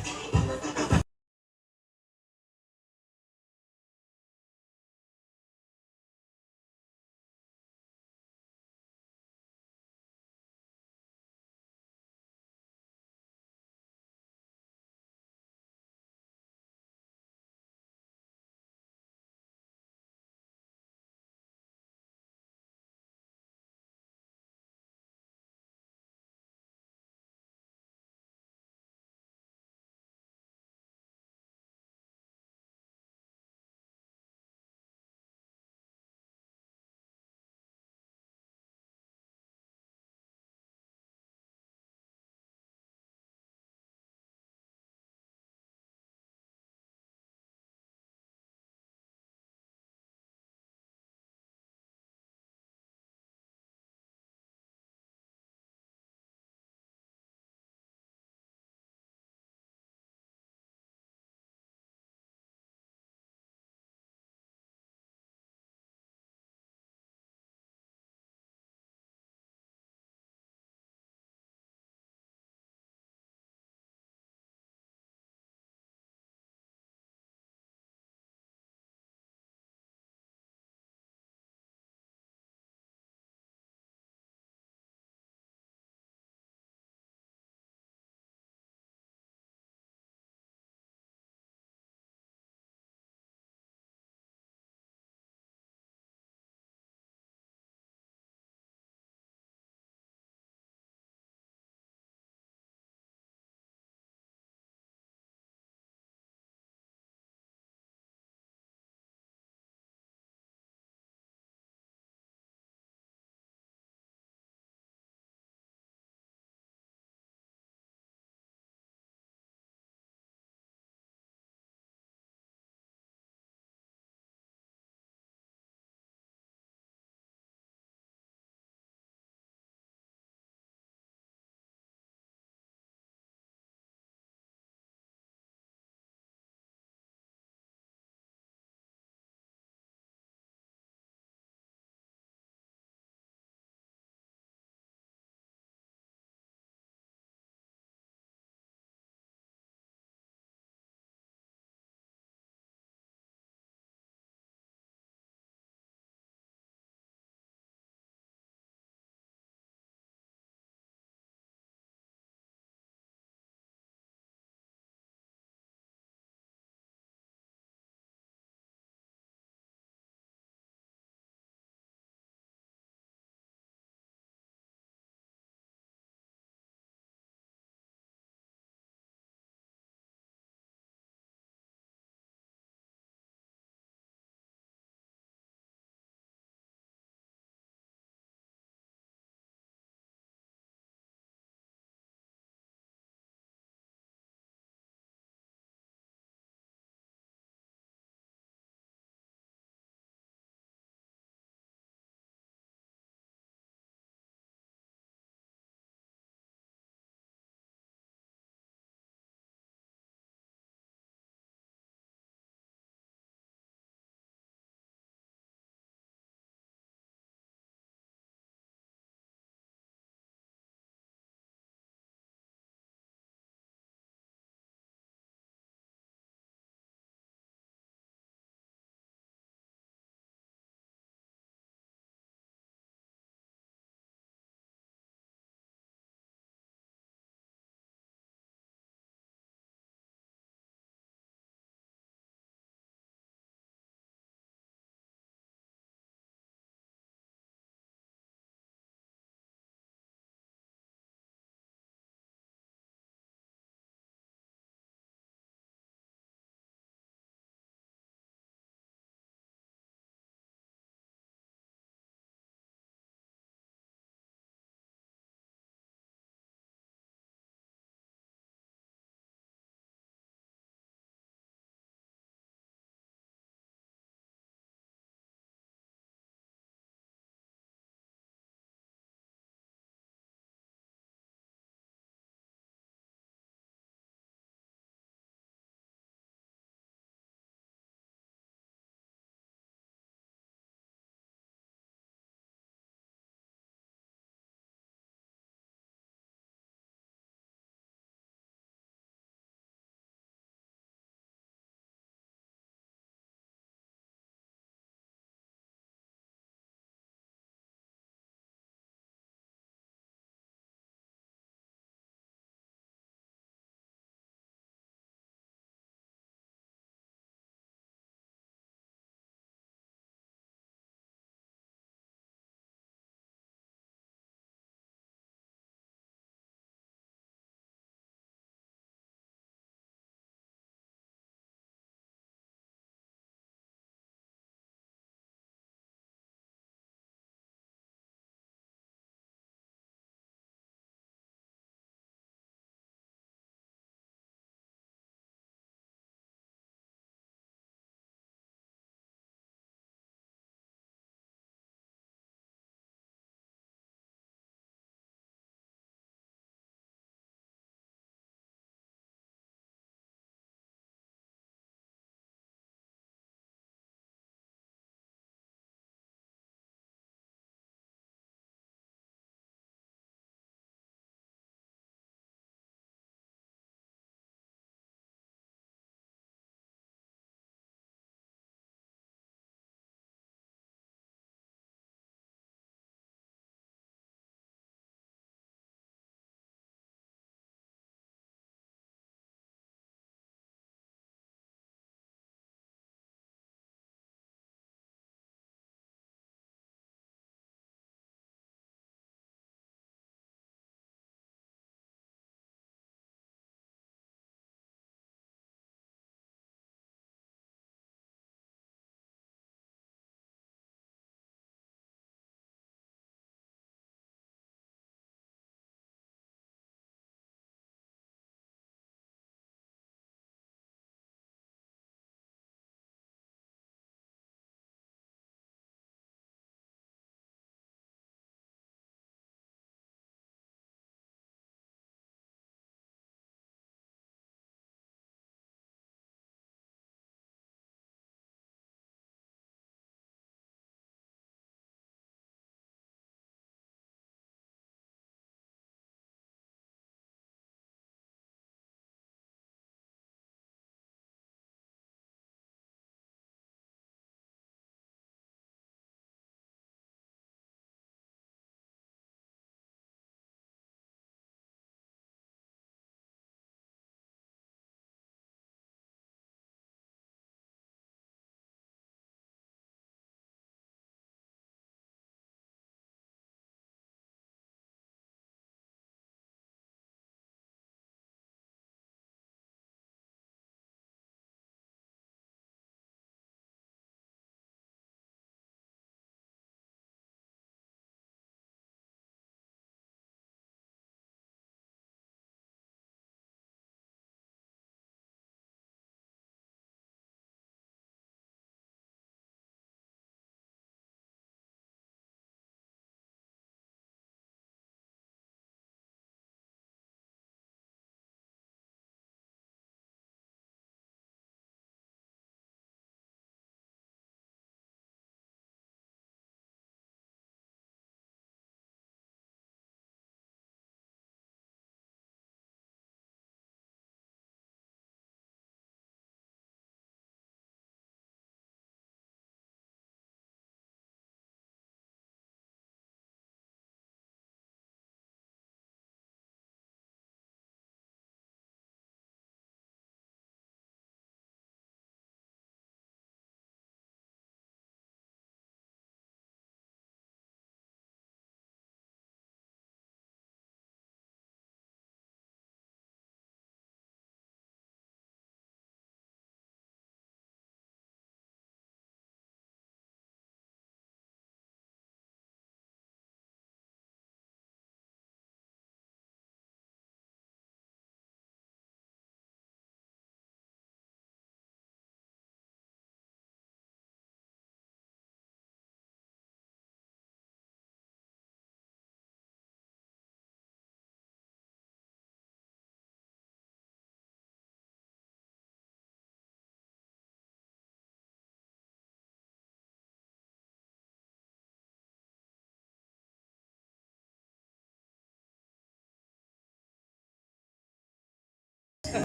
Hey,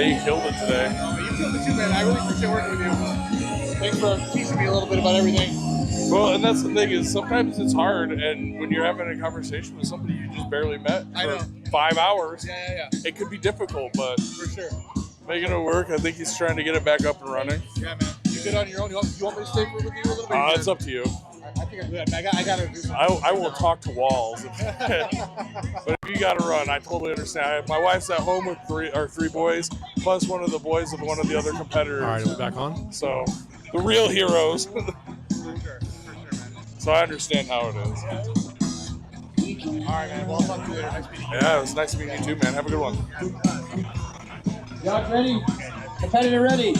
you killed it today. You killed it too, man. I really appreciate working with you. Thanks for teaching me a little bit about everything. Well, and that's the thing is sometimes it's hard, and when you're having a conversation with somebody you just barely met for 5 hours, it could be difficult, but for sure. Making it work. I think he's trying to get it back up and running. Yeah, man. You good on your own? You want me to stay with you a little bit? It's up to you. I think I'm good. I got to do something. I will talk to walls. But if you got to run, I totally understand. My wife's at home with three boys, plus one of the boys of one of the other competitors. All right, are we back on? So, the real heroes. For sure, man. So I understand how it is. All right, man. Well, I'll talk to you later. Nice meeting you. Yeah, it was nice meeting you too, man. Have a good one. Josh, ready? Competitor ready?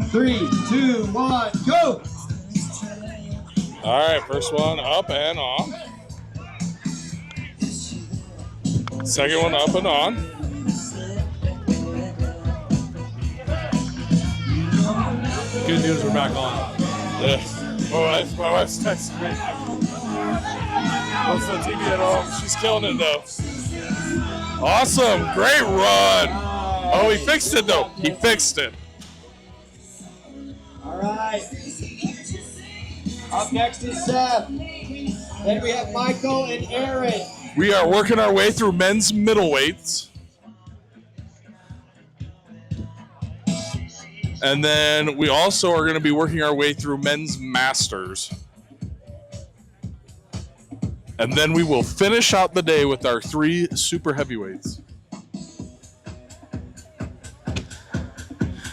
3, 2, 1, go! All right, first one up and on. Second one up and on. Good news, we're back on. Yeah. My wife's texting me. What's the TV at home? She's killing it though. Awesome, great run. Oh, he fixed it though. He fixed it. All right. Up next is Seth. Then we have Michael and Aaron. We are working our way through men's middleweights. And then we also are going to be working our way through men's masters. And then we will finish out the day with our 3 super heavyweights.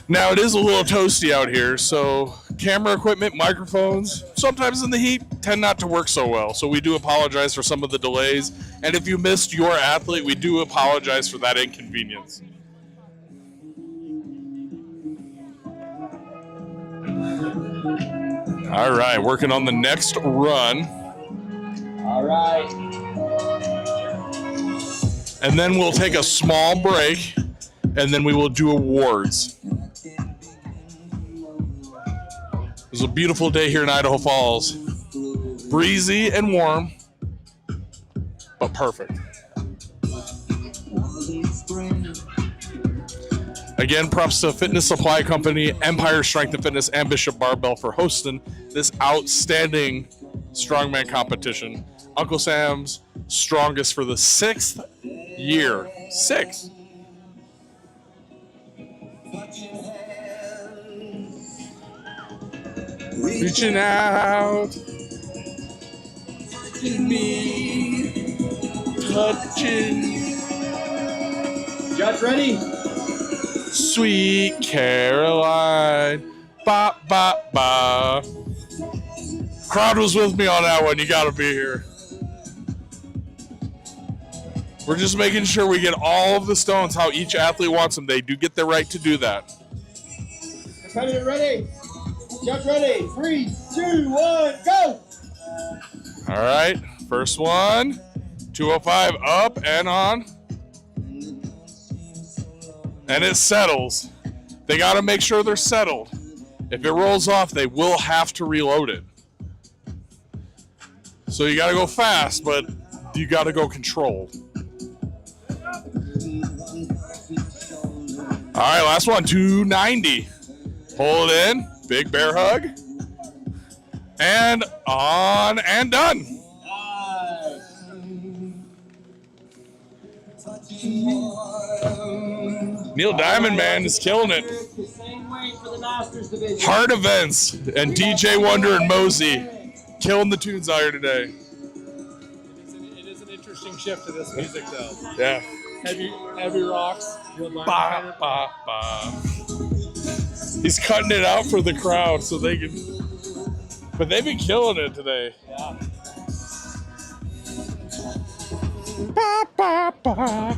Now, it is a little toasty out here, so camera equipment, microphones, sometimes in the heat, tend not to work so well. So we do apologize for some of the delays. And if you missed your athlete, we do apologize for that inconvenience. All right, working on the next run. All right. And then we'll take a small break, and then we will do awards. It was a beautiful day here in Idaho Falls. Breezy and warm, but perfect. Again, props to Fitness Supply Company, Empire Strength and Fitness, and Bishop Barbell for hosting this outstanding strongman competition. Uncle Sam's strongest for the 6th year. 6. Reaching out, touching me, touching. Judge ready? Sweet Caroline, ba ba ba. Crowd was with me on that one. You gotta be here. We're just making sure we get all of the stones how each athlete wants them. They do get the right to do that. Competitor ready? Judge ready? 3, 2, 1, go! All right, first one, 205 up and on. And it settles. They got to make sure they're settled. If it rolls off, they will have to reload it. So you got to go fast, but you got to go controlled. All right, last one, 290. Pull it in, big bear hug. And on and done. Neil Diamond, man, is killing it. Hard events and DJ Wonder and Mosey killing the tunes out here today. It is an interesting shift to this music, though. Yeah. Heavy rocks. Ba, ba, ba. He's cutting it out for the crowd so they can. But they've been killing it today. Yeah. Ba, ba, ba.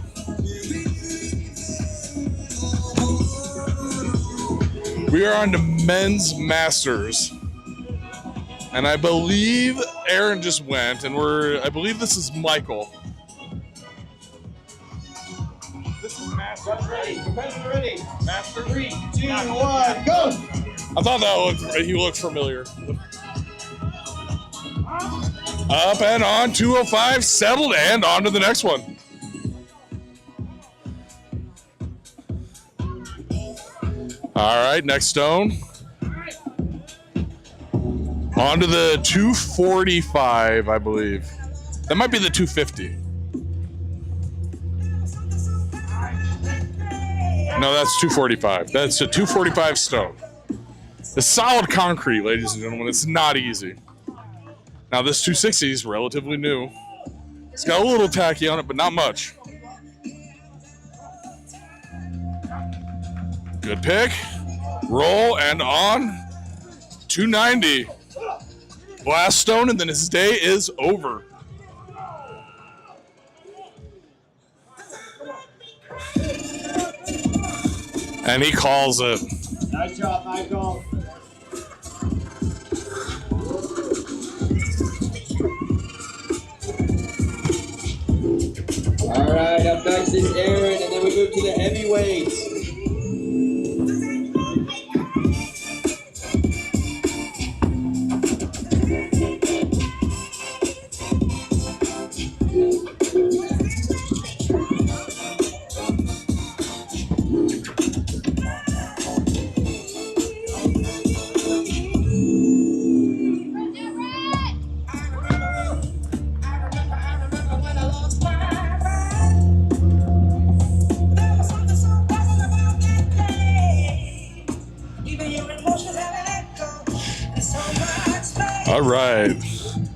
We are on to men's masters. And I believe Aaron just went, and I believe this is Michael. This is Master. Ready? Competitor ready? Master. 3, 2, 1, go! I thought he looked familiar. Up and on, 205, settled, and on to the next one. All right, next stone. On to the 245, I believe. That might be the 250. No, that's 245. That's a 245 stone. The solid concrete, ladies and gentlemen. It's not easy. Now, this 260 is relatively new. It's got a little tacky on it, but not much. Good pick. Roll and on. 290. Last stone, and then his day is over. And he calls it. Nice job, Michael. All right, up next is Aaron, and then we move to the heavyweights. All right.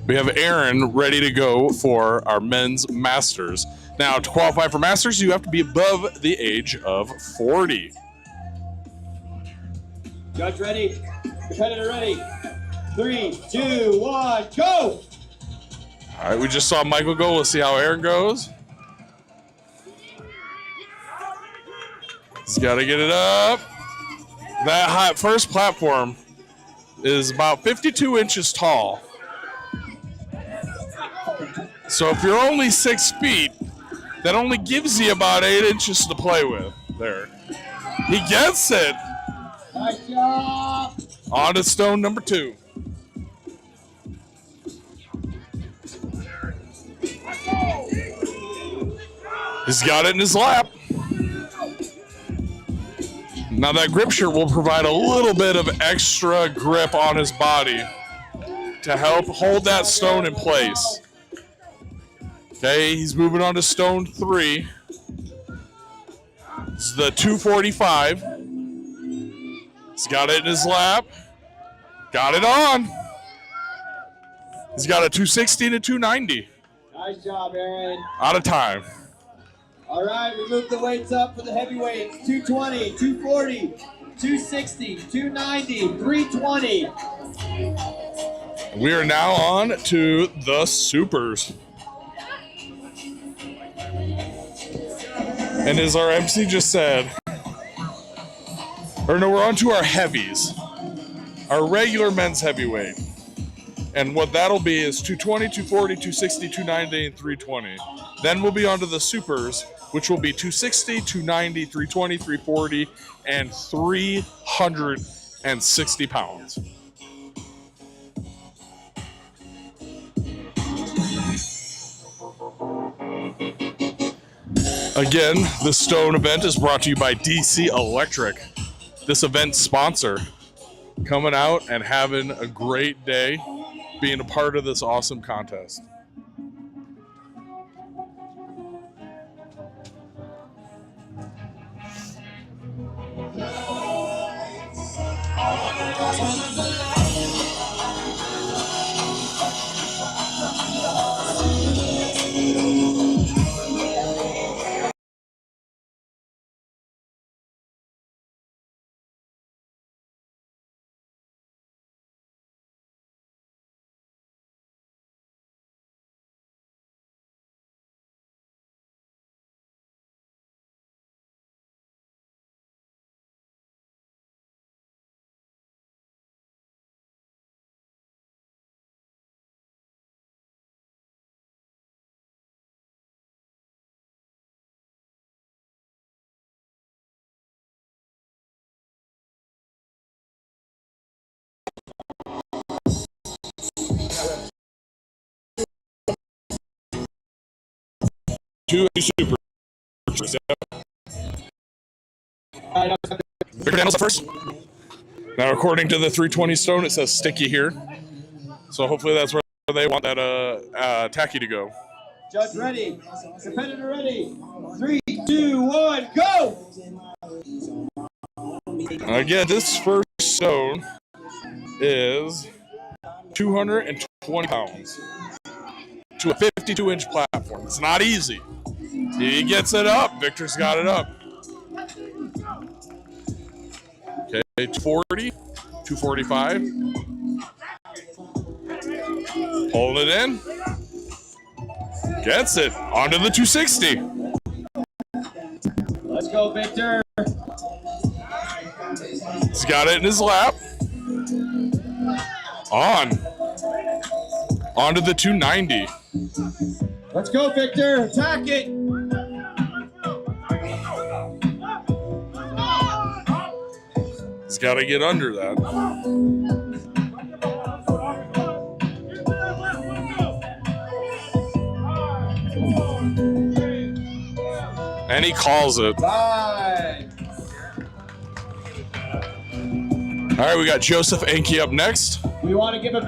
We have Aaron ready to go for our men's masters. Now, to qualify for masters, you have to be above the age of 40. Judge ready? Competitor ready? 3, 2, 1, go! All right, we just saw Michael go. Let's see how Aaron goes. He's got to get it up. That first platform is about 52 inches tall. So if you're only 6 feet, that only gives you about 8 inches to play with there. He gets it. Nice job. On to stone number 2. He's got it in his lap. Now that grip shirt will provide a little bit of extra grip on his body to help hold that stone in place. Okay, he's moving on to stone 3. It's the 245. He's got it in his lap. Got it on. He's got a 260 to 290. Nice job, Aaron. Out of time. All right, we move the weights up for the heavyweights. 220, 240, 260, 290, 320. We are now on to the supers. And as our MC just said, or no, we're on to our heavies. Our regular men's heavyweight. And what that'll be is 220, 240, 260, 290, and 320. Then we'll be on to the supers, which will be 260, 290, 320, 340, and 360 pounds. Again, the Stone event is brought to you by DC Electric. This event sponsor coming out and having a great day, being a part of this awesome contest. 2 super. Victor Daniels up first. Now, according to the 320 stone, it says sticky here. So hopefully that's where they want that tacky to go. Judge ready. Competitor ready. 3, 2, 1, go! Again, this first stone is 220 pounds to a 52-inch platform. It's not easy. He gets it up. Victor's got it up. Okay, 240, 245. Hold it in. Gets it. Onto the 260. Let's go, Victor. He's got it in his lap. Onto the 290. Let's go, Victor. Attack it. He's got to get under that. And he calls it. Bye. All right, we got Joseph Enke up next. We want to give a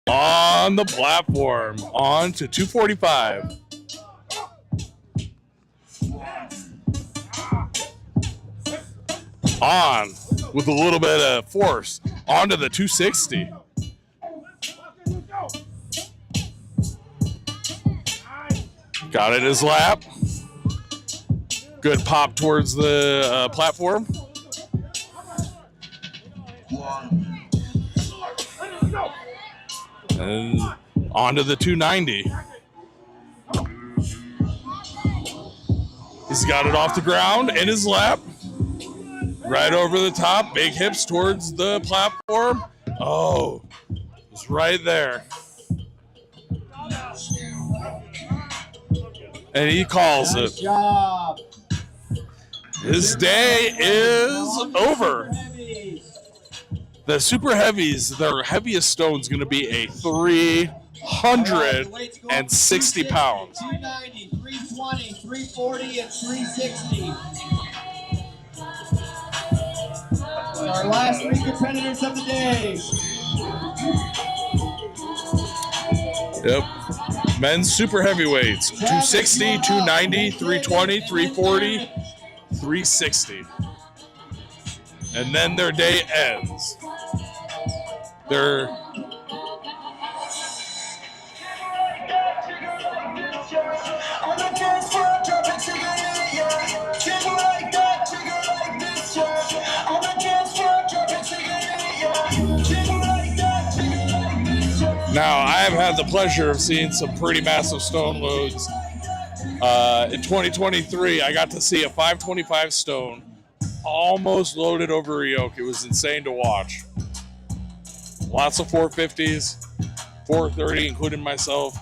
on the platform, on to 245. On with a little bit of force, onto the 260. Got it in his lap. Good pop towards the platform. And onto the 290. He's got it off the ground in his lap. Right over the top. Big hips towards the platform. Oh, it's right there. And he calls it. Nice job. His day is over. The super heavies, their heaviest stone is going to be a 360 pounds. 290, 320, 340, and 360. Our last 3 competitors of the day. Yep. Men's super heavyweights, 260, 290, 320, 340, 360. And then their day ends. They're now, I have had the pleasure of seeing some pretty massive stone loads. In 2023, I got to see a 525 stone almost loaded over a yoke. It was insane to watch. Lots of 450s, 430, including myself.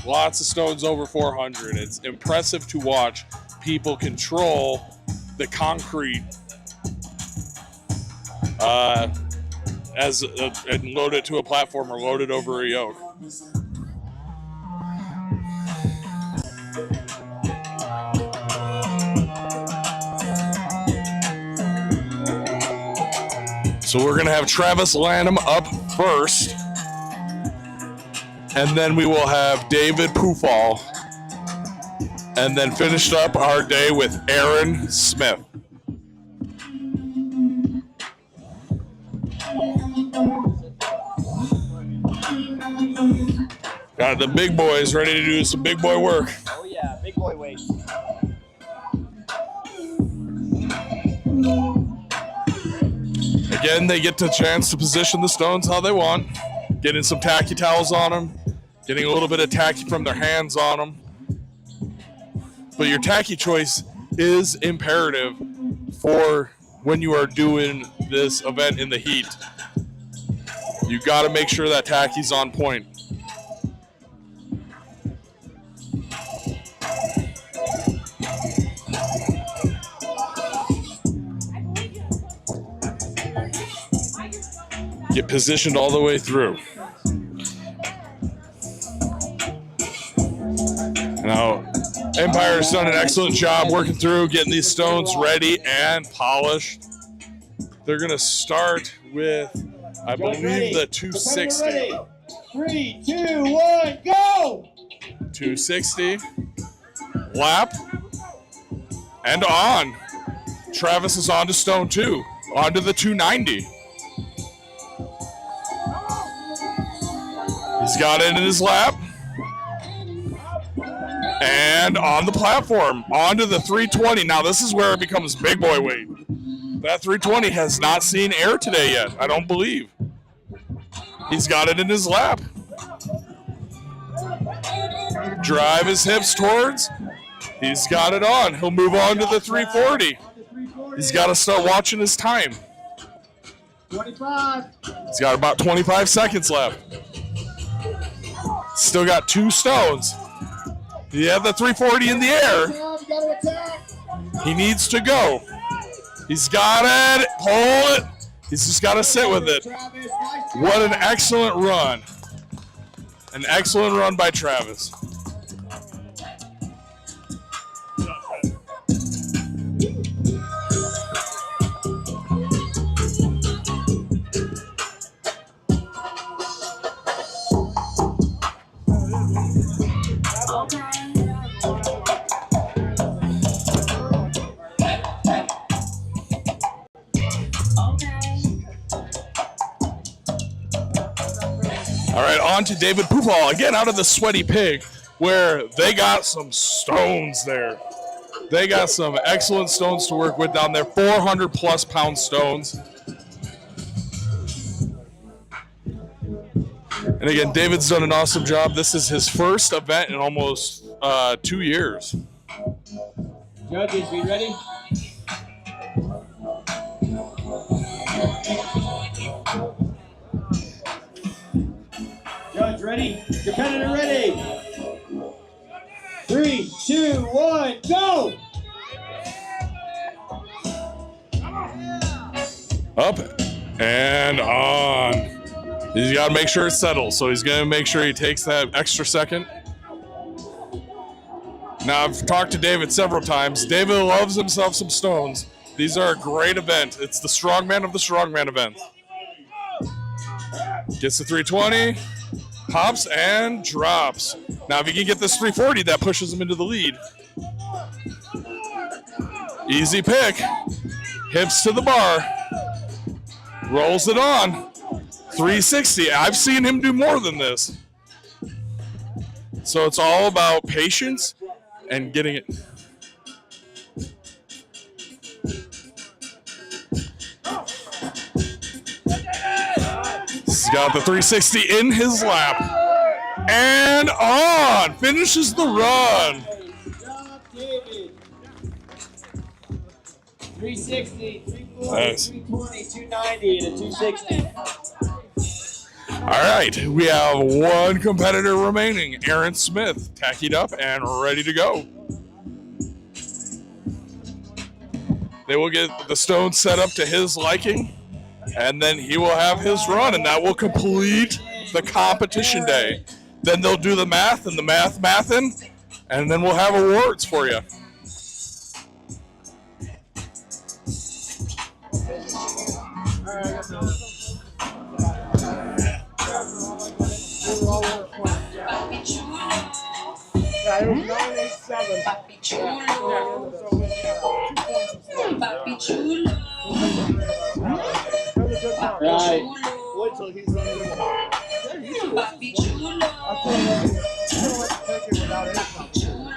Lots of stones over 400. It's impressive to watch people control the concrete and load it to a platform or load it over a yoke. So we're going to have Travis Lanham up first, and then we will have David Pufall, and then finished up our day with Aaron Smith. Got the big boys ready to do some big boy work. Oh yeah, big boy weight. Again, they get the chance to position the stones how they want, getting some tacky towels on them, getting a little bit of tacky from their hands on them. But your tacky choice is imperative for when you are doing this event in the heat. You got to make sure that tacky's on point. Get positioned all the way through. Now, Empire's done an excellent job working through, getting these stones ready and polished. They're going to start with, I believe, the 260. 3, 2, 1, go! 260. Lap. And on. Travis is on to stone 2. On to the 290. He's got it in his lap. And on the platform, onto the 320. Now this is where it becomes big boy weight. That 320 has not seen air today yet, I don't believe. He's got it in his lap. Drive his hips towards. He's got it on. He'll move on to the 340. He's got to start watching his time. 25. He's got about 25 seconds left. Still got 2 stones. You have the 340 in the air. He needs to go. He's got it. Pull it. He's just got to sit with it. What an excellent run. An excellent run by Travis. All right, on to David Pufall, again out of the Sweaty Pig, where they got some stones there. They got some excellent stones to work with down there, 400-plus pound stones. And again, David's done an awesome job. This is his first event in almost 2 years. Judges, be ready? Judge, ready? Competitor, ready? 3, 2, 1, go! Up and on. He's got to make sure it settles, so he's going to make sure he takes that extra second. Now, I've talked to David several times. David loves himself some stones. These are a great event. It's the strongman of the strongman event. Gets the 320, hops and drops. Now, if he can get this 340, that pushes him into the lead. Easy pick. Hips to the bar. Rolls it on. 360. I've seen him do more than this. So it's all about patience and getting it. He's got the 360 in his lap. And on. Finishes the run. Good job, David. 360, 340, Nice. 320, 290, and a 260. All right, we have one competitor remaining, Aaron Smith, tackied up and ready to go. They will get the stones set up to his liking, and then he will have his run, and that will complete the competition day. Then they'll do the math and the mathin', and then we'll have awards for you. Yeah, it was 987. Right. Wait till he's on the I told him, he's gonna let you take it without anything.